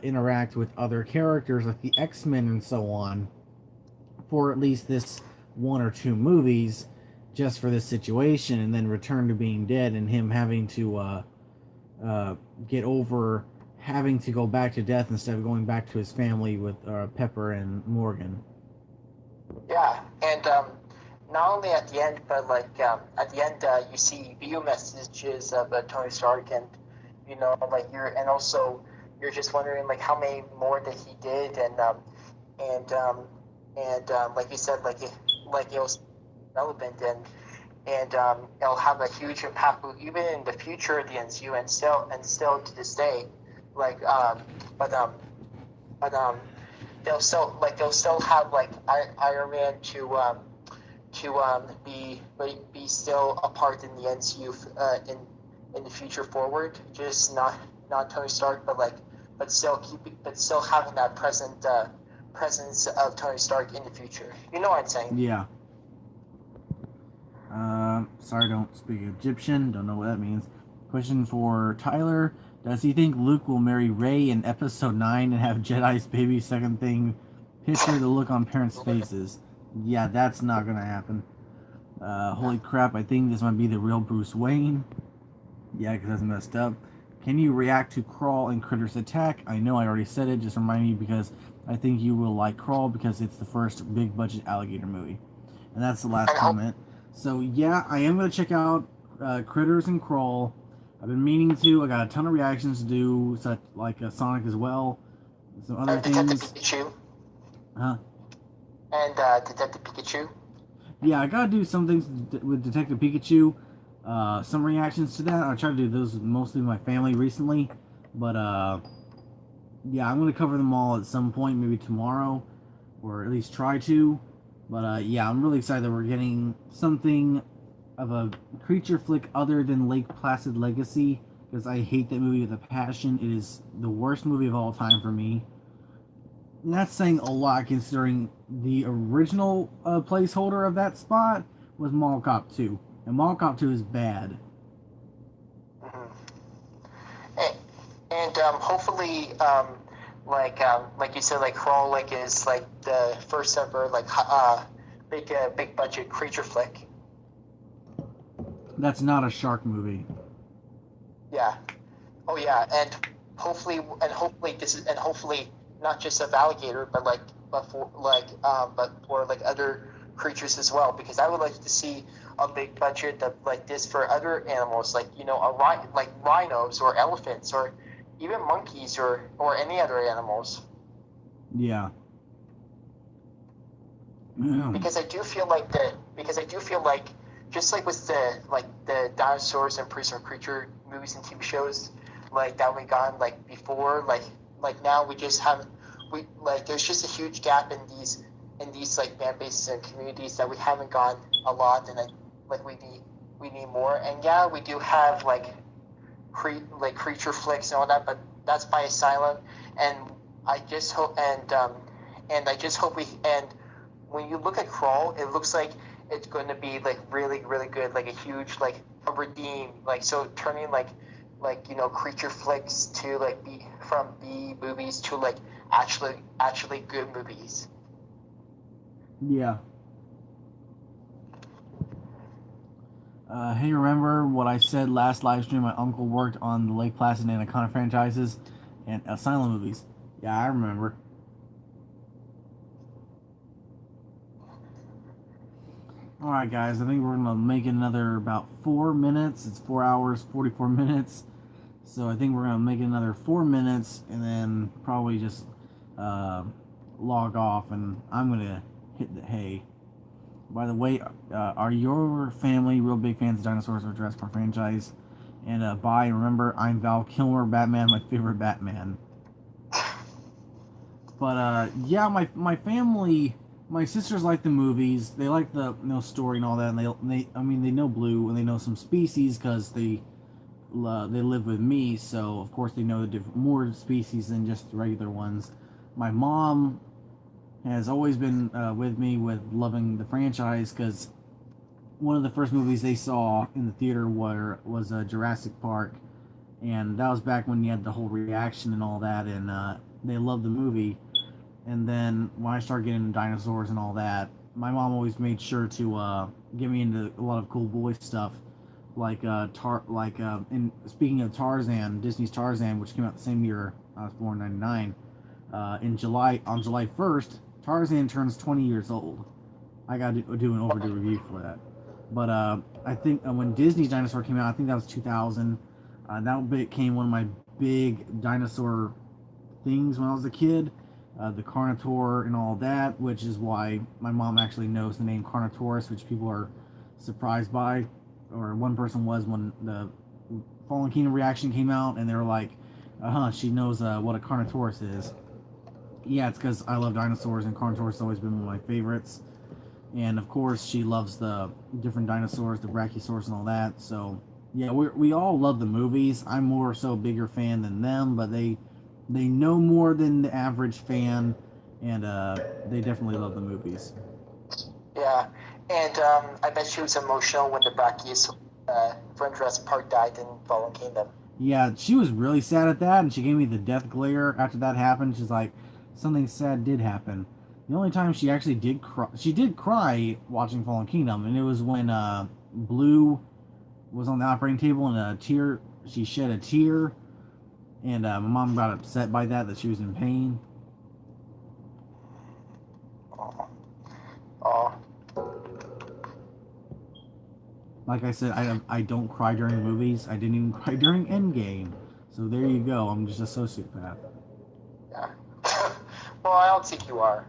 interact with other characters like the X-Men and so on for at least this one or two movies just for this situation, and then return to being dead and him having to get over having to go back to death instead of going back to his family with Pepper and Morgan. Yeah, and not only at the end, but at the end, you see view messages of Tony Stark, and also you're just wondering like how many more that he did, and like you said, like it was relevant, and it'll have a huge impact even in the future of the NCU, and still to this day, like but but they'll still have like Iron Man to be still a part in the NCU in the future forward, just not Tony Stark, but still having that presence of Tony Stark in the future. You know what I'm saying? Yeah. Sorry, don't speak Egyptian. Don't know what that means. Question for Tyler: does he think Luke will marry Rey in Episode 9 and have Jedi's baby? Second thing, picture the look on parents' faces. Yeah, that's not gonna happen. Holy crap! I think this might be the real Bruce Wayne. Yeah, because that's messed up. Can you react to Crawl and Critter's attack? I know I already said it. Just remind me because I think you will like Crawl because it's the first big budget alligator movie. And that's the last comment. So yeah, I am going to check out Critters and Crawl. I've been meaning to. I got a ton of reactions to do, such like Sonic as well. Some other Detective things. Pikachu. Huh? And Detective Pikachu. Yeah, I gotta do some things with Detective Pikachu. Some reactions to that. I tried to do those mostly with my family recently, but yeah, I'm gonna cover them all at some point, maybe tomorrow, or at least try to. But yeah, I'm really excited that we're getting something of a creature flick other than Lake Placid Legacy, because I hate that movie with a passion. It is the worst movie of all time for me. And that's saying a lot considering the original placeholder of that spot was Mall Cop 2. And Mall Cop 2 is bad. And hopefully, like you said, like Crawl is like the first ever big budget creature flick. That's not a shark movie. Yeah. Oh yeah, and hopefully not just of alligator, but for other creatures as well. Because I would like to see a big budget like this for other animals, like like rhinos or elephants or even monkeys or any other animals. Yeah. Because I do feel like just like with the dinosaurs and prehistoric creature movies and TV shows like that we got like before, like now we just haven't there's just a huge gap in these like fan bases and communities that we haven't gotten a lot, and we need more. And yeah, we do have like creature flicks and all that, but that's by Asylum, and I just hope and when you look at Crawl, it looks like it's going to be like really really good, like a huge like a redeem, like so turning creature flicks to like from B movies to like actually good movies. Yeah. Hey, remember what I said last live stream? My uncle worked on the Lake Placid and Anaconda franchises and Asylum movies. Yeah, I remember. Alright, guys, I think we're going to make another about 4 minutes. It's 4 hours, 44 minutes. So I think we're going to make another 4 minutes and then probably just log off, and I'm going to hit the hay. By the way, are your family real big fans of dinosaurs or Jurassic Park franchise? And bye. Remember, I'm Val Kilmer, Batman, my favorite Batman. But yeah, my family, my sisters like the movies. They like the story and all that. And they know Blue and they know some species because they live with me. So of course they know the more species than just the regular ones. My mom has always been with me with loving the franchise because one of the first movies they saw in the theater was Jurassic Park, and that was back when you had the whole reaction and all that, and they loved the movie. And then when I started getting into dinosaurs and all that, my mom always made sure to get me into a lot of cool boy stuff, like in speaking of Tarzan, Disney's Tarzan, which came out the same year I was born, '99. On July 1st, Tarzan turns 20 years old. I got to do an overdue review for that. But I think when Disney's Dinosaur came out, I think that was 2000. That became one of my big dinosaur things when I was a kid. The Carnotaur and all that, which is why my mom actually knows the name Carnotaurus, which people are surprised by, or one person was when the Fallen Kingdom reaction came out, and they were like, she knows what a Carnotaurus is. Yeah, it's because I love dinosaurs, and Carnotaurus has always been one of my favorites. And of course, she loves the different dinosaurs, the Brachiosaurus and all that. So yeah, we all love the movies. I'm more so a bigger fan than them, but they know more than the average fan, and they definitely love the movies. Yeah, and I bet she was emotional when the Brachiosaurus from Jurassic Park died in Fallen Kingdom. Yeah, she was really sad at that, and she gave me the death glare after that happened. She's like, something sad did happen. The only time she did cry watching Fallen Kingdom, and it was when Blue was on the operating table and she shed a tear, and my mom got upset by that she was in pain. Oh, oh, Like I said, I don't cry during movies. I didn't even cry during Endgame. So there you go. I'm just a sociopath. yeah. Well, I don't think you are.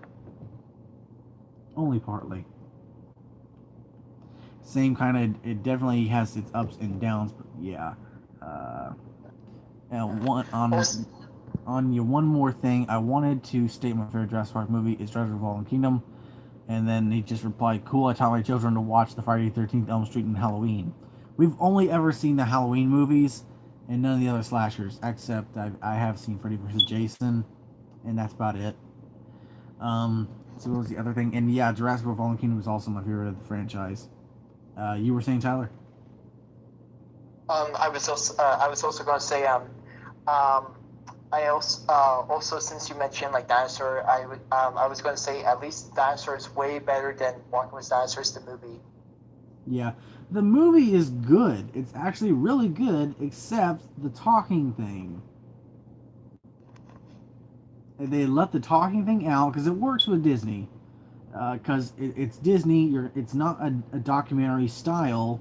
Only partly. Same kind of. It definitely has its ups and downs, but yeah. And on you one more thing, I wanted to state my favorite Jurassic Park movie is Jurassic Fallen Kingdom, and then he just replied, "Cool, I taught my children to watch the Friday the 13th Elm Street and Halloween." We've only ever seen the Halloween movies, and none of the other slashers, except I have seen Freddy vs. Jason, and that's about it. So what was the other thing? And yeah, Jurassic World Fallen Kingdom was also my favorite of the franchise. You were saying, Tyler? I was also going to say I also since you mentioned like dinosaur, I was going to say at least dinosaur is way better than Walking with Dinosaurs the movie. Yeah, the movie is good. It's actually really good, except the talking thing. They left the talking thing out because it works with Disney. Because it's Disney, it's not a documentary style.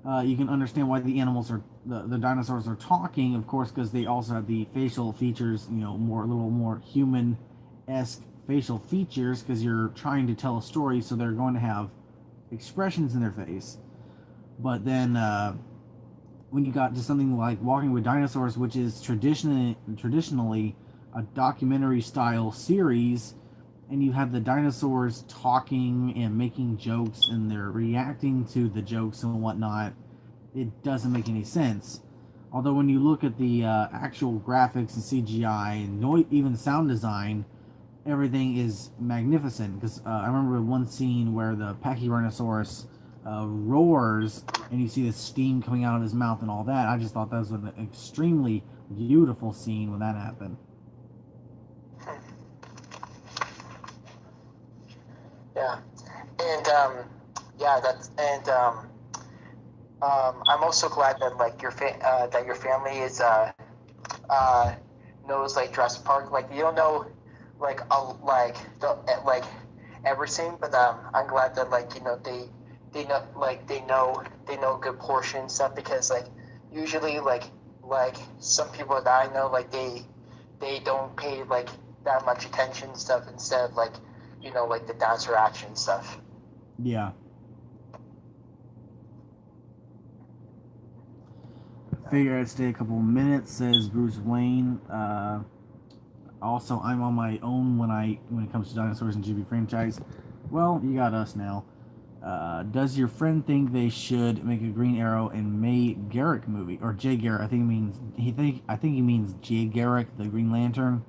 You can understand why the animals are the dinosaurs are talking, of course, because they also have the facial features, a little more human-esque facial features, because you're trying to tell a story, so they're going to have expressions in their face. But then when you got to something like Walking with Dinosaurs, which is traditionally a documentary style series, and you have the dinosaurs talking and making jokes and they're reacting to the jokes and whatnot, it doesn't make any sense. Although when you look at the actual graphics and CGI and even sound design, everything is magnificent. Because I remember one scene where the Pachyrhinosaurus roars and you see the steam coming out of his mouth and all that. I just thought that was an extremely beautiful scene when that happened. Yeah, and I'm also glad that like that your family is knows like Jurassic Park. Like you don't know like like everything, but I'm glad that like they know a good portion and stuff, because like usually like some people that I know like they don't pay like that much attention and stuff, instead of like like the dinosaur action stuff. Yeah. Figure I'd stay a couple minutes, says Bruce Wayne. Also, I'm on my own when it comes to dinosaurs and GB franchise. Well, you got us now. Does your friend think they should make a Green Arrow and May Garrick movie, or Jay Garrick? I think he means Jay Garrick, the Green Lantern,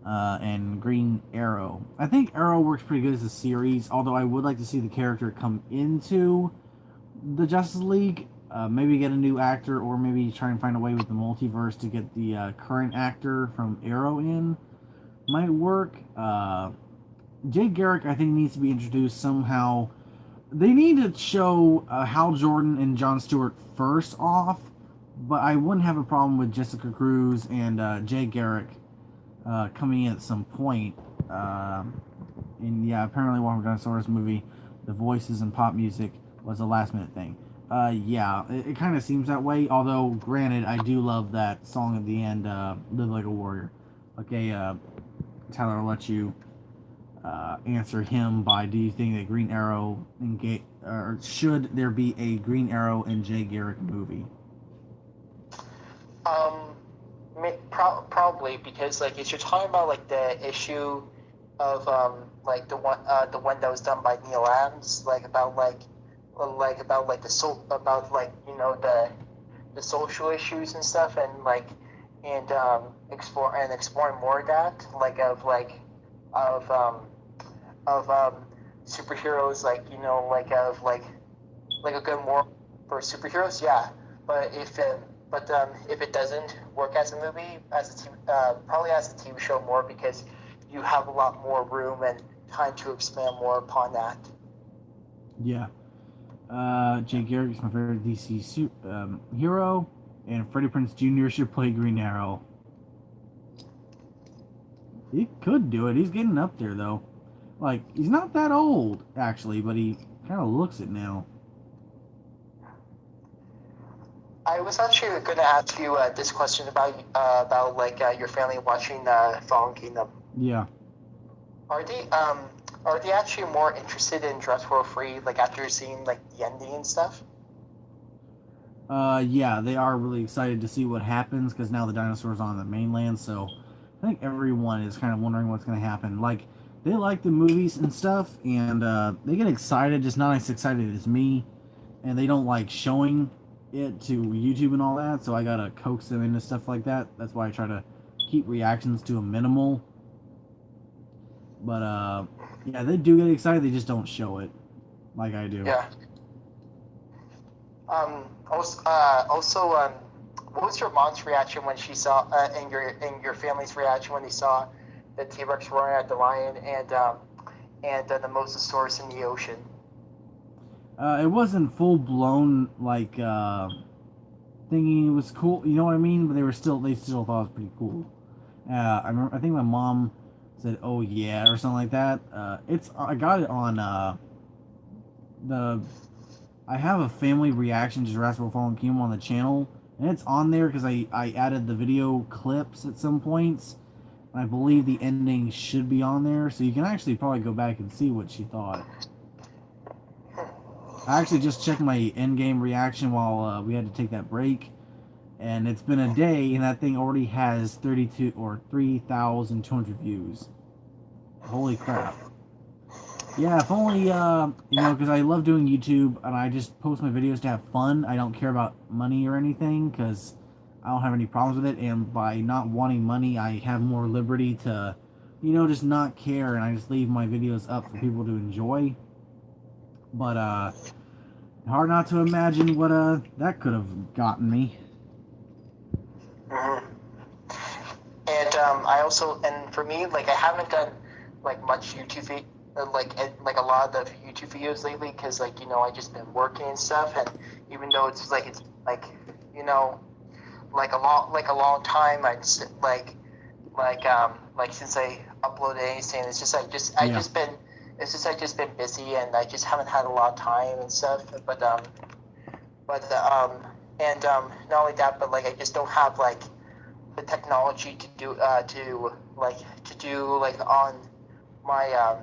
and Green Arrow. I think Arrow works pretty good as a series, although I would like to see the character come into the Justice League. Maybe get a new actor, or maybe try and find a way with the multiverse to get the current actor from Arrow in. Might work. Jay Garrick, I think, needs to be introduced somehow. They need to show Hal Jordan and Jon Stewart first off, but I wouldn't have a problem with Jessica Cruz and Jay Garrick coming in at some point. And yeah, apparently Walking with Dinosaurs movie, the voices and pop music was a last minute thing. Yeah, it kind of seems that way, although granted, I do love that song at the end, Live Like a Warrior. Okay, Tyler, I'll let you answer him by, do you think that Green Arrow or should there be a Green Arrow and Jay Garrick movie? Probably because like if you're talking about like the issue of like the one that was done by Neil Adams, like about like about like the social issues and stuff, and like and exploring more of that, like of of superheroes, like like a good moral for superheroes, yeah. But if it doesn't work as a movie, probably as a TV show more, because you have a lot more room and time to expand more upon that. Yeah. Jay Garrick is my favorite DC hero, and Freddie Prinze Jr. should play Green Arrow. He could do it. He's getting up there, though. Like, he's not that old, actually, but he kind of looks it now. I was actually going to ask you this question about like your family watching Fallen Kingdom. Yeah. Are they actually more interested in Jurassic World 3, like after seeing like the ending and stuff? Yeah, they are really excited to see what happens, because now the dinosaurs on the mainland, so I think everyone is kind of wondering what's going to happen. Like, they like the movies and stuff, and they get excited, just not as excited as me, and they don't like showing it to YouTube and all that, so I gotta coax them into stuff like that. That's why I try to keep reactions to a minimal. But yeah, they do get excited, they just don't show it like I do. Yeah. What was your mom's reaction when she saw, and your family's reaction when they saw the T-Rex roaring at the lion and the mosasaurus in the ocean? It wasn't full blown like thinking it was cool, you know what I mean? But they still thought it was pretty cool. I think my mom said, "Oh yeah," or something like that. I got it on I have a family reaction to Jurassic World Fallen Kingdom on the channel, and it's on there because I added the video clips at some points. I believe the ending should be on there, so you can actually probably go back and see what she thought. I actually just checked my Endgame reaction while we had to take that break, and it's been a day, and that thing already has 32 or 3,200 views. Holy crap. Yeah, if only, because I love doing YouTube, and I just post my videos to have fun. I don't care about money or anything, because I don't have any problems with it, and by not wanting money, I have more liberty to, just not care, and I just leave my videos up for people to enjoy. But, hard not to imagine what, that could have gotten me. Mm-hmm. And and for me, like I haven't done like much YouTube like a lot of the YouTube videos lately, because like I just been working and stuff, and even though it's like like a long time, I just like since I uploaded anything, it's just I just been busy, and I just haven't had a lot of time and stuff. But not only that, but like I just don't have like the technology to do like on my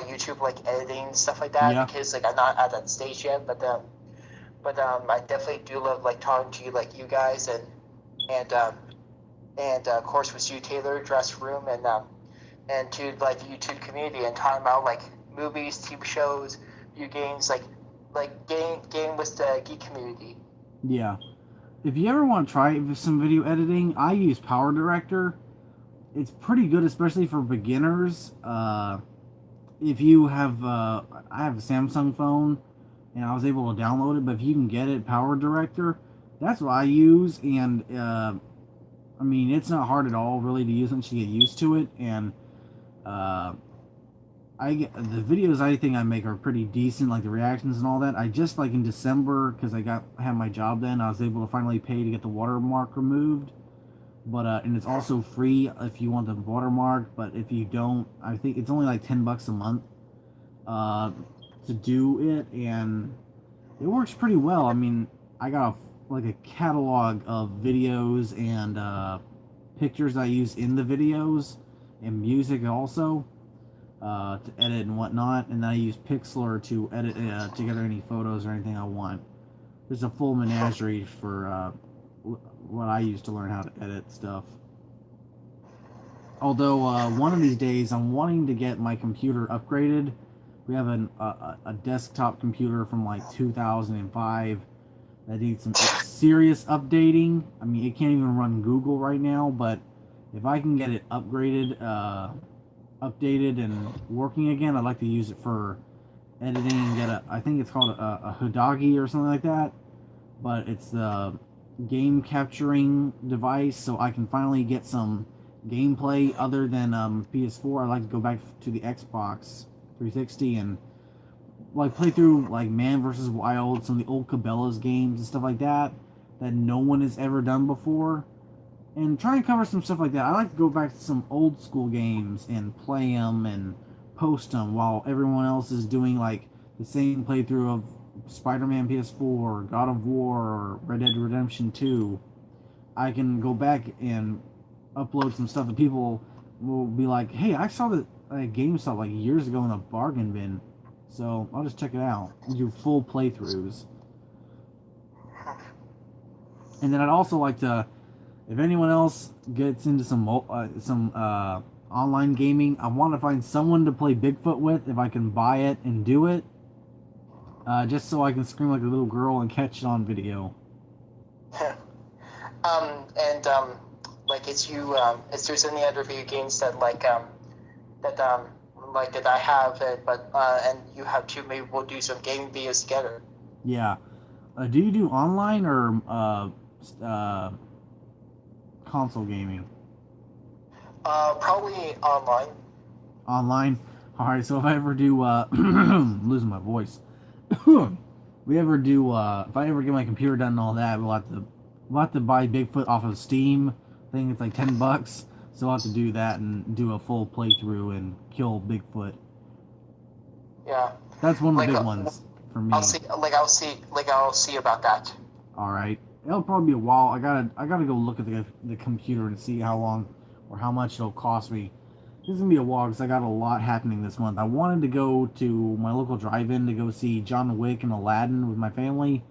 YouTube, like editing and stuff like that, Yeah. because like I'm not at that stage yet. But I definitely do love like talking to you, like you guys, and of course with you, Taylor, Dress Room, and to like the YouTube community, and talking about like movies, TV shows, video games, like game with the geek community. Yeah. If you ever want to try some video editing, I use Power Director. It's pretty good, especially for beginners. If you have, I have a Samsung phone, and I was able to download it, but if you can get it, Power Director, that's what I use, and, I mean, it's not hard at all, really, to use once you get used to it, and, the videos I think I make are pretty decent, like the reactions and all that. I just, like, in December, because I had my job then, I was able to finally pay to get the watermark removed. But and it's also free if you want the watermark, but if you don't, I think it's only like $10 a month to do it, and it works pretty well. I mean, I got like a catalog of videos and pictures I use in the videos, and music also. to edit and whatnot, and then I use Pixlr to edit together any photos or anything I want. There's a full menagerie for what I use to learn how to edit stuff. Although one of these days I'm wanting to get my computer upgraded. We have a desktop computer from like 2005 that needs some serious updating. I mean, it can't even run Google right now, but if I can get it upgraded, updated, and working again, I'd like to use it for editing and get I think it's called a Hidagi or something like that. But it's the game capturing device, so I can finally get some gameplay other than PS4. I'd like to go back to the Xbox 360 and like play through like Man vs. Wild, some of the old Cabela's games and stuff like that no one has ever done before, and try and cover some stuff like that. I like to go back to some old school games and play them and post them while everyone else is doing like the same playthrough of Spider-Man PS4, God of War, or Red Dead Redemption 2. I can go back and upload some stuff that people will be like, hey, I saw that GameStop like years ago in a bargain bin, so I'll just check it out and do full playthroughs. And then I'd also like to, if anyone else gets into some online gaming, I want to find someone to play Bigfoot with if I can buy it and do it, just so I can scream like a little girl and catch it on video. Like, is there's any other video games that that I have it, but and you have too, maybe we'll do some gaming videos together. Yeah. Do you do online or console gaming? Probably online. Online? Alright, so if I ever do, I'm losing my voice. We ever do, if I ever get my computer done and all that, we'll have to buy Bigfoot off of Steam. I think it's like $10, so I'll have to do that and do a full playthrough and kill Bigfoot. Yeah. That's one of the big ones for me. I'll see about that. Alright. It'll probably be a while. I gotta go look at the computer and see how long or how much it'll cost me. This is gonna be a while because I got a lot happening this month. I wanted to go to my local drive-in to go see John Wick and Aladdin with my family.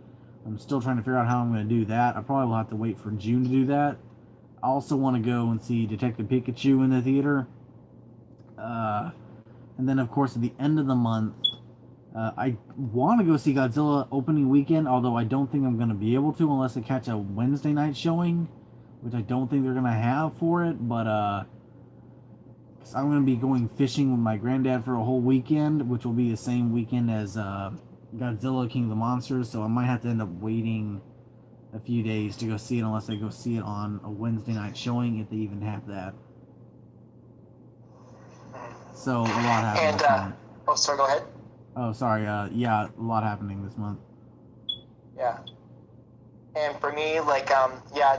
I'm still trying to figure out how I'm gonna do that. I probably will have to wait for June to do that. I also want to go and see Detective Pikachu in the theater. And then, of course, at the end of the month, I want to go see Godzilla opening weekend, although I don't think I'm going to be able to unless I catch a Wednesday night showing, which I don't think they're going to have for it, but I'm going to be going fishing with my granddad for a whole weekend, which will be the same weekend as Godzilla King of the Monsters, so I might have to end up waiting a few days to go see it unless I go see it on a Wednesday night showing, if they even have that. So, a lot happening this month. Oh, sorry, go ahead. Oh, sorry, yeah, a lot happening this month. Yeah. And for me,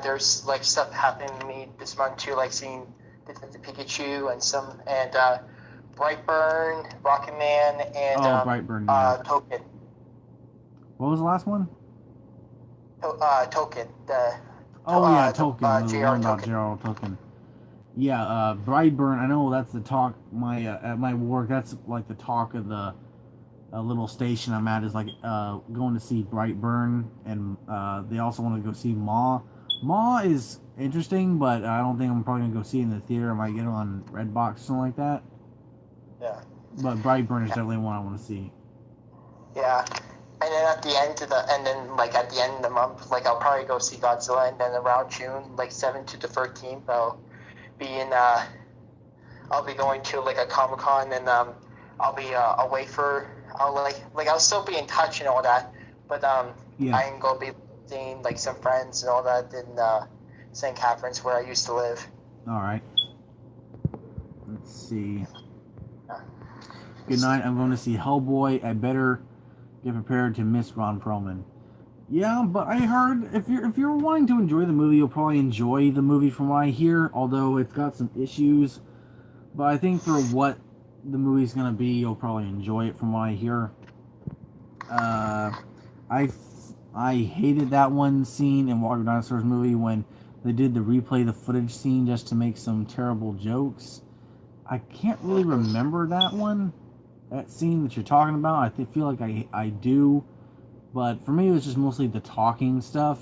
there's, stuff happening to me this month, too, like seeing Detective Pikachu and Brightburn, Rocket Man, and Brightburn, yeah. Token. What was the last one? Token. Token. J.R. J.R. Token. Yeah, Brightburn. I know that's the talk. At my work, that's like the talk of the little station I'm at is like going to see Brightburn, and they also want to go see Maw. Maw is interesting, but I don't think I'm probably gonna go see it in the theater. I might get it on Redbox or something like that. Yeah. But Brightburn is definitely one I want to see. Yeah. And then at the end of the month, I'll probably go see Godzilla, and then around June, 7th to the 13th, I'll be going to a Comic-Con, and I'll be away for I'll still be in touch and all that, but Yeah. I can go be seeing some friends and all that in St. Catharines, where I used to live. All right. Let's see. Good night. I'm going to see Hellboy. I better get prepared to miss Ron Perlman. Yeah, but I heard if you're wanting to enjoy the movie, you'll probably enjoy the movie from what I hear, although it's got some issues. But I think for what the movie's gonna be, you'll probably enjoy it from what I hear. I hated that one scene in Walker Dinosaur's movie when they did the replay the footage scene just to make some terrible jokes. I can't really remember that one, that scene that you're talking about. Feel like I do, but for me it was just mostly the talking stuff.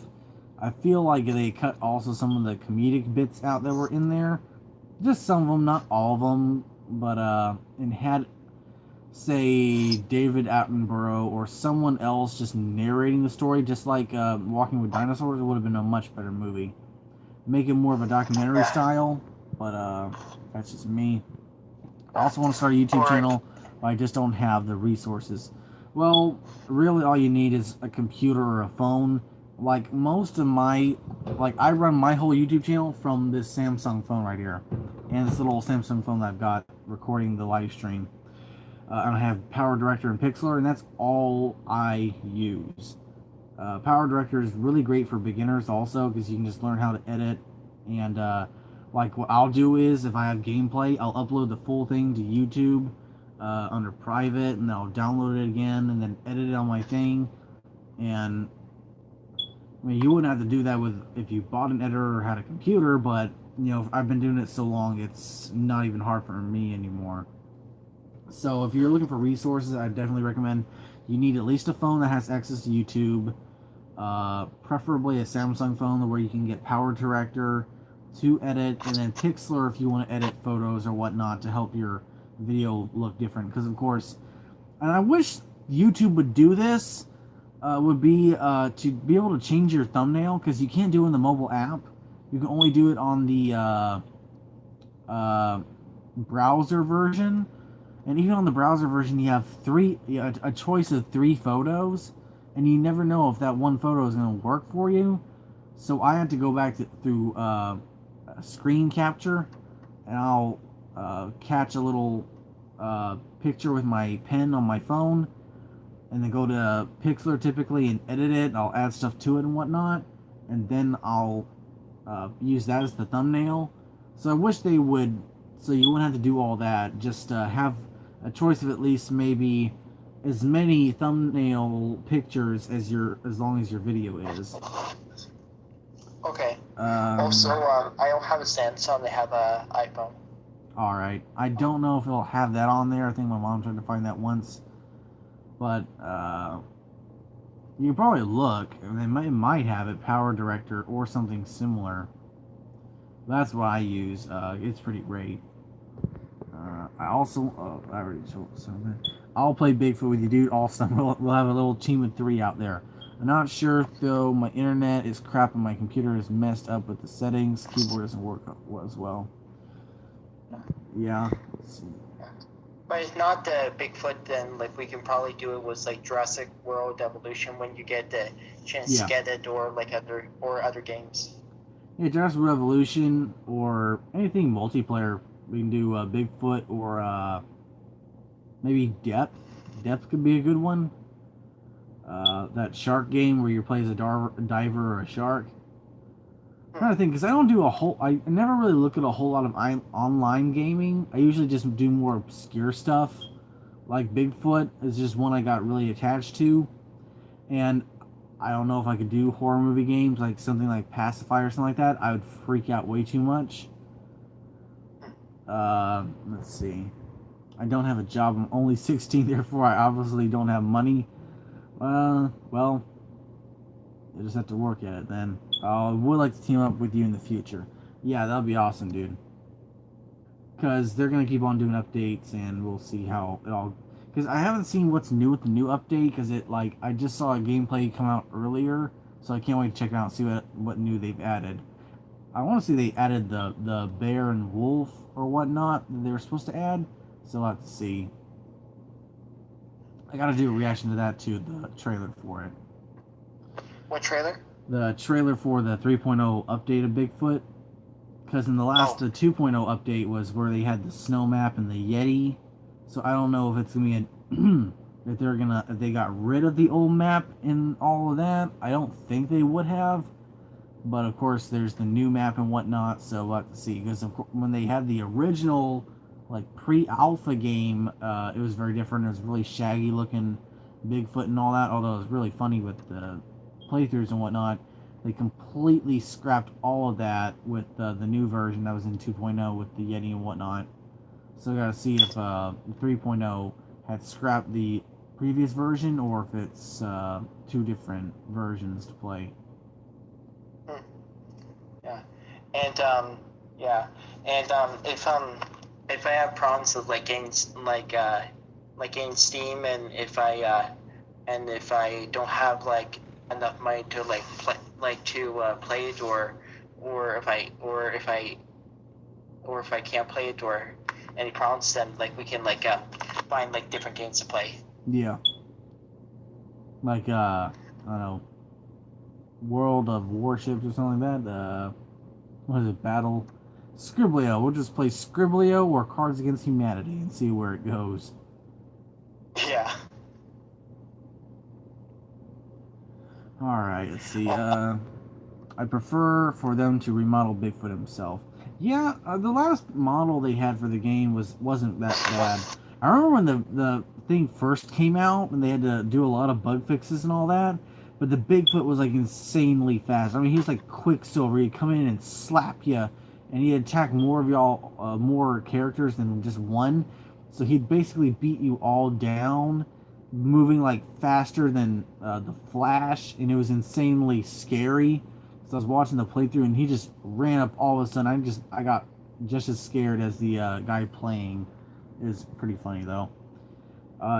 I feel like they cut also some of the comedic bits out that were in there, just some of them, not all of them, but and had, say, David Attenborough or someone else just narrating the story, just like Walking with Dinosaurs, it would have been a much better movie. Make it more of a documentary Yeah. style, but that's just me. I also want to start a YouTube Or channel, but I just don't have the resources. Well, really all you need is a computer or a phone. Like most of my, like I run my whole YouTube channel from this Samsung phone right here. And this little Samsung phone that I've got recording the live stream. And I have Power Director and Pixlr, and that's all I use. Power Director is really great for beginners also, because you can just learn how to edit. And like what I'll do is, if I have gameplay, I'll upload the full thing to YouTube under private, and then I'll download it again, and then edit it on my thing. And I mean, you wouldn't have to do that with if you bought an editor or had a computer, but you know, I've been doing it so long, it's not even hard for me anymore. So if you're looking for resources, I definitely recommend you need at least a phone that has access to YouTube, preferably a Samsung phone where you can get Power Director to edit, and then Pixlr if you want to edit photos or whatnot to help your video look different. Because of course, and I wish YouTube would do this, would be to be able to change your thumbnail, because you can't do it in the mobile app. You can only do it on the browser version. And even on the browser version, you have a choice of 3 photos, and you never know if that one photo is going to work for you. So I had to go back through screen capture, and I'll catch a little picture with my pen on my phone, and then go to Pixlr typically and edit it. I'll add stuff to it and whatnot, and then I'll use that as the thumbnail. So I wish they would, so you wouldn't have to do all that. Just have a choice of at least maybe as many thumbnail pictures as long as your video is. okay. Also, I don't have a Samsung. I have a iPhone. All right. I don't know if it'll have that on there. I think my mom tried to find that once, but you can probably look. I mean, it might have it, Power Director or something similar. That's what I use. It's pretty great. I also, I already showed something. I'll play Bigfoot with you, dude. Also, we'll have a little team of 3 out there. I'm not sure though. My internet is crap and my computer is messed up with the settings. Keyboard doesn't work as well. Yeah. Let's see. But it's not the Bigfoot. Then, like, we can probably do it with like Jurassic World Evolution when you get the chance to get it, or like other games. Yeah, Jurassic Revolution or anything multiplayer. We can do Bigfoot or maybe Depth. Depth could be a good one. That shark game where you play as a diver or a shark. I'm trying to think, because I don't do I never really look at a whole lot of online gaming. I usually just do more obscure stuff. Like Bigfoot is just one I got really attached to. And I don't know if I could do horror movie games, like something like Pacifier or something like that. I would freak out way too much. Let's see. I don't have a job. I'm only 16, therefore I obviously don't have money. Well, you just have to work at it then. I would like to team up with you in the future. Yeah, that would be awesome, dude. Because they're going to keep on doing updates, and we'll see how it all... Because I haven't seen what's new with the new update, because I just saw a gameplay come out earlier, so I can't wait to check it out and see what new they've added. I want to see they added the bear and wolf or whatnot that they were supposed to add, so I'll have to see. I gotta do a reaction to that too, the trailer for it. What trailer? The trailer for the 3.0 update of Bigfoot. Because in the last 2.0 update was where they had the snow map and the Yeti. So I don't know if it's gonna be if they got rid of the old map and all of that. I don't think they would have. But of course there's the new map and whatnot, so we'll have to see. Because when they had the original like pre-alpha game, it was very different. It was really shaggy looking Bigfoot and all that, although it was really funny with the playthroughs and whatnot. They completely scrapped all of that with the new version that was in 2.0 with the Yeti and whatnot. So I gotta see if 3.0 had scrapped the previous version or if it's two different versions to play. Yeah, and yeah, and if I have problems with like getting getting Steam, and if I don't have like enough money to play it, or if I can't play it, or any problems, then like we can find like different games to play. Yeah. Like I don't know, World of Warships or something like that. What is it? Battle Scriblio. We'll just play Scriblio or Cards Against Humanity and see where it goes. Yeah. Alright, let's see. I prefer for them to remodel Bigfoot himself. Yeah, the last model they had for the game wasn't that bad. I remember when the thing first came out and they had to do a lot of bug fixes and all that, but the Bigfoot was like insanely fast. I mean, he was like Quicksilver. He'd come in and slap you, and he'd attack more of y'all, more characters than just one. So he'd basically beat you all down, moving like faster than the Flash, and it was insanely scary. So I was watching the playthrough, and he just ran up all of a sudden. I got just as scared as the guy playing. It was pretty funny though.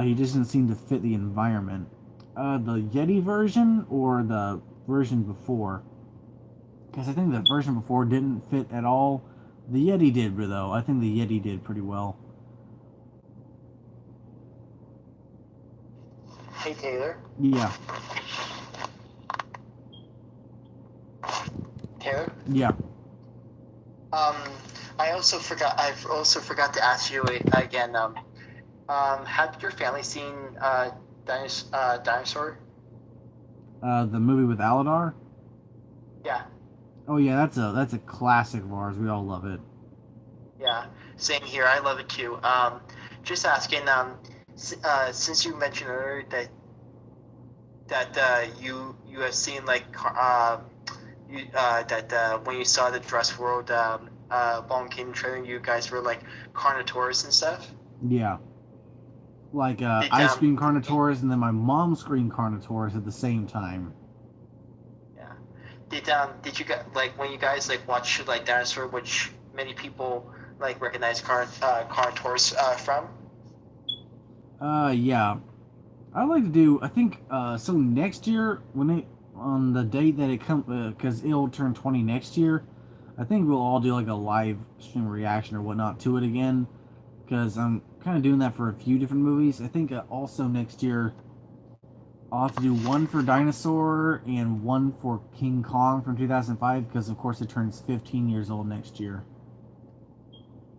He just didn't seem to fit the environment. The Yeti version or the version before? Because I think the version before didn't fit at all. The Yeti did, though. I think the Yeti did pretty well. Hey Taylor. Yeah. Taylor. Yeah. I've also forgot to ask you again. Have your family seen Dinosaur? The movie with Aladar? Yeah. Oh yeah, that's a classic of ours. We all love it. Yeah, same here. I love it too. Just asking. Since you mentioned earlier that you have seen when you saw the Jurassic World Fallen Kingdom trailer, you guys were like Carnotaurus and stuff. Yeah. Like I screamed Carnotaurus, and then my mom screamed Carnotaurus at the same time. Yeah. Did you guys when you guys watch Dinosaur, which many people recognize Carnotaurus from? Yeah. I'd like to do. I think so. Next year, on the date that it comes, because it'll turn 20 next year. I think we'll all do like a live stream reaction or whatnot to it again, because I'm kind of doing that for a few different movies. I think also next year I'll have to do one for Dinosaur and one for King Kong from 2005, because of course it turns 15 years old next year.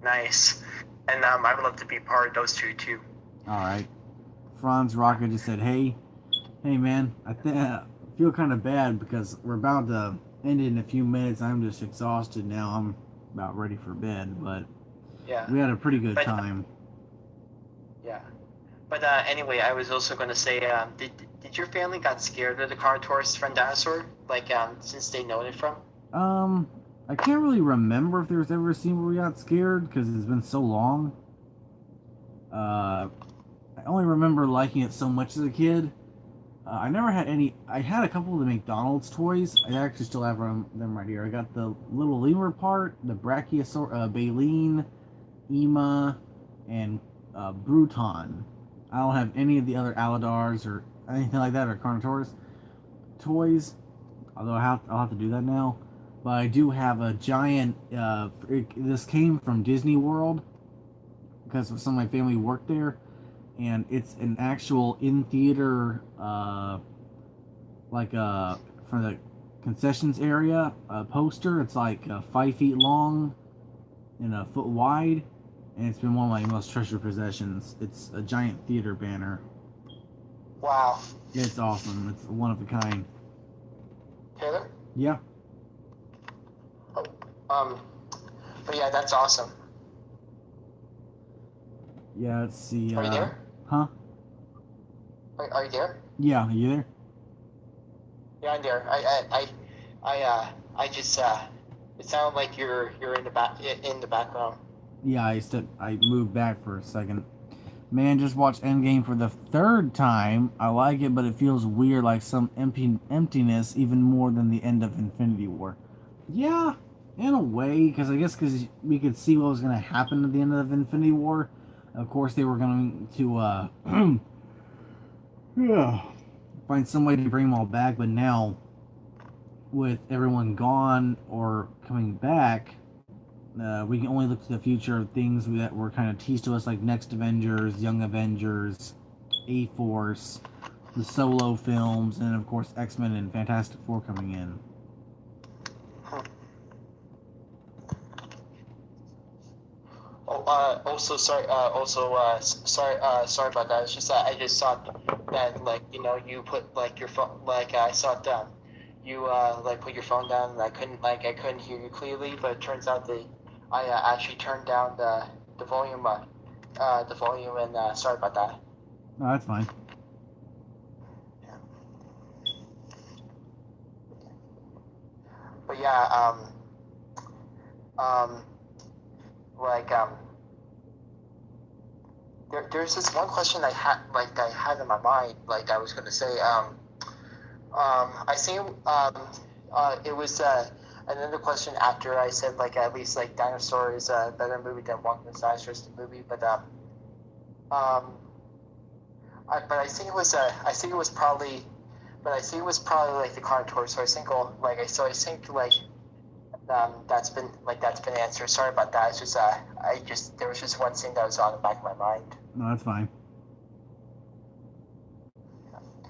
Nice. And I would love to be part of those two too. All right. Franz Rocket just said, hey man, I feel kind of bad because we're about to end it in a few minutes. I'm just exhausted now. I'm about ready for bed, but yeah, we had a pretty good time. Yeah. But anyway, I was also going to say, did your family got scared of the Carnotaurus from Dinosaur? Since they know it from? I can't really remember if there was ever a scene where we got scared because it's been so long. I only remember liking it so much as a kid. I never had any. I had a couple of the McDonald's toys. I actually still have them right here. I got the little lemur part, the Brachiosaur, Baleen, Ema, and Bruton. I don't have any of the other Aladars or anything like that or Carnotaurus toys. Although I'll have to do that now. But I do have a giant. This came from Disney World because some of my family worked there. And it's an actual in-theater, from the concessions area, poster. It's 5 feet long and a foot wide, and it's been one of my most treasured possessions. It's a giant theater banner. Wow. It's awesome. It's one of a kind. Taylor? Yeah. Oh, but yeah, that's awesome. Yeah, let's see. Are you there? Huh? Are you there? Yeah, you there? Yeah, I'm there. I just it sounded like you're in the background. Yeah, I moved back for a second. Man, just watched Endgame for the third time. I like it, but it feels weird, like some emptiness, even more than the end of Infinity War. Yeah, in a way, because I guess because we could see what was going to happen at the end of Infinity War. Of course, they were going to yeah, find some way to bring them all back, but now with everyone gone or coming back, we can only look to the future of things that were kind of teased to us, like Next Avengers, Young Avengers, A Force, the solo films, and of course X-Men and Fantastic Four coming in. Also, sorry. Sorry about that. It's just that I just saw that, like, you put like your phone. Like, I saw that you like put your phone down, and I couldn't hear you clearly. But it turns out I actually turned down the volume. The volume, and sorry about that. Oh, that's fine. Yeah. But yeah. Um. Like there's this one question I had in my mind, like I was gonna say, I think, it was another question after I said, like, at least like Dinosaur is a better movie than Walking with Dinosaurs the movie, but um I think it was I think it was probably like the Carnotaur. So I think, that's been answered. Sorry about that. It's just there was just one thing that was on the back of my mind. No, that's fine.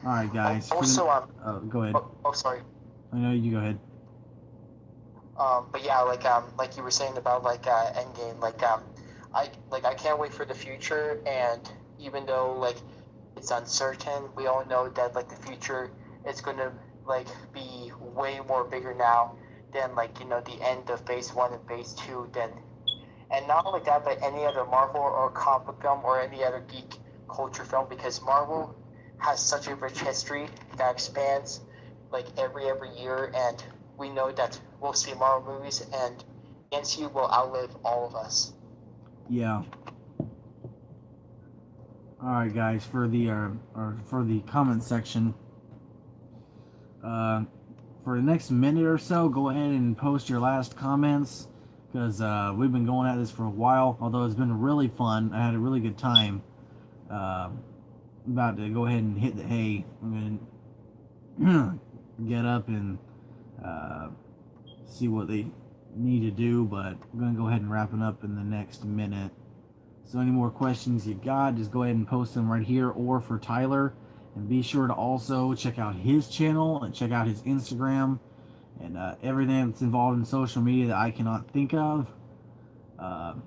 All right, guys. Also, go ahead. Sorry. I know, you go ahead. But yeah, like you were saying about Endgame, I can't wait for the future, and even though like it's uncertain, we all know that like the future is gonna like be way more bigger now than the end of Phase 1 and Phase 2. And not only that, but any other Marvel or comic film or any other geek culture film, because Marvel has such a rich history that expands like every year, and we know that we'll see Marvel movies, and the NCU will outlive all of us. Yeah. All right, guys. For the comment section, for the next minute or so, go ahead and post your last comments, because we've been going at this for a while. Although it's been really fun, I had a really good time. About to go ahead and hit the hay. I'm gonna get up and see what they need to do, but I'm gonna go ahead and wrap it up in the next minute. So any more questions you got, just go ahead and post them right here, or for Tyler. And be sure to also check out his channel and check out his Instagram and everything that's involved in social media that I cannot think of.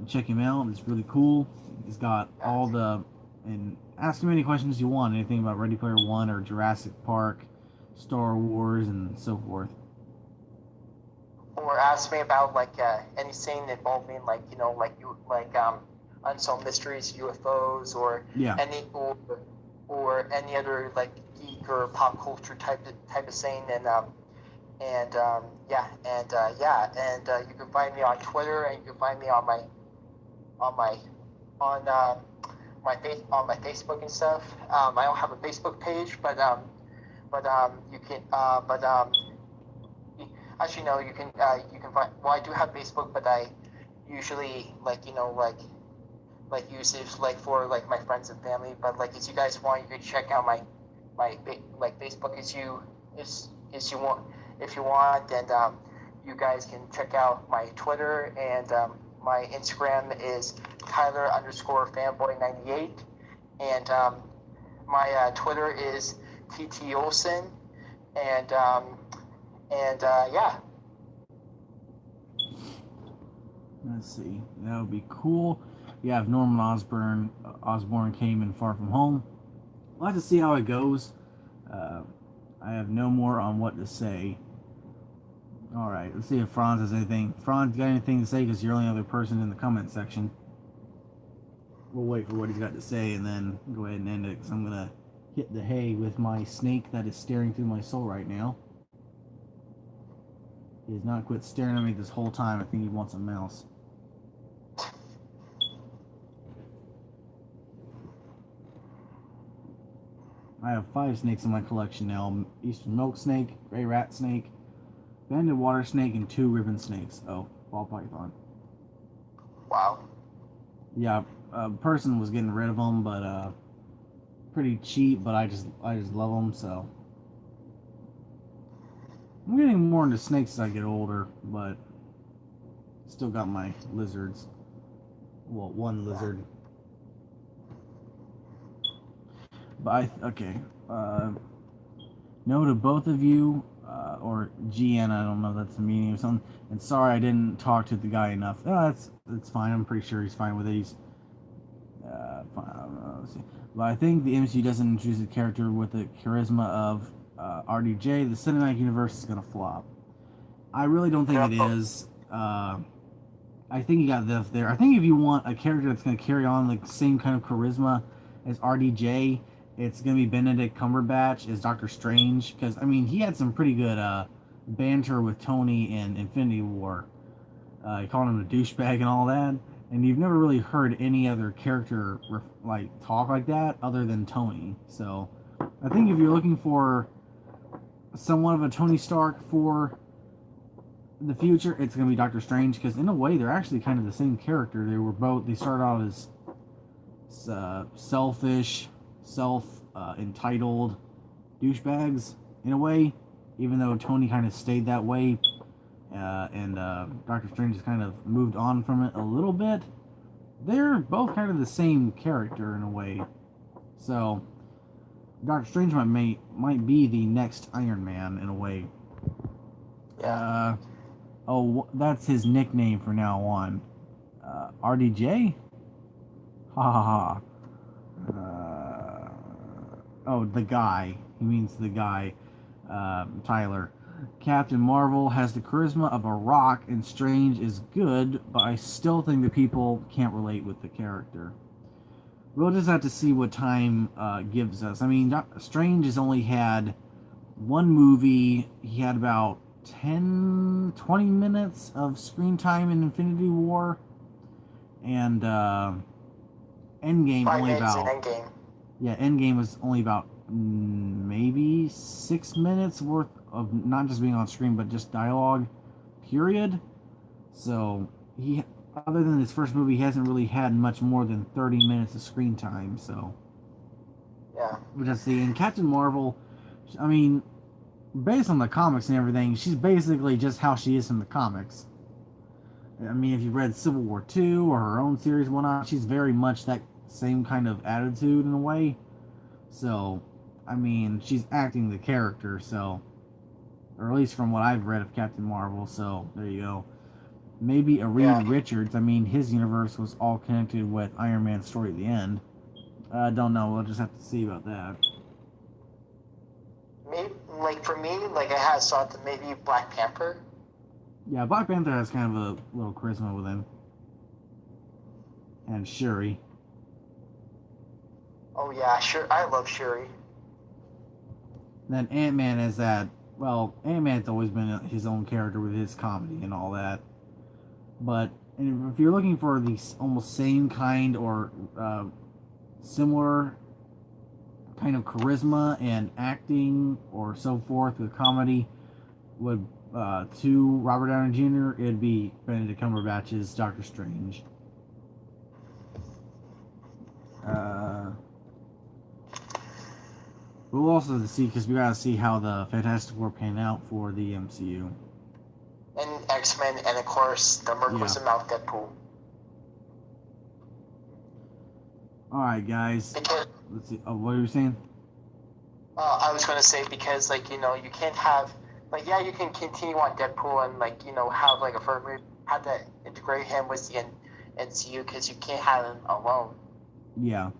Check him out. It's really cool. He's got all the... And ask him any questions you want. Anything about Ready Player One or Jurassic Park, Star Wars, and so forth. Or ask me about anything involving unsolved mysteries, UFOs, or Yeah. or any other like geek or pop culture type of thing. And you can find me on Twitter, and you can find me on my my Facebook and stuff. I don't have a Facebook page, but you can actually, no, you can find. Well, I do have Facebook, but I usually use it for my friends and family. But if you guys want, you can check out my Facebook as you want, if you want, and you guys can check out my Twitter, and my Instagram is Tyler_fanboy98, and my Twitter is TT Olsen, and yeah. Let's see. That would be cool. Yeah, if Norman Osborn came in Far From Home. We'll have to see how it goes. I have no more on what to say. Alright, let's see if Franz has anything. Franz, got anything to say? Because you're the only other person in the comment section. We'll wait for what he's got to say and then go ahead and end it, because I'm going to hit the hay with my snake that is staring through my soul right now. He has not quit staring at me this whole time. I think he wants a mouse. I have 5 snakes in my collection now: Eastern milk snake, gray rat snake, banded water snake, and 2 ribbon snakes. Oh, ball python. Wow. Yeah, a person was getting rid of them, but pretty cheap. But I just love them. So I'm getting more into snakes as I get older, but still got my lizards. Well, one lizard. But okay. No to both of you, or GN. I don't know if that's the meaning or something. And sorry I didn't talk to the guy enough. Oh, that's fine. I'm pretty sure he's fine with it. He's fine. Let's see. But I think the MCU doesn't introduce a character with the charisma of RDJ. The cinematic universe is gonna flop. I really don't think it is. I think you got this there. I think if you want a character that's going to carry on the same kind of charisma as RDJ, it's going to be Benedict Cumberbatch as Doctor Strange. Because, I mean, he had some pretty good banter with Tony in Infinity War. He called him a douchebag and all that. And you've never really heard any other character talk like that other than Tony. So, I think if you're looking for somewhat of a Tony Stark for the future, it's going to be Doctor Strange, because in a way they're actually kind of the same character. They started out as selfish, entitled douchebags in a way, even though Tony kind of stayed that way, and Doctor Strange has kind of moved on from it a little bit. They're both kind of the same character in a way. So Doctor Strange might be the next Iron Man in a way. Yeah. Oh, that's his nickname from now on. RDJ? Ha ha ha. Oh, the guy. He means the guy. Tyler. Captain Marvel has the charisma of a rock, and Strange is good, but I still think that people can't relate with the character. We'll just have to see what time gives us. I mean, Strange has only had one movie. He had about 10-20 minutes of screen time in Infinity War, and Endgame only about Endgame was only about maybe 6 minutes worth of not just being on screen but just dialogue period. So he, other than his first movie, he hasn't really had much more than 30 minutes of screen time. So yeah, we'll just see. And Captain Marvel, I mean, based on the comics and everything, she's basically just how she is in the comics. I mean, if you've read Civil War 2 or her own series and whatnot, she's very much that same kind of attitude in a way. So, I mean, she's acting the character, so, or at least from what I've read of Captain Marvel, so there you go. Maybe a Reed Richards. I mean, his universe was all connected with Iron Man's story at the end. I don't know, we'll just have to see about that. Maybe, for me, I had thought that maybe Black Panther. Yeah, Black Panther has kind of a little charisma with him. And Shuri. Oh yeah, sure. I love Shuri. Then Ant-Man is that, well, Ant-Man's always been his own character with his comedy and all that. But if you're looking for the almost same kind or similar kind of charisma and acting or so forth with comedy, to Robert Downey Jr., it'd be Benedict Cumberbatch's Doctor Strange. We'll also have to see, because we gotta see how the Fantastic Four pan out for the MCU. And X-Men, and of course, the Merc Mouth Deadpool. Alright, guys. Let's see. Oh, what are you saying? I was going to say, because, you can't have, you can continue on Deadpool and, have, a firm movie, have to integrate him with the MCU, because you can't have him alone. Yeah.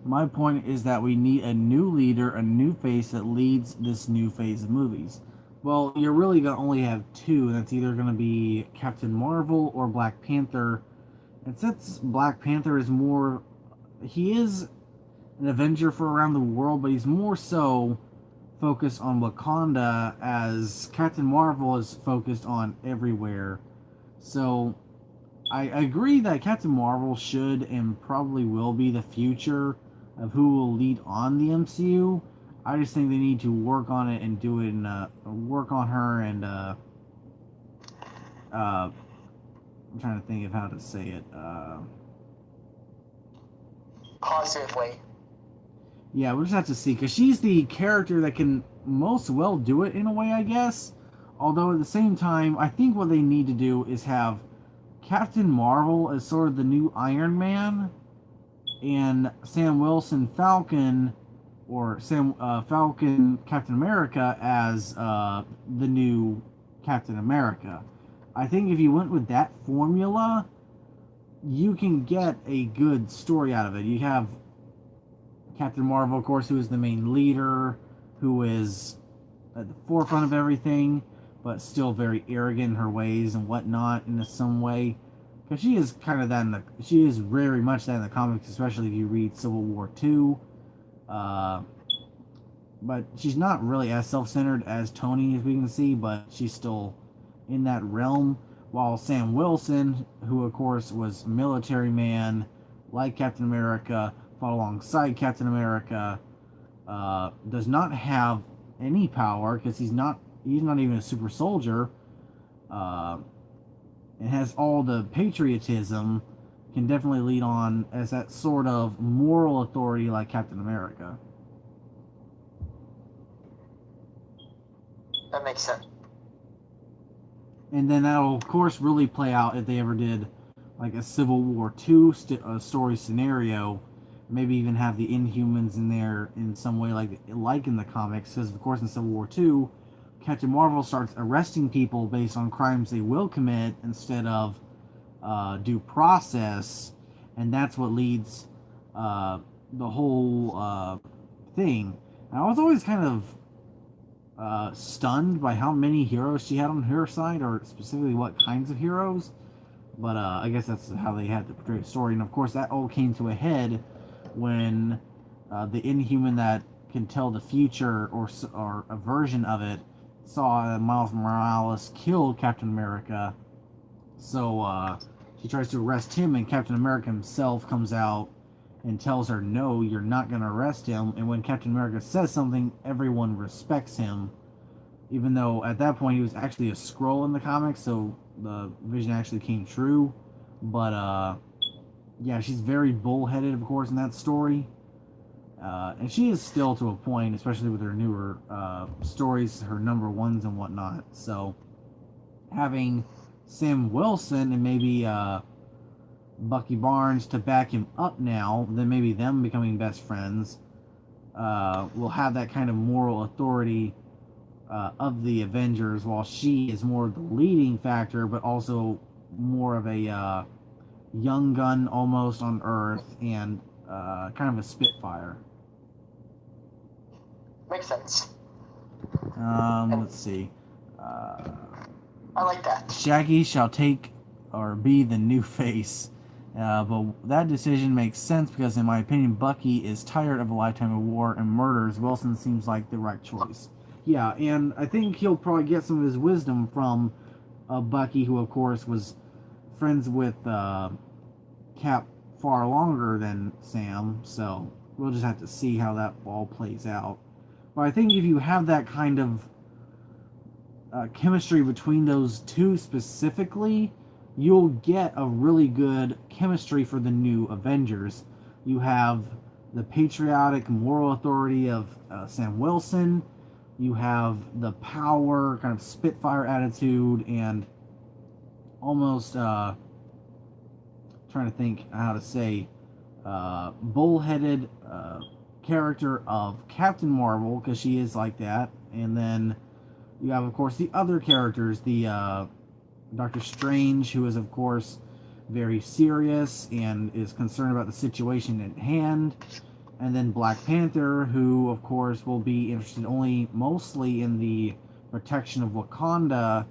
My point is that we need a new leader, a new face that leads this new phase of movies. Well, you're really going to only have two, and that's either going to be Captain Marvel or Black Panther. And since Black Panther is more... He is an Avenger for around the world, but he's more so focused on Wakanda, as Captain Marvel is focused on everywhere. So, I agree that Captain Marvel should and probably will be the future of who will lead on the MCU. I just think they need to work on it and do it and work on her and I'm trying to think of how to say it. Positive way. Yeah, we'll just have to see because she's the character that can most well do it in a way, I guess. Although at the same time, I think what they need to do is have Captain Marvel as sort of the new Iron Man, and Sam Wilson Falcon, or Falcon Captain America as the new Captain America. I think if you went with that formula, you can get a good story out of it. You have Captain Marvel, of course, who is the main leader, who is at the forefront of everything, but still very arrogant in her ways and whatnot in some way. Because she is kind of that she is very much that in the comics, especially if you read Civil War 2. But she's not really as self-centered as Tony, as we can see, but she's still in that realm. While Sam Wilson, who of course was a military man, like Captain America, fought alongside Captain America, does not have any power because he's not even a super soldier, and has all the patriotism, can definitely lead on as that sort of moral authority like Captain America. That makes sense. And then that'll of course really play out if they ever did like a Civil War II story scenario. Maybe even have the Inhumans in there in some way, like in the comics, because of course in Civil War II, Captain Marvel starts arresting people based on crimes they will commit instead of due process, and that's what leads the whole thing. And I was always kind of stunned by how many heroes she had on her side, or specifically what kinds of heroes. But I guess that's how they had to portray the story, and of course that all came to a head when the Inhuman that can tell the future, or a version of it, saw Miles Morales kill Captain America. So she tries to arrest him, and Captain America himself comes out and tells her, no, you're not going to arrest him. And when Captain America says something, everyone respects him, even though at that point he was actually a Skrull in the comics, so the vision actually came true. But yeah, she's very bullheaded, of course, in that story. And she is still to a point, especially with her newer stories, her number ones and whatnot. So having Sam Wilson and maybe Bucky Barnes to back him up now, then maybe them becoming best friends, will have that kind of moral authority of the Avengers, while she is more the leading factor, but also more of a young gun almost on Earth, and kind of a Spitfire. Makes sense. Let's see. I like that. Shaggy shall take or be the new face. But that decision makes sense because, in my opinion, Bucky is tired of a lifetime of war and murders. Wilson seems like the right choice. Yeah, and I think he'll probably get some of his wisdom from Bucky, who, of course, was friends with Cap far longer than Sam. So we'll just have to see how that all plays out. But I think if you have that kind of chemistry between those two specifically, you'll get a really good chemistry for the new Avengers. You have the patriotic moral authority of Sam Wilson. You have the power, kind of Spitfire attitude, and almost trying to think how to say bullheaded character of Captain Marvel, because she is like that. And then you have, of course, the other characters, the Doctor Strange, who is, of course, very serious and is concerned about the situation at hand. And then Black Panther, who, of course, will be interested only mostly in the protection of Wakanda,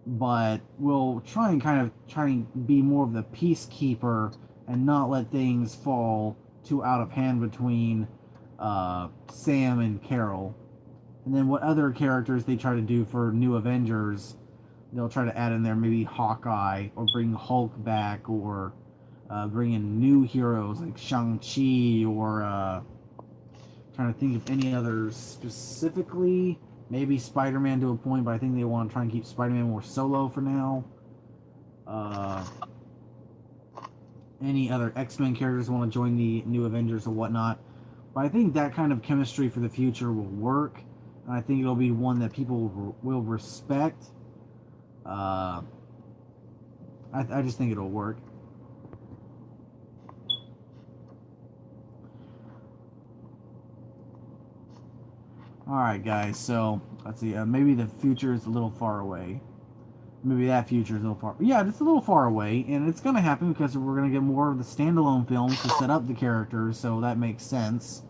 but will try and be more of the peacekeeper and not let things fall too out of hand between Sam and Carol. And then what other characters they try to do for New Avengers, they'll try to add in there maybe Hawkeye, or bring Hulk back, or bring in new heroes like Shang-Chi or trying to think of any others specifically. Maybe Spider-Man to a point, but I think they want to try and keep Spider-Man more solo for now. Any other X-Men characters want to join the new Avengers or whatnot. But I think that kind of chemistry for the future will work. And I think it'll be one that people will respect. I just think it'll work. Alright guys, so let's see, maybe the future is a little far away. Maybe that future is a little far. Yeah, it's a little far away, and it's going to happen because we're going to get more of the standalone films to set up the characters, so that makes sense.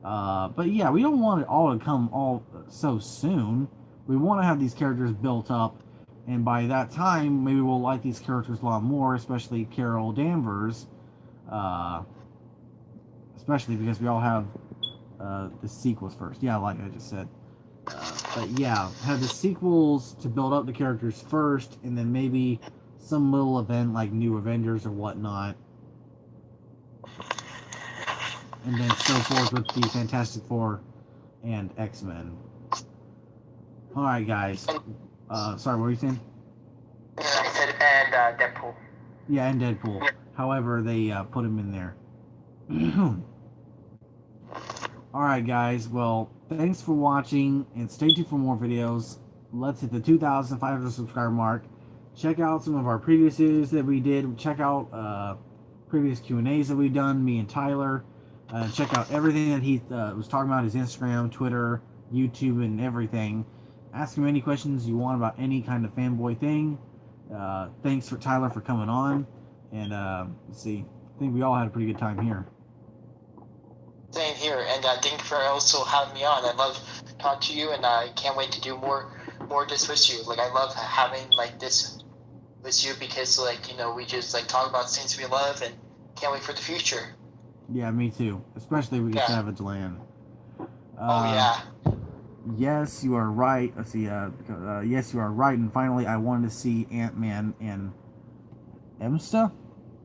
But yeah, we don't want it all to come all so soon. We want to have these characters built up, and by that time, maybe we'll like these characters a lot more, especially Carol Danvers. Especially because we all have the sequels first. Yeah, like I just said. But yeah, have the sequels to build up the characters first, and then maybe some little event like New Avengers or whatnot. And then so forth with the Fantastic Four and X-Men. Alright, guys. Sorry, what were you saying? I said, and Deadpool. Yeah, and Deadpool. However, they put him in there. Alright, guys. Well, thanks for watching, and stay tuned for more videos. Let's hit the 2,500 subscriber mark. Check out some of our previous videos that we did. Check out previous Q&As that we've done, me and Tyler. Check out everything that he was talking about, his Instagram, Twitter, YouTube, and everything. Ask him any questions you want about any kind of fanboy thing. Thanks for Tyler for coming on. And let's see. I think we all had a pretty good time here. Same here, and thank you for also having me on. I love talking to you, and I can't wait to do more of this with you. Like, I love having like this with you because, like, you know, we just like talk about things we love, and can't wait for the future. Yeah, me too. Especially with Savage Land. Oh yeah. Yes, you are right. Let's see. Yes, you are right. And finally, I wanted to see Ant-Man and Emsta,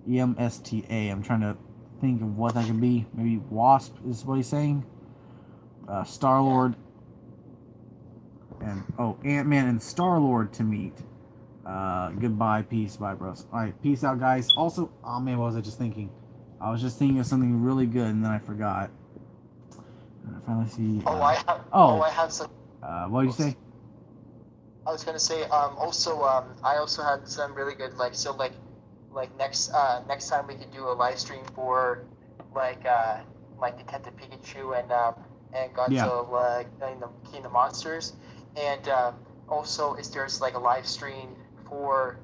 EMSTA. I'm trying to think of what that could be. Maybe Wasp is what he's saying. Star-Lord and Ant-Man and Star-Lord to meet. Goodbye, peace, bye, bros. All right, peace out, guys. Also, oh man, what was I just thinking? I was just thinking of something really good, and then I forgot. I finally see. I have some. What did you say? I was gonna say. I also had some really good next time we could do a live stream for like Detective Pikachu and Godzilla King of the Monsters, and also is there's like a live stream for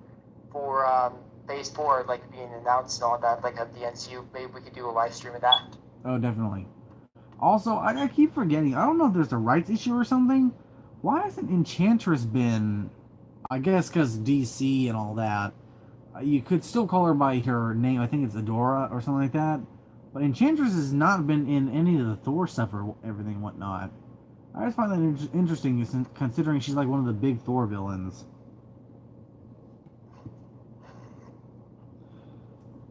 Phase 4 like being announced and all that, like of the MCU. Maybe we could do a live stream of that. Oh, definitely. Also, I keep forgetting. I don't know if there's a rights issue or something. Why hasn't Enchantress been? I guess because DC and all that. You could still call her by her name. I think it's Adora or something like that. But Enchantress has not been in any of the Thor stuff or everything and whatnot. I just find that interesting, considering she's like one of the big Thor villains.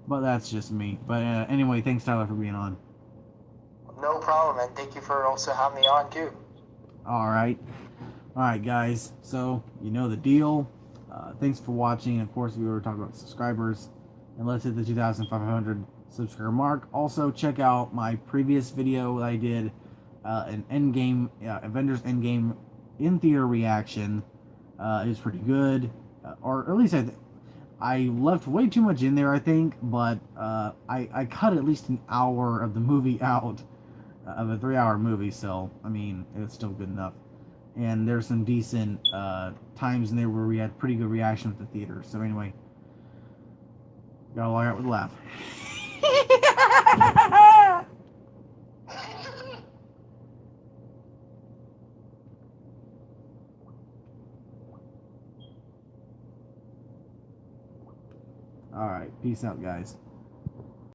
But that's just me. But anyway, thanks Tyler for being on. No problem, and thank you for also having me on too. Alright, guys. So, you know the deal. Thanks for watching. Of course, we were talking about subscribers. And let's hit the 2,500 subscriber mark. Also, check out my previous video that I did, an Endgame, Avengers Endgame in theater reaction. It was pretty good. Or at least I left way too much in there, I think. But I cut at least an hour of the movie out. Of a 3-hour movie, so I mean it's still good enough. And there's some decent times in there where we had pretty good reaction at the theater. So anyway, gotta log out with a laugh. All right, peace out, guys.